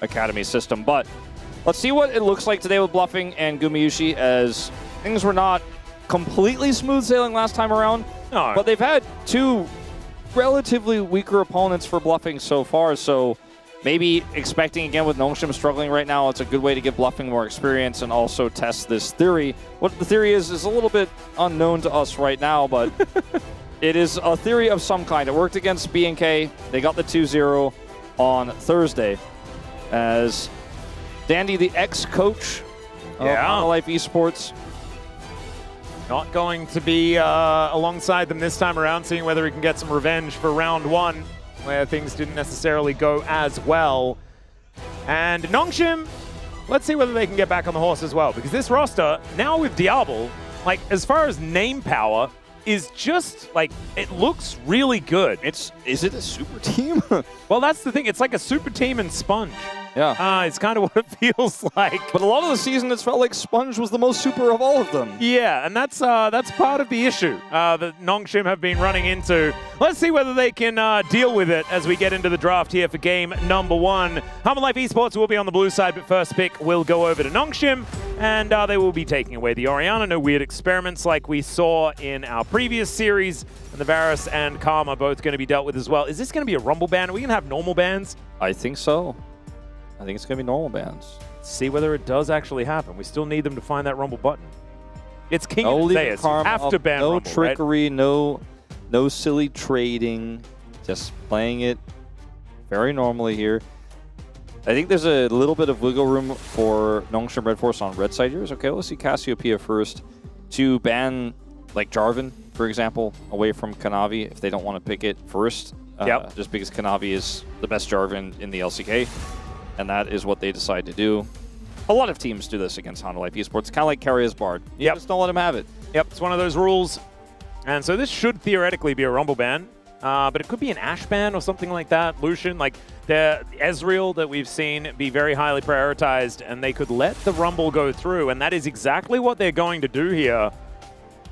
academy system. But let's see what it looks like today with Bluffing and Gumayushi, as things were not completely smooth sailing last time around. No. But they've had 2 relatively weaker opponents for Bluffing so far, so maybe expecting again with Nongshim struggling right now, it's a good way to give Bluffing more experience and also test this theory. What the theory is a little bit unknown to us right now, but it is a theory of some kind. It worked against BNK. They got the 2-0 on Thursday, as Dandy, the ex-coach of Hanwha Life Esports, not going to be alongside them this time around, seeing whether he can get some revenge for round 1, where things didn't necessarily go as well. And Nongshim, let's see whether they can get back on the horse as well, because this roster, now with Diablo, like, as far as name power, is just, like, it looks really good. Is it a super team? Well, that's the thing. It's like a super team and Sponge. Yeah. It's kind of what it feels like. But a lot of the season, it's felt like Sponge was the most super of all of them. Yeah, and that's part of the issue that Nongshim have been running into. Let's see whether they can deal with it as we get into the draft here for game number 1. Hanwha Life Esports will be on the blue side, but first pick will go over to Nongshim, and they will be taking away the Orianna. No weird experiments like we saw in our previous series, and the Varus and Karma both going to be dealt with as well. Is this going to be a Rumble ban? Are we going to have normal bans? I think so. I think it's going to be normal bans. See whether it does actually happen. We still need them to find that Rumble button. It's King no of Zeus. You have to ban no Rumble, trickery, right? no silly trading. Just playing it very normally here. I think there's a little bit of wiggle room for Nongshim Red Force on red side here. Okay, let's see Cassiopeia first to ban, like, Jarvan, for example, away from Kanavi if they don't want to pick it first. Just because Kanavi is the best Jarvan in the LCK, and that is what they decide to do. A lot of teams do this against Honda Life Esports, kind of like Carrier's Bard. You just don't let him have it. Yep, it's one of those rules. And so this should theoretically be a Rumble ban, but it could be an Ashe ban or something like that. Lucian, like the Ezreal that we've seen be very highly prioritized, and they could let the Rumble go through, and that is exactly what they're going to do here.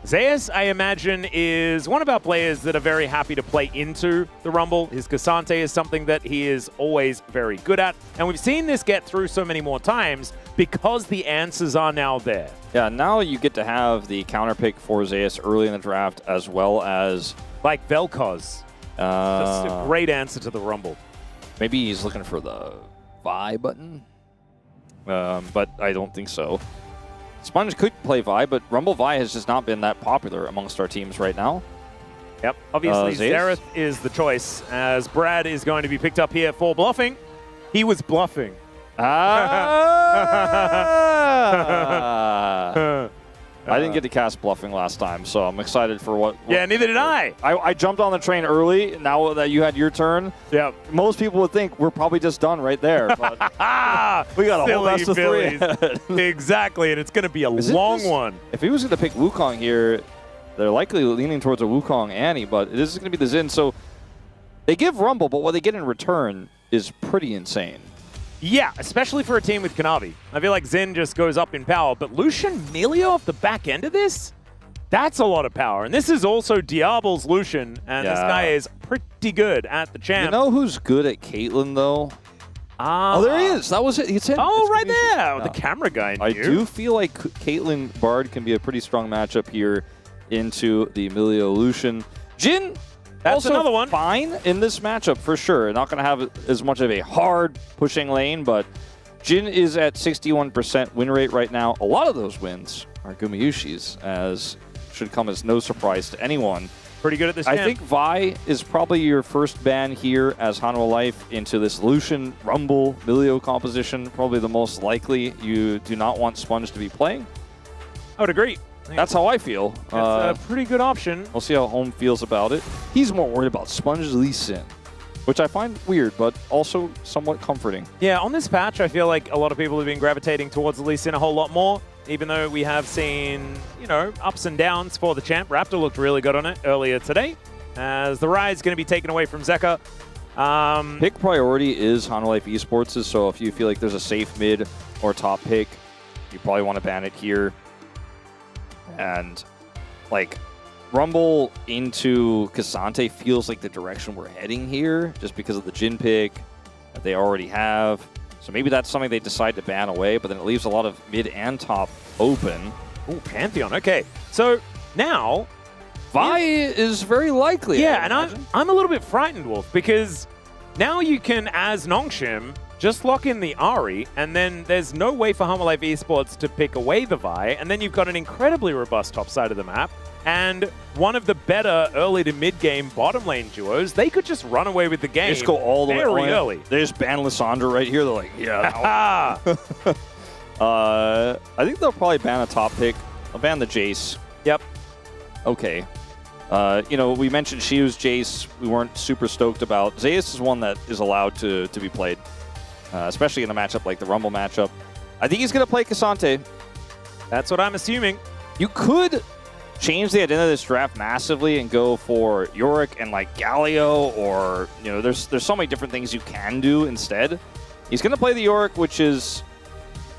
Zeus, I imagine, is one of our players that are very happy to play into the Rumble. His Cassante is something that he is always very good at, and we've seen this get through so many more times because the answers are now there. Yeah, now you get to have the counter pick for Zeus early in the draft, as well as... Like Vel'Koz. Just a great answer to the Rumble. Maybe he's looking for the Vi button, but I don't think so. Sponge could play Vi, but Rumble Vi has just not been that popular amongst our teams right now. Yep, obviously Xerath is the choice, as Brad is going to be picked up here for bluffing. He was bluffing. I didn't get to cast bluffing last time, so I'm excited for what yeah, neither did I. I jumped on the train early. Now that you had your turn, yeah, most people would think we're probably just done right there. But we got a whole best of three. Exactly, and it's going to be a long one. If he was going to pick Wukong here, they're likely leaning towards a Wukong Annie, but this is going to be the Xin. So they give Rumble, but what they get in return is pretty insane. Yeah, especially for a team with Kanavi. I feel like Xin just goes up in power, but Lucian Melio off the back end of this? That's a lot of power. And this is also Diablo's Lucian, and this guy is pretty good at the champ. You know who's good at Caitlyn, though? Oh, there he is. That was it. It's him. Oh, it's right there. The camera guy knew. I do feel like Caitlyn Bard can be a pretty strong matchup here into the Melio Lucian. Jhin, that's also another one. Fine in this matchup for sure. Not going to have as much of a hard pushing lane, but Jhin is at 61% win rate right now. A lot of those wins are Gumayushi's, as should come as no surprise to anyone. Pretty good at this I champ. think Vi is probably your first ban here as Hanwha Life into this Lucian, Rumble, Melio composition. Probably the most likely. You do not want Sponge to be playing. I would agree. That's how I feel. That's a pretty good option. We'll see how Home feels about it. He's more worried about Sponge's Lee Sin, which I find weird, but also somewhat comforting. Yeah, on this patch, I feel like a lot of people have been gravitating towards Lee Sin a whole lot more, even though we have seen, you know, ups and downs for the champ. Raptor looked really good on it earlier today, as the Rai is going to be taken away from Zeka. Pick priority is Hanwha Life Esports', so if you feel like there's a safe mid or top pick, you probably want to ban it here. And, like, Rumble into Cassante feels like the direction we're heading here, just because of the Jhin pick that they already have. So maybe that's something they decide to ban away, but then it leaves a lot of mid and top open. Ooh, Pantheon, okay. So now... Vi is very likely. Yeah, and I'm a little bit frightened, Wolf, because now you can, as Nongshim, just lock in the Ahri, and then there's no way for Hanwha Life Esports to pick away the Vi, and then you've got an incredibly robust top side of the map, and one of the better early to mid-game bottom lane duos. They could just run away with the game. They just go all the way early. They just ban Lissandra right here. They're like, yeah. I think they'll probably ban a top pick. They'll ban the Jace. Yep. Okay. You know, we mentioned Shiu's Jace. We weren't super stoked about. Zeus is one that is allowed to be played, especially in a matchup like the Rumble matchup. I think he's going to play Cassante. That's what I'm assuming. You could change the identity of this draft massively and go for Yorick and like Galio, or, you know, there's so many different things you can do instead. He's going to play the Yorick, which is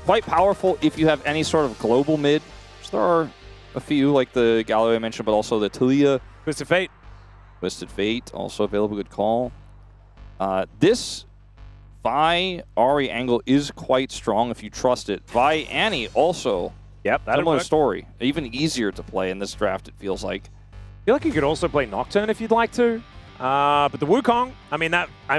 quite powerful if you have any sort of global mid. So there are a few, like the Galio I mentioned, but also the Talia. Twisted Fate. Twisted Fate, also available. Good call. This Vi Ahri angle is quite strong if you trust it. Vi Annie also. Yep, that'll similar work. story. Even easier to play in this draft, it feels like. I feel like you could also play Nocturne if you'd like to. But the Wukong, I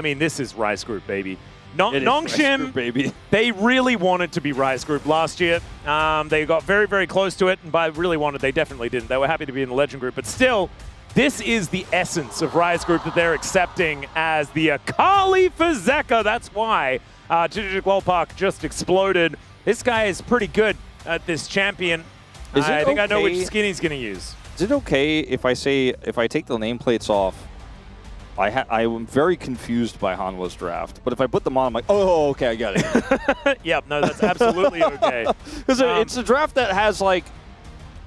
mean, this is Rise Group, baby. Nongshim, baby. They really wanted to be Rise Group last year. They got very, very close to it, and by really wanted, they definitely didn't. They were happy to be in the Legend Group, but still, this is the essence of Rise Group that they're accepting as the Akali for Zeka. That's why Jijik Lolpark just exploded. This guy is pretty good at this champion. I think I know which skin he's going to use. Is it okay if I take the nameplates off I'm very confused by Hanwha's draft, but if I put them on, I'm like, oh, okay, I got it. Yep, no, that's absolutely okay. Because it's a draft that has like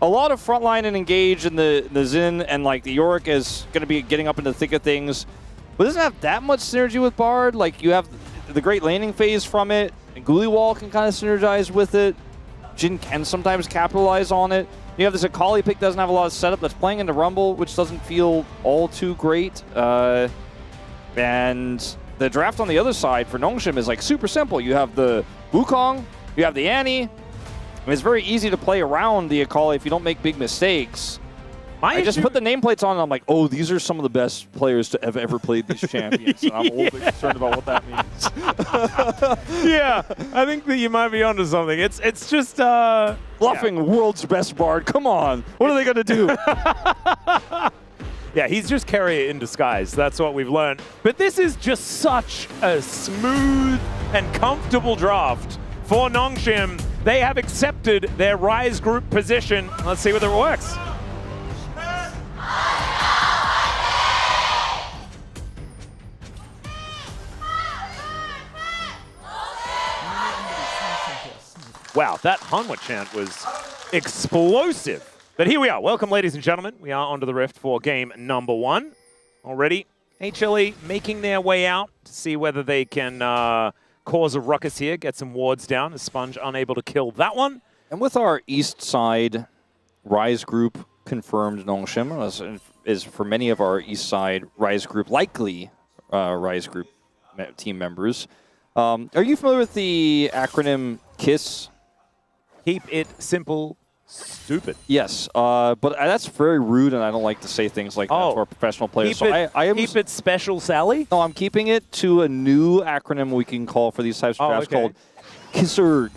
a lot of frontline and engage in the Xin, and like the Yorick is going to be getting up into the thick of things, but it doesn't have that much synergy with Bard. Like you have the great laning phase from it, and Guliwall can kind of synergize with it. Jhin can sometimes capitalize on it. You have this Akali pick doesn't have a lot of setup that's playing into Rumble, which doesn't feel all too great. And the draft on the other side for Nongshim is like super simple. You have the Wukong, you have the Annie. I mean, it's very easy to play around the Akali if you don't make big mistakes. I just put the nameplates on and I'm like, oh, these are some of the best players to have ever played these champions. And I'm a little bit concerned about what that means. Yeah, I think that you might be onto something. It's just bluffing world's best Bard. Come on. What are they going to do? Yeah, he's just carrier in disguise. That's what we've learned. But this is just such a smooth and comfortable draft for Nongshim. They have accepted their Rise group position. Let's see whether it works. Wow, that Hanwha chant was explosive. But here we are. Welcome, ladies and gentlemen. We are onto the Rift for game number 1. Already, HLE making their way out to see whether they can cause a ruckus here, get some wards down. As Sponge unable to kill that one. And with our east side Rise group confirmed Nongshim, is for many of our east side Rise group, likely Rise group team members. Are you familiar with the acronym KISS? Keep it simple, stupid. Yes, but that's very rude, and I don't like to say things like that to our professional players. Keep it special, Sally? No, I'm keeping it to a new acronym we can call for these types of drafts called KISSERG.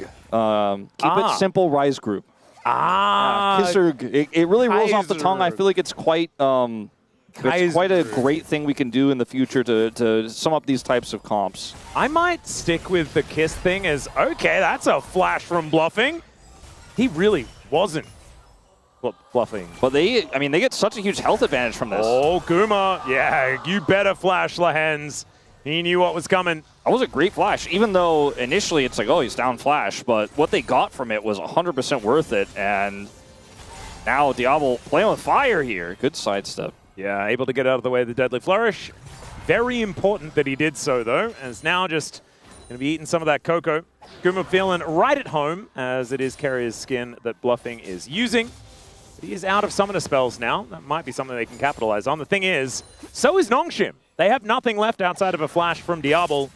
Keep it simple, Rise group. KISSERG. It really rolls off the tongue. I feel like it's quite it's quite a great thing we can do in the future to sum up these types of comps. I might stick with the KISS thing as, okay, that's a flash from bluffing. He really wasn't bluffing. But they get such a huge health advantage from this. Oh, Guma. Yeah, you better flash, Lahens. He knew what was coming. That was a great flash, even though initially it's like, oh, he's down flash. But what they got from it was 100% worth it. And now Diablo playing with fire here. Good sidestep. Yeah, able to get out of the way of the Deadly Flourish. Very important that he did so, though, and is now just going to be eating some of that cocoa. Guma feeling right at home, as it is Carrier's skin that bluffing is using. But he is out of summoner spells now. That might be something they can capitalize on. The thing is, so is Nongshim. They have nothing left outside of a flash from Diablo.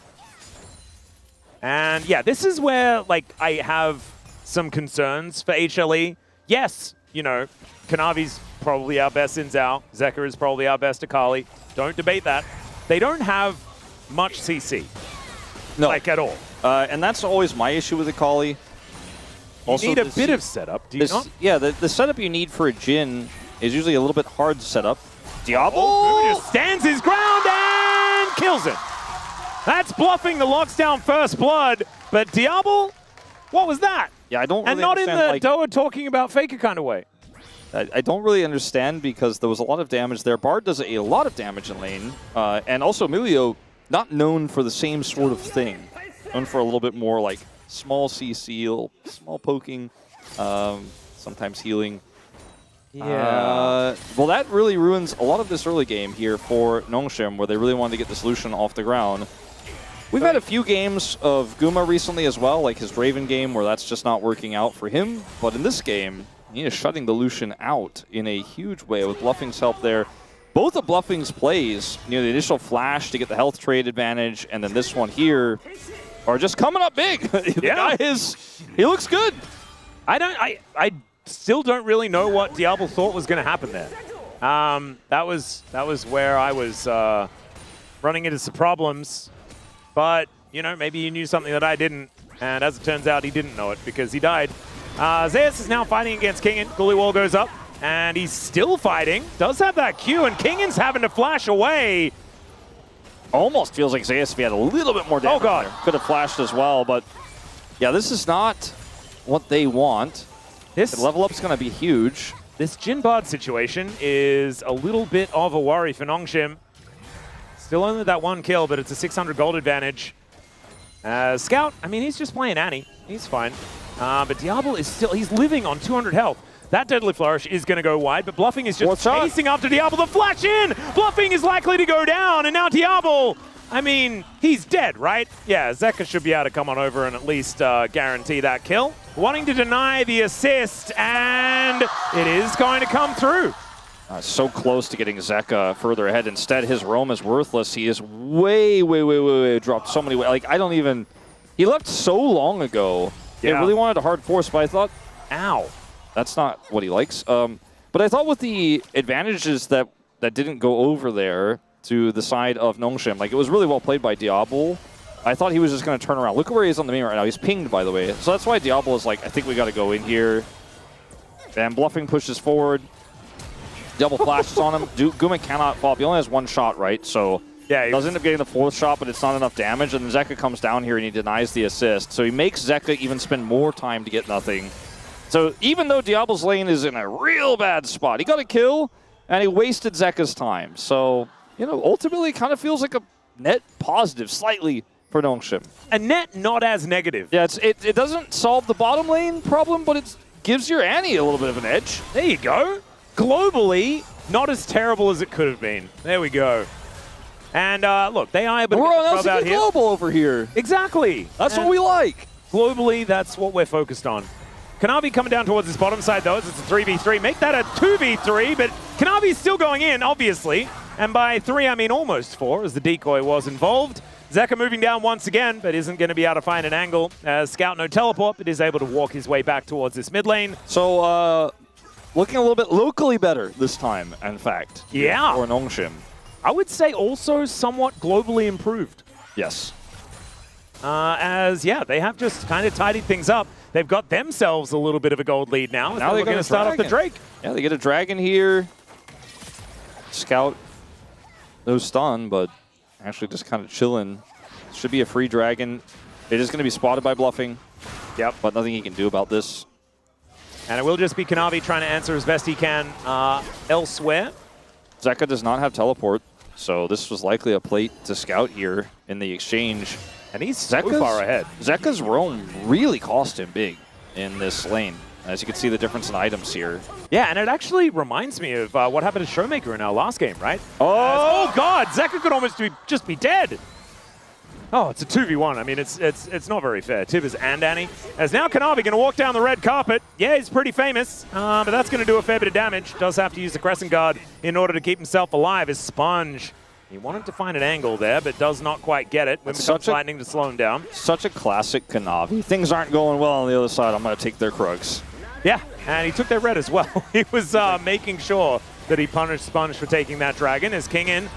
And yeah, this is where like I have some concerns for HLE. Yes, you know, Kanavi's probably our best Xin Zhao. Zeka is probably our best Akali. Don't debate that. They don't have much CC. No. Like at all. And that's always my issue with Akali. You need a bit of setup, do you not? Yeah, the setup you need for a Jhin is usually a little bit hard to set up. Diablo just stands his ground and kills it. That's bluffing the locks down first blood, but Diablo, what was that? Yeah, I don't really And not in understand, the Doa talking about Faker kind of way. I don't really understand because there was a lot of damage there. Bard does a lot of damage in lane. And also Emilio, not known for the same sort of thing. Known for a little bit more like small CC, small poking, sometimes healing. Yeah. Well, that really ruins a lot of this early game here for Nongshim, where they really wanted to get the solution off the ground. We've had a few games of Guma recently as well, like his Draven game, where that's just not working out for him. But in this game, he is shutting the Lucian out in a huge way with Bluffing's help there. Both of Bluffing's plays, you know, the initial flash to get the health trade advantage, and then this one here, are just coming up big. The guy he looks good. I still don't really know what Diablo thought was going to happen there. That was where I was running into some problems. But, you know, maybe he knew something that I didn't. And as it turns out, he didn't know it because he died. Zeus is now fighting against Kingen. Guliwall goes up, and he's still fighting. Does have that Q, and Kingen's having to flash away. Almost feels like Zeus, if he had a little bit more damage, could have flashed as well. But, yeah, this is not what they want. This the level up's going to be huge. This Jhin Bard situation is a little bit of a worry for Nongshim. Still only that 1 kill, but it's a 600 gold advantage. Scout, I mean, he's just playing Annie. He's fine. But Diablo is still, he's living on 200 health. That Deadly Flourish is going to go wide, but Bluffing is just chasing after Diablo. The flash in! Bluffing is likely to go down, and now Diablo, I mean, he's dead, right? Yeah, Zeka should be able to come on over and at least guarantee that kill. Wanting to deny the assist, and it is going to come through. So close to getting Zeka further ahead. Instead, his roam is worthless. He is way dropped so many. Like, I don't even... He left so long ago. Yeah. He really wanted a hard force, but I thought, ow, that's not what he likes. But I thought with the advantages that didn't go over there to the side of Nongshim, like, it was really well played by Diablo. I thought he was just going to turn around. Look at where he is on the main right now. He's pinged, by the way. So that's why Diablo is like, I think we got to go in here. And Bluffing pushes forward. Double flashes on him. Guma cannot fall up. He only has 1 shot, right? So yeah, he does end up getting the 4th shot, but it's not enough damage. And then Zeka comes down here and he denies the assist. So he makes Zeka even spend more time to get nothing. So even though Diablo's lane is in a real bad spot, he got a kill and he wasted Zeka's time. So, you know, ultimately it kind of feels like a net positive slightly for Nongshim. A net not as negative. Yeah, it doesn't solve the bottom lane problem, but it gives your Annie a little bit of an edge. There you go. Globally, not as terrible as it could have been. There we go. And look, they are able to we're get on the out LCK here. Global over here. Exactly. That's what we like. Globally, that's what we're focused on. Kanavi coming down towards his bottom side, though, as it's a 3v3. Make that a 2v3, but Kanavi's still going in, obviously. And by 3, I mean almost 4, as the decoy was involved. Zeka moving down once again, but isn't going to be able to find an angle. As Scout no teleport, but is able to walk his way back towards this mid lane. So, looking a little bit locally better this time, in fact. Yeah. For Nongshim. I would say also somewhat globally improved. Yes. Yeah, they have just kind of tidied things up. They've got themselves a little bit of a gold lead now. Now they're going to start off the Drake. Yeah, they get a dragon here. Scout, no stun, but actually just kind of chilling. Should be a free dragon. It is going to be spotted by Bluffing. Yep. But nothing he can do about this. And it will just be Kanavi trying to answer as best he can elsewhere. Zeka does not have teleport, so this was likely a plate to Scout here in the exchange. And he's so far ahead. Zeka's roam really cost him big in this lane. As you can see the difference in items here. Yeah, and it actually reminds me of what happened to Showmaker in our last game, right? Oh God, Zeka could almost just be dead. Oh, it's a 2v1. I mean, it's not very fair. Tibbers and Annie. As now Kanavi going to walk down the red carpet. Yeah, he's pretty famous, but that's going to do a fair bit of damage. Does have to use the Crescent Guard in order to keep himself alive. His Sponge. He wanted to find an angle there, but does not quite get it. When becomes lightning to slow him down. Such a classic Kanavi. Things aren't going well on the other side. I'm going to take their Krugs. Yeah, and he took their red as well. He was making sure that he punished Sponge for taking that dragon. As King in,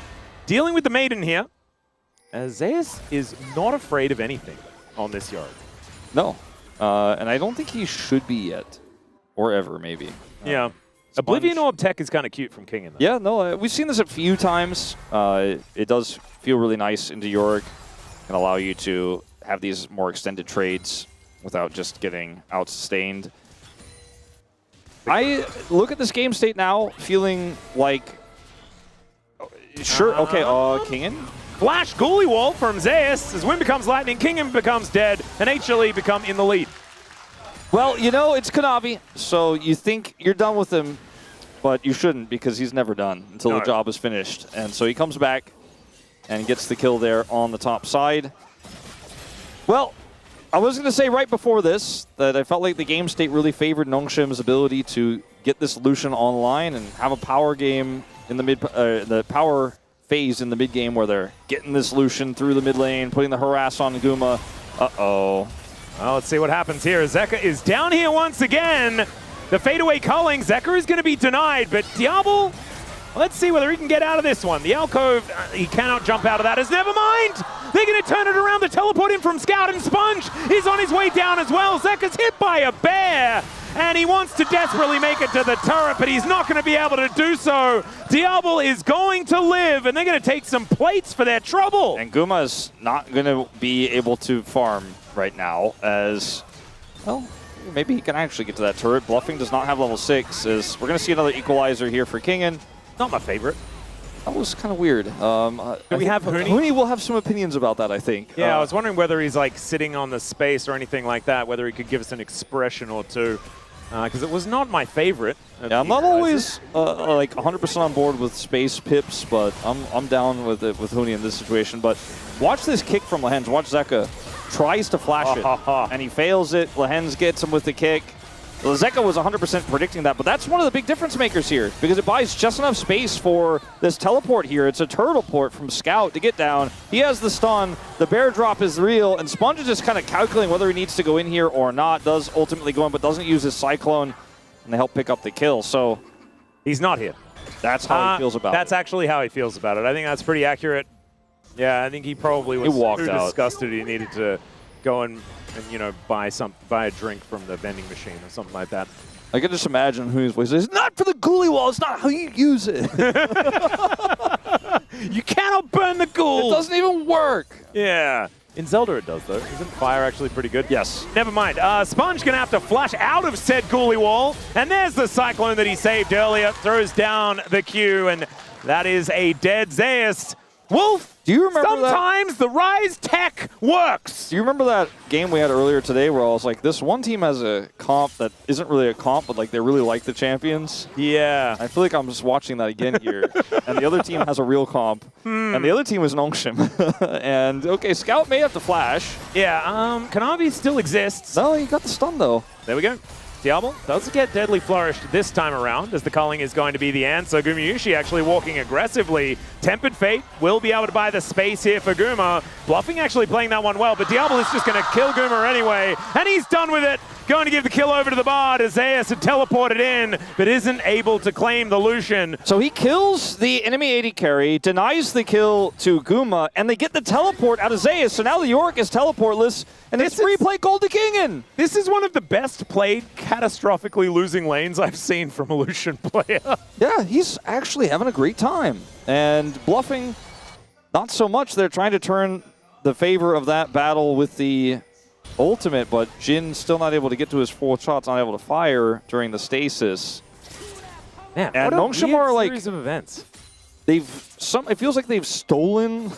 dealing with the Maiden here. As Zeus is not afraid of anything on this yard. No, and I don't think he should be yet. Or ever, maybe. Yeah. Oblivion Orb tech is kind of cute from King in. Yeah, no, we've seen this a few times. It does feel really nice into Yorick. Can allow you to have these more extended trades without just getting out-sustained. I look at this game state now, feeling like... Sure, okay, Kingin? Flash Ghoulie Wall from Zeus. As Wind becomes lightning, Kingin becomes dead, and HLE become in the lead. Well, you know, it's Kanavi, so you think you're done with him, but you shouldn't because he's never done until the job is finished. And so he comes back and gets the kill there on the top side. Well, I was going to say right before this that I felt like the game state really favored Nongshim's ability to get this Lucian online and have a power game in the power phase in the mid game where they're getting this Lucian through the mid lane, putting the harass on Guma. Uh-oh. Well, let's see what happens here. Zeka is down here once again. The fadeaway culling. Zeka is going to be denied, but Diablo, let's see whether he can get out of this one. The alcove, he cannot jump out of that. As never mind. They're going to turn it around. The teleport in from Scout, and Sponge is on his way down as well. Zeka's hit by a bear, and he wants to desperately make it to the turret, but he's not going to be able to do so. Diablo is going to live, and they're going to take some plates for their trouble. And Guma is not going to be able to farm right now, as, well, maybe he can actually get to that turret. Bluffing does not have level 6, as we're going to see another equalizer here for Kingin. Not my favorite. That was kind of weird. Do we have Huni? Huni will have some opinions about that, I think. Yeah, I was wondering whether he's like sitting on the space or anything like that, whether he could give us an expression or two. Because it was not my favorite. Yeah, I'm not always like 100% on board with space pips, but I'm down with it with Huni in this situation. But watch this kick from Lehens. Watch Zeka tries to flash it, and he fails it. Lehens gets him with the kick. Well, Zeka was 100% predicting that, but that's one of the big difference makers here because it buys just enough space for this teleport here. It's a turtle port from Scout to get down. He has the stun. The bear drop is real, and Sponge is just kind of calculating whether he needs to go in here or not. Does ultimately go in, but doesn't use his Cyclone, and they help pick up the kill. So he's not here. That's how he feels about it. That's actually how he feels about it. I think that's pretty accurate. Yeah, I think he probably was too disgusted he needed to go and you know, buy a drink from the vending machine or something like that. I can just imagine Huni's voice. It's not for the ghoulie wall. It's not how you use it. You cannot burn the ghoul. It doesn't even work. Yeah. In Zelda it does, though. Isn't fire actually pretty good? Yes. Never mind. Sponge going to have to flash out of said ghoulie wall. And there's the Cyclone that he saved earlier. Throws down the Q, and that is a dead Zeus. Wolf, do you remember sometimes the Rise tech works. Do you remember that game we had earlier today where I was like, this one team has a comp that isn't really a comp, but like they really like the champions? Yeah. I feel like I'm just watching that again here. And the other team has a real comp. And the other team is Nongshim. And, okay, Scout may have to flash. Yeah, Kanavi still exists. No, he got the stun, though. There we go. Diablo does get Deadly Flourished this time around, as the culling is going to be the answer. Gumayusi actually walking aggressively. Tempered Fate will be able to buy the space here for Guma. Bluffing actually playing that one well, but Diablo is just going to kill Guma anyway, and he's done with it. Going to give the kill over to the Bard as Zeus had teleported in, but isn't able to claim the Lucian. So he kills the enemy AD carry, denies the kill to Guma, and they get the teleport out of Zeus. So now the Yorick is teleportless, and it's free play Gold to Kingen. This is one of the best played, catastrophically losing lanes I've seen from a Lucian player. Yeah, he's actually having a great time. And bluffing, not so much. They're trying to turn the favor of that battle with the ultimate, but Jin still not able to get to his full shots, not able to fire during the stasis. Man, and Nongshim are like series of events. It feels like they've stolen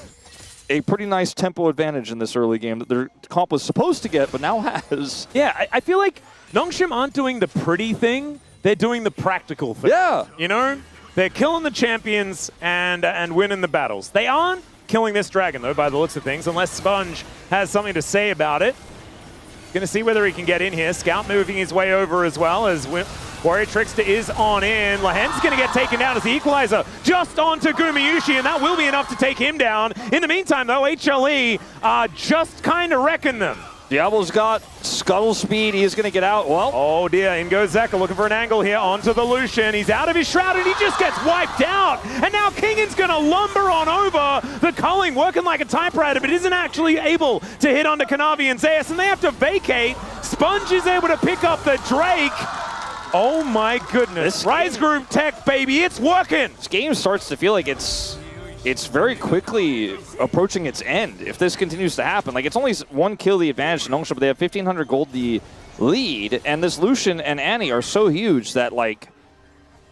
a pretty nice tempo advantage in this early game that their comp was supposed to get, but now has. Yeah, I feel like Nongshim aren't doing the pretty thing; they're doing the practical thing. Yeah, you know, they're killing the champions and winning the battles. They aren't killing this dragon though, by the looks of things, unless Sponge has something to say about it. Going to see whether he can get in here. Scout moving his way over as well as Warrior Trickster is on in. Lahen's going to get taken down as the equalizer just onto Gumayusi, and that will be enough to take him down. In the meantime, though, HLE just kind of wrecking them. Diablo's got scuttle speed. He is going to get out. Well, oh dear, in goes Zeka looking for an angle here onto the Lucian. He's out of his shroud and he just gets wiped out. And now Kingan's going to lumber on over. The culling working like a typewriter, but isn't actually able to hit onto Kanavi and Zeus, and they have to vacate. Sponge is able to pick up the Drake. Oh my goodness. Rise Group tech, baby, it's working. This game starts to feel like it's very quickly approaching its end if this continues to happen. Like, it's only one kill the advantage to Nongshim, but they have 1,500 gold the lead, and this Lucian and Annie are so huge that, like,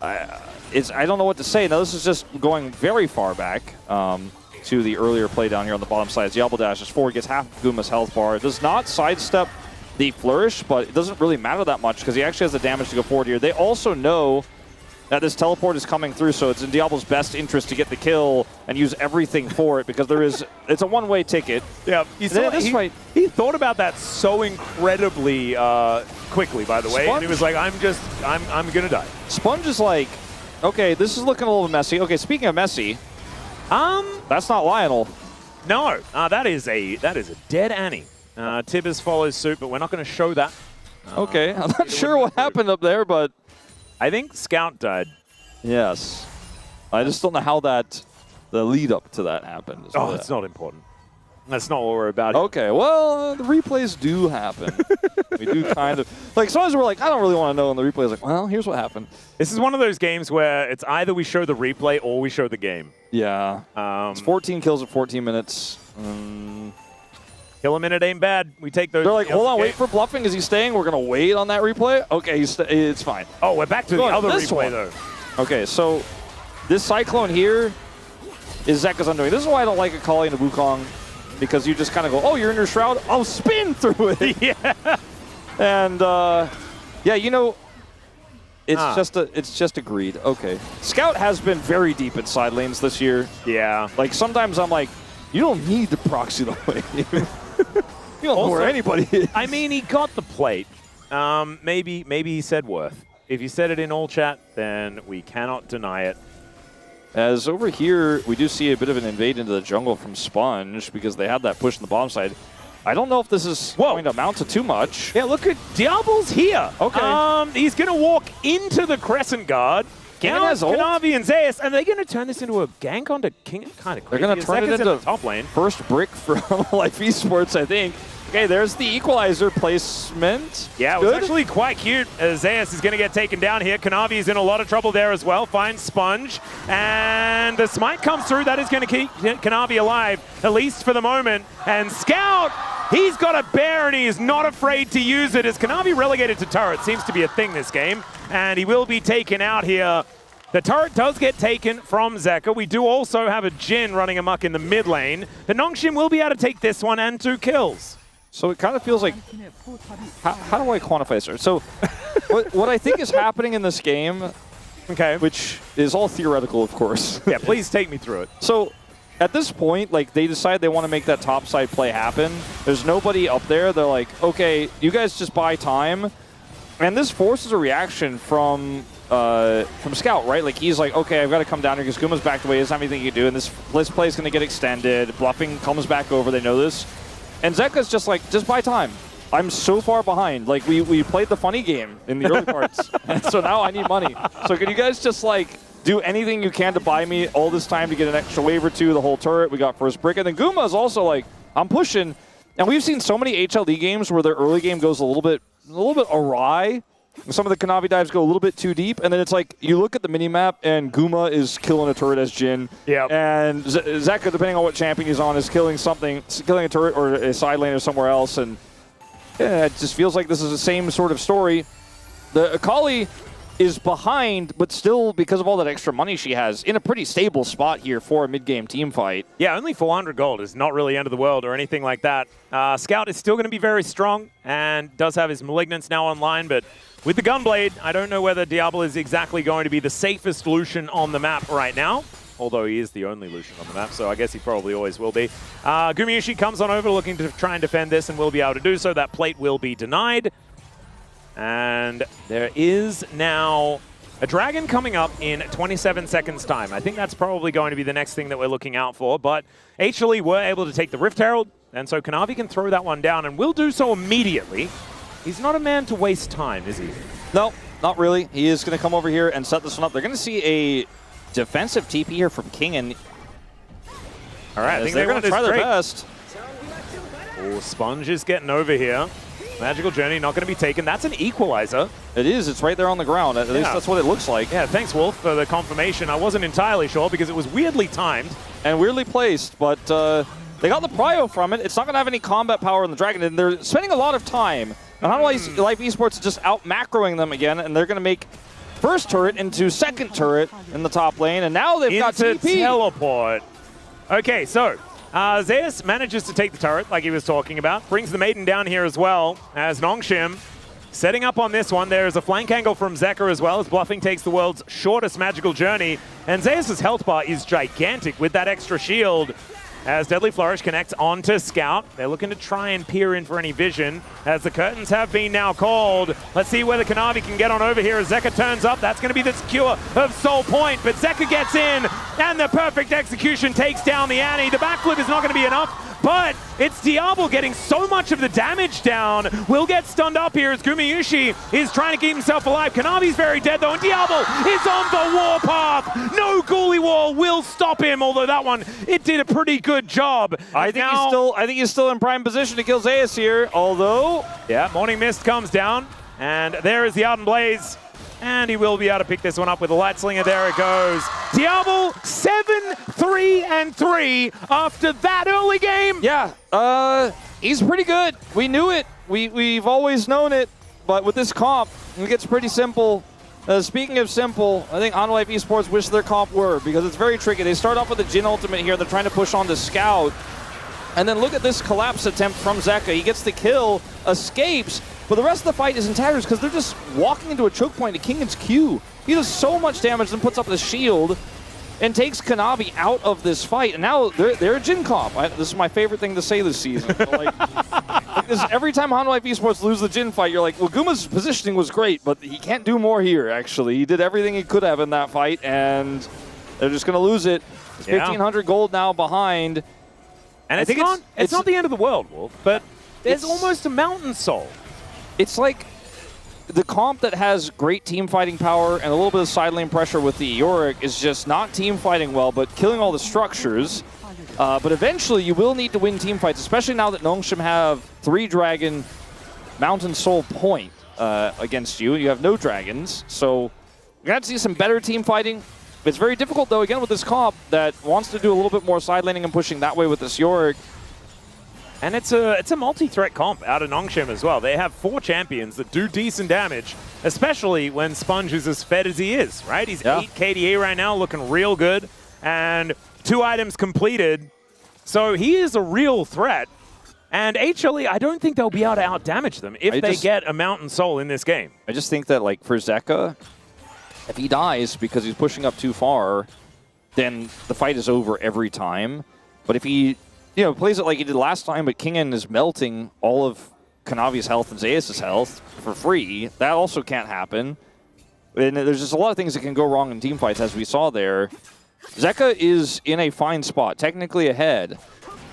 I don't know what to say. Now, this is just going very far back to the earlier play down here on the bottom side. Diablo dashes forward, gets half of Guma's health bar. It does not sidestep the flourish, but it doesn't really matter that much because he actually has the damage to go forward here. They also know that this teleport is coming through, so it's in Diablo's best interest to get the kill and use everything for it because it's a one-way ticket. Yeah, he thought about that so incredibly quickly, by the way, Sponge, and he was like, I'm gonna die. Sponge is like, okay, this is looking a little messy. Okay, speaking of messy, that's not Lionel. No, that is a dead Annie. Tibbers follows suit, but we're not going to show that. Okay, I'm not sure what happened up there, but I think Scout died. Yes. I just don't know how the lead up to that happened. Oh, it's not important. That's not what we're about. Okay, well, the replays do happen. We do kind of, like, sometimes we're like, I don't really want to know, and the replay is like, well, here's what happened. This is one of those games where it's either we show the replay or we show the game. Yeah. It's 14 kills at 14 minutes. Kill a minute ain't bad. We take those. They're like, hold on, wait for bluffing. Is he staying? We're going to wait on that replay? Okay, it's fine. Oh, we're back to the other replay, though. Okay, so this Cyclone here is Zeka's undoing. This is why I don't like Akali and a Wukong, because you just kind of go, oh, you're in your shroud, I'll spin through it. Yeah. And yeah, you know, it's just a greed. Okay. Scout has been very deep in side lanes this year. Yeah. Like sometimes I'm like, you don't need to proxy the wave. You don't know where anybody is. I mean, he got the plate. Maybe he said worth. If you said it in all chat, then we cannot deny it. As over here, we do see a bit of an invade into the jungle from Sponge because they had that push on the bottom side. I don't know if this is going to amount to too much. Yeah, look at Diablo's here. Okay. He's going to walk into the Crescent Guard. Kanavi and Zeus, and they're going to turn this into a gank onto King. Kind of crazy. They're going to turn it into top lane. First brick from Life Esports, I think. Okay, there's the equalizer placement. Yeah, it was actually quite cute. Zeus is going to get taken down here. Kanavi is in a lot of trouble there as well. Finds Sponge, and the smite comes through. That is going to keep Kanavi alive, at least for the moment. And Scout, he's got a bear, and he is not afraid to use it. As Kanavi relegated to turret, seems to be a thing this game, and he will be taken out here. The turret does get taken from Zeka. We do also have a Jhin running amok in the mid lane. The Nongshim will be able to take this one and 2 kills. So it kind of feels like, how do I quantify this? So what I think is happening in this game, okay, which is all theoretical, of course. Yeah, please take me through it. So at this point, like, they decide they want to make that top side play happen. There's nobody up there. They're like, okay, you guys just buy time. And this forces a reaction from Scout, right? Like, he's like, okay, I've got to come down here because Guma's backed away. There's not anything you can do. And this play is going to get extended. Bluffing comes back over. They know this. And Zeka's just like, just buy time. I'm so far behind. Like, we played the funny game in the early parts. And so now I need money. So can you guys just, like, do anything you can to buy me all this time to get an extra wave or two, the whole turret? We got first brick. And then Guma's also like, I'm pushing. And we've seen so many HLE games where their early game goes a little bit awry. Some of the Kanavi dives go a little bit too deep, and then it's like you look at the minimap, and Guma is killing a turret as Jhin. Yeah. And Zeka, depending on what champion he's on, is killing a turret or a side lane or somewhere else. And yeah, it just feels like this is the same sort of story. The Akali is behind, but still, because of all that extra money she has, in a pretty stable spot here for a mid-game team fight. Yeah, only 400 gold is not really end of the world or anything like that. Scout is still going to be very strong and does have his Malignance now online, but with the Gunblade, I don't know whether Diablo is exactly going to be the safest Lucian on the map right now, although he is the only Lucian on the map, so I guess he probably always will be. Gumayushi comes on over looking to try and defend this and will be able to do so. That plate will be denied. And there is now a dragon coming up in 27 seconds time. I think that's probably going to be the next thing that we're looking out for, but HLE were able to take the Rift Herald, and so Kanavi can throw that one down and will do so immediately. He's not a man to waste time, is he? No, not really. He is going to come over here and set this one up. They're going to see a defensive TP here from King, and all right, I think they're going to try their best. Oh, Sponge is getting over here. Magical Journey not going to be taken. That's an equalizer. It is. It's right there on the ground. At least that's what it looks like. Yeah, thanks, Wolf, for the confirmation. I wasn't entirely sure because it was weirdly timed. And weirdly placed, but they got the prio from it. It's not going to have any combat power in the Dragon, and they're spending a lot of time. And how Life Esports is just out macroing them again, and they're going to make first turret into second turret in the top lane, and now they've got TP. Teleport. Okay, so Zeus manages to take the turret, like he was talking about. Brings the Maiden down here as well, as Nongshim setting up on this one. There's a flank angle from Zeka as well, as Bluffing takes the world's shortest Magical Journey. And Zeus' health bar is gigantic with that extra shield. As Deadly Flourish connects onto Scout. They're looking to try and peer in for any vision, as the curtains have been now called. Let's see whether Kanavi can get on over here as Zeka turns up. That's going to be the secure of Soul Point, but Zeka gets in, and the perfect execution takes down the Annie. The backflip is not going to be enough, but it's Diablo getting so much of the damage down. Will get stunned up here as Gumayushi is trying to keep himself alive. Kanavi's very dead though, and Diablo is on the warpath. No Ghoulie Wall will stop him, although that one, it did a pretty good job. I think he's still in prime position to kill Zeus here, although... Yeah, Morning Mist comes down, and there is the Ardent Blaze. And he will be able to pick this one up with a Light Slinger. There it goes. Diablo 7-3-3 after that early game. Yeah, he's pretty good. We knew it. We've always known it. But with this comp, it gets pretty simple. Speaking of simple, I think On Life Esports wish their comp were, because it's very tricky. They start off with a Jhin ultimate here. They're trying to push on the Scout. And then look at this collapse attempt from Zeka. He gets the kill, escapes, but the rest of the fight is in tatters because they're just walking into a choke point to Kingan's Q. He does so much damage, then puts up the shield and takes Kanavi out of this fight. And now they're a Jhin comp. This is my favorite thing to say this season. Every time On Life Esports lose the Jhin fight, you're like, well, Guma's positioning was great, but he can't do more here, actually. He did everything he could have in that fight, and they're just going to lose it. It's 1,500 gold now behind. And it's not the end of the world, Wolf, but there's almost a Mountain Soul. It's like the comp that has great team fighting power and a little bit of side lane pressure with the Yorick is just not team fighting well, but killing all the structures. But eventually you will need to win team fights, especially now that Nongshim have 3 Dragon Mountain Soul point against you. You have no dragons, so you're going to see some better team fighting. It's very difficult, though, again, with this comp that wants to do a little bit more side laning and pushing that way with this Yorick. And it's a multi-threat comp out of Nongshim as well. They have 4 champions that do decent damage, especially when Sponge is as fed as he is, right? He's 8 KDA right now, looking real good, and 2 items completed. So he is a real threat. And HLE, I don't think they'll be able to out-damage them if they get a Mountain Soul in this game. I just think that, like, for Zeka, if he dies because he's pushing up too far, then the fight is over every time. But if he, plays it like he did last time, but Kingan is melting all of Kanavi's health and Zeus' health for free, that also can't happen. And there's just a lot of things that can go wrong in team fights, as we saw there. Zeka is in a fine spot, technically ahead,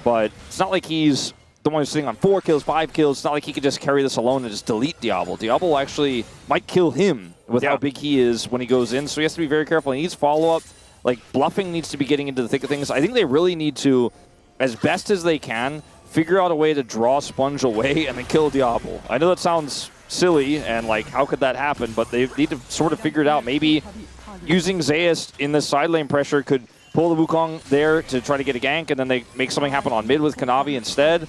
but it's not like he's the one who's sitting on 4 kills, 5 kills. It's not like he could just carry this alone and just delete Diablo. Diablo actually might kill him with how big he is when he goes in, so he has to be very careful. He needs follow-up. Like, bluffing needs to be getting into the thick of things. I think they really need to, as best as they can, figure out a way to draw Sponge away and then kill Diablo. I know that sounds silly, and like, how could that happen? But they need to sort of figure it out. Maybe using Zeus in the side lane pressure could pull the Wukong there to try to get a gank, and then they make something happen on mid with Kanavi instead.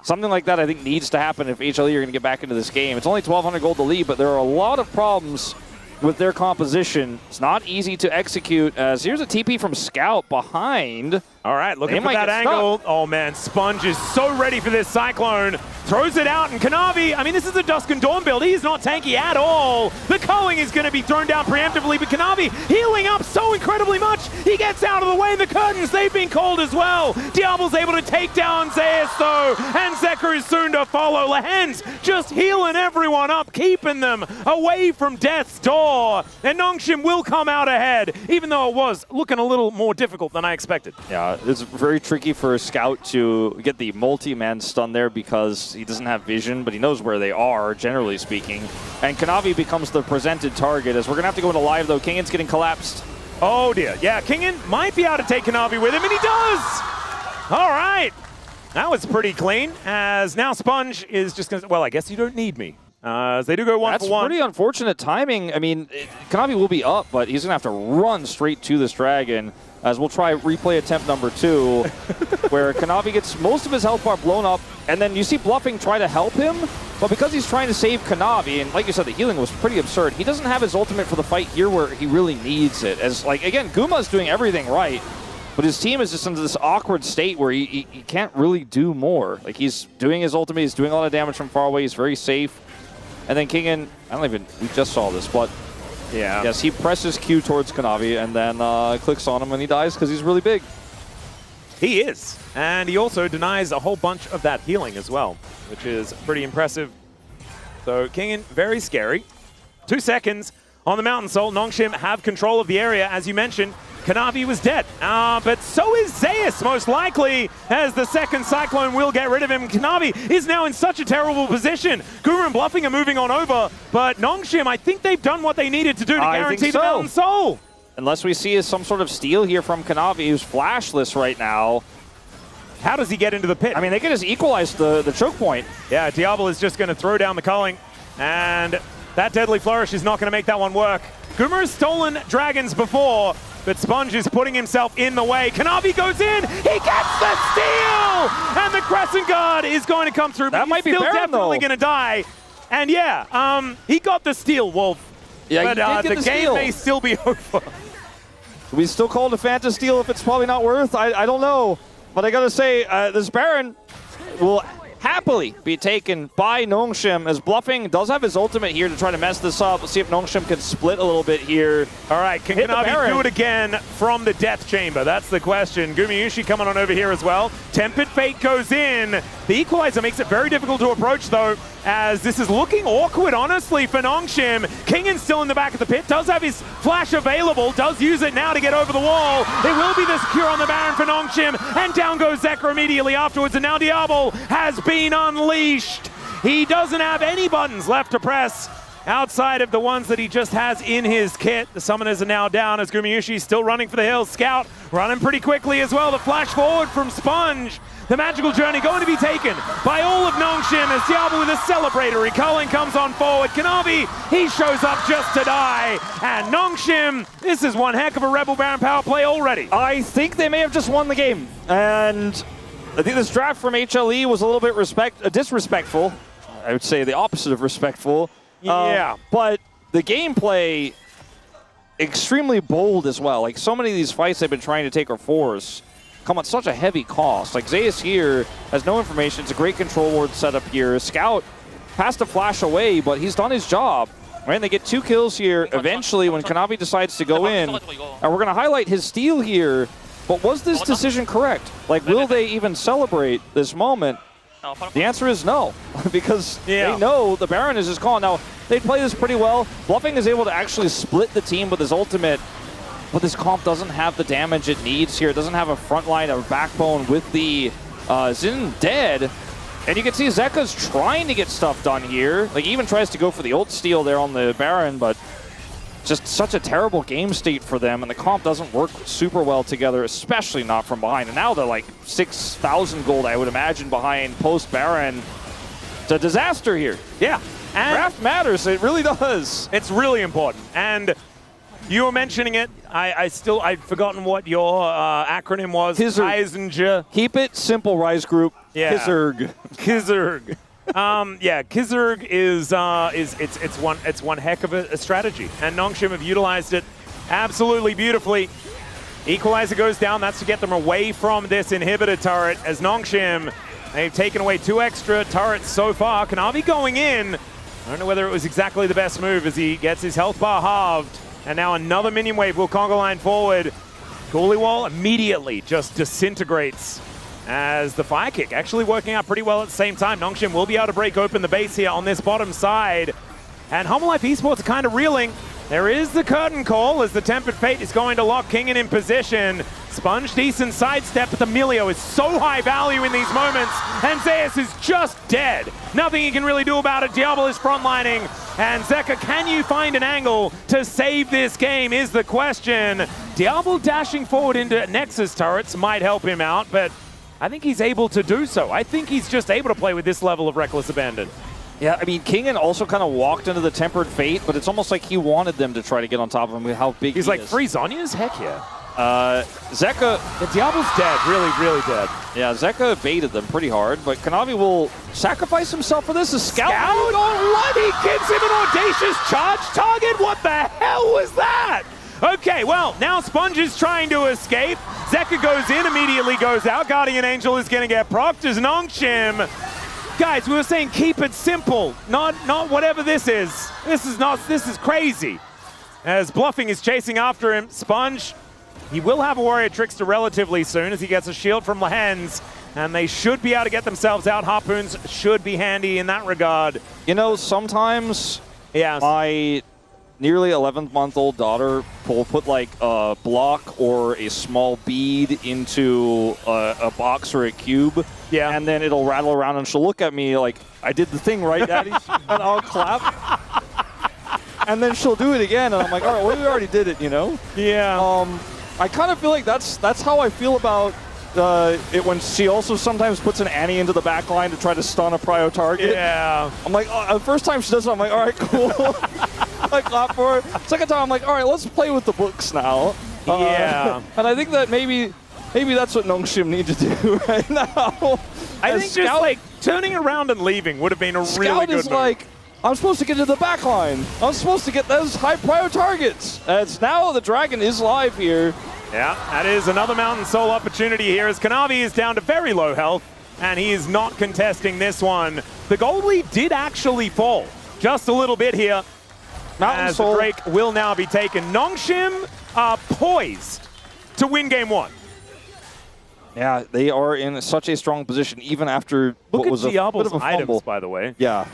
Something like that, I think, needs to happen if HLE are going to get back into this game. It's only 1,200 gold to lead, but there are a lot of problems with their composition. It's not easy to execute, as here's a TP from Scout behind. All right, looking for that angle. Oh, man, Sponge is so ready for this Cyclone. Throws it out, and Kanavi, I mean, this is a Dusk and Dawn build. He's not tanky at all. The culling is going to be thrown down preemptively, but Kanavi healing up so incredibly much. He gets out of the way, and the curtains, they've been called as well. Diablo's able to take down Zeus, though, and Zeka is soon to follow. Lahen's just healing everyone up, keeping them away from death's door. And Nongshim will come out ahead, even though it was looking a little more difficult than I expected. Yeah, it's very tricky for a Scout to get the multi-man stun there because he doesn't have vision, but he knows where they are, generally speaking. And Kanavi becomes the presented target, as we're going to have to go into live, though. Kingan's getting collapsed. Oh, dear. Yeah, Kingan might be able to take Kanavi with him, and he does! All right. That was pretty clean, as now Sponge is just going to... Well, I guess you don't need me. As they do go 1 for 1. That's pretty unfortunate timing. I mean, Kanavi will be up, but he's going to have to run straight to this dragon. As we'll try replay attempt number 2, where Kanavi gets most of his health bar blown up, and then you see Bluffing try to help him, but because he's trying to save Kanavi, and like you said, the healing was pretty absurd, he doesn't have his ultimate for the fight here where he really needs it. As, like, again, Guma's doing everything right, but his team is just into this awkward state where he can't really do more. Like, he's doing his ultimate, he's doing a lot of damage from far away, he's very safe. And then Kingan, we just saw this, but yeah. Yes, he presses Q towards Kanavi and then clicks on him and he dies because he's really big. He is. And he also denies a whole bunch of that healing as well, which is pretty impressive. So Kingan, very scary. 2 seconds on the Mountain Soul. Nongshim have control of the area, as you mentioned. Kanavi was dead, but so is Zeus, most likely, as the second Cyclone will get rid of him. Kanavi is now in such a terrible position. Guru and Bluffing are moving on over, but Nongshim, I think they've done what they needed to do to guarantee the Mountain Soul. Unless we see some sort of steal here from Kanavi, who's flashless right now. How does he get into the pit? I mean, they can just equalize the choke point. Yeah, Diablo is just going to throw down the culling, and that Deadly Flourish is not going to make that one work. Guma has stolen dragons before, but Sponge is putting himself in the way. Kanavi goes in, he gets the steal! And the Crescent Guard is going to come through, but that might be still Baron, definitely going to die. And yeah, he got the steal, Wolf. Yeah, but you did the get the game steal. may still be over. Do we still call it a Phantom steal if it's probably not worth? I don't know. But I gotta say, this Baron will happily be taken by Nongshim, as Bluffing does have his ultimate here to try to mess this up. Let's see if Nongshim can split a little bit here. All right, can Kanavi do it again from the Death Chamber? That's the question. Gumayushi coming on over here as well. Tempered Fate goes in. The Equalizer makes it very difficult to approach, though, as this is looking awkward, honestly, for Nongshim. Kingan's still in the back of the pit, does have his flash available, does use it now to get over the wall. It will be the secure on the Baron for Nongshim, and down goes Zekra immediately afterwards, and now Diablo has been unleashed. He doesn't have any buttons left to press outside of the ones that he just has in his kit. The summoners are now down as Gumayushi still running for the hills. Scout running pretty quickly as well. The flash forward from Sponge. The magical journey going to be taken by all of Nongshim as Diablo with a celebratory culling comes on forward. Kanavi, he shows up just to die. And Nongshim, this is one heck of a Rebel Baron power play already. I think they may have just won the game. And I think this draft from HLE was a little bit disrespectful. I would say the opposite of respectful. Yeah. But the gameplay, extremely bold as well. Like, so many of these fights they've been trying to take are force come at such a heavy cost. Like, Zeus here has no information. It's a great control ward setup here. Scout has to flash away, but he's done his job. Right, they get 2 kills here eventually when Kanavi decides to go in. And we're going to highlight his steal here. But was this decision correct? Like, will they even celebrate this moment? The answer is no, because they know the Baron is just gone. Now, they play this pretty well. Bluffing is able to actually split the team with his ultimate, but this comp doesn't have the damage it needs here. It doesn't have a front line or backbone with the Xin dead. And you can see Zeka's trying to get stuff done here. Like, he even tries to go for the ult steal there on the Baron, but just such a terrible game state for them, and the comp doesn't work super well together, especially not from behind. And now they're like 6,000 gold, I would imagine, behind post-Baron. It's a disaster here. Yeah. And draft matters, it really does. It's really important. And you were mentioning it. I'd forgotten what your acronym was. Kizerg. Keep it simple, Rise Group. Yeah. Kizerg. Kizerg. Yeah, Kizerg is one heck of a strategy, and Nongshim have utilized it absolutely beautifully. Equalizer goes down. That's to get them away from this inhibitor turret. As Nongshim, they've taken away 2 extra turrets so far. Kanavi going in. I don't know whether it was exactly the best move as he gets his health bar halved, and now another minion wave will conga line forward. Goolywall immediately just disintegrates, as the fire kick actually working out pretty well at the same time. Nongshim will be able to break open the base here on this bottom side. And Humble Life Esports are kind of reeling. There is the curtain call as the Tempered Fate is going to lock Kingan in position. Sponge, decent sidestep, but the Milio is so high value in these moments, and Zeus is just dead. Nothing he can really do about it. Diablo is frontlining, and Zeka, can you find an angle to save this game is the question. Diablo dashing forward into Nexus turrets might help him out, but I think he's able to do so. I think he's just able to play with this level of reckless abandon. Yeah, I mean, Kingan also kind of walked into the Tempered Fate, but it's almost like he wanted them to try to get on top of him with how big he's he like, is. free Zhonya's? Heck yeah. Zeka... The Diablo's dead, really dead. Yeah, Zeka baited them pretty hard, but Kanavi will sacrifice himself for this. A Scout? Oh, what? He gives him an audacious charge target? What the hell was that? Okay, well, now Sponge is trying to escape. Zeka goes in, immediately goes out. Guardian Angel is going to get procced as Nongshim. Guys, we were saying keep it simple, not whatever this is. This is crazy. As Bluffing is chasing after him, Sponge, he will have a Warrior Trickster relatively soon as he gets a shield from Lehens, and they should be able to get themselves out. Harpoons should be handy in that regard. You know, sometimes my nearly 11-month-old daughter will put like a block or a small bead into a box or a cube, and then it'll rattle around and she'll look at me like, I did the thing, right, Daddy? And I'll clap. And then she'll do it again, and I'm like, all right, well, we already did it, you know? Yeah. I kind of feel like that's how I feel about it when she also sometimes puts an Annie into the back line to try to stun a prio target. Yeah. I'm like, the first time she does it, I'm like, all right, cool. I clap for her. Second time, I'm like, all right, let's play with the books now. Yeah. And I think that maybe that's what Nongshim need to do right now. I think just like turning around and leaving would have been a really good move. Scout is like I'm supposed to get to the back line. I'm supposed to get those high prior targets. As now the Dragon is live here. Yeah, that is another Mountain Soul opportunity here as Kanavi is down to very low health, and he is not contesting this one. The gold lead did actually fall just a little bit here. Mountain as Soul. the Drake will now be taken. Nongshim are poised to win game 1. Yeah, they are in such a strong position even after Look what at was a bit Diablo's of a items, fumble. by the way. Yeah,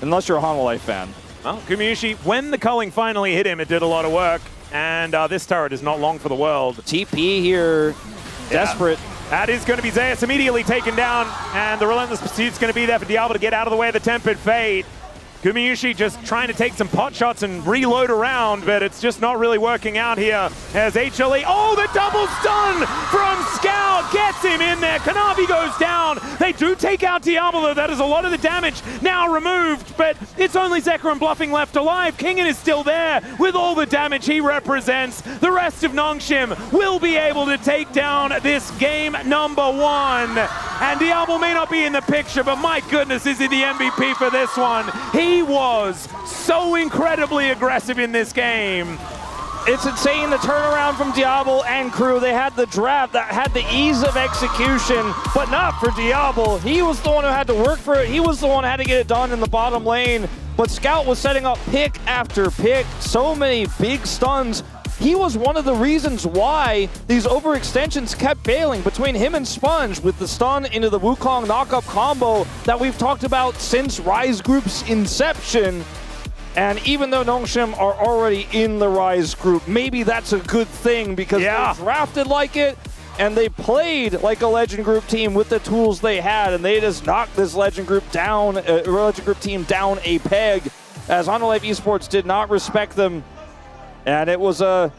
unless you're a Hanwha fan. Well, Gumayusi, when the culling finally hit him, it did a lot of work. And this turret is not long for the world. TP here, desperate. That is going to be Zeus immediately taken down, and the Relentless Pursuit's going to be there for Diablo to get out of the way of the Tempered Fate. Gumayusi just trying to take some pot shots and reload around, but it's just not really working out here as HLE. Oh, the double stun from Scout gets him in there. Kanavi goes down. They do take out Diablo, though. That is a lot of the damage now removed, but it's only Zekrom and Bluffing left alive. Kingen is still there with all the damage he represents. The rest of Nongshim will be able to take down this game number 1. And Diablo may not be in the picture, but my goodness, is he the MVP for this one? He was so incredibly aggressive in this game. It's insane, the turnaround from Diablo and crew. They had the draft that had the ease of execution, but not for Diablo. He was the one who had to work for it. He was the one who had to get it done in the bottom lane. But Scout was setting up pick after pick. So many big stuns. He was one of the reasons why these overextensions kept failing between him and Sponge with the stun into the Wukong knockup combo that we've talked about since Rise Group's inception. And even though Nongshim are already in the Rise Group, maybe that's a good thing because they drafted like it and they played like a Legend Group team with the tools they had, and they just knocked this Legend Group down, Legend Group team down a peg, as Honor Life Esports did not respect them. And it was a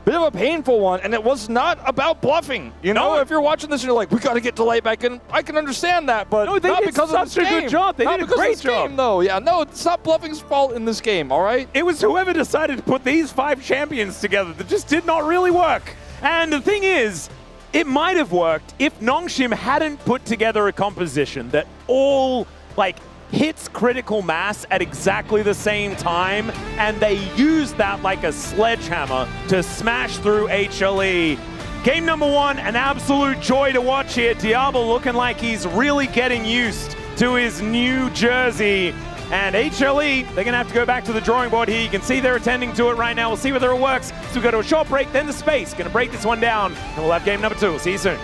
bit of a painful one, and it was not about bluffing. You know, if you're watching this and you're like, we got to get delayed back in, I can understand that, but no, they not did because of this such a game. good job. They not did a because great of this job. game, though. Yeah, no, it's not bluffing's fault in this game, all right? It was whoever decided to put these 5 champions together that just did not really work. And the thing is, it might have worked if Nongshim hadn't put together a composition that all, like, hits critical mass at exactly the same time, and they used that like a sledgehammer to smash through HLE. Game number 1, an absolute joy to watch here. Diablo looking like he's really getting used to his new jersey. And HLE, they're going to have to go back to the drawing board here. You can see they're attending to it right now. We'll see whether it works. So we go to a short break, then the space. Going to break this one down, and we'll have game number 2. We'll see you soon.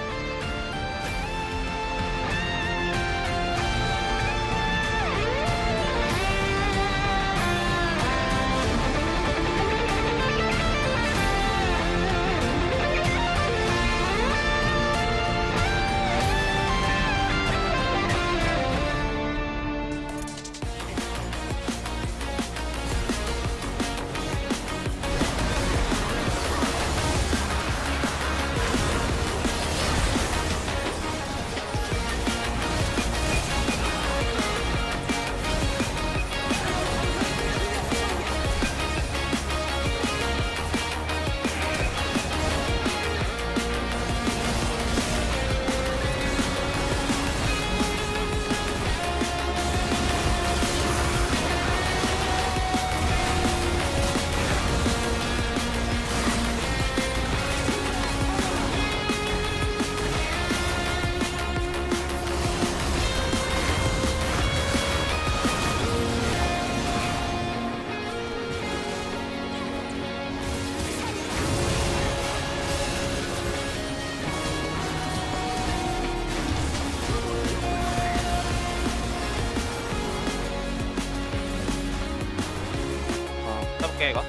해볼게 이거.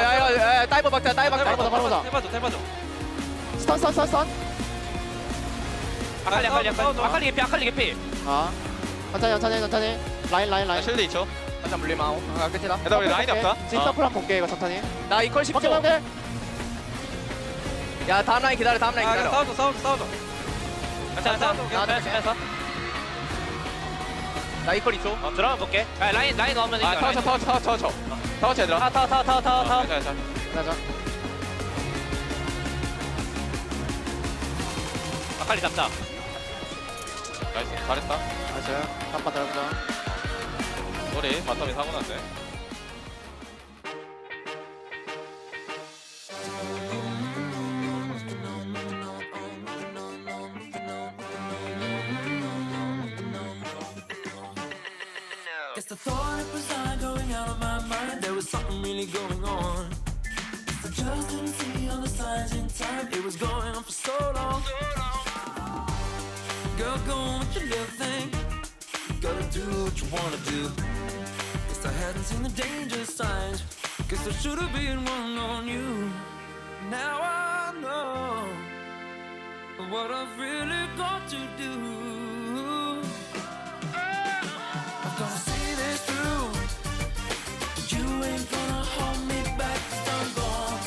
야야야 다이버 박자 다이버 박자. 해봐줘. 스턴. 아칼리 개피. 천천히. 라인. 실드 2초. 살짝 물리마오. 끝이다. 얘들아, 우리 라인이 없다. 지금 서플 한번 볼게, 이거 천천히. 나 이퀄 10초. 오케이. 야 다음 라인 기다려. 싸워줘. 괜찮아. 나 이퀄 2초. 들어가 볼게. 라인 넣으면 이겨. 타워 얘들아. 타워. 가자. 아칼리 잡자. 나이스, 잘했다. 나이스. 한판 들어보자. 머리 바텀이 사고 났네. Guess the thought it was not going out of my mind. There was something really going on. I just didn't see all the signs in time. It was going on for so long. Girl, go on with your little thing. Gotta do what you wanna do. Guess I hadn't seen the danger signs. Guess I should have been one on you. Now I know what I've really got to do. I'm gonna see this through. You ain't gonna hold me back, 'cause I'm gone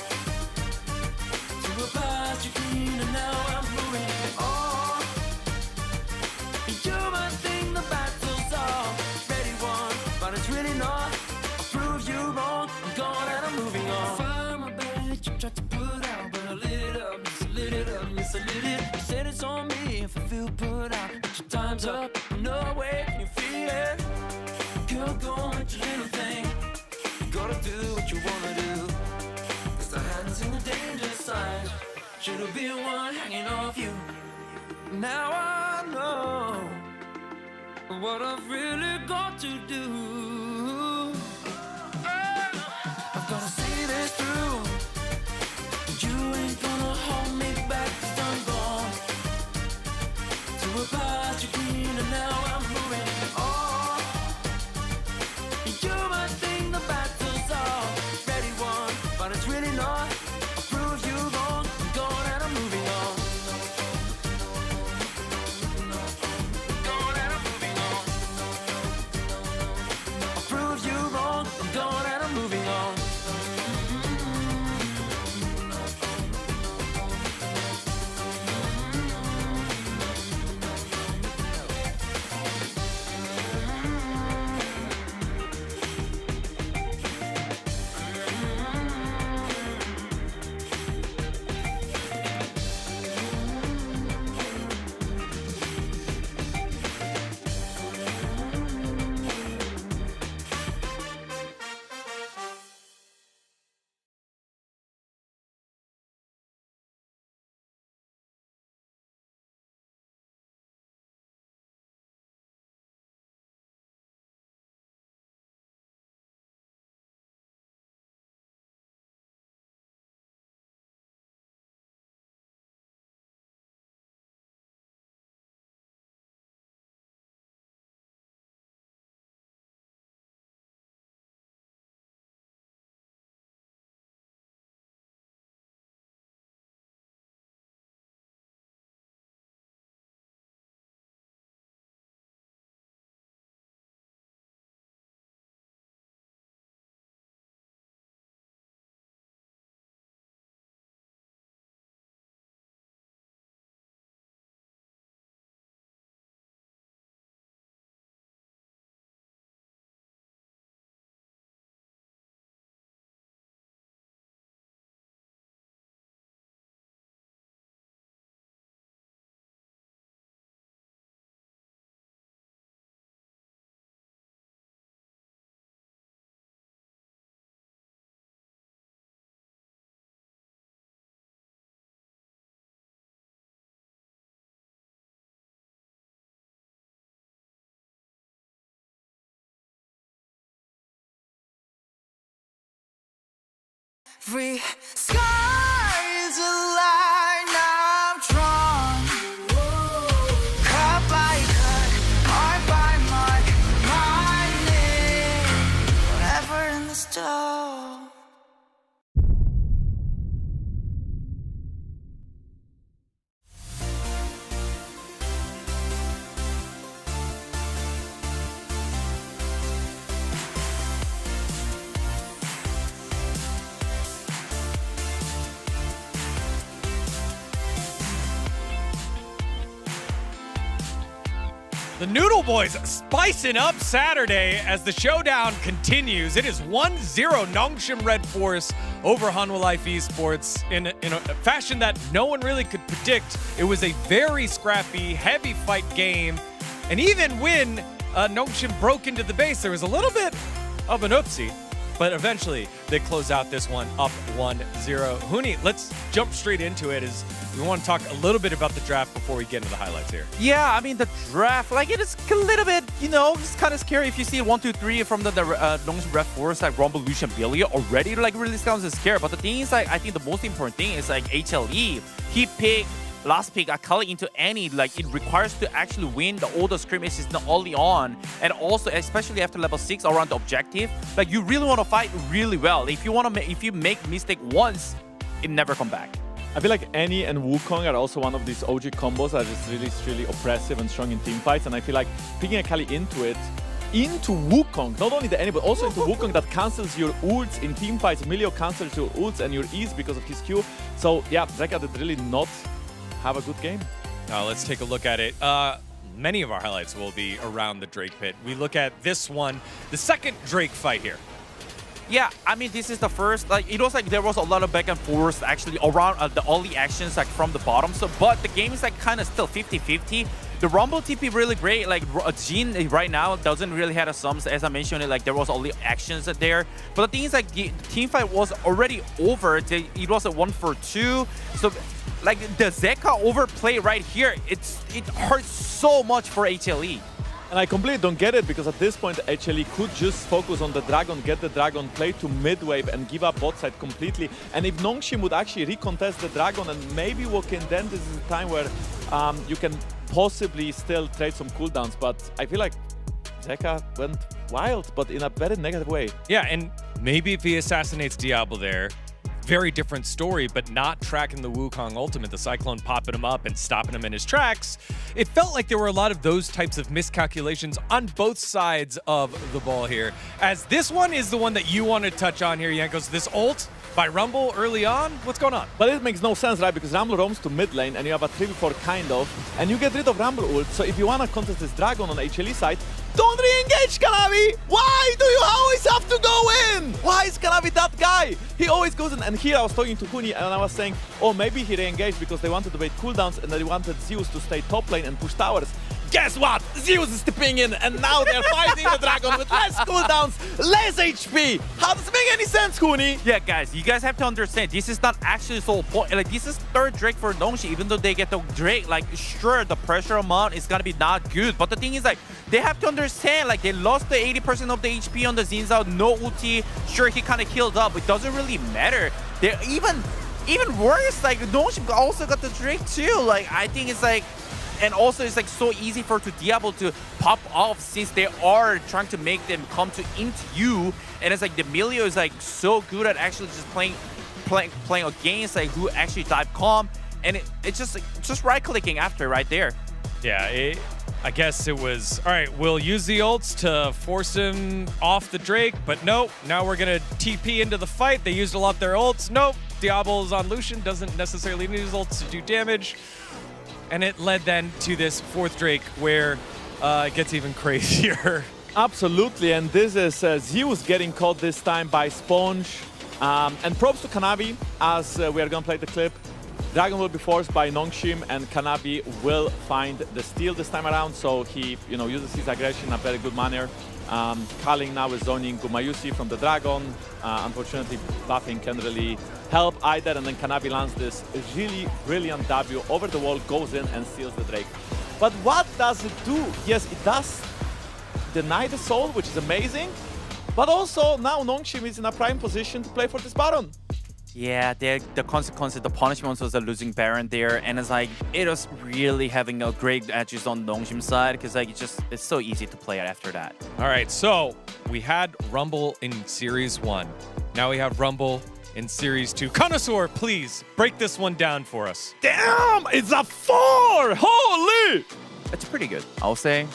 to a past you clean, and now I'm moving on. You might think the battle's already won, but it's really not. I'll prove you wrong. I'm gone and I'm moving on. Fire my bed, you tried to put out, but I lit it up. Yes, I lit it up. Yes, I lit it. You said it's on me if I feel put out, but your time's up. No way can you feel it. Girl, go on with your little thing. You gotta do what you wanna do. 'Cause I hadn't seen the danger signs. Should've been one hanging off you. Now I know what I've really got to do. I've gotta see this through. You ain't gonna hold me back, 'cause I'm gone to a past you clean, and now I'm moving on. You might think the battle's already won, but it's really not. I'll prove you wrong. I'm gone and I'm moving on. Gone and I'm moving on. I'll prove you wrong. I'm gone and I'm moving on. Free skies align, I'm drawn. Cut by cut, mark by mark, mining forever in the stone. The Noodle Boys spicing up Saturday as the showdown continues. It is 1-0 Nongshim Red Force over Hanwha Life Esports in a fashion that no one really could predict. It was a very scrappy, heavy fight game. And even when Nongshim broke into the base. There was a little bit of an oopsie, but eventually they close out this one up 1-0. Huni, let's jump straight into it as we want to talk a little bit about the draft before we get into the highlights here. Yeah, I mean, the draft, like, it is a little bit, it's kind of scary if you see 1, 2, 3 from the Nongshim Red Force, like Rumble, Lucian, Billy already, like, really sounds scary. But the thing is, like, I think the most important thing is, like, HLE. He picked last pick Akali into any, like, it requires to actually win all the skirmishes early on, and also especially after level 6 around the objective, like, you really want to fight really well. If you make mistake once, it never come back. I feel like Annie and Wukong are also one of these OG combos that is really oppressive and strong in team fights, and I feel like picking Akali into Wukong, not only the Annie, but also into Wukong that cancels your ults in team fights. Emilio cancels your ults and your E's because of his Q. So yeah, Zeka did really not have a good game. Now let's take a look at it. Many of our highlights will be around the Drake pit. We look at this one, the second Drake fight here. Yeah, I mean, this is the first, like, it was like there was a lot of back and forth actually around the early actions, like, from the bottom. So, but the game is, like, kind of still 50-50. The Rumble TP really great. Like, Jin right now doesn't really have a sums. As I mentioned, like, there was only actions there. But the thing is, like, the team fight was already over. It was a 1-for-2. So, like, the Zeka overplay right here, it hurts so much for HLE. And I completely don't get it, because at this point HLE could just focus on the Dragon, get the Dragon, play to mid-wave and give up bot side completely. And if Nongshim would actually recontest the Dragon and maybe walk in, then this is a time where you can possibly still trade some cooldowns. But I feel like Zeka went wild, but in a very negative way. Yeah, and maybe if he assassinates Diablo there, very different story, but not tracking the Wukong ultimate, the Cyclone popping him up and stopping him in his tracks. It felt like there were a lot of those types of miscalculations on both sides of the ball here. As this one is the one that you want to touch on here, Jankos, this ult by Rumble early on, what's going on? But it makes no sense, right? Because Rumble roams to mid lane and you have a 3v4 kind of, and you get rid of Rumble ult. So if you want to contest this Dragon on HLE side, don't re-engage Kanavi! Why do you always have to go in? Why is Kanavi that guy? He always goes in. And here I was talking to Huni and I was saying, oh, maybe he re-engaged because they wanted to wait cooldowns and they wanted Zeus to stay top lane and push towers. Guess what? Zeus is stepping in and now they're fighting the Dragon with less cooldowns, less HP. How does it make any sense, Huni? Yeah, guys, you guys have to understand, this is not actually the whole point. Like, this is third Drake for Nongshim. Even though they get the Drake, like, sure, the pressure amount is gonna be not good. But the thing is, like, they have to understand, like, they lost the 80% of the HP on the Xin Zhao, no ulti. Sure, he kind of healed up. It doesn't really matter. They're even worse, like, Nongshim also got the Drake too. Like, I think it's like, and also it's like so easy for Diablo to pop off since they are trying to make them come into you. And it's like the Emilio is like so good at actually just playing against like who actually dive calm, and it's just like, just right clicking after right there. Yeah, I guess it was, all right, we'll use the ults to force him off the Drake, but nope, now we're gonna TP into the fight. They used a lot of their ults. Nope, Diablo's on Lucian, doesn't necessarily need his ults to do damage. And it led then to this fourth Drake where it gets even crazier. Absolutely, and this is Zeus getting caught this time by Sponge. And props to Kanavi, as we are gonna play the clip. Dragon will be forced by Nongshim, and Kanavi will find the steal this time around, so he uses his aggression in a very good manner. Kalling now is zoning Gumayusi from the Dragon. Unfortunately, buffing can't really help either, and then Kanavi lands this really brilliant W over the wall, goes in and steals the Drake. But what does it do? Yes, it does deny the soul, which is amazing, but also now Nongshim is in a prime position to play for this Baron. Yeah, the consequences, the punishment was a losing Baron there, and it's like it was really having a great edges on Nongshim's side, because like it's so easy to play it after that. All right, so we had Rumble in Series 1. Now we have Rumble in Series 2. Connoisseur, please break this one down for us. Damn, it's a 4! Holy! It's pretty good, I'll say.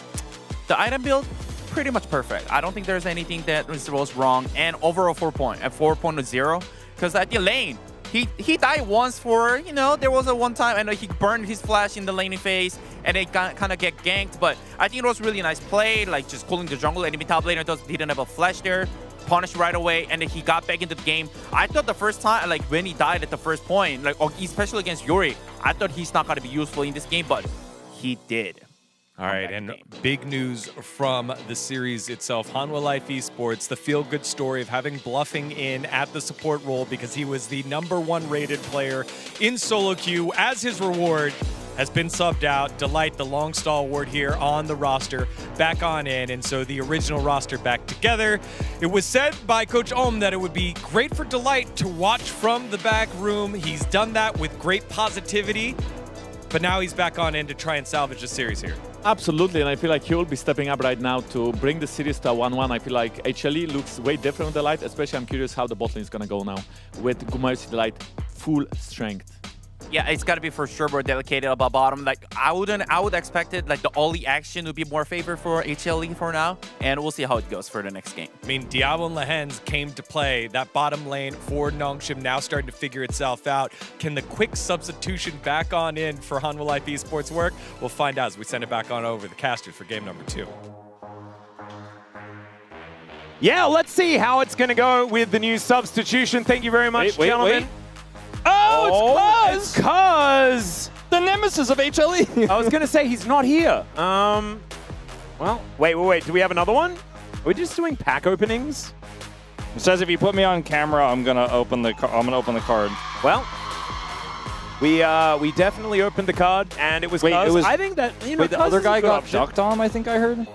The item build, pretty much perfect. I don't think there's anything that was wrong, and overall 4.0. Because at the lane, he died once for, there was a one time, and he burned his flash in the laning phase, and it kind of get ganked. But I think it was really nice play, like just cooling the jungle. Enemy top laner didn't have a flash there, punished right away, and then he got back into the game. I thought the first time, like when he died at the first point, like especially against Yuri, I thought he's not going to be useful in this game, but he did. All right, and big news from the series itself. Hanwha Life Esports, the feel-good story of having Bluffing in at the support role because he was the #1 rated player in solo queue. As his reward, has been subbed out. Delight, the long stalwart here on the roster, back on in, and so the original roster back together. It was said by Coach Ohm that it would be great for Delight to watch from the back room. He's done that with great positivity, but now he's back on in to try and salvage the series here. Absolutely, and I feel like he will be stepping up right now to bring the series to a 1-1. I feel like HLE looks way different on Delight, especially I'm curious how the bot lane is going to go now with Gumayusi Delight full strength. Yeah, it's got to be for sure more dedicated about bottom. Like I would expect it like the Ollie action would be more favored for HLE for now, and we'll see how it goes for the next game. I mean, Diablo and Lehens came to play. That bottom lane for Nongshim now starting to figure itself out. Can the quick substitution back on in for Hanwha Life Esports work? We'll find out as we send it back on over the casters for game number 2. Yeah, let's see how it's going to go with the new substitution. Thank you very much, gentlemen. Wait. Oh, it's Cuz! The nemesis of HLE. I was going to say he's not here. Well, wait. Do we have another one? Are we just doing pack openings? It says if you put me on camera, I'm gonna open the card. Well, we definitely opened the card, and it was Wait, Cuz. it was. I think that Wait, the Cuz other is a guy good got option. ducked on. I think I heard.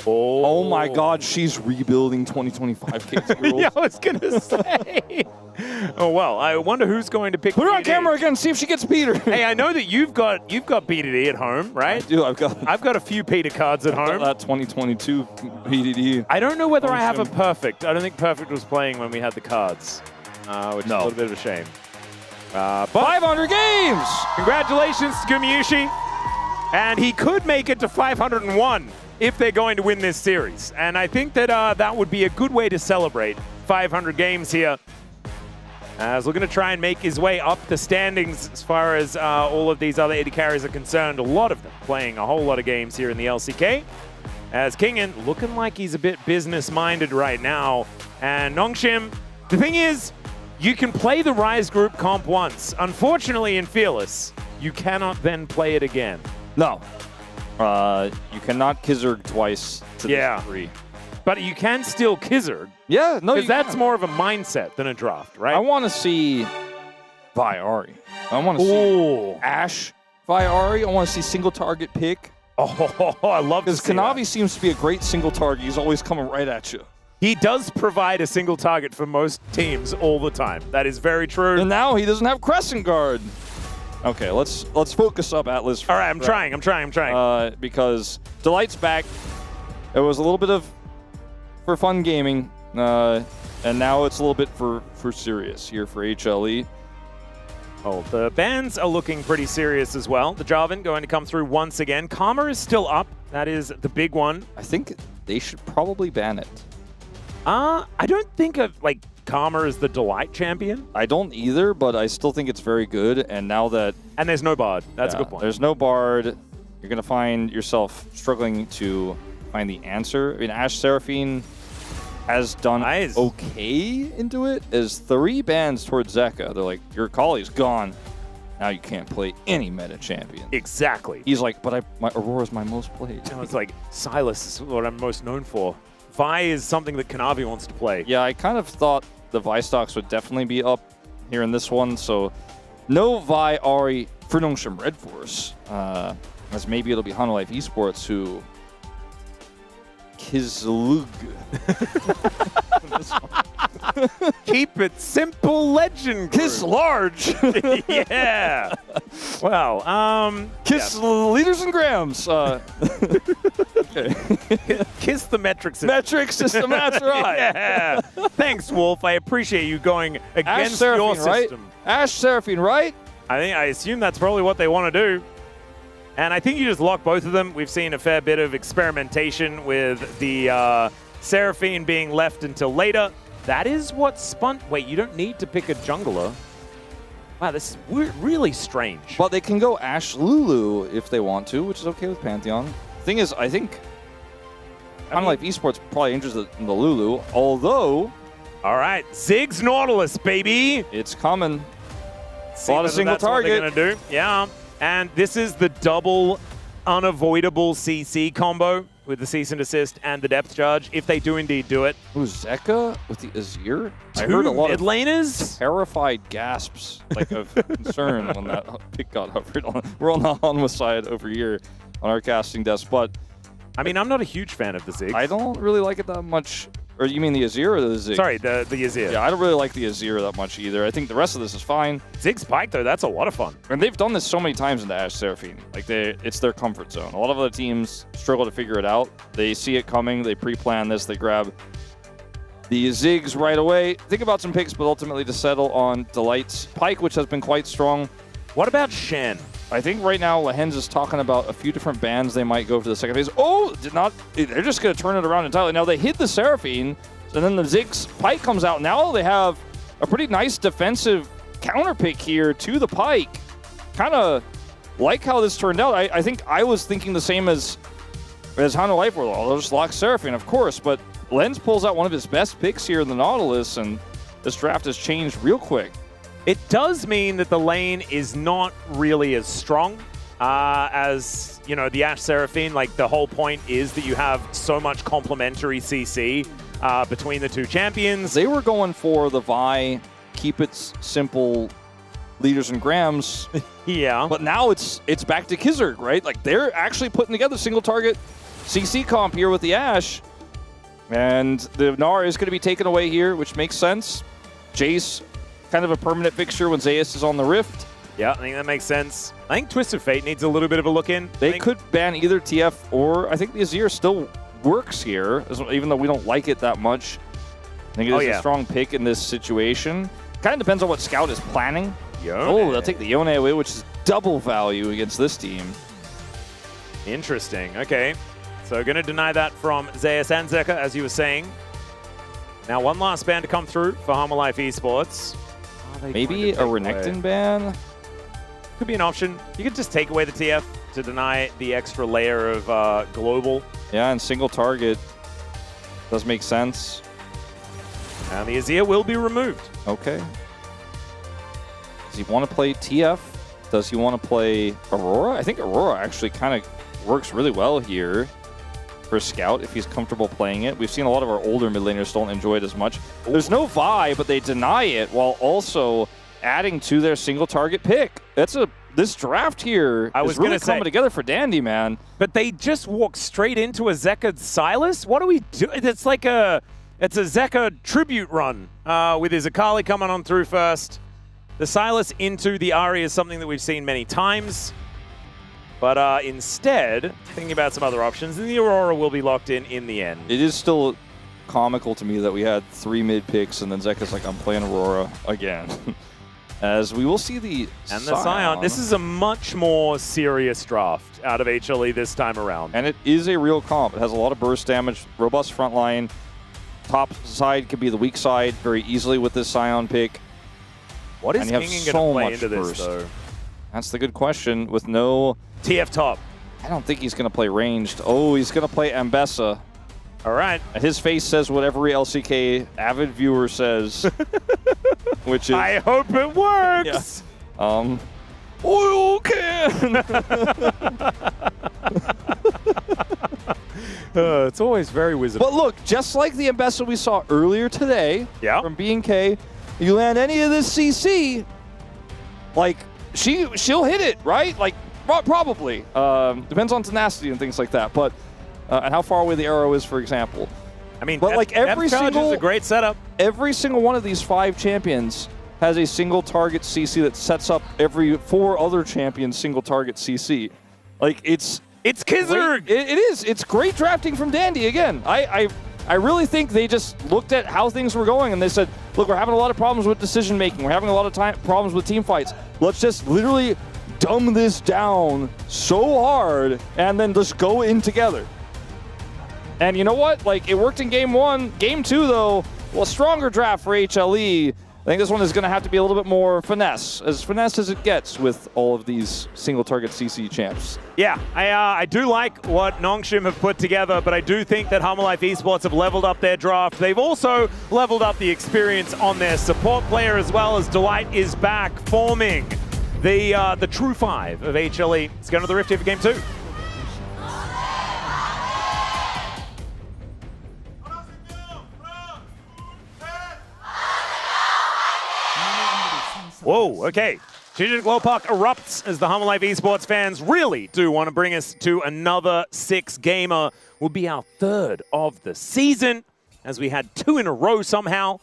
Oh my God, she's rebuilding 2025 KT rules. Yeah, I was gonna say. Oh well, I wonder who's going to pick. Put her on BDD. camera again. See if she gets Peter. Hey, I know that you've got BDD at home, right? I do. I've got a few Peter cards at home. That 2022 BDD. I don't know whether I have a Perfect. I don't think Perfect was playing when we had the cards, which is a little bit of a shame. But 500 games! Congratulations to Gumayusi. And he could make it to 501 if they're going to win this series. And I think that that would be a good way to celebrate 500 games here. He's looking to try and make his way up the standings as far as all of these other 80 carries are concerned. A lot of them playing a whole lot of games here in the LCK. As Kingen looking like he's a bit business-minded right now. And Nongshim, the thing is, you can play the Rise Group comp once. Unfortunately, in Fearless, you cannot then play it again. No. You cannot Kizzard twice to this degree. But you can still Kizzard. Yeah, no, because that's more of a mindset than a draft, right? I want to see Viari. I want to see Ashe Viari. I want to see single target pick. Oh, I love to see Because Kanavi seems to be a great single target. He's always coming right at you. He does provide a single target for most teams all the time. That is very true. And now he doesn't have Crescent Guard. Okay, let's focus up, Atlas. All right, I'm trying. Because Delight's back. It was a little bit of for fun gaming, and now it's a little bit for serious here for HLE. Oh, the bans are looking pretty serious as well. The Jarvan going to come through once again. Karma is still up. That is the big one. I think they should probably ban it. I don't think of like Karma as the Delight champion. I don't either, but I still think it's very good. And now that there's no Bard, that's a good point. There's no Bard. You're gonna find yourself struggling to find the answer. I mean, Ashe Seraphine has done okay into it. As 3 bans towards Zeka. They're like, your Kali's gone. Now you can't play any meta champion. Exactly. He's like, but my Aurora's my most played. No, it's like Silas is what I'm most known for. Vi is something that Kanavi wants to play. Yeah, I kind of thought the Vi stocks would definitely be up here in this one. So no Vi Ari for Nongshim Red Force. As maybe it'll be Hanwha Life Esports who Kizlug. Keep it simple, legend. Kiss large. Yeah. Well, Kiss liters and grams. Okay. Kiss the metric system. Metric system, that's right. Yeah. Thanks, Wolf. I appreciate you going against your Seraphine, system. Right? Ashe Seraphine, right? I assume that's probably what they want to do. And I think you just lock both of them. We've seen a fair bit of experimentation with the Seraphine being left until later. That is what spun... Wait, you don't need to pick a jungler. Wow, this is really strange. But they can go Ashe Lulu if they want to, which is okay with Pantheon. Thing is, I think Hanwha Life Esports probably interested in the Lulu, although... All right, Ziggs Nautilus, baby! It's coming. See a lot of single that's what target. they're gonna do. Yeah, and this is the double unavoidable CC combo with the cease and desist and the depth charge, if they do indeed do it. Ooh, Zeka with the Azir? I Two heard a lot mid of laners? terrified gasps, like of concern when that pick got hovered on. We're on the Hanwha side over here on our casting desk, but I mean, I'm not a huge fan of the Ziggs. I don't really like it that much. Or you mean the Azir or the Ziggs? Sorry, the Azir. Yeah, I don't really like the Azir that much either. I think the rest of this is fine. Ziggs Pike, though, that's a lot of fun. And they've done this so many times in the Ashe Seraphine. Like, it's their comfort zone. A lot of other teams struggle to figure it out. They see it coming, they pre-plan this, they grab the Ziggs right away. Think about some picks, but ultimately to settle on Delight's Pike, which has been quite strong. What about Shen? I think right now Lehens is talking about a few different bans they might go for the second phase. Oh, they're just going to turn it around entirely. Now they hit the Seraphine, and then the Ziggs Pike comes out. Now they have a pretty nice defensive counter pick here to the Pike. Kind of like how this turned out. I think I was thinking the same as Hanwha Life World. They'll just lock Seraphine, of course, but Lens pulls out one of his best picks here in the Nautilus, and this draft has changed real quick. It does mean that the lane is not really as strong as, you know, the Ashe Seraphine. Like, the whole point is that you have so much complementary CC between the two champions. They were going for the Vi, keep it simple, liters and grams. Yeah. But now it's back to Kizerg, right? Like, they're actually putting together single target CC comp here with the Ashe. And the Gnar is going to be taken away here, which makes sense. Jace, kind of a permanent fixture when Zeus is on the Rift. Yeah, I think that makes sense. I think Twisted Fate needs a little bit of a look in. They could ban either TF or I think the Azir still works here, even though we don't like it that much. I think it is a strong pick in this situation. Kind of depends on what Scout is planning. Oh, they'll take the Yone away, which is double value against this team. Interesting. Okay. So going to deny that from Zeus and Zeka, as you were saying. Now one last ban to come through for Hanwha Life Esports. Maybe a Renekton ban? Could be an option. You could just take away the TF to deny the extra layer of global. Yeah, and single target does make sense. And the Azir will be removed. Okay. Does he want to play TF? Does he want to play Aurora? I think Aurora actually kind of works really well here for Scout if he's comfortable playing it. We've seen a lot of our older mid laners don't enjoy it as much. There's no Vi, but they deny it while also adding to their single target pick. This draft here is really coming together for Dandy, man. But they just walk straight into a Zeka Silas? What do we do? It's like it's a Zeka tribute run with his Akali coming on through first. The Silas into the Ahri is something that we've seen many times. But instead, thinking about some other options, and the Aurora will be locked in the end. It is still comical to me that we had 3 mid picks, and then Zeka's like, I'm playing Aurora again. As we will see the Scion. This is a much more serious draft out of HLE this time around. And it is a real comp. It has a lot of burst damage, robust front line. Top side could be the weak side very easily with this Scion pick. What is Kingen going to play into this, though? That's the good question. With no TF top. I don't think he's going to play ranged. Oh, he's going to play Ambessa. All right. His face says what every LCK avid viewer says, which is... I hope it works! Yeah. Oil can! It's always very wizard. But look, just like the Ambessa we saw earlier today from B&K, you land any of this CC, like, she'll hit it, right? Like, probably. Depends on tenacity and things like that, but and how far away the arrow is, for example. I mean, but like every single is a great setup. Every single one of these 5 champions has a single target CC that sets up every 4 other champions single target CC. Like it's Kizerg. It is. It's great drafting from Dandy again. I really think they just looked at how things were going and they said, look, we're having a lot of problems with decision making. We're having a lot of problems with team fights. Let's just literally dumb this down so hard and then just go in together. And you know what? Like, it worked in Game 1. Game 2, though, well, a stronger draft for HLE. I think this one is going to have to be a little bit more finesse as it gets with all of these single-target CC champs. Yeah, I do like what Nongshim have put together, but I do think that Hanwha Life Esports have leveled up their draft. They've also leveled up the experience on their support player as well, as Delight is back, forming the true 5 of HLE. Let's go to the Rift here for Game 2. Whoa, okay. Strategic Glow Park erupts as the Humble Life Esports fans really do want to bring us to another 6-gamer. Will be our 3rd of the season, as we had 2 in a row somehow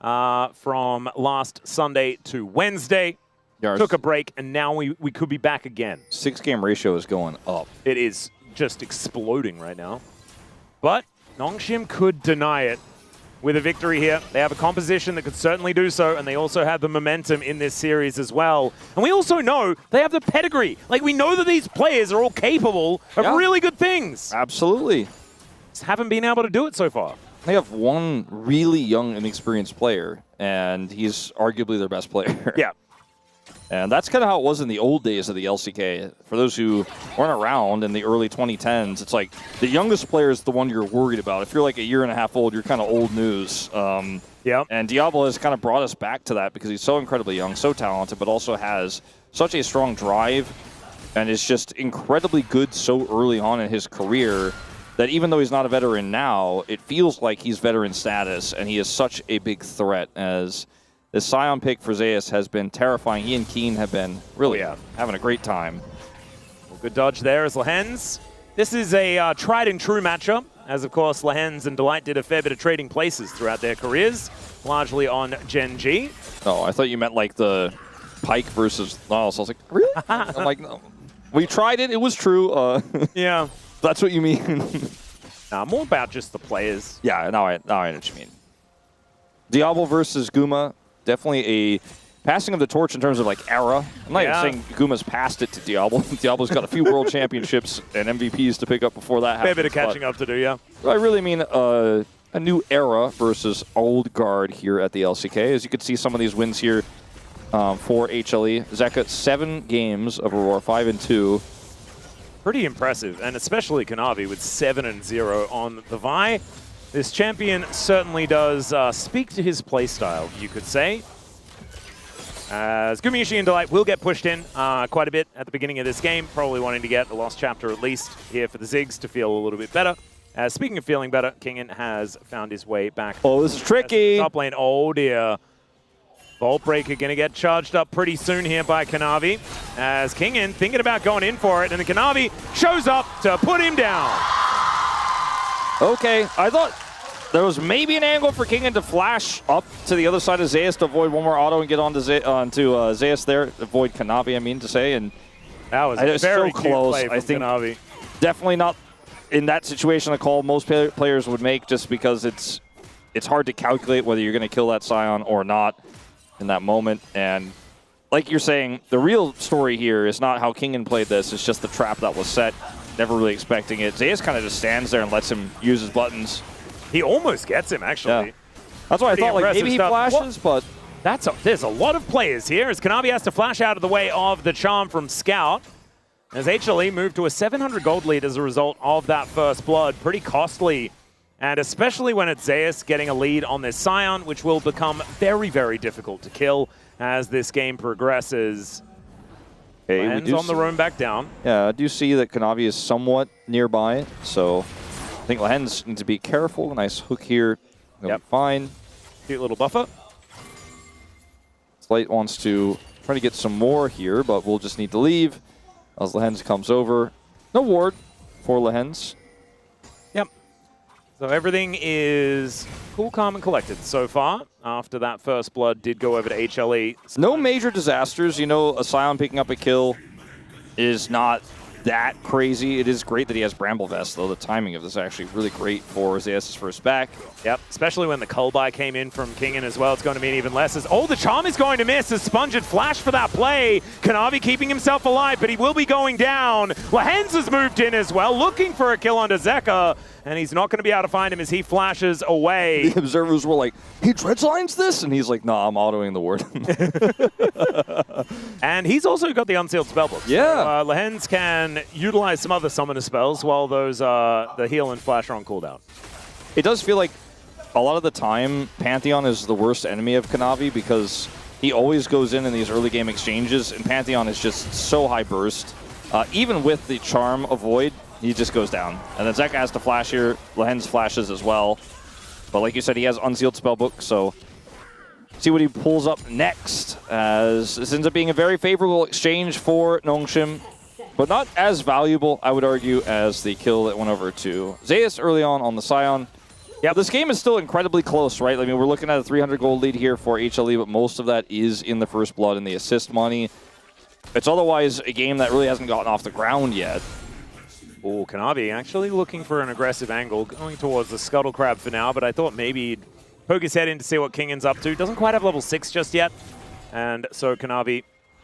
from last Sunday to Wednesday. Yeah, took a break, and now we could be back again. 6-game ratio is going up. It is just exploding right now. But Nongshim could deny it with a victory here. They have a composition that could certainly do so, and they also have the momentum in this series as well. And we also know they have the pedigree. Like, we know that these players are all capable of really good things. Absolutely. Just haven't been able to do it so far. They have one really young, inexperienced player, and he's arguably their best player. Yeah. And that's kind of how it was in the old days of the LCK. For those who weren't around in the early 2010s, it's like the youngest player is the one you're worried about. If you're like a year and a half old, you're kind of old news. Yeah. And Diablo has kind of brought us back to that because he's so incredibly young, so talented, but also has such a strong drive and is just incredibly good so early on in his career that even though he's not a veteran now, it feels like he's veteran status, and he is such a big threat as this Scion pick for Zeus has been terrifying. He and Keen have been really having a great time. Well, good dodge there as Lehens. This is a tried and true matchup, as of course Lehens and Delight did a fair bit of trading places throughout their careers, largely on Gen G. Oh, I thought you meant like the Pike versus Laos. I was like, really? I'm like, no. We tried it. It was true. Yeah. That's what you mean. Nah, more about just the players. Yeah, now I know what you mean. Diablo versus Guma. Definitely a passing of the torch in terms of like era. I'm not even saying Guma's passed it to Diablo. Diablo's got a few world championships and MVPs to pick up before that happens. Fair bit of catching up to do, yeah. I really mean a new era versus old guard here at the LCK. As you can see, some of these wins here for HLE. Zeka, 7 games of Aurora, 5-2. Pretty impressive, and especially Kanavi with 7-0 on the Vi. This champion certainly does speak to his playstyle, you could say. As Gumiishi and Delight will get pushed in quite a bit at the beginning of this game, probably wanting to get the lost chapter at least here for the Ziggs to feel a little bit better. Speaking of feeling better, Kingen has found his way back. Oh, this is tricky. Top lane, oh dear. Vault Breaker going to get charged up pretty soon here by Kanavi. As Kingen thinking about going in for it, and then Kanavi shows up to put him down. Okay, I thought there was maybe an angle for Kingen to flash up to the other side of Zeus to avoid one more auto and get onto Zeus there, avoid Kanavi, I mean to say. And that was very so cute close. play from I think Kanavi. Definitely not in that situation a call most players would make, just because it's hard to calculate whether you're going to kill that Scion or not in that moment. And like you're saying, the real story here is not how Kingen played this, it's just the trap that was set. Never really expecting it. Zeus kind of just stands there and lets him use his buttons. He almost gets him, actually. Yeah. That's why I thought, like, maybe he flashes, but... There's a lot of players here as Kanavi has to flash out of the way of the charm from Scout. As HLE moved to a 700 gold lead as a result of that first blood. Pretty costly. And especially when it's Zeus getting a lead on this Scion, which will become very, very difficult to kill as this game progresses. Hey, Lands on the roam back down. Yeah, I do see that Kanavi is somewhat nearby, so I think Lehens need to be careful. Nice hook here. Yep. Fine. Cute little buffer. Slight wants to try to get some more here, but we'll just need to leave as Lehens comes over. No ward for Lehens. Yep. So everything is cool, calm, and collected so far. After that first blood did go over to HLE. No major disasters. You know, a Scion picking up a kill is not that crazy. It is great that he has Bramble Vest, though. The timing of this is actually really great for Zeus' first back. Yep, especially when the Cullby came in from Kingen as well. It's going to mean even less. Oh, the charm is going to miss as Sponge had flashed for that play. Kanavi keeping himself alive, but he will be going down. Lehens has moved in as well, looking for a kill onto Zeka. And he's not going to be able to find him as he flashes away. The observers were like, he dreadlines this? And he's like, nah, I'm autoing the ward. And he's also got the unsealed spellbook. Yeah. So, Lehens can utilize some other summoner spells while those the heal and flash are on cooldown. It does feel like a lot of the time, Pantheon is the worst enemy of Kanavi because he always goes in these early game exchanges, and Pantheon is just so high burst. Even with the charm avoid, he just goes down. And then Zeka has to flash here. Lehens flashes as well. But like you said, he has unsealed spellbook, so see what he pulls up next, as this ends up being a very favorable exchange for Nongshim, but not as valuable, I would argue, as the kill that went over to Zeus early on the Scion. Yeah, this game is still incredibly close, right? I mean, we're looking at a 300 gold lead here for HLE, but most of that is in the first blood and the assist money. It's otherwise a game that really hasn't gotten off the ground yet. Oh, Kanavi actually looking for an aggressive angle, going towards the Scuttle Crab for now, but I thought maybe he'd poke his head in to see what Kingan's up to. Doesn't quite have level 6 just yet. And so Kanavi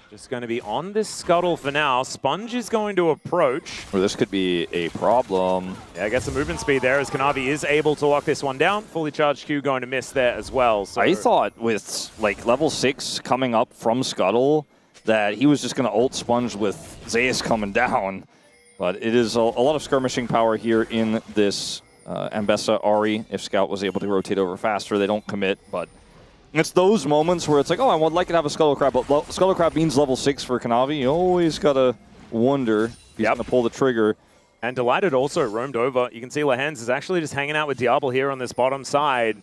just going to be on this Scuttle for now. Sponge is going to approach. Well, this could be a problem. Yeah, gets some movement speed there as Kanavi is able to lock this one down. Fully charged Q going to miss there as well. So I thought with like level 6 coming up from Scuttle that he was just going to ult Sponge with Zeus coming down. But it is a lot of skirmishing power here in this Ambessa Ahri. If Scout was able to rotate over faster, they don't commit, but it's those moments where it's like, oh, I would like to have a Scuttle Crab, but Scuttle Crab means level 6 for Kanavi. You always got to wonder if he's going to pull the trigger. And Delighted also roamed over. You can see Lehens is actually just hanging out with Diablo here on this bottom side.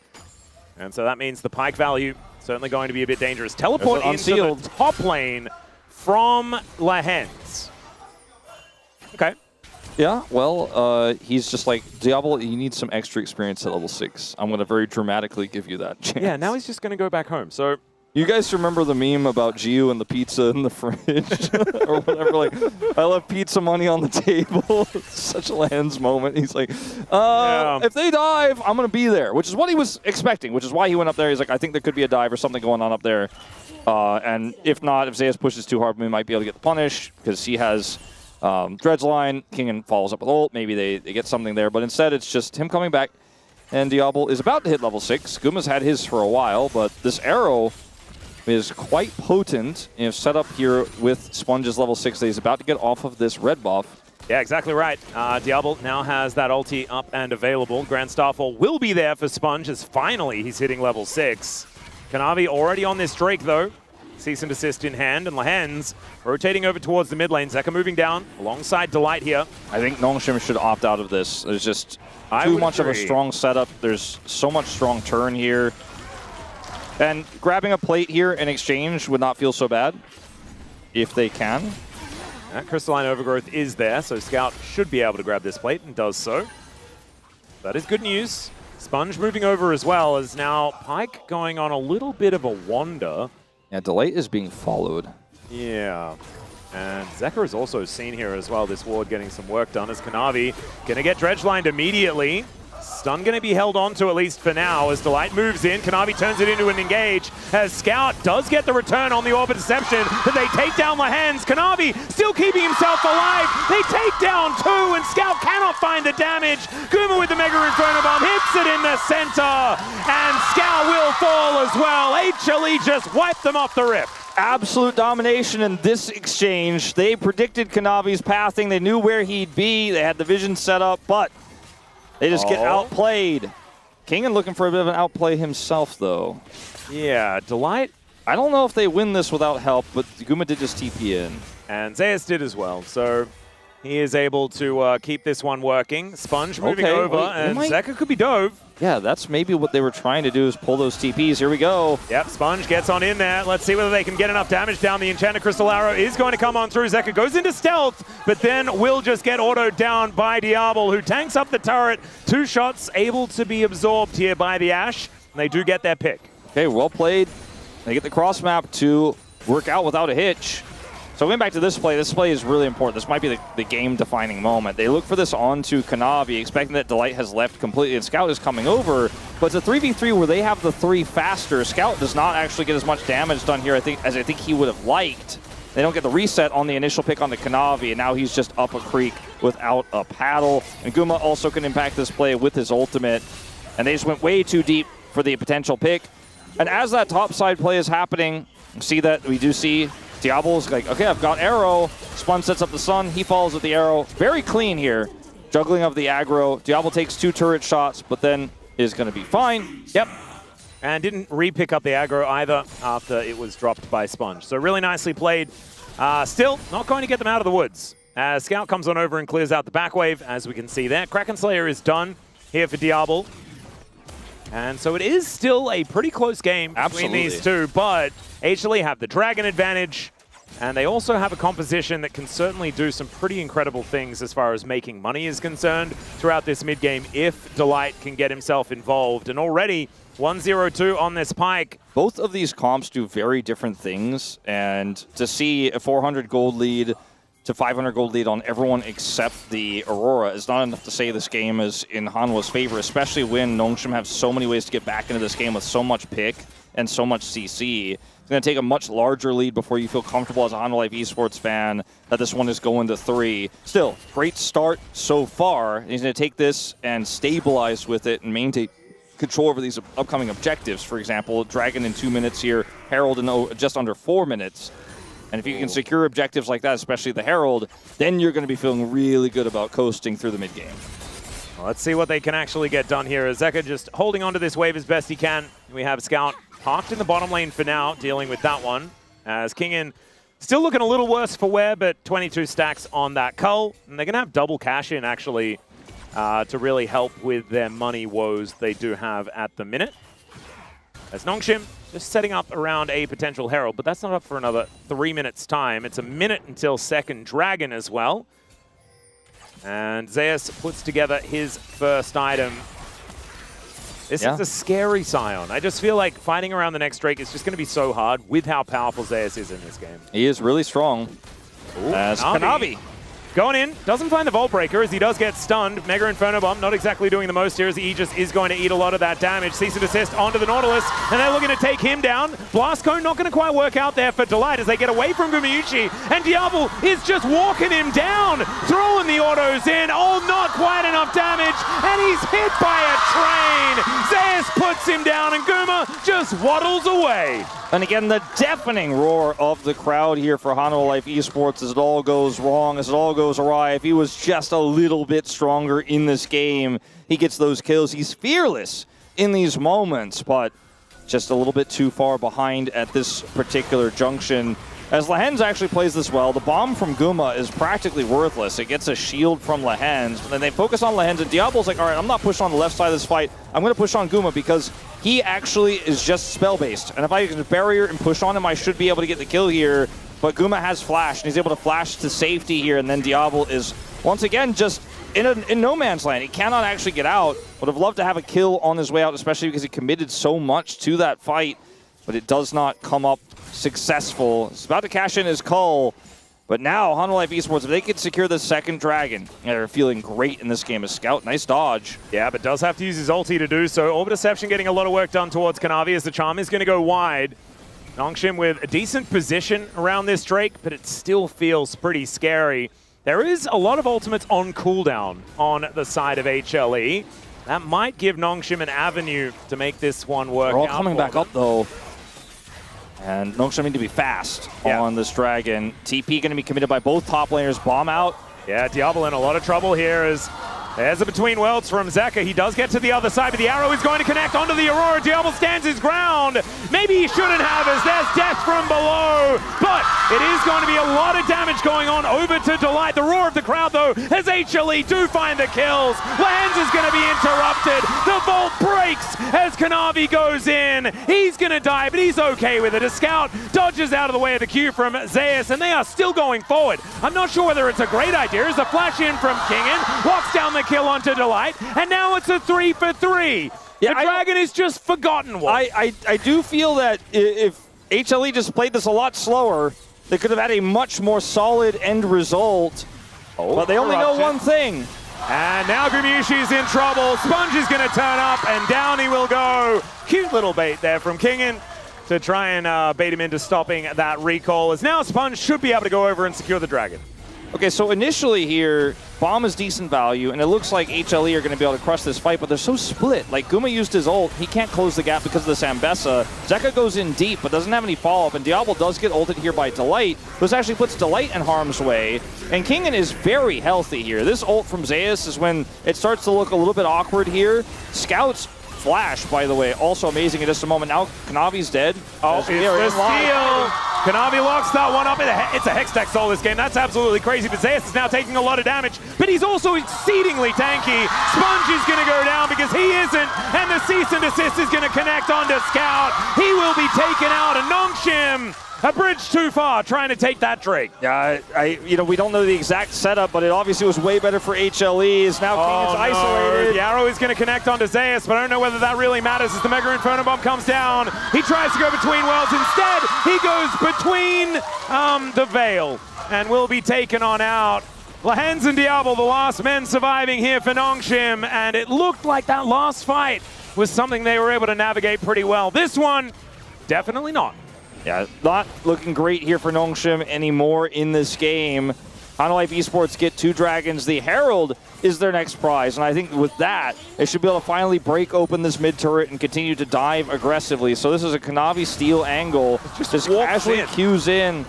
And so that means the Pike value certainly going to be a bit dangerous. Teleport into the top lane from Lehens. Okay. Yeah, well, he's just like, Diablo, you need some extra experience at level 6. I'm going to very dramatically give you that chance. Yeah, now he's just going to go back home. So you guys remember the meme about Giu and the pizza in the fridge? Or whatever, like, I left pizza money on the table. Such a Lens moment. He's like, if they dive, I'm going to be there, which is what he was expecting, which is why he went up there. He's like, I think there could be a dive or something going on up there. And if not, if Zeus pushes too hard, we might be able to get the punish, because he has Dredge line, Kingan follows up with ult, maybe they get something there, but instead it's just him coming back, and Diablo is about to hit level 6. Guma's had his for a while, but this arrow is quite potent if set up here with Sponge's level 6 that he's about to get off of this red buff. Yeah, exactly right. Diablo now has that ulti up and available. Grand Starfall will be there for Sponge as finally he's hitting level 6. Kanavi already on this Drake though. Cease and desist in hand, and Lehens rotating over towards the mid lane. Zeka moving down alongside Delight here. I think Nongshim should opt out of this. There's just too much of a strong setup. There's so much strong turn here. And grabbing a plate here in exchange would not feel so bad if they can. That Crystalline Overgrowth is there, so Scout should be able to grab this plate and does so. That is good news. Sponge moving over as well, as now Pike going on a little bit of a wander. Yeah, Delight is being followed. Yeah. And Zeka is also seen here as well, this ward getting some work done as Kanavi going to get dredge-lined immediately. Stun going to be held on to at least for now as Delight moves in. Kanavi turns it into an engage as Scout does get the return on the Orb of Deception, but they take down Lehens. Kanavi still keeping himself alive. They take down 2 and Scout cannot find the damage. Guma with the Mega Inferno Bomb hits it in the center and Scout will fall as well. HLE just wiped them off the rip. Absolute domination in this exchange. They predicted Kanavi's pathing. They knew where he'd be. They had the vision set up, but they just get outplayed. Kingan looking for a bit of an outplay himself, though. Yeah, Delight. I don't know if they win this without help, but Guma did just TP in. And Zeus did as well, so he is able to keep this one working. Sponge moving over, and Zeka could be dove. Yeah, that's maybe what they were trying to do, is pull those TPs. Here we go. Yep, Sponge gets on in there. Let's see whether they can get enough damage down. The Enchanted Crystal Arrow is going to come on through. Zeka goes into stealth, but then will just get autoed down by Diablo, who tanks up the turret. 2 shots able to be absorbed here by the Ashe. And they do get their pick. Okay, well played. They get the cross map to work out without a hitch. So going back to this play is really important. This might be the game-defining moment. They look for this onto Kanavi, expecting that Delight has left completely, and Scout is coming over. But it's a 3v3 where they have the 3 faster. Scout does not actually get as much damage done here, as I think he would have liked. They don't get the reset on the initial pick on the Kanavi, and now he's just up a creek without a paddle. And Guma also can impact this play with his ultimate. And they just went way too deep for the potential pick. And as that topside play is happening, we do see Diablo's like, okay, I've got arrow. Sponge sets up the sun. He follows with the arrow. Very clean here. Juggling of the aggro. Diablo takes 2 turret shots, but then is going to be fine. Yep. And didn't re-pick up the aggro either after it was dropped by Sponge. So really nicely played. Still not going to get them out of the woods. As Scout comes on over and clears out the back wave, as we can see there. Kraken Slayer is done here for Diablo. And so it is still a pretty close game between these two, but HLE have the Dragon advantage, and they also have a composition that can certainly do some pretty incredible things as far as making money is concerned throughout this mid-game if Delight can get himself involved. And already 1-0-2 on this Pyke. Both of these comps do very different things, and to see a 400 gold lead to 500 gold lead on everyone except the Aurora is not enough to say this game is in Hanwha's favor, especially when Nongshim have so many ways to get back into this game with so much pick and so much CC. It's going to take a much larger lead before you feel comfortable as a Hanwha Life esports fan that this one is going to 3. Still, great start so far. He's going to take this and stabilize with it and maintain control over these upcoming objectives. For example, Dragon in 2 minutes here, Herald in just under 4 minutes. And if you can secure objectives like that, especially the Herald, then you're going to be feeling really good about coasting through the mid-game. Well, let's see what they can actually get done here. Zeka just holding onto this wave as best he can. We have Scout parked in the bottom lane for now, dealing with that one. As Kingin still looking a little worse for wear, but 22 stacks on that cull. And they're going to have double cash in, actually, to really help with their money woes they do have at the minute. As Nongshim just setting up around a potential Herald, but that's not up for another 3 minutes time. It's a minute until second Dragon as well. And Zeus puts together his first item. This is a scary Scion. I just feel like fighting around the next Drake is just going to be so hard with how powerful Zeus is in this game. He is really strong. As Kanavi going in, doesn't find the Vault Breaker as he does get stunned. Mega Inferno Bomb not exactly doing the most here as Aegis is going to eat a lot of that damage. Cease and desist onto the Nautilus, and they're looking to take him down. Blast Cone not going to quite work out there for Delight as they get away from Gumayuchi, and Diablo is just walking him down, throwing the autos in. Oh, not quite enough damage, and he's hit by a train. Zeus puts him down, and Guma just waddles away. And again, the deafening roar of the crowd here for Hanwha Life Esports as it all goes wrong, as it all goes awry. If he was just a little bit stronger in this game, he gets those kills. He's fearless in these moments, but just a little bit too far behind at this particular junction. As Lehens actually plays this well, the bomb from Guma is practically worthless. It gets a shield from Lehens, but then they focus on Lehens, and Diablo's like, all right, I'm not pushing on the left side of this fight. I'm going to push on Guma because he actually is just spell-based. And if I can barrier and push on him, I should be able to get the kill here. But Guma has flash, and he's able to flash to safety here, and then Diablo is, once again, just in no man's land. He cannot actually get out. Would have loved to have a kill on his way out, especially because he committed so much to that fight, but it does not come up successful. He's about to cash in his cull, but now Hanwha Life Esports, if they could secure the second Dragon, they're feeling great in this game as Scout. Nice dodge. Yeah, but does have to use his ulti to do so. Orbit Deception getting a lot of work done towards Kanavi as the Charm is going to go wide. Nongshim with a decent position around this Drake, but it still feels pretty scary. There is a lot of ultimates on cooldown on the side of HLE. That might give Nongshim an avenue to make this one work. They're all coming back up, though. And Nongshim need to be fast on this Dragon. TP going to be committed by both top laners. Bomb out. Yeah, Diablo in a lot of trouble here as there's a Between Worlds from Zeka. He does get to the other side, but the arrow is going to connect onto the Aurora. Diablo stands his ground. Maybe he shouldn't have as there's death from below. But it is going to be a lot of damage going on over to Delight. The roar of the crowd, though, as HLE do find the kills. Lehens is going to be interrupted. The vault breaks as Kanavi goes in. He's going to die, but he's okay with it. A Scout dodges out of the way of the Q from Zeus, and they are still going forward. I'm not sure whether it's a great idea. As a flash in from Kingin, walks down the kill onto Delight, and now it's a 3-for-3. Yeah, the Dragon is just forgotten one. I do feel that if HLE just played this a lot slower, they could have had a much more solid end result. But they only know one thing. And now Gumayushi's in trouble. Sponge is going to turn up, and down he will go. Cute little bait there from Kingin to try and bait him into stopping that recall, as now Sponge should be able to go over and secure the Dragon. Okay, so initially here, Bomb is decent value, and it looks like HLE are going to be able to crush this fight, but they're so split. Like, Guma used his ult. He can't close the gap because of the Zambessa. Zeka goes in deep, but doesn't have any follow-up, and Diablo does get ulted here by Delight. This actually puts Delight in harm's way, and Kingin is very healthy here. This ult from Zeus is when it starts to look a little bit awkward here. Scout's flash, by the way, also amazing in just a moment. Now Kanavi's dead. Oh, it's the steal! Kanavi locks that one up. It's a Hextech soul this game. That's absolutely crazy. But Zeus is now taking a lot of damage, but he's also exceedingly tanky. Sponge is going to go down because he isn't, and the cease and desist is going to connect onto Scout. He will be taken out, and Nongshim a bridge too far, trying to take that Drake. Yeah, we don't know the exact setup, but it obviously was way better for HLE. Is now King is isolated. The arrow is going to connect onto Zeus, but I don't know whether that really matters as the Mega Inferno Bomb comes down. He tries to go between worlds. Instead, he goes between the Veil and will be taken on out. Lahens and Diablo, the last men surviving here for Nongshim, and it looked like that last fight was something they were able to navigate pretty well. This one, definitely not. Yeah, not looking great here for Nongshim anymore in this game. Hanwha Esports get 2 dragons. The Herald is their next prize, and I think with that, they should be able to finally break open this mid turret and continue to dive aggressively. So this is a Kanavi steal angle. Just casually cues in,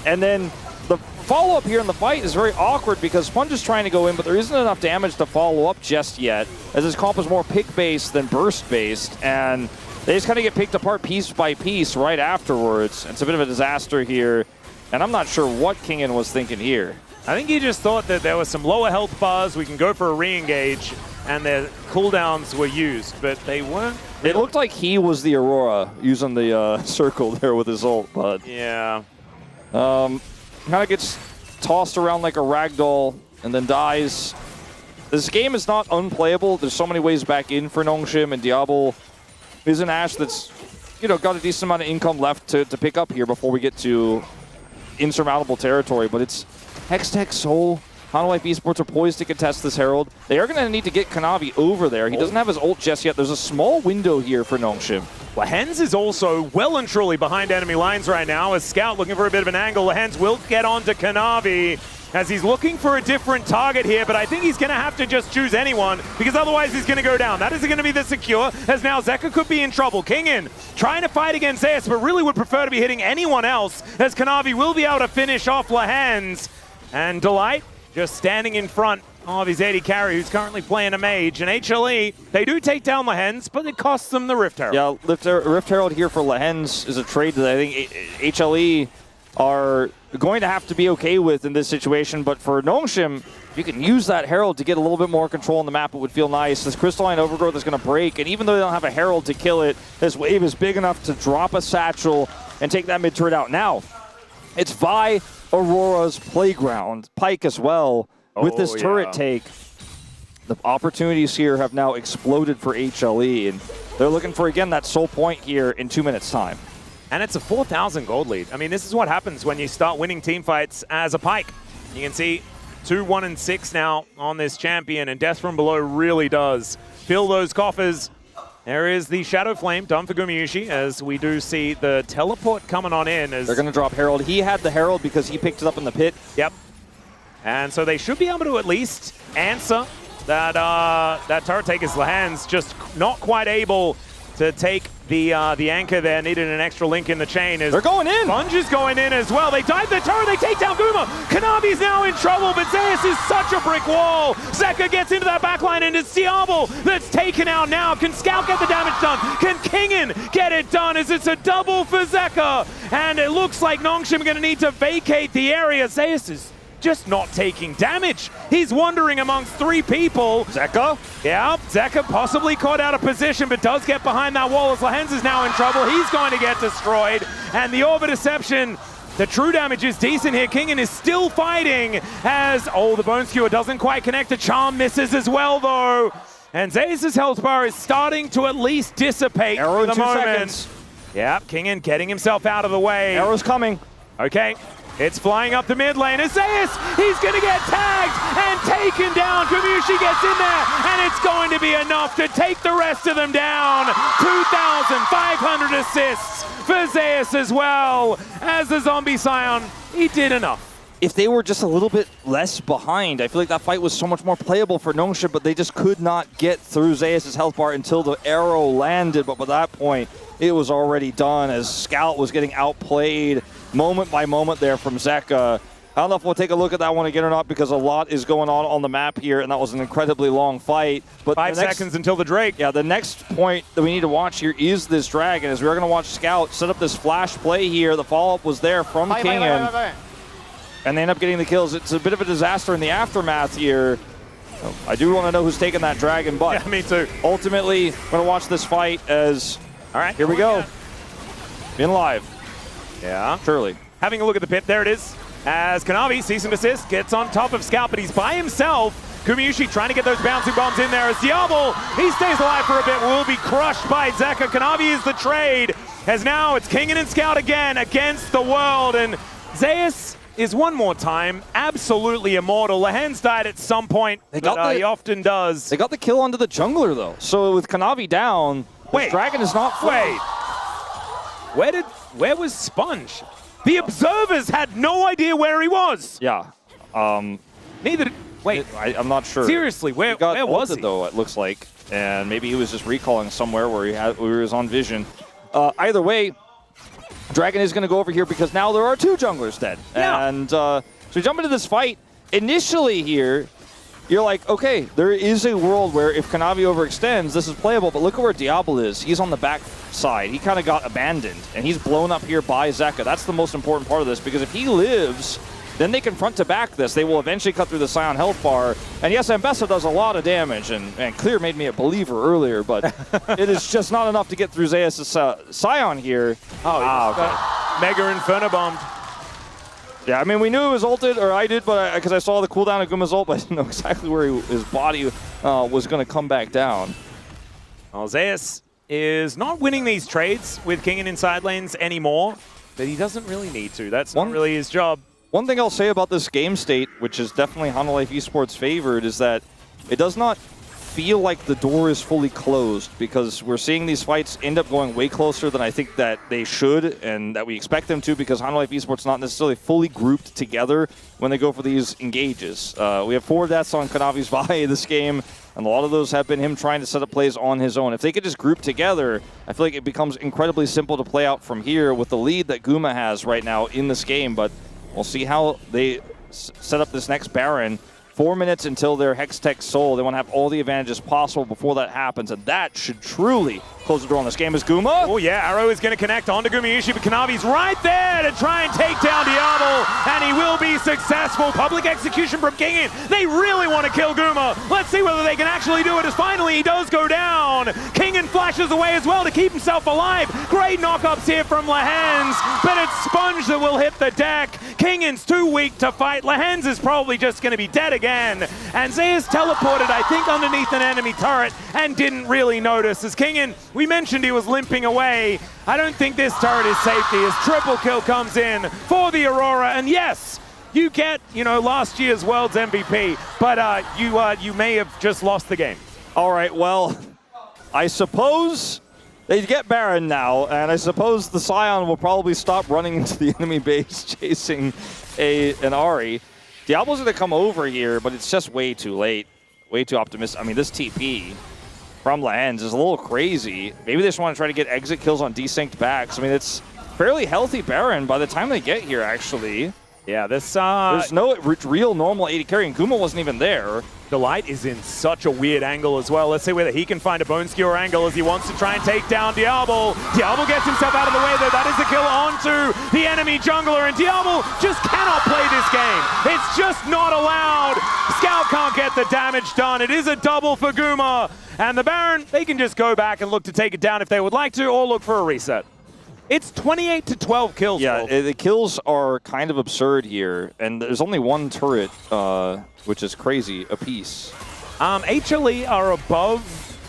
and then the follow-up here in the fight is very awkward because Sponge is trying to go in, but there isn't enough damage to follow up just yet, as his comp is more pick-based than burst-based, and they just kind of get picked apart piece by piece right afterwards. It's a bit of a disaster here, and I'm not sure what Kingen was thinking here. I think he just thought that there was some lower health bars, we can go for a re-engage, and their cooldowns were used, but they weren't. It looked like he was the Aurora using the circle there with his ult, but yeah. Kind of gets tossed around like a ragdoll and then dies. This game is not unplayable. There's so many ways back in for Nongshim, and Diablo is an Ashe that's, got a decent amount of income left to pick up here before we get to insurmountable territory. But it's Hextech, Soul, Hanwha Esports are poised to contest this Herald. They are going to need to get Kanavi over there. He doesn't have his ult just yet. There's a small window here for Nongshim. Lahens is also well and truly behind enemy lines right now as Scout looking for a bit of an angle. Lahens will get onto Kanavi as he's looking for a different target here, but I think he's going to have to just choose anyone because otherwise he's going to go down. That isn't going to be the secure, as now Zeka could be in trouble. Kingen trying to fight against Zeus, but really would prefer to be hitting anyone else, as Kanavi will be able to finish off Lahens. And Delight just standing in front of his AD carry, who's currently playing a mage. And HLE, they do take down Lahens, but it costs them the Rift Herald. Yeah, Rift Herald here for Lahens is a trade that I think HLE are going to have to be okay with in this situation, but for Nongshim, if you can use that Herald to get a little bit more control on the map, it would feel nice. This Crystalline Overgrowth is going to break, and even though they don't have a Herald to kill it, this wave is big enough to drop a satchel and take that mid turret out. Now, it's Vi Aurora's playground, Pyke as well, with this turret take. The opportunities here have now exploded for HLE, and they're looking for, again, that soul point here in 2 minutes' time. And it's a 4,000 gold lead. I mean, this is what happens when you start winning team fights as a Pyke. You can see 2, 1, and 6 now on this champion, and Death from Below really does fill those coffers. There is the Shadow Flame done for Gumayusi, as we do see the teleport coming on in. As they're going to drop Herald. He had the Herald because he picked it up in the pit. Yep. And so they should be able to at least answer that that turret take, as Lahens just not quite able to take the anchor there. Needed an extra link in the chain. As they're going in. Sponge is going in as well. They dive the turret. They take down Guma. Kanavi's now in trouble, but Zeus is such a brick wall. Zeka gets into that backline, and it's Diablo that's taken out now. Can Scout get the damage done? Can Kingen get it done, as it's a double for Zeka? And it looks like Nongshim are going to need to vacate the area. Zeus is just not taking damage. He's wandering amongst 3 people. Zeka? Yeah, Zeka possibly caught out of position, but does get behind that wall as Lahens is now in trouble. He's going to get destroyed. And the Orb of Deception, the true damage is decent here. Kingen is still fighting as, the Bone Skewer doesn't quite connect. The Charm misses as well, though. And Zeus' health bar is starting to at least dissipate Arrow for the 2 moment. seconds. Yeah, Kingen getting himself out of the way. Arrow's coming. Okay. It's flying up the mid lane. Zeus, he's going to get tagged and taken down. Gumayusi gets in there, and it's going to be enough to take the rest of them down. 2,500 assists for Zeus as well. As the Zombie Scion, he did enough. If they were just a little bit less behind, I feel like that fight was so much more playable for Nongshim, but they just could not get through Zeus' health bar until the arrow landed. But by that point, it was already done, as Scout was getting outplayed moment by moment there from Zeka. I don't know if we'll take a look at that one again or not because a lot is going on the map here, and that was an incredibly long fight. But 5 seconds until the Drake. Yeah, the next point that we need to watch here is this Dragon, as we're going to watch Scout set up this flash play here. The follow-up was there from Kingen, and they end up getting the kills. It's a bit of a disaster in the aftermath here. I do want to know who's taking that Dragon, but yeah, me too. Ultimately, we're going to watch this fight as... All right, here we go. In live. Yeah. Surely. Having a look at the pit, there it is. As Kanavi, cease and desist, gets on top of Scout, but he's by himself. Gumayusi trying to get those bouncing bombs in there as Diablo, he stays alive for a bit, will be crushed by Zeka. Kanavi is the trade, as now it's Kingen and Scout again against the world, and Zeus is one more time absolutely immortal. Lehen's died at some point, but he often does. They got the kill onto the jungler, though. So with Kanavi down, this Dragon is not free. Where was Sponge? The observers had no idea where he was. Yeah. Neither. Wait. I'm not sure. Seriously, where was he? Though, it looks like. And maybe he was just recalling somewhere where he was on vision. Either way, Dragon is going to go over here because now there are 2 junglers dead. Yeah. And so we jump into this fight. Initially here, you're like, okay, there is a world where if Kanavi overextends, this is playable, but look at where Diablo is. He's on the back side. He kind of got abandoned, and he's blown up here by Zeka. That's the most important part of this, because if he lives, then they can front to back this. They will eventually cut through the Scion health bar. And yes, Ambessa does a lot of damage, and Clear made me a believer earlier, but it is just not enough to get through Zeus' Scion here. Okay. Mega Inferno bombed. Yeah, I mean, we knew it was ulted, or I did, but because I saw the cooldown of Guma's ult, but I didn't know exactly where his body was going to come back down. Well, Zeus is not winning these trades with Kingen in side lanes anymore, but he doesn't really need to. That's not really his job. One thing I'll say about this game state, which is definitely Hanwha Life Esports favored, is that it does not feel like the door is fully closed, because we're seeing these fights end up going way closer than I think that they should and that we expect them to, because Hanwha Life Esports not necessarily fully grouped together when they go for these engages. We have 4 deaths on Kanavi's Vi this game, and a lot of those have been him trying to set up plays on his own. If they could just group together, I feel like it becomes incredibly simple to play out from here with the lead that Guma has right now in this game, but we'll see how they set up this next Baron. 4 minutes until their Hextech Soul. They want to have all the advantages possible before that happens, and that should truly close the door on this game. Is Guma? Oh yeah, Arrow is going to connect onto Gumayusi, but Kanavi's right there to try and take down Diablo, and he will be successful. Public execution from Kingen. They really want to kill Guma. Let's see whether they can actually do it, as finally he does go down. Kingen flashes away as well to keep himself alive. Great knockups here from Lehens, but it's Sponge that will hit the deck. Kingen's too weak to fight. Lehens is probably just going to be dead again, and Zeus teleported, I think, underneath an enemy turret and didn't really notice, as Kingen, we mentioned he was limping away. I don't think this turret is safety, as triple kill comes in for the Aurora, and yes, you get, last year's World's MVP, but you may have just lost the game. All right, well, I suppose they get Baron now, and I suppose the Scion will probably stop running into the enemy base chasing an Ahri. Diablo's going to come over here, but it's just way too late. Way too optimistic. I mean, this TP from Lehens is a little crazy. Maybe they just want to try to get exit kills on desynced backs. I mean, it's fairly healthy Baron by the time they get here, actually. Yeah, this... There's no real normal AD carry, and Guma wasn't even there. Delight is in such a weird angle as well. Let's see whether he can find a bone skewer angle as he wants to try and take down Diablo. Diablo gets himself out of the way, though. That is a kill onto the enemy jungler, and Diablo just cannot play this game. It's just not allowed. Scout can't get the damage done. It is a double for Guma. And the Baron, they can just go back and look to take it down if they would like to, or look for a reset. It's 28 to 12 kills. Yeah, the kills are kind of absurd here, and there's only 1 turret, which is crazy, apiece. HLE are above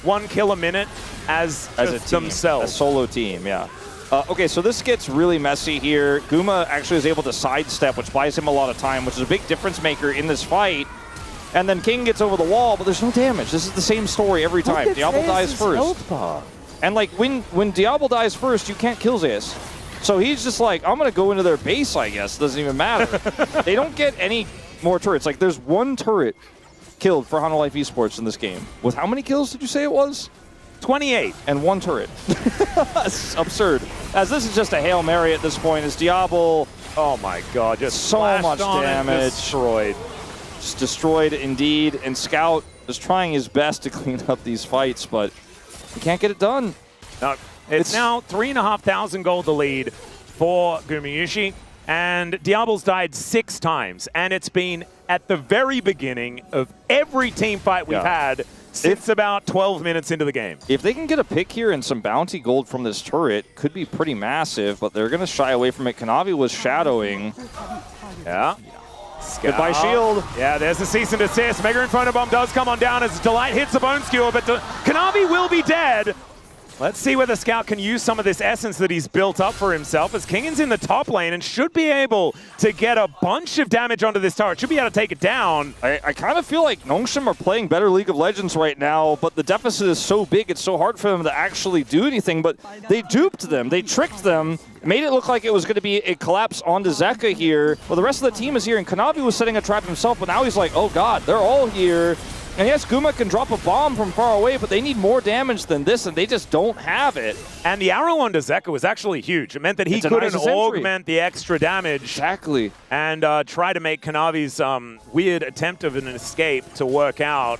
1 kill a minute as a team, themselves. A solo team, yeah. Okay, so this gets really messy here. Guma actually is able to sidestep, which buys him a lot of time, which is a big difference maker in this fight. And then King gets over the wall, but there's no damage. This is the same story every time. Diablo dies first. And like when Diablo dies first, you can't kill Zeus. So he's just like, I'm going to go into their base, I guess. Doesn't even matter. They don't get any more turrets. Like, there's 1 turret killed for Hanwha Life Esports in this game. With how many kills did you say it was? 28. And 1 turret. That's absurd. As this is just a Hail Mary at this point, as Diablo Oh my god, just so flashed much on and damage. destroyed. Just destroyed indeed. And Scout is trying his best to clean up these fights, but he can't get it done. No, it's now 3,500 gold the lead for Gumayushi. And Diablo's died 6 times. And it's been at the very beginning of every team fight we've had since about 12 minutes into the game. If they can get a pick here and some bounty gold from this turret, could be pretty massive, but they're going to shy away from it. Kanavi was shadowing. Yeah. Goodbye, shield. Yeah, there's the cease and desist. Mega Inferno Bomb does come on down as Delight hits the Bone Skewer, but Kanavi will be dead. Let's see whether Scout can use some of this essence that he's built up for himself, as Kingan's in the top lane and should be able to get a bunch of damage onto this turret. Should be able to take it down. I kind of feel like Nongshim are playing better League of Legends right now, but the deficit is so big, it's so hard for them to actually do anything. But they duped them, they tricked them, made it look like it was going to be a collapse onto Zeka here. Well, the rest of the team is here, and Kanavi was setting a trap himself, but now he's like, oh god, they're all here. And yes, Guma can drop a bomb from far away, but they need more damage than this, and they just don't have it. And the arrow onto Zeka was actually huge. It meant that he couldn't augment the extra damage. Exactly. And try to make Kanavi's weird attempt of an escape to work out.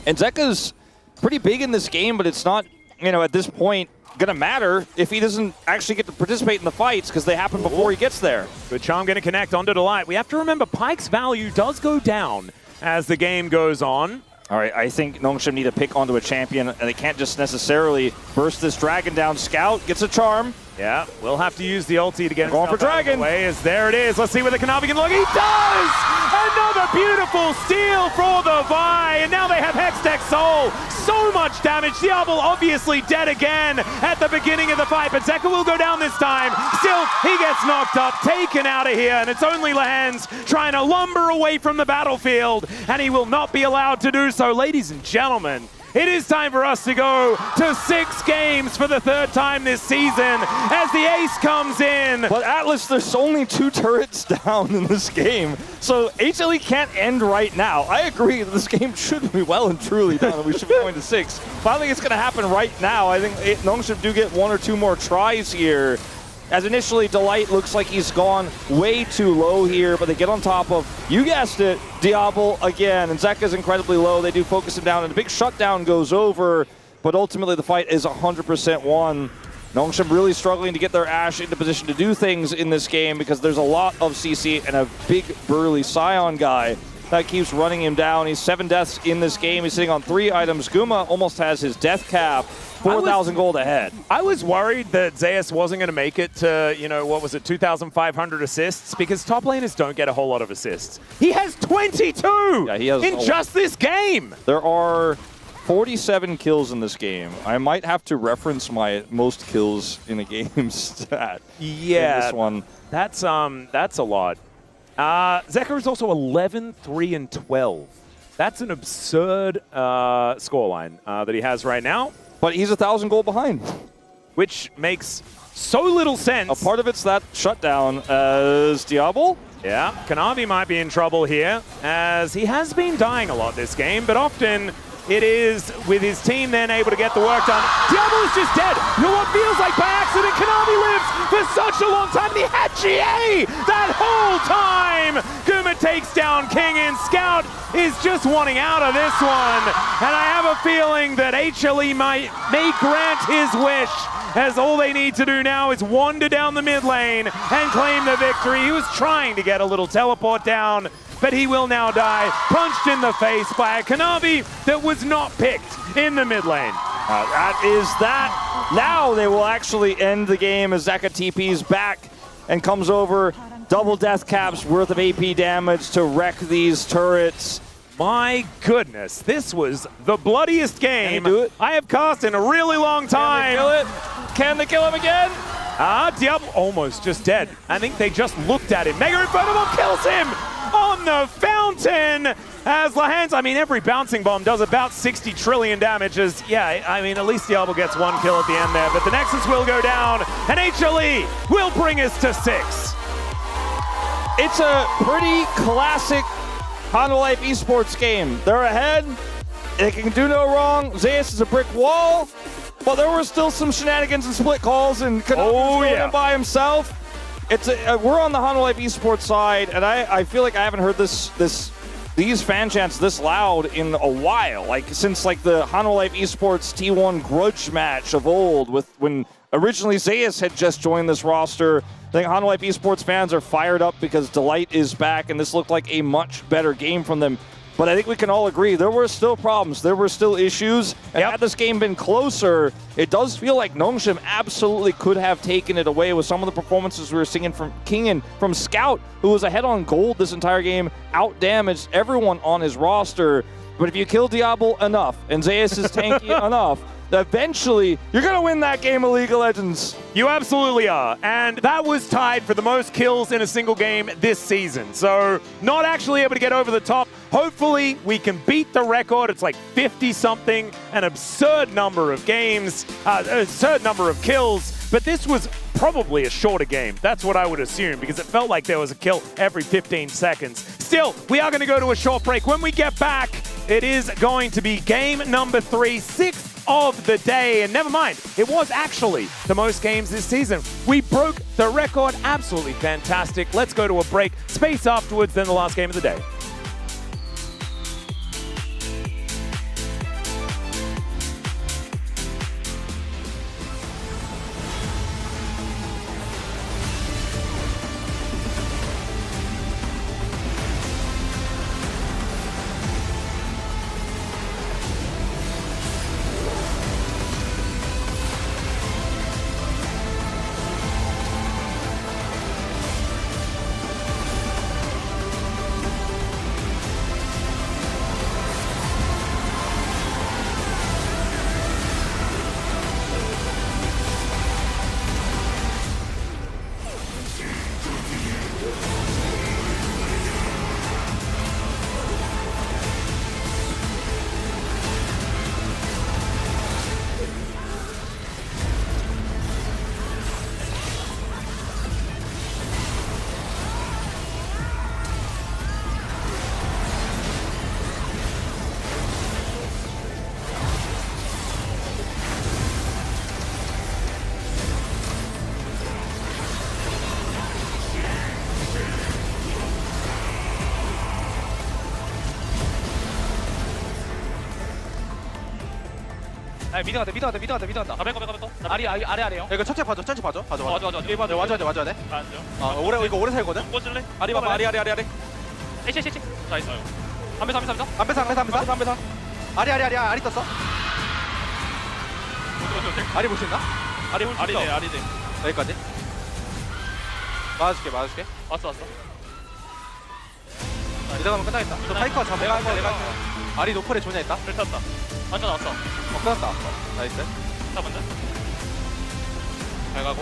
And Zeka's pretty big in this game, but it's not, at this point, going to matter if he doesn't actually get to participate in the fights because they happen before he gets there. Good charm going to connect onto Delight. We have to remember Pyke's value does go down as the game goes on. All right, I think Nongshim need to pick onto a champion, and they can't just necessarily burst this dragon down. Scout gets a charm. Yeah, we'll have to use the ulti to get going for dragon. Away, as there it is. Let's see where the Kanavi can look. He does! Another beautiful steal for the Vi, and now they have Hextech Soul. So much damage. Diablo obviously dead again at the beginning of the fight, but Zeka will go down this time. Still, he gets knocked up, taken out of here, and it's only Lahans trying to lumber away from the battlefield, and he will not be allowed to do so. Ladies and gentlemen, it is time for us to go to 6 games for the 3rd time this season as the ace comes in. But Atlas, there's only 2 turrets down in this game, so HLE can't end right now. I agree that this game should be well and truly done and we should be going to 6. But I don't think it's going to happen right now. I think Nongshim do get 1 or 2 more tries here. As initially, Delight looks like he's gone way too low here, but they get on top of, you guessed it, Diablo again. And Zeka's incredibly low. They do focus him down, and a big shutdown goes over, but ultimately the fight is 100% won. Nongshim really struggling to get their Ashe into position to do things in this game because there's a lot of CC and a big burly Scion guy that keeps running him down. He's 7 deaths in this game. He's sitting on 3 items. Guma almost has his death cap. 4,000 gold ahead. I was worried that Zeus wasn't going to make it to, 2,500 assists because top laners don't get a whole lot of assists. He has 22 in just this game. There are 47 kills in this game. I might have to reference my most kills in a game stat. Yeah, in this one. That's a lot. Zeka is also 11, 3, and 12. That's an absurd scoreline that he has right now. But he's 1,000 gold behind. Which makes so little sense. A part of it's that shutdown as Diablo. Yeah, Kanavi might be in trouble here, as he has been dying a lot this game, but often it is with his team then able to get the work done. Diablo is just dead. You know what feels like by accident? Kanavi lives for such a long time. He had GA that whole time. Guma takes down King, and Scout is just wanting out of this one. And I have a feeling that HLE may grant his wish, as all they need to do now is wander down the mid lane and claim the victory. He was trying to get a little teleport down, but he will now die, punched in the face by a Kanavi that was not picked in the mid lane. That is that. Now they will actually end the game as Zeka TP's back and comes over. Double death caps worth of AP damage to wreck these turrets. My goodness, this was the bloodiest game I have cast in a really long time. Can they kill it? Can they kill him again? Diablo almost just dead. I think they just looked at him. Mega Inferno Bomb kills him on the fountain as Lahans, every bouncing bomb does about 60 trillion damage. At least Diablo gets 1 kill at the end there, but the Nexus will go down, and HLE will bring us to 6. It's a pretty classic Honda Life esports game. They're ahead. They can do no wrong. Zeus is a brick wall, but there were still some shenanigans and split calls, and Kanavi going in by himself. it's we're on the HLE esports side, and I feel like I haven't heard these fan chants this loud in a while, like since like the HLE esports T1 grudge match of old, with when originally Zeus had just joined this roster. I think HLE esports fans are fired up because Delight is back, and this looked like a much better game from them. But I think we can all agree there were still problems, there were still issues, and had this game been closer, it does feel like Nongshim absolutely could have taken it away with some of the performances we were seeing from King and from Scout, who was ahead on gold this entire game, out-damaged everyone on his roster. But if you kill Diablo enough, and Zeus is tanky enough, eventually you're going to win that game of League of Legends. You absolutely are. And that was tied for the most kills in a single game this season. So not actually able to get over the top. Hopefully we can beat the record. It's like 50-something, an absurd number of games, absurd number of kills. But this was probably a shorter game. That's what I would assume, because it felt like there was a kill every 15 seconds. Still, we are going to go to a short break. When we get back, it is going to be game number 3, 6th of the day. And never mind, it was actually the most games this season. We broke the record. Absolutely fantastic. Let's go to a break. Space afterwards, then the last game of the day. 미드 간다. 가면 아래요. 이거 천천히 봐줘. 맞아. 와줘야 돼. 이거 오래 살거든. 꽂을래? 아리 봐봐. 아리. 에이씨. 나이스. 담배사. 아리 떴어. 아리 볼 수 있나? 아리네. 여기까지. 맞아줄게. 왔어. 미드 가면 끝나겠다. 저 파이커 잡아. 내가 아리 노플에 존야 있다. 탔다. 완전 나왔어. 끝났다. 나이스. 잡은데? 잘 가고.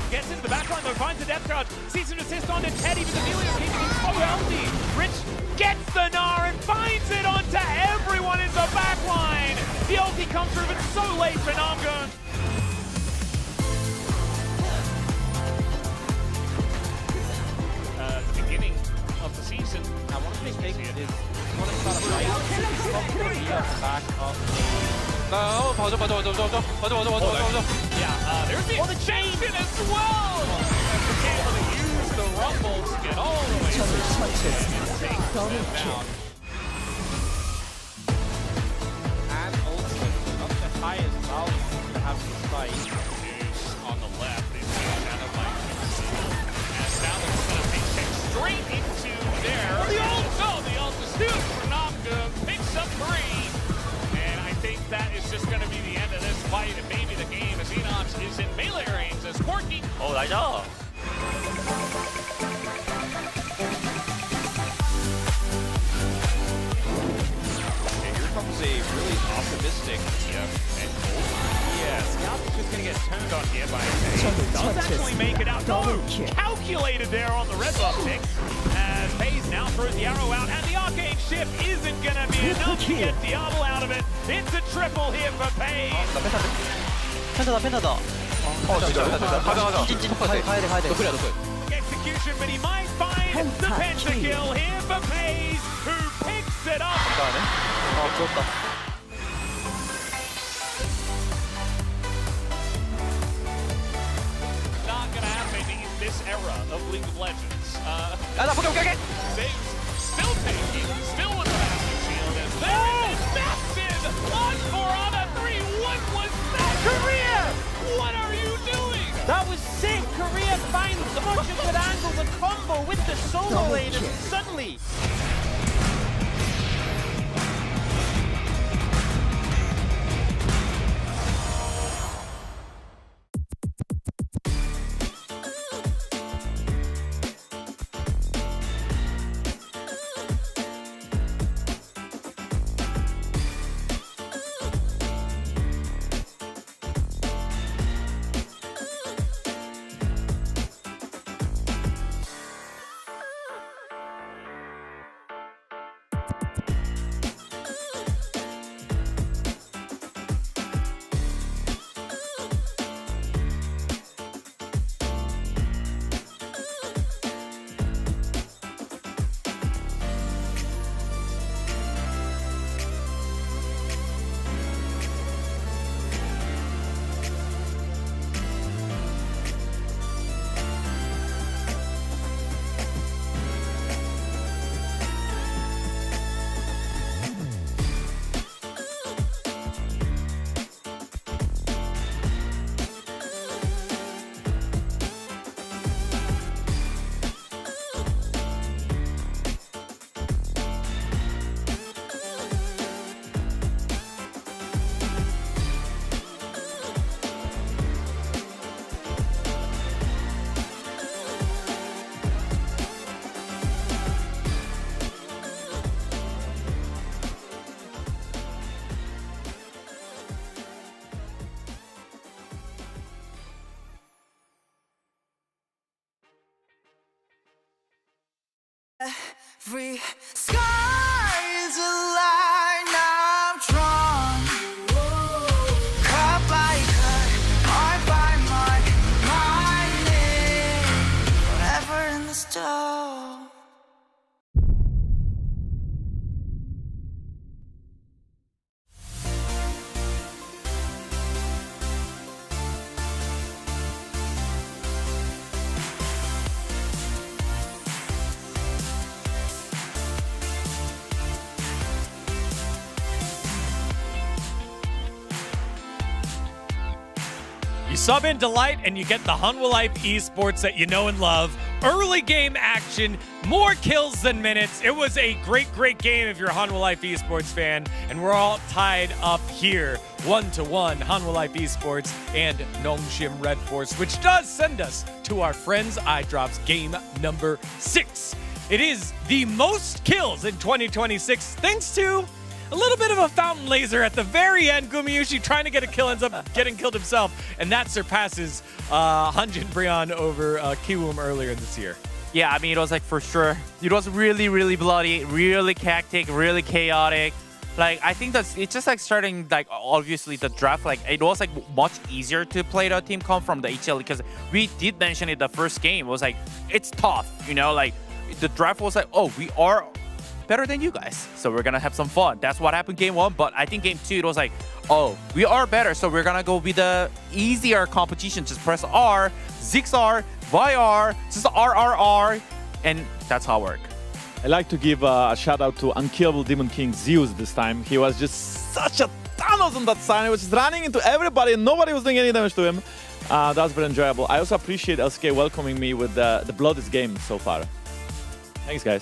Gets into the backline though, finds the depth charge, sees an assist on to Teddy, but the Helios keeping him so healthy. Rich gets the Gnar and finds it onto everyone in the backline. The ulti comes through, but so late for Namgun. The beginning of the season. Now, one of the mistakes is when it's not a fight, it's probably going to be on the back of 맞아. Yeah, there's the exchange as well. Able to use the rumble to get all the way through. Take them down. And also, not the highest value to have this fight is on the left. It's kind of like, and now they're going to be kicked straight into there. The ult is still for Namgun. Picks up 3. I think that is just going to be the end of this fight, and maybe the game as Enox is in melee range as Quirky. Oh, nice job. And here comes a really optimistic and cold. Yeah, Scout is just going to get turned on here by FaZe. Does actually make it out. Calculated there on the red buff pick. As FaZe now throws the arrow out, and the Arcane Shift isn't going to be enough to get Diablo out of it. It's a triple here for FaZe. 펜타다. 진짜. 가자. 가야 돼. 노플이야, 노플. Execution, but he might find the pentakill here for FaZe, who picks it up. 감사하네. 좋았다. Not gonna happen in this era of League of Legends. 나 포켓. FaZe still taking, still with the massive shield as there is a massive encore on a 3. What was that? Korea! What are you doing? That was sick. Korea finds such a good angle, the combo with the solo lane, and suddenly. Every sky's a line I've drawn. Cut by cut, mark by mark, mining forever in the stone. You sub in Delight and you get the Hanwha Life esports that you know and love. Early game action, more kills than minutes. It was a great game if you're a Hanwha Life esports fan. And we're all tied up here, 1-1, Hanwha Life esports and Nongshim Red Force, which does send us to our friends iDrops game number 6. It is the most kills in 2026 thanks to a little bit of a fountain laser at the very end. Gumayushi trying to get a kill, ends up getting killed himself, and that surpasses Hanjin Brion over Kiwoom earlier this year. Yeah, I mean, it was like for sure. It was really bloody, really hectic, really chaotic. Like, I think that's it's just like starting, like, obviously the draft, like, it was like much easier to play the team comp from the HLE because we did mention it the first game. It was like, it's tough, you know, like the draft was like, oh, we are better than you guys, so we're gonna have some fun. That's what happened game 1, but I think game 2 it was like, oh, we are better, so we're gonna go with the easier competition. Just press R, Ziggs R, YR, just RRR, and that's how it works. I like to give a shout out to Unkillable Demon King Zeus this time. He was just such a Thanos on that side. He was just running into everybody and nobody was doing any damage to him. That was very enjoyable. I also appreciate LCK welcoming me with the bloodiest game so far. Thanks, guys.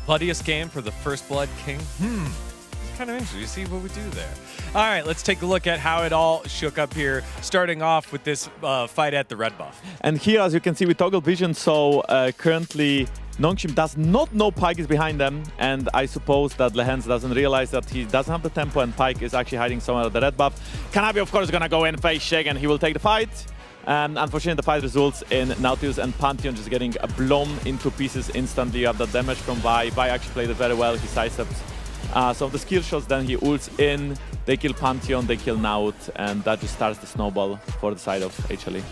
Bloodiest game for the First Blood King? It's kind of interesting. You see what we do there. All right, let's take a look at how it all shook up here, starting off with this fight at the red buff. And here, as you can see, we toggle vision, so currently Nongshim does not know Pyke is behind them, and I suppose that Lehens doesn't realize that he doesn't have the tempo and Pyke is actually hiding somewhere at the red buff. Kanabi, of course, is gonna go in, face shake, and he will take the fight. And unfortunately, the fight results in Nautilus and Pantheon just getting blown into pieces instantly. You have the damage from Vi. Vi actually played it very well. He sidesteps So the skill shots, then he ults in, they kill Pantheon, they kill Naut, and that just starts the snowball for the side of HLE.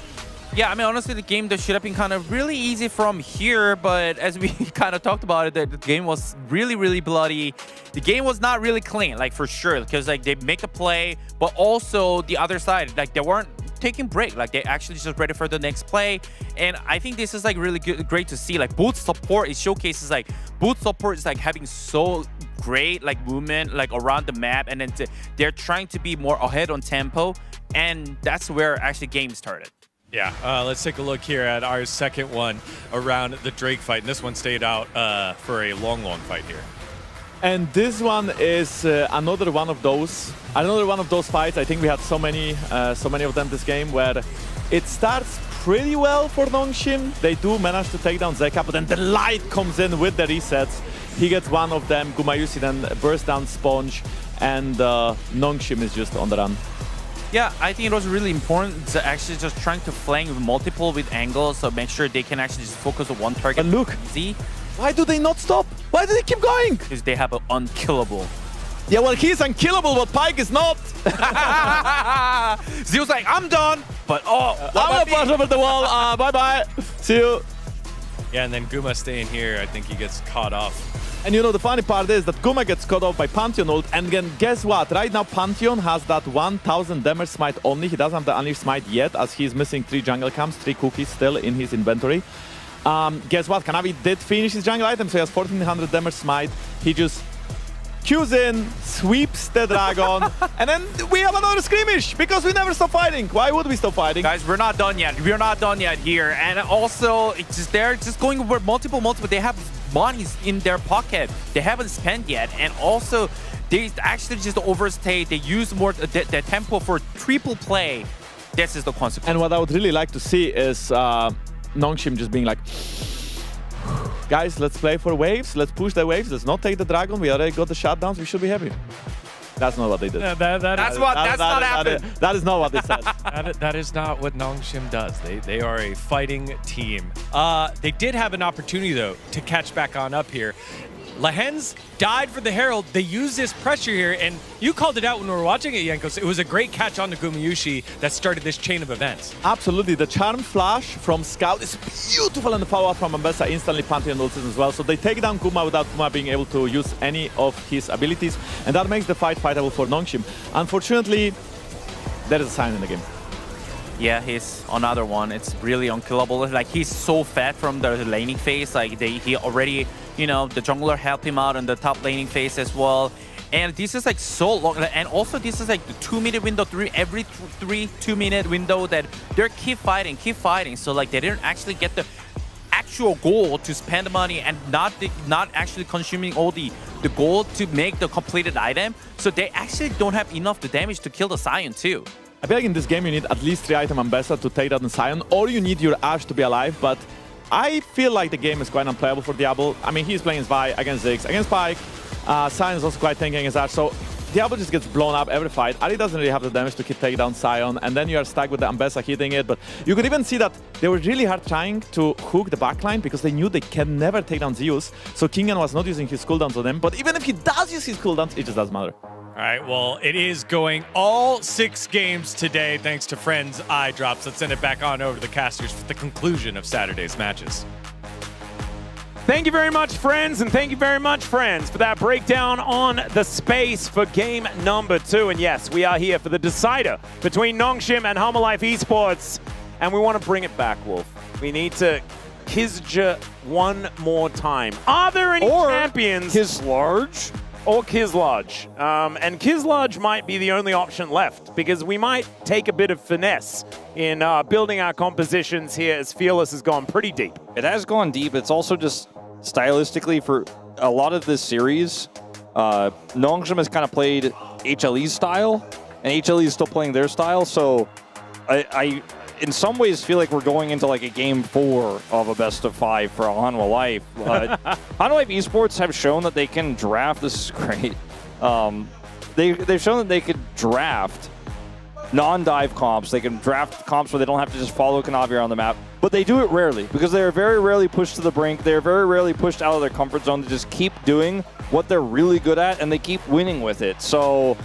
Yeah, I mean, honestly, the game that should have been kind of really easy from here, but as we kind of talked about it, the game was really, really bloody. The game was not really clean, like for sure, because like they make a play, but also the other side, like they weren't taking break, like they actually just ready for the next play. And I think this is like really good, great to see. Like both support, it showcases like both support is like having so great like movement like around the map, and then they're trying to be more ahead on tempo, and that's where actually game started. Yeah, let's take a look here at our second one around the Drake fight. And this one stayed out for a long, long fight here. And this one is another one of those fights. I think we had so many of them this game, where it starts pretty well for Nongshim. They do manage to take down Zeka, but then the light comes in with the resets. He gets one of them. Gumayusi then bursts down Sponge, and Nongshim is just on the run. Yeah, I think it was really important to actually just trying to flank multiple with angles, so make sure they can actually just focus on one target. But look, Z. Why do they not stop? Why do they keep going? Because they have an unkillable. Yeah, well, he's unkillable, but Pyke is not. Z was like, I'm done, but I'm gonna pass over the wall. Bye-bye. See you. Yeah, and then Guma staying here, I think he gets caught off. And you know, the funny part is that Guma gets caught off by Pantheon ult, and then guess what? Right now, Pantheon has that 1000 damage smite only. He doesn't have the unleashed smite yet, as he's missing 3 jungle camps, 3 cookies still in his inventory. Guess what? Kanavi did finish his jungle item, so he has 1400 damage smite. He just Qs in, sweeps the dragon, and then we have another skirmish because we never stop fighting. Why would we stop fighting? Guys, we're not done yet. We're not done yet here. And also, it's just they're just going over multiple. They have monies in their pocket. They haven't spent yet. And also, they actually just overstay. They use more the tempo for triple play. This is the consequence. And what I would really like to see is Nongshim just being like, guys, let's play for waves. Let's push the waves. Let's not take the dragon. We already got the shutdowns. We should be happy. That's not what they did. Yeah, that's not happening. That is not what they said. That is not what Nongshim does. They are a fighting team. They did have an opportunity, though, to catch back on up here. Lahens died for the Herald. They used this pressure here, and you called it out when we were watching it, Jankos. It was a great catch on the Gumayusi that started this chain of events. Absolutely. The charm flash from Scout is beautiful, and the follow-up from Ambessa instantly Pantheon ults as well. So they take down Guma without Guma being able to use any of his abilities, and that makes the fight fightable for Nongshim. Unfortunately, there is a sign in the game. Yeah, he's another one. It's really unkillable. Like, he's so fat from the laning phase. Like, he already, you know, the jungler helped him out on the top laning phase as well. And this is like so long. And also, this is like the 2-minute window, every 2-minute window that they're keep fighting. So, like, they didn't actually get the actual goal to spend the money and not actually consuming all the gold to make the completed item. So they actually don't have enough the damage to kill the Sion too. I feel like in this game you need at least 3 item Ambessa to take down Sion, or you need your Ashe to be alive, but I feel like the game is quite unplayable for Diablo. I mean, he's playing Vi against Ziggs, against Pyke. Sion is also quite tanking against Ashe, so Diablo just gets blown up every fight. Ari doesn't really have the damage to take down Sion, and then you are stuck with the Ambessa hitting it, but you could even see that they were really hard trying to hook the backline because they knew they can never take down Zeus, so Kingan was not using his cooldowns on them, but even if he does use his cooldowns, it just doesn't matter. All right, well, it is going all 6 games today thanks to Friends Eye Drops. Let's send it back on over to the casters for the conclusion of Saturday's matches. Thank you very much, friends, and thank you very much, friends, for that breakdown on the space for game number 2. And yes, we are here for the decider between Nongshim and Hamalife Esports, and we want to bring it back, Wolf. We need to Kizja one more time. Are there any champions? Kizlarge? Or Kizlarge. And Kizlarge might be the only option left, because we might take a bit of finesse in building our compositions here, as Fearless has gone pretty deep. It has gone deep. It's also just stylistically for a lot of this series, Nongshim has kind of played HLE's style, and HLE is still playing their style, so I in some ways feel like we're going into like a game 4 of a best of 5 for Hanwha Life. Hanwha Life Esports have shown that they can draft. This is great. They've shown that they could draft non-dive comps. They can draft comps where they don't have to just follow Kanavi on the map, but they do it rarely because they are very rarely pushed to the brink. They're very rarely pushed out of their comfort zone to just keep doing what they're really good at, and they keep winning with it. So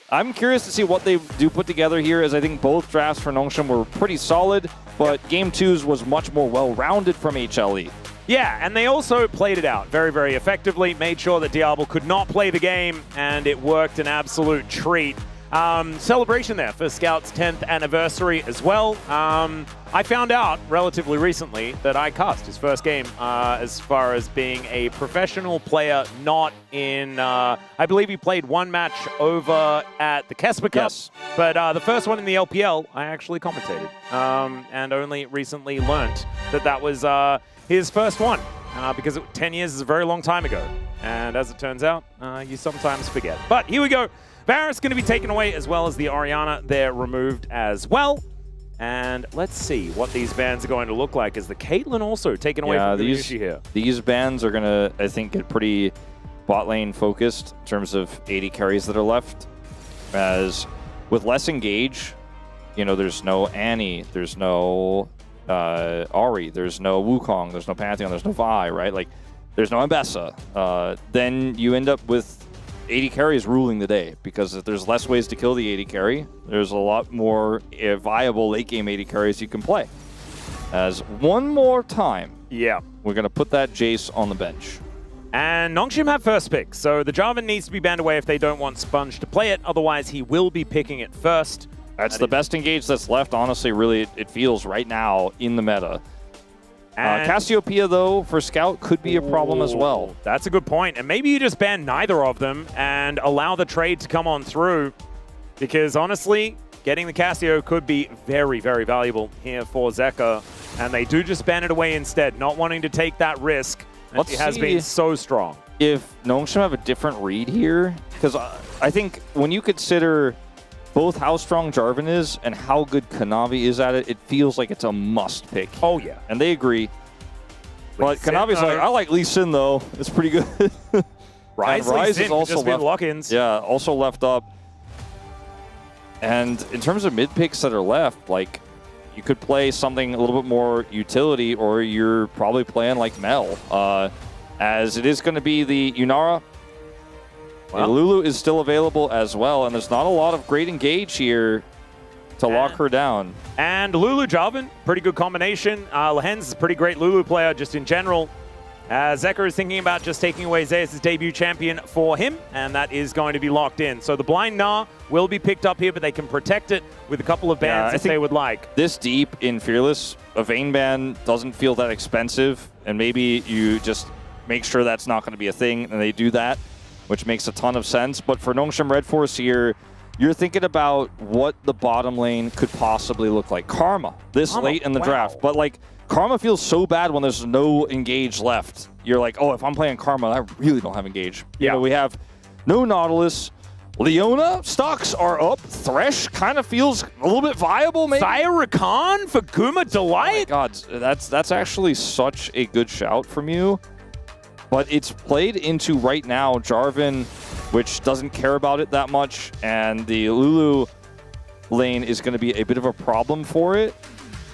I'm curious to see what they do put together here, as I think both drafts for Nongshim were pretty solid, but Game 2's was much more well-rounded from HLE. Yeah, and they also played it out very, very effectively, made sure that Diablo could not play the game, and it worked an absolute treat. Celebration there for Scout's 10th anniversary as well. I found out relatively recently that I cast his first game as far as being a professional player, not in, I believe he played one match over at the Kesper Cup, but the first one in the LPL, I actually commentated, and only recently learnt that that was his first one, because 10 years is a very long time ago, and as it turns out, you sometimes forget. But here we go. Varus going to be taken away, as well as the Orianna. They're removed as well. And let's see what these bans are going to look like. Is the Caitlyn also taken away from the issue here? These bans are going to, I think, get pretty bot lane focused in terms of 80 carries that are left. As with less engage, you know, there's no Annie, there's no Ahri, there's no Wukong, there's no Pantheon, there's no Vi, right? Like, there's no Ambessa. Then you end up with 80 carries ruling the day, because if there's less ways to kill the 80 carry, there's a lot more viable late game 80 carries you can play. As one more time, we're going to put that Jace on the bench. And Nongshim have first pick, so the Jarvan needs to be banned away if they don't want Sponge to play it, otherwise he will be picking it first. That's the best engage that's left, honestly, really, it feels right now in the meta. Cassiopeia, though, for Scout could be a problem as well. That's a good point. And maybe you just ban neither of them and allow the trade to come on through, because honestly, getting the Cassio could be very, very valuable here for Zeka. And they do just ban it away instead, not wanting to take that risk. And it has been so strong. If Nongshim have a different read here, because I think when you consider both how strong Jarvan is and how good Kanavi is at it, it feels like it's a must pick. Oh, yeah. And they agree. But Kanavi's like, I like Lee Sin, though. It's pretty good. Rise is also left. Lock-ins. Yeah, also left up. And in terms of mid picks that are left, like, you could play something a little bit more utility, or you're probably playing like Mel. As it is going to be the Yunara. Well, Lulu is still available as well, and there's not a lot of great engage here to lock her down. And Lulu Jarvan, pretty good combination. Lehens is a pretty great Lulu player just in general. Zeka is thinking about just taking away Zeus' debut champion for him, and that is going to be locked in. So the blind Gnar will be picked up here, but they can protect it with a couple of bans if they would like. This deep in Fearless, a Vayne ban doesn't feel that expensive, and maybe you just make sure that's not going to be a thing, and they do that, which makes a ton of sense. But for Nongshim Red Force here, you're thinking about what the bottom lane could possibly look like. Karma, late in the draft. But, like, Karma feels so bad when there's no engage left. You're like, oh, if I'm playing Karma, I really don't have engage. You know, we have no Nautilus. Leona stocks are up. Thresh kind of feels a little bit viable, maybe. Fire Rakan for Guma Delight? Oh my God, that's actually such a good shout from you. But it's played into right now Jarvan, which doesn't care about it that much, and the Lulu lane is going to be a bit of a problem for it.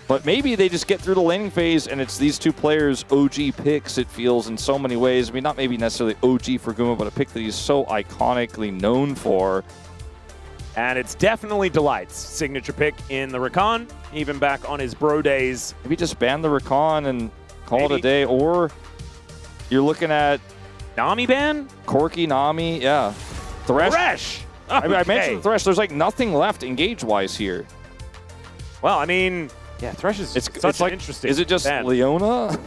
But maybe they just get through the laning phase, and it's these two players' OG picks, it feels, in so many ways. I mean, not maybe necessarily OG for Guma, but a pick that he's so iconically known for. And it's definitely Delight's signature pick in the Rakan, even back on his bro days. Maybe just ban the Rakan and call it a day, or you're looking at Nami ban? Corki, Nami, yeah. Thresh! Okay. I mentioned Thresh. There's like nothing left engage-wise here. Well, I mean, yeah, Thresh is such an interesting Is it just ban. Leona?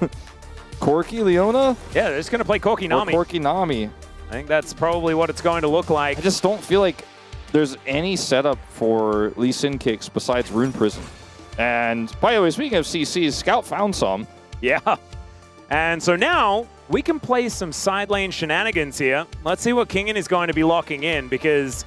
Corki, Leona? Yeah, they're just going to play Corki, Nami. Or Corki, Nami. I think that's probably what it's going to look like. I just don't feel like there's any setup for Lee Sin kicks besides Rune Prison. And by the way, speaking of CCs, Scout found some. Yeah. And so now we can play some side lane shenanigans here. Let's see what Kingen is going to be locking in, because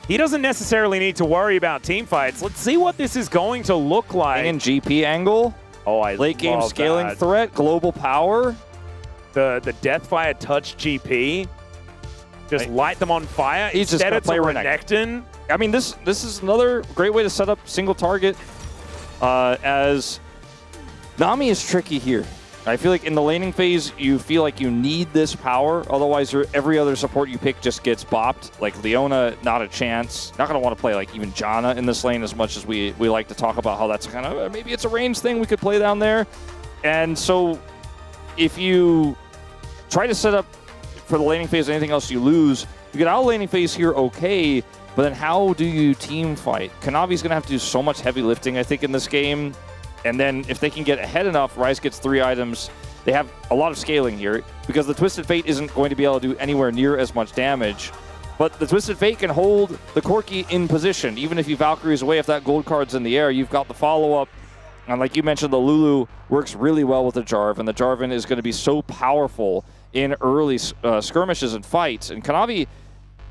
he doesn't necessarily need to worry about team fights. Let's see what this is going to look like. Kingen GP angle. Oh, I late game love scaling that. threat, global power. The Deathfire Touch GP. Just light them on fire. He's just Instead, gonna it's play a Renekton. I mean, this is another great way to set up single target, as Nami is tricky here. I feel like in the laning phase, you feel like you need this power. Otherwise, every other support you pick just gets bopped. Like Leona, not a chance. Not going to want to play like even Janna in this lane as much as we like to talk about how that's kind of, maybe it's a range thing we could play down there. And so if you try to set up for the laning phase anything else you lose, you get out of laning phase here okay, but then how do you team fight? Kanavi's going to have to do so much heavy lifting, I think, in this game. And then if they can get ahead enough, Ryze gets 3 items. They have a lot of scaling here because the Twisted Fate isn't going to be able to do anywhere near as much damage. But the Twisted Fate can hold the Corki in position. Even if you Valkyries away, if that gold card's in the air, you've got the follow-up. And like you mentioned, the Lulu works really well with the Jarvan. The Jarvan is going to be so powerful in early skirmishes and fights. And Kanavi,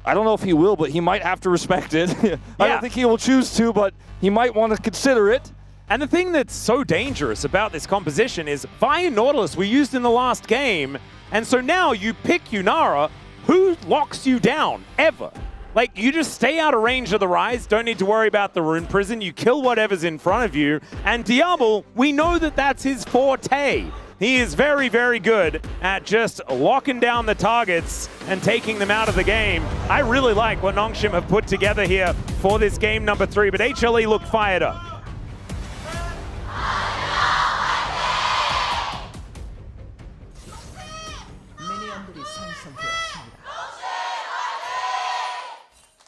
I don't know if he will, but he might have to respect it. I don't think he will choose to, but he might want to consider it. And the thing that's so dangerous about this composition is Vi and Nautilus were used in the last game, and so now you pick Yunara, who locks you down, ever. Like, you just stay out of range of the Ryze, don't need to worry about the Rune Prison, you kill whatever's in front of you, and Diablo, we know that that's his forte. He is very, very good at just locking down the targets and taking them out of the game. I really like what Nongshim have put together here for this game number 3, but HLE look fired up.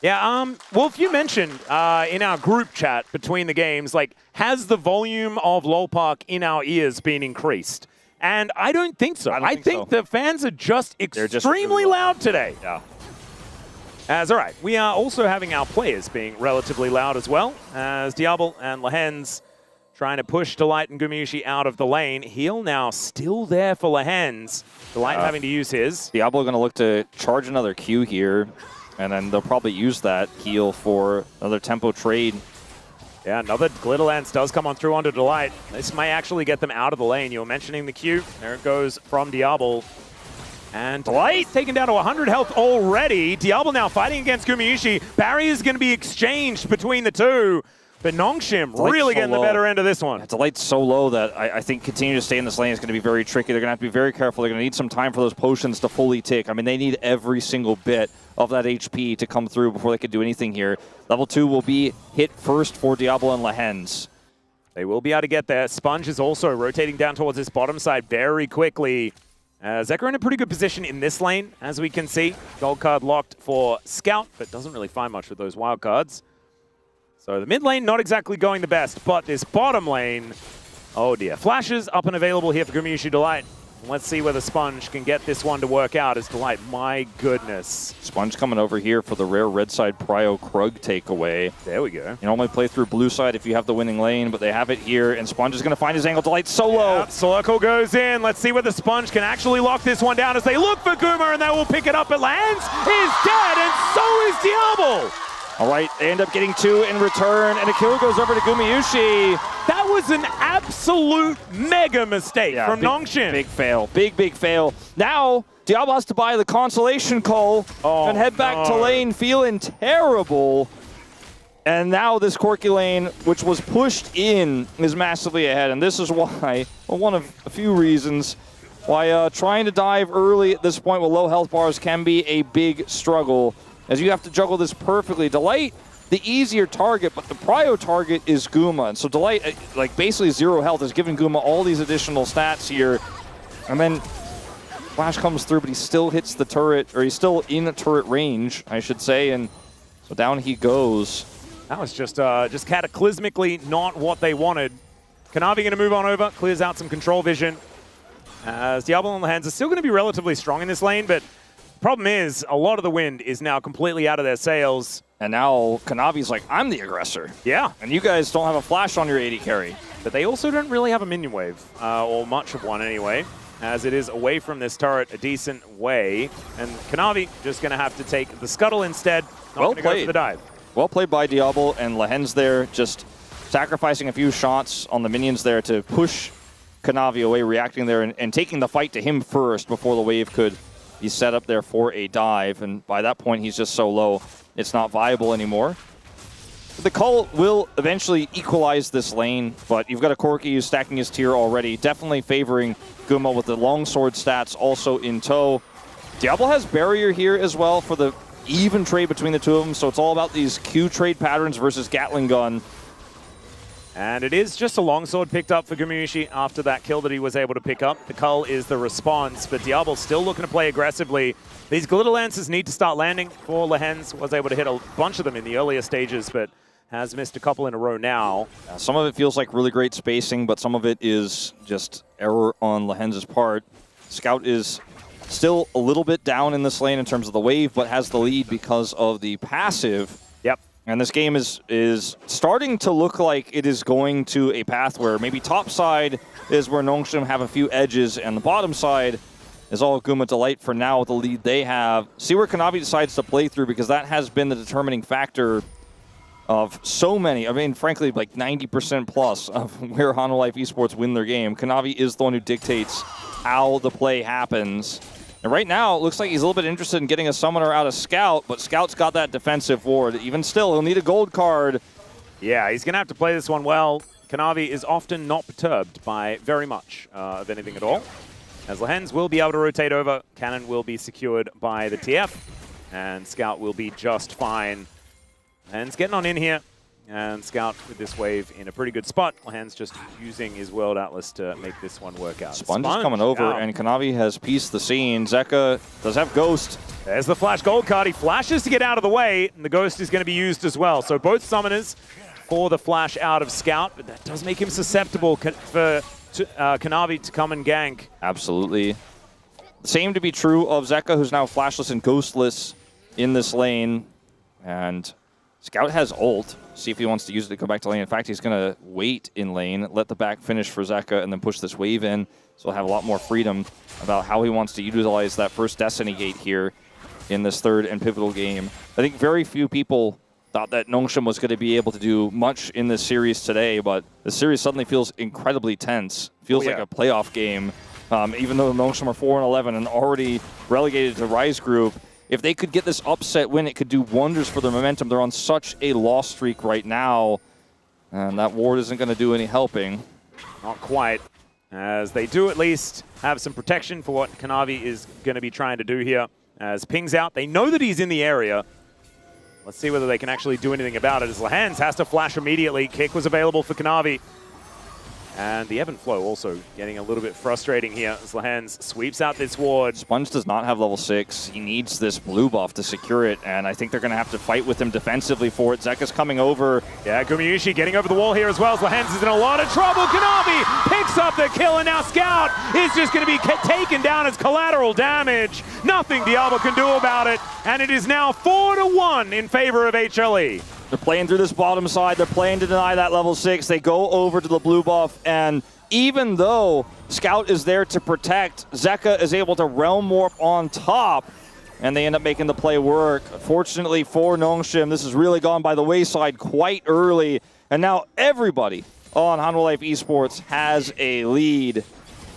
Yeah, Wolf, you mentioned in our group chat between the games, like, has the volume of Lolpark in our ears been increased? And I don't think so. I think the fans are just extremely loud today. Yeah. All right, we are also having our players being relatively loud as well, as Diablo and Lehens trying to push Delight and Gumayusi out of the lane. Heal now still there for Lehens. Delight having to use his. Diablo going to look to charge another Q here. And then they'll probably use that heal for another tempo trade. Yeah, another Glitter Lance does come on through onto Delight. This might actually get them out of the lane. You were mentioning the Q. There it goes from Diablo. And Delight taken down to 100 health already. Diablo now fighting against Gumayusi. Barrier is going to be exchanged between the two. But Nongshim really getting the better end of this one. Delight's so low that I think continuing to stay in this lane is going to be very tricky. They're going to have to be very careful. They're going to need some time for those potions to fully tick. I mean, they need every single bit of that HP to come through before they can do anything here. Level 2 will be hit first for Diablo and Lehens. They will be able to get there. Sponge is also rotating down towards this bottom side very quickly. Zekrom in a pretty good position in this lane, as we can see. Gold card locked for Scout, but doesn't really find much with those wild cards. So the mid lane not exactly going the best, but this bottom lane, oh dear. Flashes up and available here for Gumayusi Delight. Let's see whether Sponge can get this one to work out as Delight. My goodness. Sponge coming over here for the rare red side Prio Krug takeaway. There we go. You normally play through blue side if you have the winning lane, but they have it here, and Sponge is going to find his angle. Delight solo. Yep, Circle goes in. Let's see whether Sponge can actually lock this one down as they look for Guma, and they will pick it up. It lands. He's dead, and so is Diablo. All right, they end up getting 2 in return, and a kill goes over to Gumayusi. That was an absolute mega mistake from Nongshim. Big fail. Big fail. Now, Diablo has to buy the consolation call and head back to lane feeling terrible. And now this Corki lane, which was pushed in, is massively ahead. And this is why, well, one of a few reasons, why trying to dive early at this point with low health bars can be a big struggle, as you have to juggle this perfectly. Delight, the easier target, but the prio target is Guma. And so Delight, like basically 0 health, is giving Guma all these additional stats here. And then Flash comes through, but he still hits the turret, or he's still in the turret range, I should say. And so down he goes. That was just cataclysmically not what they wanted. Kanavi going to move on over, clears out some control vision. As Diablo and Lehens are still going to be relatively strong in this lane, but problem is, a lot of the wind is now completely out of their sails. And now Kanavi's like, I'm the aggressor. Yeah. And you guys don't have a flash on your AD carry. But they also don't really have a minion wave, or much of one anyway, as it is away from this turret a decent way. And Kanavi just going to have to take the scuttle instead. Not gonna go for the dive. Well played by Diablo, and Lehens there just sacrificing a few shots on the minions there to push Kanavi away, reacting there and taking the fight to him first before the wave could be set up there for a dive. And by that point, he's just so low, it's not viable anymore. The Cull will eventually equalize this lane, but you've got a Corki who's stacking his tier already, definitely favoring Guma with the longsword stats also in tow. Diablo has barrier here as well for the even trade between the two of them, so it's all about these Q trade patterns versus Gatling gun. And it is just a longsword picked up for Gumayusi after that kill that he was able to pick up. The Cull is the response, but Diablo still looking to play aggressively. These Glitter Lances need to start landing for Lehens. Was able to hit a bunch of them in the earlier stages, but has missed a couple in a row now. Some of it feels like really great spacing, but some of it is just error on Lehens' part. Scout is still a little bit down in this lane in terms of the wave, but has the lead because of the passive. Yep. And this game is starting to look like it is going to a path where maybe top side is where Nongshim have a few edges, and the bottom side is all Guma Delight for now with the lead they have. See where Kanavi decides to play through, because that has been the determining factor of so many, I mean, frankly, like 90% plus of where Hanwha Life Esports win their game. Kanavi is the one who dictates how the play happens. And right now, it looks like he's a little bit interested in getting a summoner out of Scout, but Scout's got that defensive ward. Even still, he'll need a gold card. Yeah, he's going to have to play this one well. Kanavi is often not perturbed by very much of anything at all. As Lehens will be able to rotate over, Cannon will be secured by the TF, and Scout will be just fine. Lehens getting on in here, and Scout with this wave in a pretty good spot. Lehens just using his World Atlas to make this one work out. Sponge is coming over, and Kanavi has pieced the scene. Zeka does have Ghost. There's the Flash Gold card. He flashes to get out of the way, and the Ghost is going to be used as well. So both summoners for the flash out of Scout, but that does make him susceptible for Kanavi to come and gank. Absolutely. Same to be true of Zeka, who's now flashless and ghostless in this lane. And Scout has ult. See if he wants to use it to go back to lane. In fact, he's going to wait in lane, let the back finish for Zeka, and then push this wave in. So he'll have a lot more freedom about how he wants to utilize that first Destiny Gate here in this third and pivotal game. I think very few people thought that Nongshim was going to be able to do much in this series today, but the series suddenly feels incredibly tense. Feels like a playoff game. Even though Nongshim are 4-11 and already relegated to Rise Group, if they could get this upset win, it could do wonders for their momentum. They're on such a loss streak right now, and that ward isn't going to do any helping. Not quite, as they do at least have some protection for what Kanavi is going to be trying to do here. As pings out, they know that he's in the area. Let's see whether they can actually do anything about it, as Lehens has to flash immediately. Kick was available for Kanavi. And the ebb and flow also getting a little bit frustrating here as Lehens sweeps out this ward. Sponge does not have level 6. He needs this blue buff to secure it, and I think they're going to have to fight with him defensively for it. Zeka's coming over. Yeah, Gumayusi getting over the wall here as well as Lehens is in a lot of trouble. Kanavi picks up the kill, and now Scout is just going to be taken down as collateral damage. Nothing Diablo can do about it, and it is now 4-1 in favor of HLE. They're playing through this bottom side. They're playing to deny that level 6. They go over to the blue buff, and even though Scout is there to protect, Zeka is able to Realm Warp on top, and they end up making the play work. Fortunately for Nongshim, this has really gone by the wayside quite early, and now everybody on Hanwha Life Esports has a lead.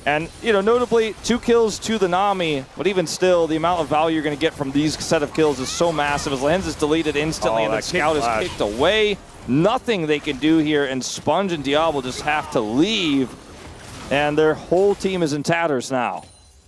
And, you know, notably, 2 kills to the Nami, but even still, the amount of value you're going to get from these set of kills is so massive. As Lehens is deleted instantly, and then Scout is kicked away. Nothing they can do here, and Sponge and Diablo just have to leave, and their whole team is in tatters now.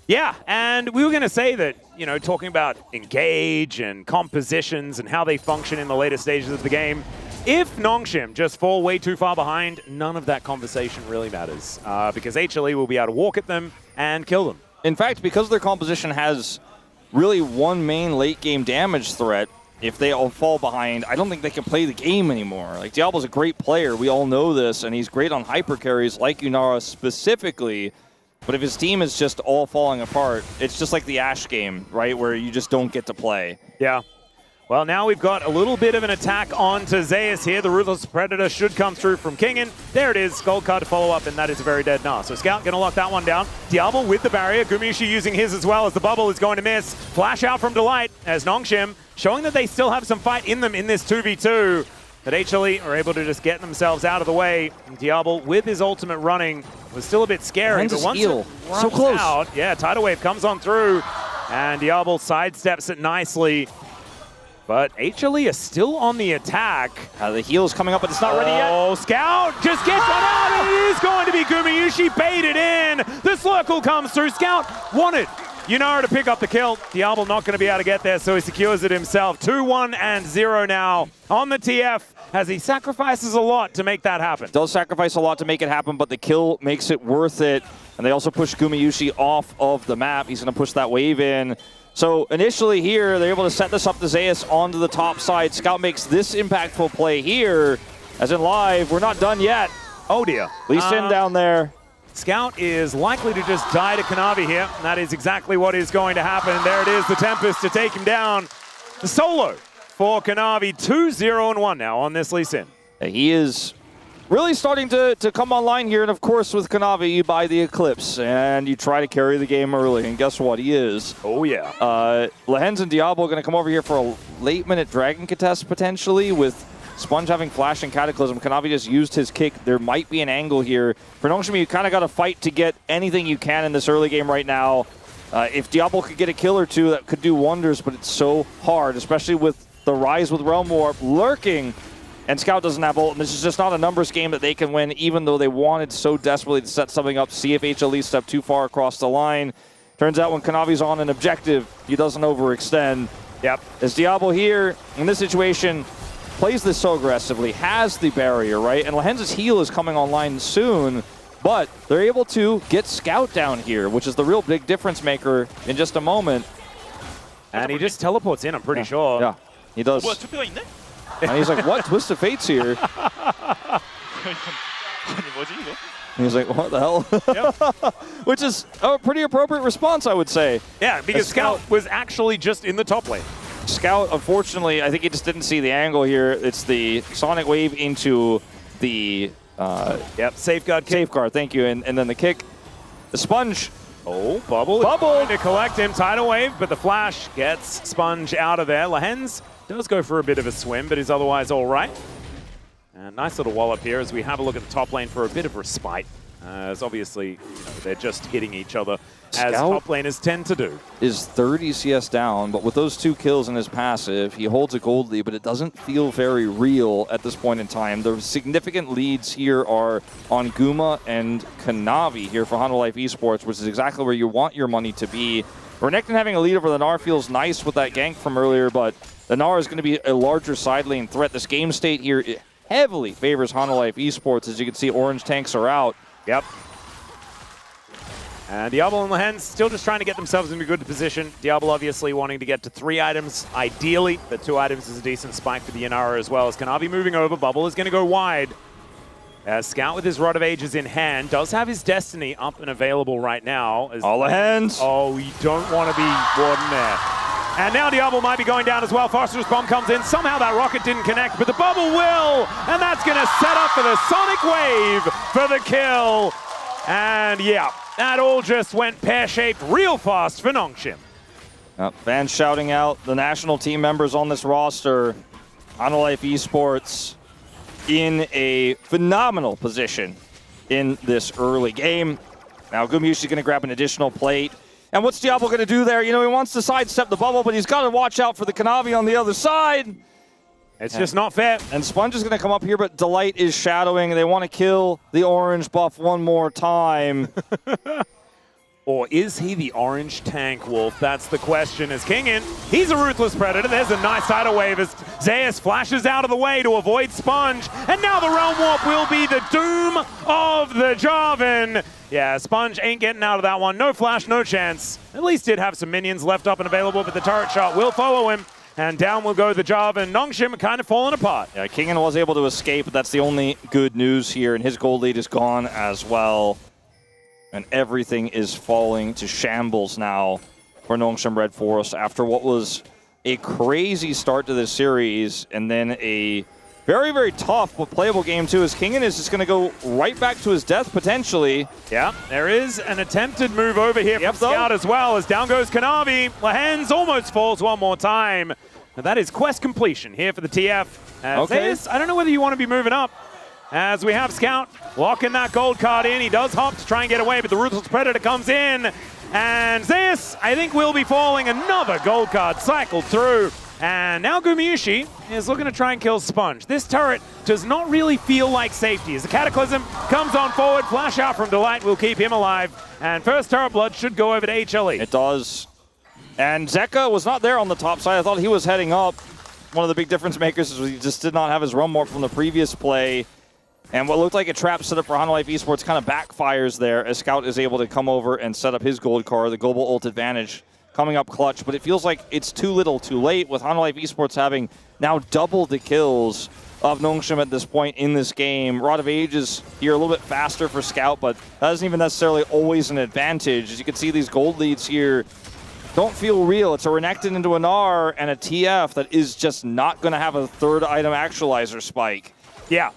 Yeah, and we were going to say that, you know, talking about engage and compositions and how they function in the later stages of the game, if Nongshim just fall way too far behind, none of that conversation really matters, because HLE will be able to walk at them and kill them. In fact, because their composition has really one main late game damage threat, if they all fall behind, I don't think they can play the game anymore. Like, Diablo's a great player, we all know this, and he's great on hyper carries like Yunara specifically, but if his team is just all falling apart, it's just like the Ashe game, right, where you just don't get to play. Yeah. Well, now we've got a little bit of an attack onto Zeus here. The Ruthless Predator should come through from Kingen. There it is. Gold card to follow up, and that is a very dead Gnar. So Scout going to lock that one down. Diablo with the barrier. Gumayusi using his as well, as the bubble is going to miss. Flash out from Delight as Nongshim showing that they still have some fight in them in this 2v2. But HLE are able to just get themselves out of the way. And Diablo, with his ultimate running, was still a bit scary. But once it runs so close out, yeah, Tidal Wave comes on through, and Diablo sidesteps it nicely. But HLE is still on the attack. The heal's coming up, but it's not ready yet. Oh, Scout just gets one out. It is going to be Gumayusi baited in. The circle comes through. Scout wanted Yunara to pick up the kill. Diablo not going to be able to get there, so he secures it himself. 2-1 and 0 now on the TF as he sacrifices a lot to make that happen. Does sacrifice a lot to make it happen, but the kill makes it worth it. And they also push Gumayusi off of the map. He's going to push that wave in. So initially here, they're able to set this up to Zeus onto the top side. Scout makes this impactful play here. As in live, we're not done yet. Oh dear. Lee Sin down there. Scout is likely to just die to Kanavi here. And that is exactly what is going to happen. There it is, the Tempest to take him down. The solo for Kanavi, 2-0-1 now on this Lee Sin. He is really starting to come online here, and of course with Kanavi, you buy the Eclipse, and you try to carry the game early, and guess what? He is. Oh, yeah. Lehens and Diablo are going to come over here for a late-minute Dragon contest, potentially, with Sponge having Flash and Cataclysm. Kanavi just used his kick. There might be an angle here. For Nongshim, you kind of got to fight to get anything you can in this early game right now. If Diablo could get a kill or two, that could do wonders, but it's so hard, especially with the Rise with Realm Warp lurking. And Scout doesn't have ult, and this is just not a numbers game that they can win, even though they wanted so desperately to set something up, see if HLE stepped too far across the line. Turns out when Kanavi's on an objective, he doesn't overextend. Yep. As Diablo here, in this situation, plays this so aggressively, has the barrier, right? And Lehens' heal is coming online soon, but they're able to get Scout down here, which is the real big difference maker in just a moment. And he just teleports in, I'm pretty sure. Yeah, he does. And he's like, what? Twist of Fate's here. He's like, what the hell? Yep. Which is a pretty appropriate response, I would say. Yeah, because Scout was actually just in the top lane. Scout, unfortunately, I think he just didn't see the angle here. It's the Sonic Wave into the safeguard kick. Safeguard, thank you. And then the kick. The Sponge. Oh, Bubble. Bubble to collect him. Tidal Wave, but the Flash gets Sponge out of there. Lehens does go for a bit of a swim, but is otherwise all right. And nice little wallop here as we have a look at the top lane for a bit of respite. As obviously, they're just hitting each other, as top laners tend to do. Is 30 CS down, but with those 2 kills in his passive, he holds a gold lead, but it doesn't feel very real at this point in time. The significant leads here are on Guma and Kanavi here for Honda Life Esports, which is exactly where you want your money to be. Renekton having a lead over the Gnar feels nice with that gank from earlier, but the Gnar is going to be a larger side lane threat. This game state here heavily favors Honda Life Esports. As you can see, orange tanks are out. Yep. And Diablo and Lehens still just trying to get themselves into a good position. Diablo obviously wanting to get to 3 items, ideally, but 2 items is a decent spike for the Yunara as well. As Kanavi moving over, Bubble is going to go wide. As Scout with his Rod of Ages in hand, does have his Destiny up and available right now. All Lehens. Oh, you don't want to be Warden there. And now Diablo might be going down as well. Foster's bomb comes in. Somehow that rocket didn't connect, but the Bubble will. And that's going to set up for the Sonic Wave for the kill. And yeah, that all just went pear-shaped real fast for Nongshim. Fans shouting out the national team members on this roster. Honda Life Esports in a phenomenal position in this early game. Now Gumayusi's going to grab an additional plate. And what's Diablo going to do there? You know, he wants to sidestep the Bubble, but he's got to watch out for the Kanavi on the other side. It's just not fair. And Sponge is going to come up here, but Delight is shadowing. They want to kill the orange buff one more time. Or is he the orange tank wolf? That's the question. As King in, he's a ruthless predator. There's a nice tidal wave as Zeus flashes out of the way to avoid Sponge. And now the Realm Warp will be the doom of the Jarvan. Yeah, Sponge ain't getting out of that one. No flash, no chance. At least did have some minions left up and available, but the turret shot will follow him. And down will go the Jarvan. Nongshim kind of falling apart. Yeah, Kingen was able to escape, but that's the only good news here. And his gold lead is gone as well. And everything is falling to shambles now for Nongshim Red Forest after what was a crazy start to this series. And then a very, very tough but playable game too, as Kingen is just going to go right back to his death potentially. Yeah, there is an attempted move over here from Scout as well, as down goes Kanavi. Lehens almost falls one more time. And that is quest completion here for the TF. Okay. I don't know whether you want to be moving up. As we have Scout locking that gold card in. He does hop to try and get away, but the Ruthless Predator comes in. And Zeus, I think, will be falling. Another gold card cycled through. And now Gumayusi is looking to try and kill Sponge. This turret does not really feel like safety. As the Cataclysm comes on forward, flash out from Delight will keep him alive. And first turret blood should go over to HLE. It does. And Zeka was not there on the top side. I thought he was heading up. One of the big difference makers is he just did not have his run more from the previous play. And what looked like a trap set up for Hanwha Life Esports kind of backfires there as Scout is able to come over and set up his gold card, the global ult advantage coming up clutch. But it feels like it's too little too late with Hanwha Life Esports having now double the kills of Nongshim at this point in this game. Rod of Age is here a little bit faster for Scout, but that isn't even necessarily always an advantage. As you can see, these gold leads here don't feel real. It's a Renekton into an R and a TF that is just not going to have a third item actualizer spike. Yeah.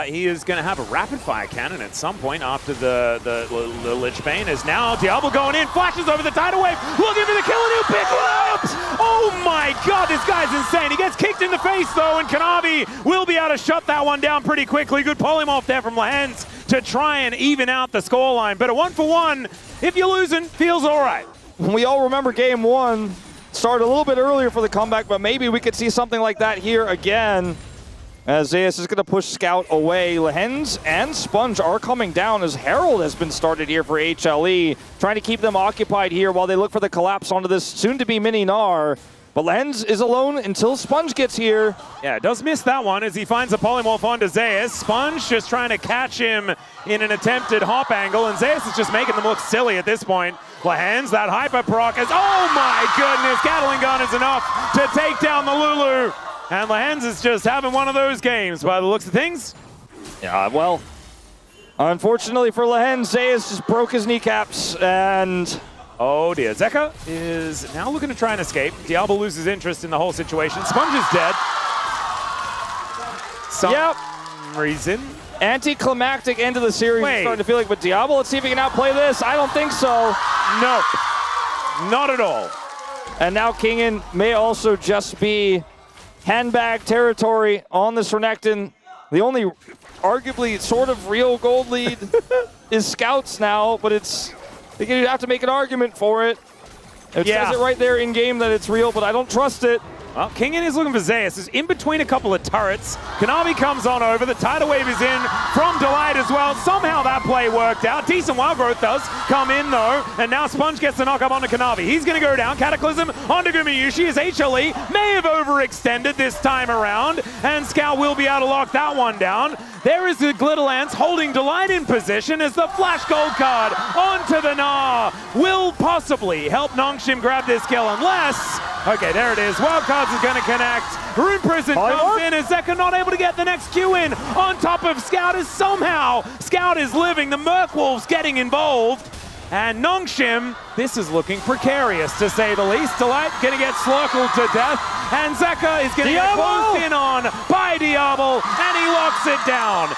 He is going to have a rapid-fire cannon at some point after the Lich Bane. Is now Diablo going in, flashes over the tidal wave, looking for the kill, and he'll pick it up! Oh my god, this guy's insane. He gets kicked in the face, though, and Kanavi will be able to shut that one down pretty quickly. Good polymorph there from Lehens to try and even out the scoreline. But a 1-for-1, if you're losing, feels all right. We all remember game one started a little bit earlier for the comeback, but maybe we could see something like that here again. As Zayas is going to push Scout away. Lehens and Sponge are coming down as Herald has been started here for HLE, trying to keep them occupied here while they look for the collapse onto this soon-to-be mini Gnar. But Lehens is alone until Sponge gets here. Yeah, does miss that one as he finds a polymorph onto Zayas. Sponge just trying to catch him in an attempted hop angle, and Zayas is just making them look silly at this point. Lehens, that hyper proc is, oh my goodness, Gatling gun is enough to take down the Lulu. And Lehens is just having one of those games by the looks of things. Yeah, well, unfortunately for Lehens, Zayas just broke his kneecaps and... Oh dear, Zeka is now looking to try and escape. Diablo loses interest in the whole situation. Sponge is dead. Some reason. Anticlimactic end of the series. It's starting to feel like, but Diablo, let's see if he can outplay this. I don't think so. No, not at all. And now Kingen may also just be handbag territory on this Renekton. The only arguably sort of real gold lead is Scouts now, but it's... You have to make an argument for it. It says it right there in game that it's real, but I don't trust it. Well, Kingen is looking for Zayas. Is in between a couple of turrets. Kanavi comes on over. The tidal wave is in from Delight as well. Somehow that play worked out. Decent wild growth does come in though. And now Sponge gets the knock up onto Kanavi. He's going to go down. Cataclysm onto Gumayusi as HLE may have overextended this time around. And Scout will be able to lock that one down. There is the Glitterlance holding Delight in position as the flash gold card onto the Gnar will possibly help Nongshim grab this kill unless... Okay, there it is. Wildcards is going to connect. Rune Prison comes in as Zeka not able to get the next Q in on top of Scout as somehow Scout is living. The Merc Wolves getting involved. And Nongshim, this is looking precarious to say the least. Delight going to get slurkled to death. And Zeka is going to get closed in on by Diablo and he locks it down.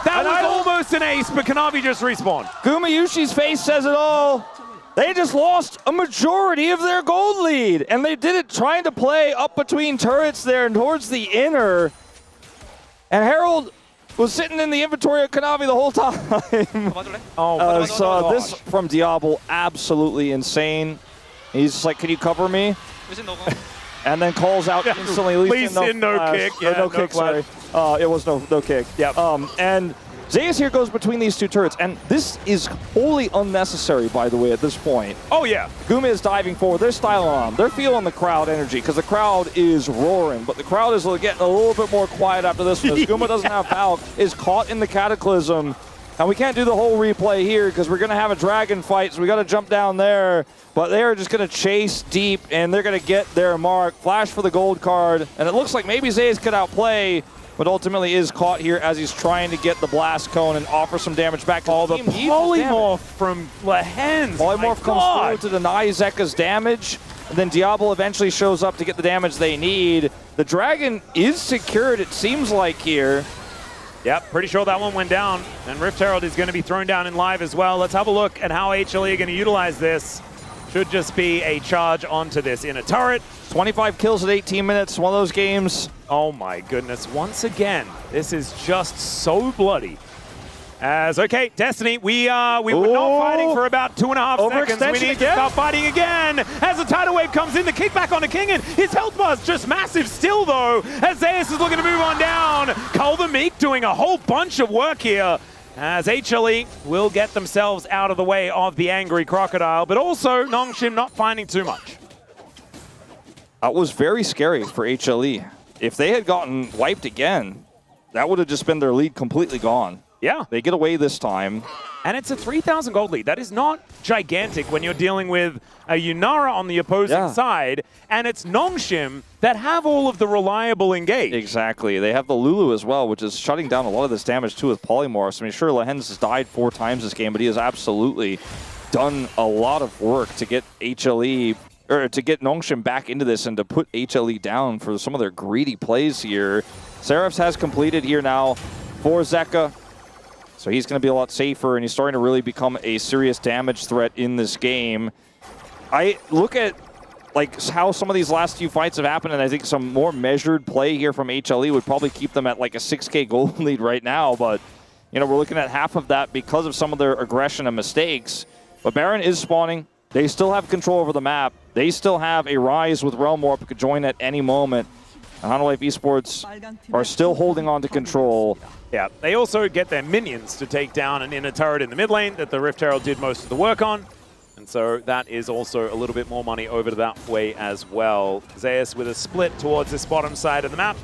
That was almost an ace, but Kanavi just respawned. Gumayushi's face says it all. They just lost a majority of their gold lead, and they did it trying to play up between turrets there and towards the inner. And Herald was sitting in the inventory of Kanavi the whole time. So this from Diablo, absolutely insane. He's just like, can you cover me? And then calls out instantly. Please in no kick. Yeah, no kick, sorry. It was no kick. Yep. And Zayas here goes between these two turrets, and this is wholly unnecessary, by the way, at this point. Oh, yeah. Guma is diving forward. They're styling on him. They're feeling the crowd energy, because the crowd is roaring, but the crowd is getting a little bit more quiet after this one. As Guma doesn't have Valk, is caught in the Cataclysm, and we can't do the whole replay here, because we're going to have a dragon fight, so we got to jump down there, but they are just going to chase deep, and they're going to get their mark. Flash for the gold card, and it looks like maybe Zayas could outplay, but ultimately is caught here as he's trying to get the blast cone and offer some damage back. Oh, the polymorph from Lehens. Polymorph comes through to deny Zeka's damage. And then Diablo eventually shows up to get the damage they need. The dragon is secured, it seems like, here. Yep, pretty sure that one went down. And Rift Herald is going to be thrown down in live as well. Let's have a look at how HLE are going to utilize this. Should just be a charge onto this inner turret. 25 kills at 18 minutes, one of those games. Oh my goodness, once again, this is just so bloody. As, okay, Destiny, we were not fighting for about 2.5 seconds. We need to start fighting again. As the tidal wave comes in, the kickback onto Kingen. His health bar's just massive still, though, as Zeus is looking to move on down. Cole the Meek doing a whole bunch of work here, as HLE will get themselves out of the way of the angry crocodile, but also Nongshim not finding too much. That was very scary for HLE. If they had gotten wiped again, that would have just been their lead completely gone. Yeah. They get away this time. And it's a 3,000 gold lead. That is not gigantic when you're dealing with a Yunara on the opposing side, and it's Nongshim that have all of the reliable engage. Exactly. They have the Lulu as well, which is shutting down a lot of this damage too with Polymorphs. I mean, sure, Lehens has died 4 times this game, but he has absolutely done a lot of work to get HLE, or to get Nongshim back into this and to put HLE down for some of their greedy plays here. Seraphs has completed here now for Zeka. So he's going to be a lot safer, and he's starting to really become a serious damage threat in this game. I look at like how some of these last few fights have happened, and I think some more measured play here from HLE would probably keep them at like a 6K gold lead right now. But, you know, we're looking at half of that because of some of their aggression and mistakes. But Baron is spawning. They still have control over the map. They still have a Rise with Realm Warp who could join at any moment. And Hanwha Esports are still holding on to control. Yeah, they also get their minions to take down an inner turret in the mid lane that the Rift Herald did most of the work on. And so that is also a little bit more money over to that way as well. Zeus with a split towards this bottom side of the map.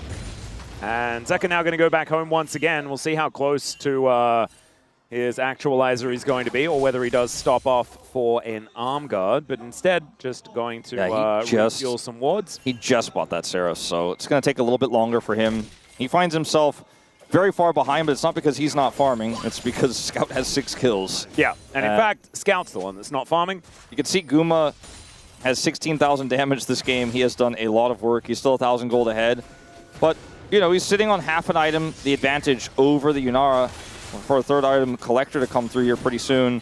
And Zeka now going to go back home once again. We'll see how close to his actualizer he's going to be, or whether he does stop off for an arm guard, but instead just going to refuel some wards. He just bought that Seraph, so it's going to take a little bit longer for him. He finds himself very far behind, but it's not because he's not farming. It's because Scout has 6 kills. Yeah, and in fact, Scout's the one that's not farming. You can see Guma has 16,000 damage this game. He has done a lot of work. He's still 1,000 gold ahead. But, you know, he's sitting on half an item, the advantage over the Yunara, for a 3rd item collector to come through here pretty soon.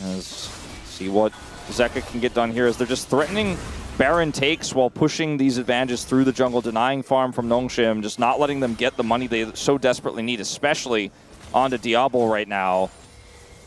Let's see what Zeka can get done here as they're just threatening Baron takes while pushing these advantages through the jungle, denying farm from Nongshim, just not letting them get the money they so desperately need, especially onto Diablo right now.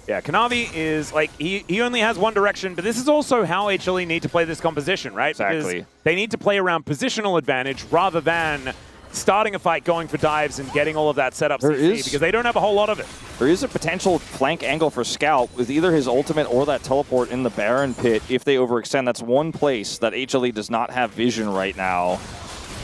Yeah, Kanavi is like, he only has one direction, but this is also how HLE need to play this composition, right? Exactly. Because they need to play around positional advantage rather than starting a fight, going for dives, and getting all of that set up CC, because they don't have a whole lot of it. There is a potential flank angle for Scout with either his ultimate or that teleport in the Baron pit if they overextend. That's one place that HLE does not have vision right now.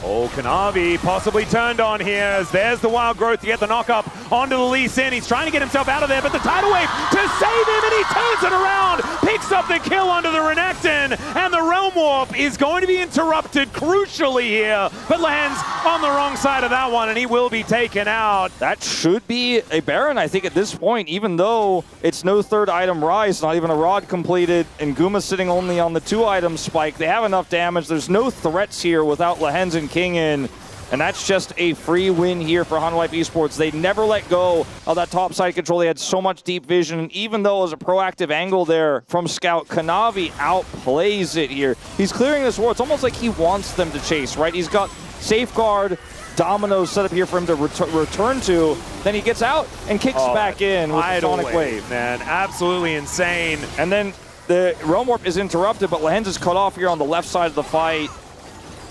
Oh, Kanavi possibly turned on here as there's the Wild Growth to get the knock-up onto the Lee Sin. He's trying to get himself out of there, but the Tidal Wave to save him, and he turns it around, picks up the kill onto the Renekton, and the Realm Warp is going to be interrupted crucially here, but lands on the wrong side of that one, and he will be taken out. That should be a Baron, I think, at this point, even though it's no 3rd item Rise, not even a Rod completed, and Guma's sitting only on the 2-item Spike. They have enough damage. There's no threats here without Lehens and Kingen, and that's just a free win here for Hanwha Esports. They never let go of that top side control. They had so much deep vision, and even though it was a proactive angle there from Scout, Kanavi outplays it here. He's clearing this war. It's almost like he wants them to chase, right? He's got Safeguard, Dominoes set up here for him to return to. Then he gets out and kicks back in with the Sonic Wave. Man, absolutely insane. And then the Realm Warp is interrupted, but Lehens is cut off here on the left side of the fight.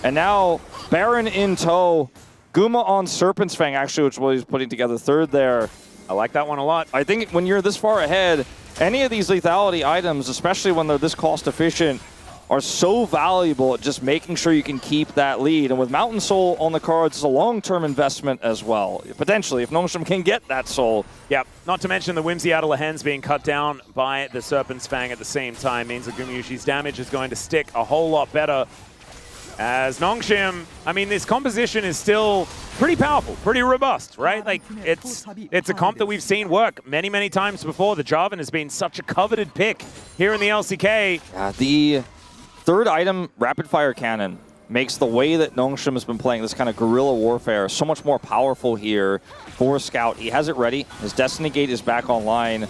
And now Baron in tow. Guma on Serpent's Fang, actually, which is what he's putting together 3rd there. I like that one a lot. I think when you're this far ahead, any of these lethality items, especially when they're this cost efficient, are so valuable at just making sure you can keep that lead. And with Mountain Soul on the cards, it's a long-term investment as well. Potentially, if Nongshim can get that soul. Yep, not to mention the Whimsy out of Lehens being cut down by the Serpent's Fang at the same time means that Gumayushi's damage is going to stick a whole lot better. As Nongshim, I mean, this composition is still pretty powerful, pretty robust, right? Like, it's a comp that we've seen work many, many times before. The Jarvan has been such a coveted pick here in the LCK. The 3rd item, Rapid Fire Cannon, makes the way that Nongshim has been playing this kind of guerrilla warfare so much more powerful here for Scout. He has it ready. His Destiny Gate is back online.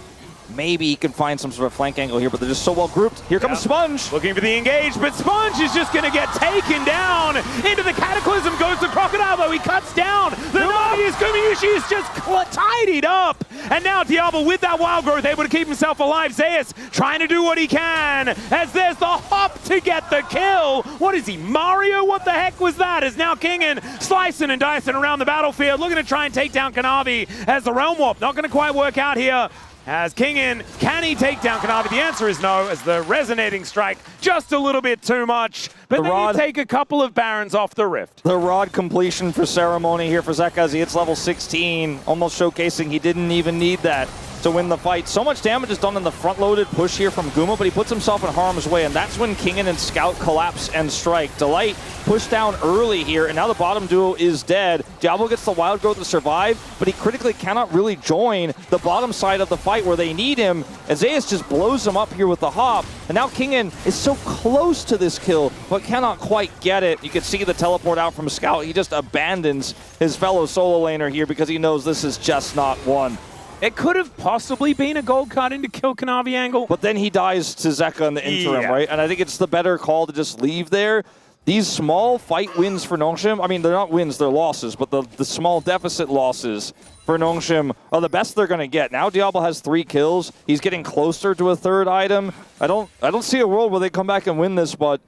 Maybe he can find some sort of flank angle here, but they're just so well grouped. Here comes Sponge. Looking for the engage, but Sponge is just going to get taken down into the Cataclysm. Goes to Crocodile, though. He cuts down. The Navi this Gumayushi is just tidied up. And now Diablo with that wild growth able to keep himself alive. Zeus trying to do what he can as there's the hop to get the kill. What is he, Mario? What the heck was that? As now Kingen slicing and dicing around the battlefield, looking to try and take down Kanavi as the Realm Warp. Not going to quite work out here. As Kingen, can he take down Kanavi? The answer is no, as the resonating strike just a little bit too much. But then you take a couple of Barons off the Rift. The rod completion for Ceremony here for Zeka as he hits level 16, almost showcasing he didn't even need that to win the fight. So much damage is done in the front-loaded push here from Guma, but he puts himself in harm's way, and that's when Kingen and Scout collapse and strike. Delight pushed down early here, and now the bottom duo is dead. Diablo gets the wild growth to survive, but he critically cannot really join the bottom side of the fight where they need him. And Zeus just blows him up here with the hop, and now Kingen is so close to this kill, but cannot quite get it. You can see the teleport out from Scout. He just abandons his fellow solo laner here because he knows this is just not one. It could have possibly been a gold card into kill Kanavi angle. But then he dies to Zeka in the interim, right? And I think it's the better call to just leave there. These small fight wins for Nongshim, I mean, they're not wins, they're losses, but the small deficit losses for Nongshim are the best they're going to get. Now Diablo has 3 kills. He's getting closer to a 3rd item. I don't see a world where they come back and win this, but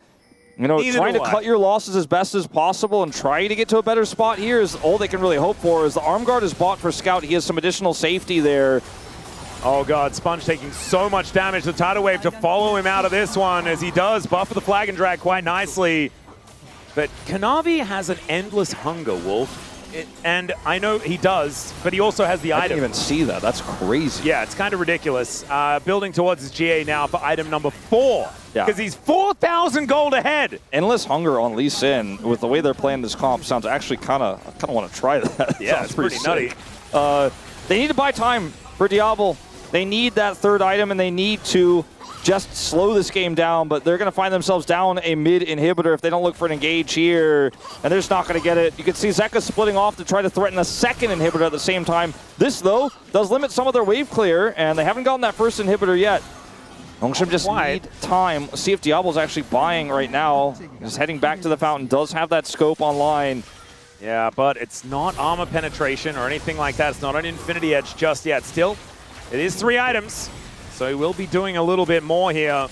you know, trying to cut your losses as best as possible and try to get to a better spot here is all they can really hope for. As the arm guard is bought for Scout, he has some additional safety there. Oh god, Sponge taking so much damage. The tidal wave to follow him out of this one as he does buffer the flag and drag quite nicely. But Kanavi has an endless hunger, Wolf. And I know he does, but he also has the item. I didn't even see that. That's crazy. Yeah, it's kind of ridiculous. Building towards his GA now for item number 4. Because he's 4,000 gold ahead. Endless hunger on Lee Sin, with the way they're playing this comp, sounds actually I kind of want to try that. Yeah, it's pretty nutty. They need to buy time for Diablo. They need that 3rd item, and they need to just slow this game down, but they're going to find themselves down a mid inhibitor if they don't look for an engage here, and they're just not going to get it. You can see Zeka splitting off to try to threaten a 2nd inhibitor at the same time. This, though, does limit some of their wave clear, and they haven't gotten that 1st inhibitor yet. Nongshim just need time. Let's see if Diablo's actually buying right now. He's heading back to the fountain, does have that scope online. Yeah, but it's not armor penetration or anything like that. It's not an Infinity Edge just yet. Still, it is 3 items. So he will be doing a little bit more here.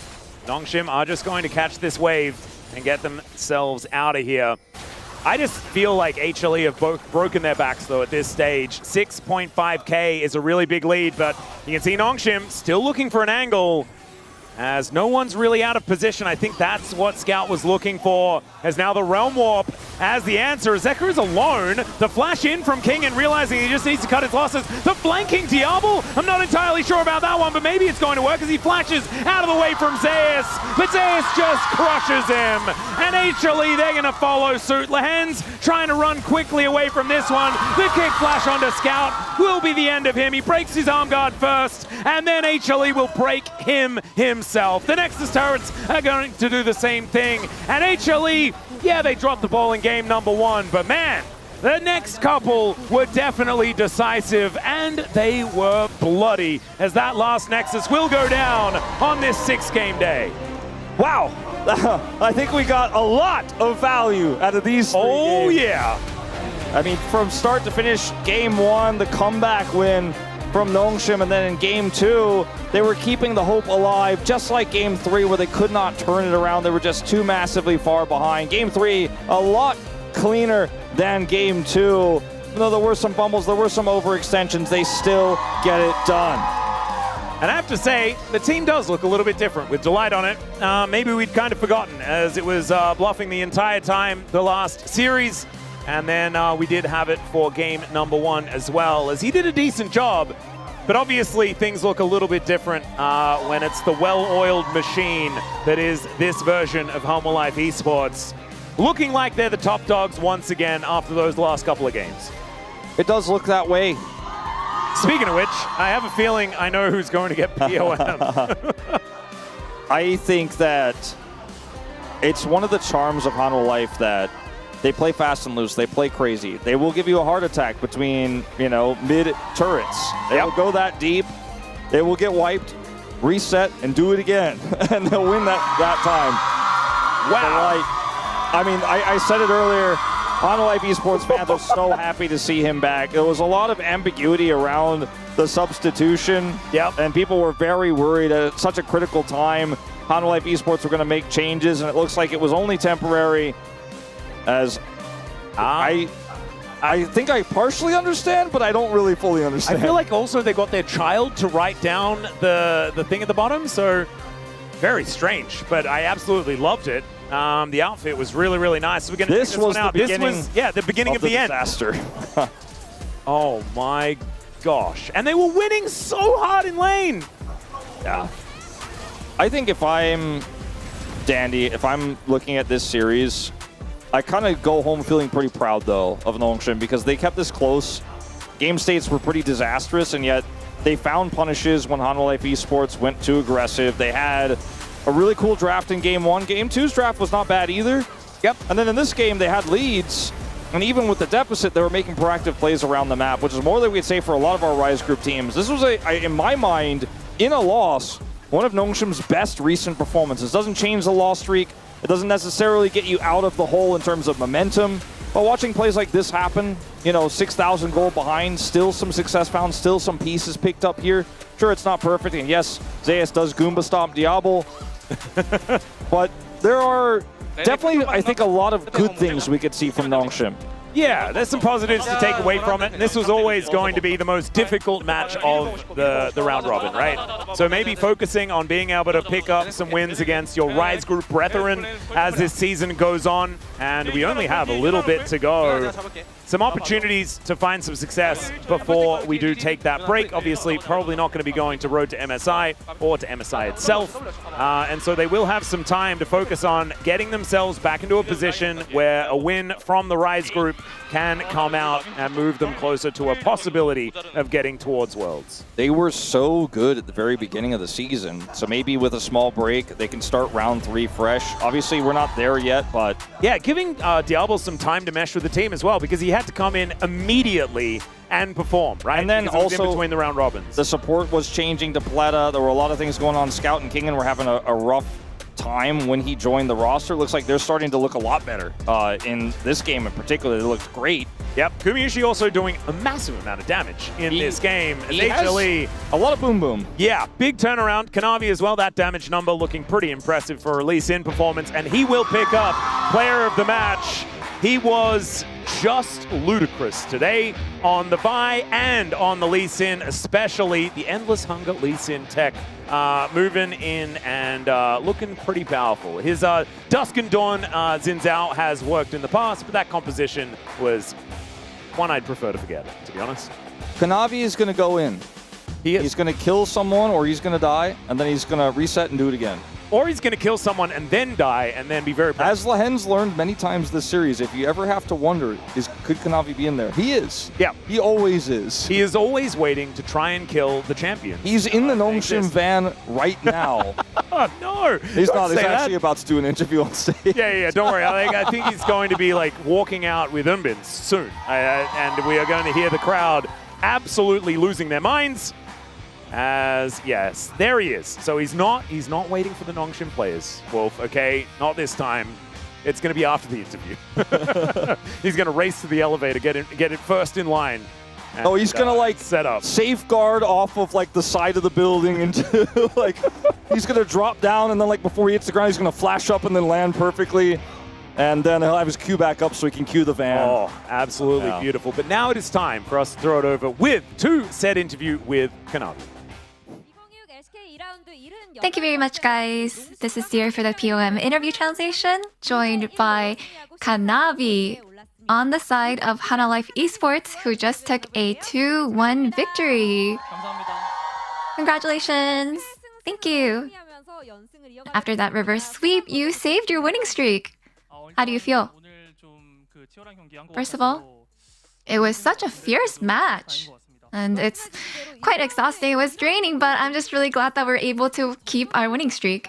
Nongshim are just going to catch this wave and get themselves out of here. I just feel like HLE have both broken their backs, though, at this stage. 6.5k is a really big lead, but you can see Nongshim still looking for an angle as no one's really out of position. I think that's what Scout was looking for, as now the Realm Warp as the answer. Zeka is alone. The flash in from King and realizing he just needs to cut his losses. The flanking Diablo, I'm not entirely sure about that one, but maybe it's going to work as he flashes out of the way from Zeus. But Zeus just crushes him. And HLE, they're going to follow suit. Lehens trying to run quickly away from this one. The kick flash onto Scout will be the end of him. He breaks his arm guard first, and then HLE will break him himself. The Nexus turrets are going to do the same thing. And HLE, yeah, they dropped the ball in game number 1, but man, the next couple were definitely decisive, and they were bloody, as that last Nexus will go down on this 6-game day. Wow, I think we got a lot of value out of these 3 games. Yeah. I mean, from start to finish, game 1, the comeback win from Nongshim, and then in game 2, they were keeping the hope alive, just like game 3, where they could not turn it around. They were just too massively far behind. Game 3, a lot cleaner than game 2. Even though there were some fumbles, there were some overextensions, they still get it done. And I have to say, the team does look a little bit different with Delight on it. Maybe we'd kind of forgotten, as it was bluffing the entire time the last series. And then we did have it for game number 1 as well, as he did a decent job. But obviously, things look a little bit different when it's the well-oiled machine that is this version of Humble Life Esports. Looking like they're the top dogs once again after those last couple of games. It does look that way. Speaking of which, I have a feeling I know who's going to get POM. I think that it's one of the charms of Humble Life that they play fast and loose. They play crazy. They will give you a heart attack between, mid turrets. They will go that deep. They will get wiped, reset, and do it again. And they'll win that time. Wow. I mean, I said it earlier. Honor Life Esports fans are so happy to see him back. There was a lot of ambiguity around the substitution. Yep. And people were very worried at such a critical time. Honor Life Esports were going to make changes, and it looks like it was only temporary. As I think I partially understand, but I don't really fully understand. I feel like also they got their child to write down the thing at the bottom, so very strange, but I absolutely loved it. The outfit was really, really nice. So we're gonna check this one out. This was the beginning of the end. Disaster. Oh my gosh. And they were winning so hard in lane. Yeah. I think if I'm Dandy, if I'm looking at this series, I kind of go home feeling pretty proud, though, of Nongshim because they kept this close. Game states were pretty disastrous, and yet they found punishes when Honor Life Esports went too aggressive. They had a really cool draft in Game 1. Game 2's draft was not bad either. Yep. And then in this game, they had leads, and even with the deficit, they were making proactive plays around the map, which is more than we'd say for a lot of our Rise Group teams. This was, in my mind, in a loss, one of Nongshim's best recent performances. Doesn't change the loss streak. It doesn't necessarily get you out of the hole in terms of momentum. But watching plays like this happen, 6,000 goal behind, still some success found, still some pieces picked up here. Sure, it's not perfect. And yes, Zayas does Goomba stomp Diablo. But there are definitely, I think, a lot of good things we could see from Nongshim. Yeah, there's some positives to take away from it. And this was always going to be the most difficult match of the round robin, right? So maybe focusing on being able to pick up some wins against your Rise Group brethren as this season goes on. And we only have a little bit to go. Some opportunities to find some success before we do take that break. Obviously, probably not going to be going to Road to MSI or to MSI itself. And so they will have some time to focus on getting themselves back into a position where a win from the Rise Group can come out and move them closer to a possibility of getting towards Worlds. They were so good at the very beginning of the season, so maybe with a small break, they can start round 3 fresh. Obviously, we're not there yet, but... Yeah, giving Diablo some time to mesh with the team as well, because he had to come in immediately and perform, right? And then also, in between the round robins. The support was changing to Pleta. There were a lot of things going on. Scout and Kingen were having a rough time when he joined the roster. Looks like they're starting to look a lot better in this game in particular. They looked great. Yep, Kumiushi also doing a massive amount of damage in this game. As he HLE, a lot of boom boom. Yeah, big turnaround. Kanavi as well, that damage number looking pretty impressive for a Lee Sin performance, and he will pick up player of the match. He was just ludicrous today on the Vi and on the Lee Sin, especially the Endless Hunger Lee Sin tech. Moving in and looking pretty powerful. His Dusk and Dawn Xin Zhao has worked in the past, but that composition was one I'd prefer to forget, to be honest. Kanavi is going to go in. He's going to kill someone, or he's going to die, and then he's going to reset and do it again. Or he's going to kill someone and then die and then be very proud. As Lahen's learned many times this series, if you ever have to wonder, could Kanavi be in there? He is. Yeah. He always is. He is always waiting to try and kill the champion. He's in the Nongshim van right now. No! He's not. He's actually about to do an interview on stage. Yeah, don't worry. I think he's going to be like walking out with Umbins soon. And we are going to hear the crowd absolutely losing their minds. As, yes, there he is. So he's not waiting for the Nongshim players, Wolf, okay? Not this time. It's going to be after the interview. He's going to race to the elevator, get it first in line. And, he's going to, like, set up. Safeguard off of, like, the side of the building into, like, he's going to drop down, and then, like, before he hits the ground, he's going to flash up and then land perfectly. And then he'll have his queue back up so he can queue the van. Oh, absolutely beautiful. But now it is time for us to throw it over to said interview with Kanavi. Thank you very much, guys. This is Dear for the POM interview translation, joined by Kanavi on the side of Hana Life Esports, who just took a 2-1 victory. Congratulations. Thank you. After that reverse sweep, you saved your winning streak. How do you feel? First of all, it was such a fierce match. And it's quite exhausting. It was draining, but I'm just really glad that we're able to keep our winning streak.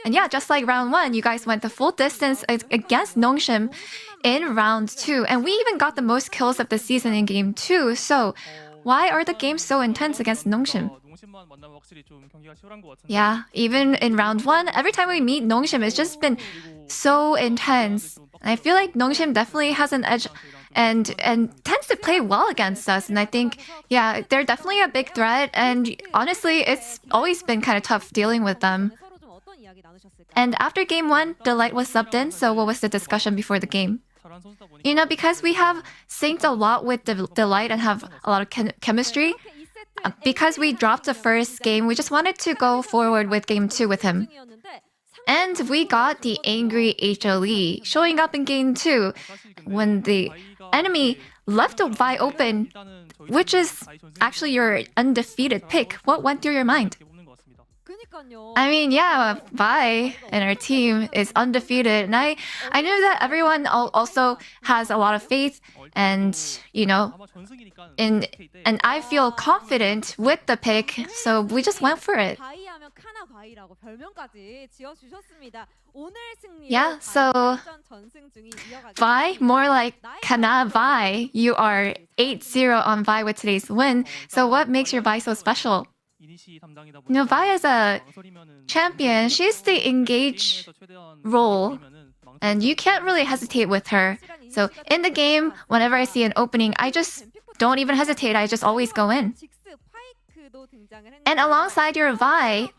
And yeah, just like round 1, you guys went the full distance against Nongshim in round 2. And we even got the most kills of the season in game 2. So why are the games so intense against Nongshim? Yeah, even in round 1, every time we meet Nongshim, it's just been so intense. And I feel like Nongshim definitely has an edge and tends to play well against us. And I think, yeah, they're definitely a big threat. And honestly, it's always been kind of tough dealing with them. And after game 1, Delight was subbed in. So what was the discussion before the game? You know, because we have synced a lot with Delight and have a lot of chemistry, because we dropped the first game, we just wanted to go forward with game 2 with him. And we got the angry HLE showing up in game 2 when the enemy left a Vi open, which is actually your undefeated pick. What went through your mind? I mean, yeah, Vi and our team is undefeated. And I know that everyone also has a lot of faith and, you know, and I feel confident with the pick. So we just went for it. Yeah, so Vi, more like Kana Vi. You are 8-0 on Vi with today's win. So what makes your Vi so special? You know, Vi is a champion. She's the engage role, and you can't really hesitate with her. So in the game, whenever I see an opening, I just don't even hesitate. I just always go in. And alongside your Vi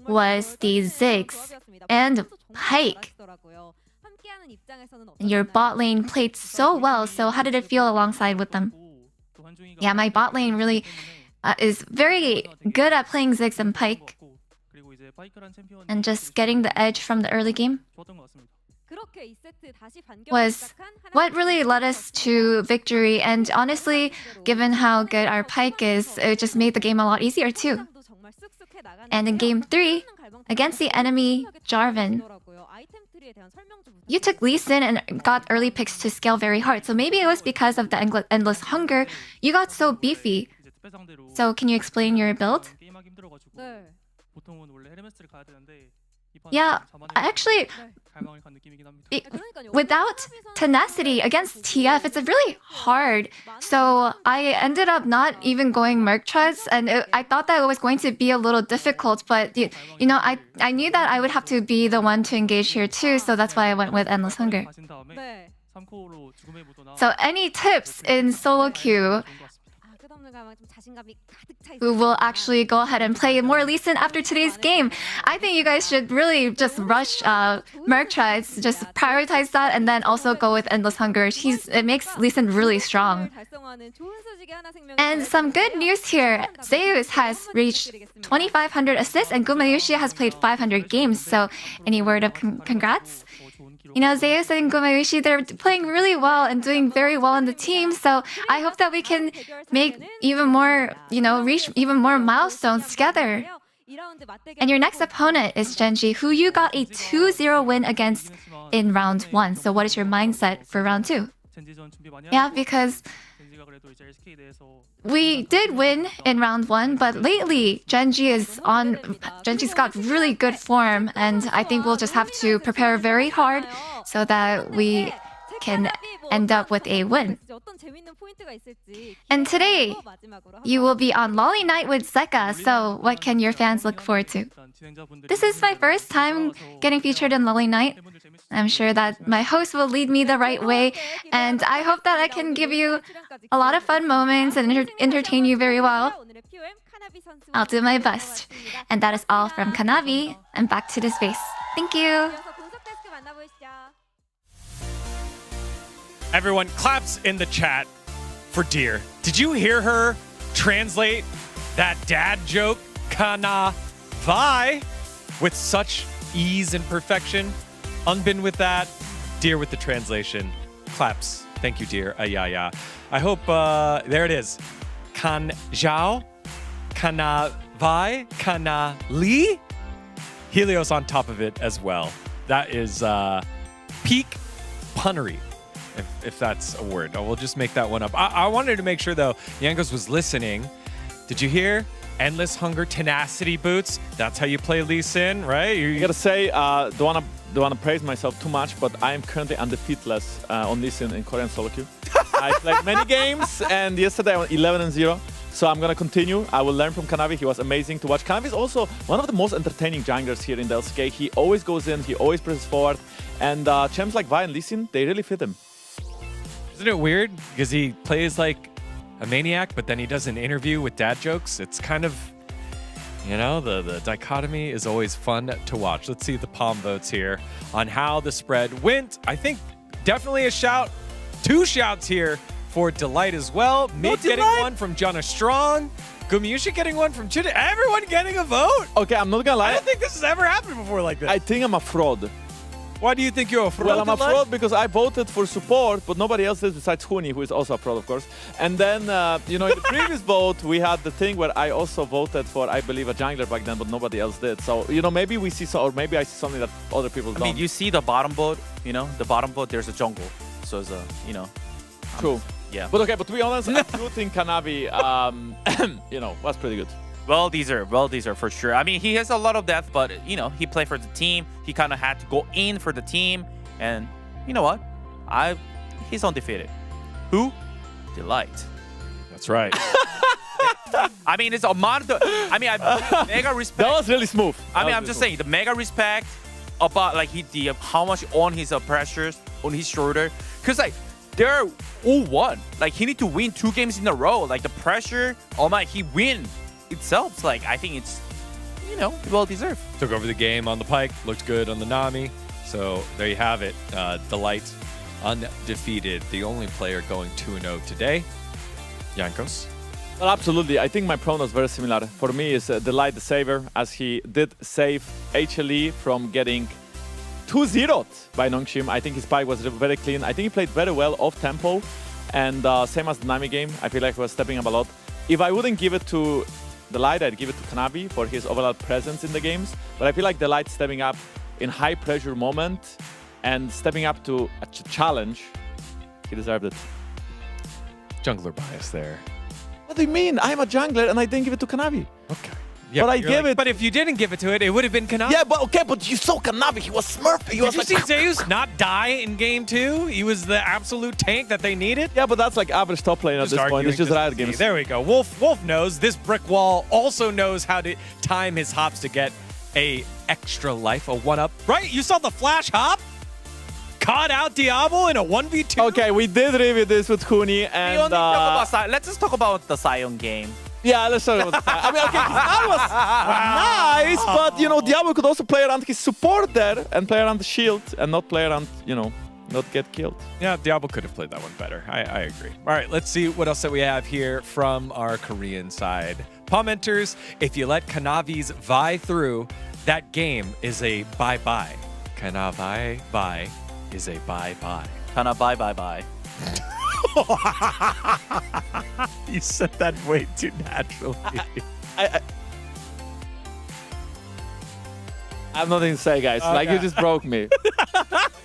was the Ziggs and Pike. And your bot lane played so well, so how did it feel alongside with them? Yeah, my bot lane really is very good at playing Ziggs and Pike and just getting the edge from the early game was what really led us to victory. And honestly, given how good our Pike is, it just made the game a lot easier too. And in game 3, against the enemy Jarvan, you took Lee Sin and got early picks to scale very hard. So maybe it was because of the endless hunger, you got so beefy. So can you explain your build? Yeah, actually, without tenacity against TF, it's really hard. So I ended up not even going Merc Treads, and I thought that it was going to be a little difficult, but you know, I knew that I would have to be the one to engage here too, so that's why I went with Endless Hunger. So any tips in solo queue? Who will actually go ahead and play more Lee Sin after today's game? I think you guys should really just rush Merc Treads, just prioritize that, and then also go with Endless Hunger. It makes Lee Sin really strong. And some good news here. Zeus has reached 2,500 assists, and Gumayushi has played 500 games. So any word of congrats? You know, Zeus and Gumayushi, they're playing really well and doing very well in the team. So I hope that we can make even more, you know, reach even more milestones together. And your next opponent is Genji, who you got a 2-0 win against in round 1. So what is your mindset for round 2? Yeah, because we did win in round 1, but lately Genji's got really good form, and I think we'll just have to prepare very hard so that we can end up with a win. And today, you will be on Lolly Night with Zeka, so what can your fans look forward to? This is my first time getting featured in Lolly Night. I'm sure that my host will lead me the right way, and I hope that I can give you a lot of fun moments and entertain you very well. I'll do my best. And that is all from Kanavi, and back to the space. Thank you! Everyone claps in the chat for Deer. Did you hear her translate that dad joke, Kana Vi, with such ease and perfection? Unbin with that, Deer with the translation. Claps. Thank you, Deer. Yeah. I hope, there it is. Kan Zhao, Kana Vi, Kana Li. Helios on top of it as well. That is peak punnery, if that's a word. We'll just make that one up. I wanted to make sure, though, Yankos was listening. Did you hear? Endless Hunger, tenacity boots. That's how you play Lee Sin, right? You gotta say, don't wanna praise myself too much, but I am currently undefeatless on Lee Sin in Korean solo queue. I played many games, and yesterday I went 11-0. So I'm gonna continue. I will learn from Kanavi. He was amazing to watch. Kanavi is also one of the most entertaining junglers here in the LCK. He always goes in, he always presses forward. And champs like Vi and Lee Sin, they really fit him. Isn't it weird? Because he plays like a maniac, but then he does an interview with dad jokes. It's kind of, you know, the dichotomy is always fun to watch. Let's see the palm votes here on how the spread went. I think definitely a shout, 2 shouts here for Delight as well. Mid getting one from Jana Strong. Gumiushi getting one from Chida. Everyone getting a vote. Okay, I'm not gonna lie. I don't think this has ever happened before like this. I think I'm a fraud. Why do you think you're a fraud? Well, I'm a fraud because I voted for support, but nobody else did besides Huni, who is also a fraud, of course. And then, you know, in the previous vote, we had the thing where I also voted for, I believe, a jungler back then, but nobody else did. So, you know, maybe we see, or maybe I see something that other people don't. I mean, you see the bottom vote, you know, the bottom vote, there's a jungle. So it's a, you know. True. Yeah. But okay, but to be honest, I do think Kanavi, you know, was pretty good. Well deserved for sure. I mean, he has a lot of depth, but, you know, he played for the team. He kind of had to go in for the team. And you know what? He's undefeated. Who? Delight. That's right. I mean, it's a monitor. I mean, mega respect. That was really smooth. I mean, I'm just saying, the mega respect about like how much on his pressures on his shoulder. Because like, they're 0-1. Like, he need to win 2 games in a row. Like, the pressure, oh my, he win itself. So, like, I think it's, you know, well deserved. Took over the game on the Pike, looked good on the Nami. So there you have it. Delight undefeated, the only player going 2-0 today. Jankos? Well, absolutely. I think my prono is very similar. For me, is Delight the saver, as he did save HLE from getting 2-0'd by Nongshim. I think his spike was very clean. I think he played very well off tempo. And same as the Nami game, I feel like he was stepping up a lot. If I wouldn't give it to Delight, I'd give it to Kanavi for his overall presence in the games. But I feel like Delight stepping up in high pressure moment and stepping up to a challenge, he deserved it. Jungler bias there. What do you mean? I'm a jungler and I didn't give it to Kanavi. Okay. Yeah, but I gave it. But if you didn't give it to it, it would have been Kanavi. Yeah, but okay, but you saw Kanavi. He was smurfing. Did you see Zeus not die in game 2? He was the absolute tank that they needed. Yeah, but that's like average top lane at this point. It's just Riot Games. There we go. Wolf knows. This brick wall also knows how to time his hops to get a extra life, a 1-up. Right? You saw the flash hop? Caught out Diablo in a 1v2? Okay, we did review this with Huni and... let's just talk about the Sion game. Yeah, let's talk about that. I mean, okay, that was nice, but, you know, Diablo could also play around his support there and play around the shield and not play around, you know, not get killed. Yeah, Diablo could have played that one better. I agree. All right, let's see what else that we have here from our Korean side. Commenters, if you let Kanavi's Vi through, that game is a bye-bye. Kanavi Vi is a bye-bye. Bye-bye-bye. You said that way too naturally. I have nothing to say, guys. Okay. Like, you just broke me.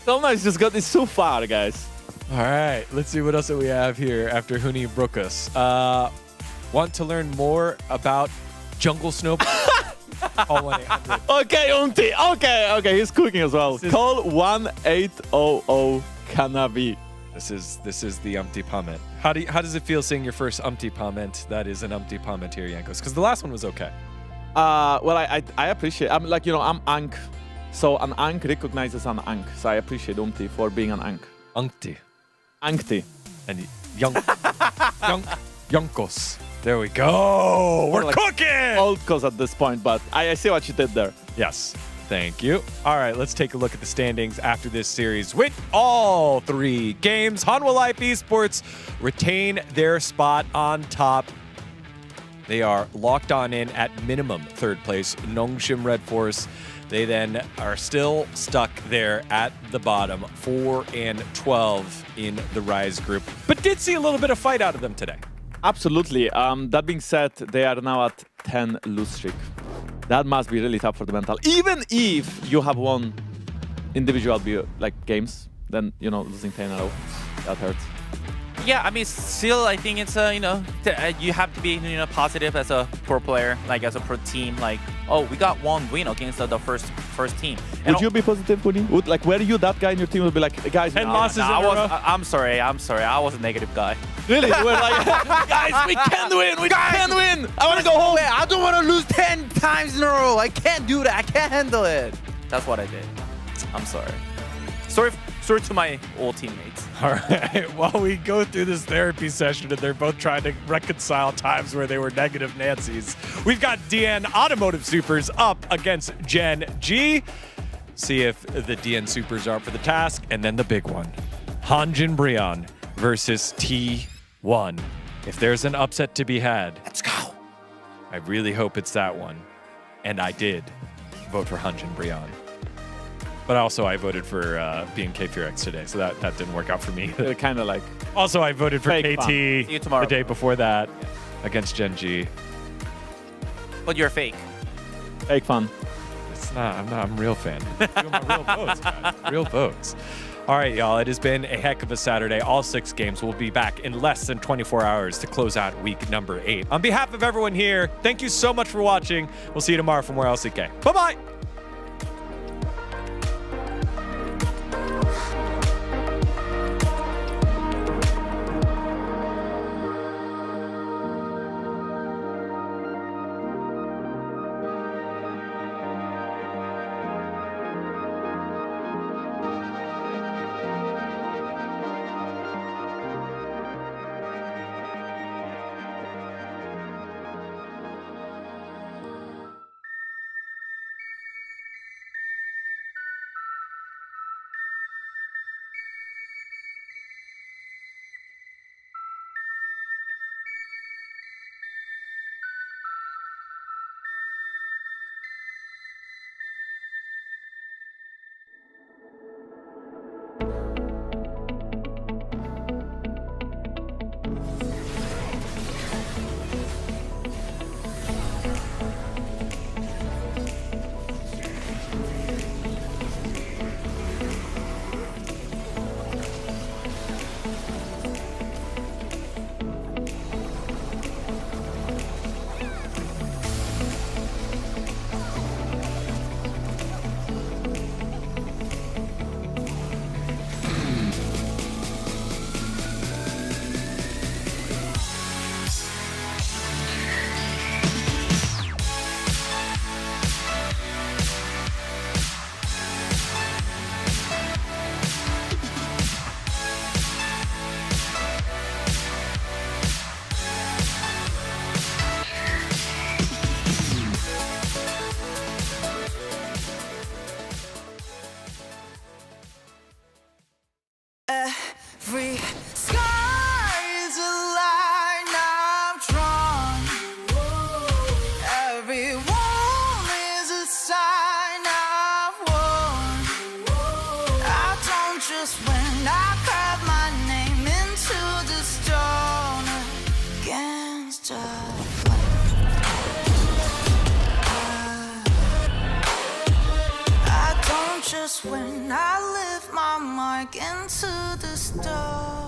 Sometimes just got this too far, guys. All right, let's see what else that we have here after Huni broke us. Want to learn more about jungle snowball? Call 1-800. Okay, Unti. Okay, he's cooking as well. Call 1800 Kanavi. This is the Umpty Pament. How does it feel seeing your first Umpty Pament that is an Umpty Pament here, Jankos? Because the last one was okay. Well, I appreciate. I'm like, you know, I'm Ankh, so an Ankh recognizes an Ankh. So I appreciate Umti for being an Ankh. Unkti. Ankti. And Jankos. There we go. We're like cooking. Old cause at this point, but I see what you did there. Yes. Thank you. All right, let's take a look at the standings after this series. With all 3 games, Hanwha Life Esports retain their spot on top. They are locked on in at minimum 3rd place. Nongshim Red Force, they then are still stuck there at the bottom, 4 and 12 in the Rise group, but did see a little bit of fight out of them today. Absolutely. That being said, they are now at 10 lose streak. That must be really tough for the mental. Even if you have won individual games, then, you know, losing 10 in a row, that hurts. Yeah, I mean, still, I think it's you know, you have to be, you know, positive as a pro player, like as a pro team. Like, oh, we got 1 win against the first team. And would you be positive, Woody? Like, were you that guy in your team would be like, guys, 10 losses in a row? I'm sorry, I was a negative guy. Really? We're like, guys, we can win. We can win. I want to go home. Wait, I don't want to lose 10 times in a row. I can't do that. I can't handle it. That's what I did. I'm sorry. Sorry to my old teammates. All right, while we go through this therapy session and they're both trying to reconcile times where they were negative Nancy's, we've got DN Automotive Supers up against Gen G. See if the DN Supers are up for the task, and then the big one. Hanjin Brion versus T1. If there's an upset to be had, let's go. I really hope it's that one. And I did vote for Hanjin Brion. But also, I voted for BNK Furex today, so that didn't work out for me. Kind of like. Also, I voted for KT See you tomorrow. the day before that against Gen G. But you're fake. Fake fun. It's not. I'm a real fan. Doing my real votes, guys. Real votes. All right, y'all. It has been a heck of a Saturday. All 6 games will be back in less than 24 hours to close out week number 8. On behalf of everyone here, thank you so much for watching. We'll see you tomorrow for more LCK. Bye-bye. Every sky is a line I've drawn. Every wall is a sign I've worn. I don't just win, I carve my name into the stone against a I don't just win, I live my mark into the stone.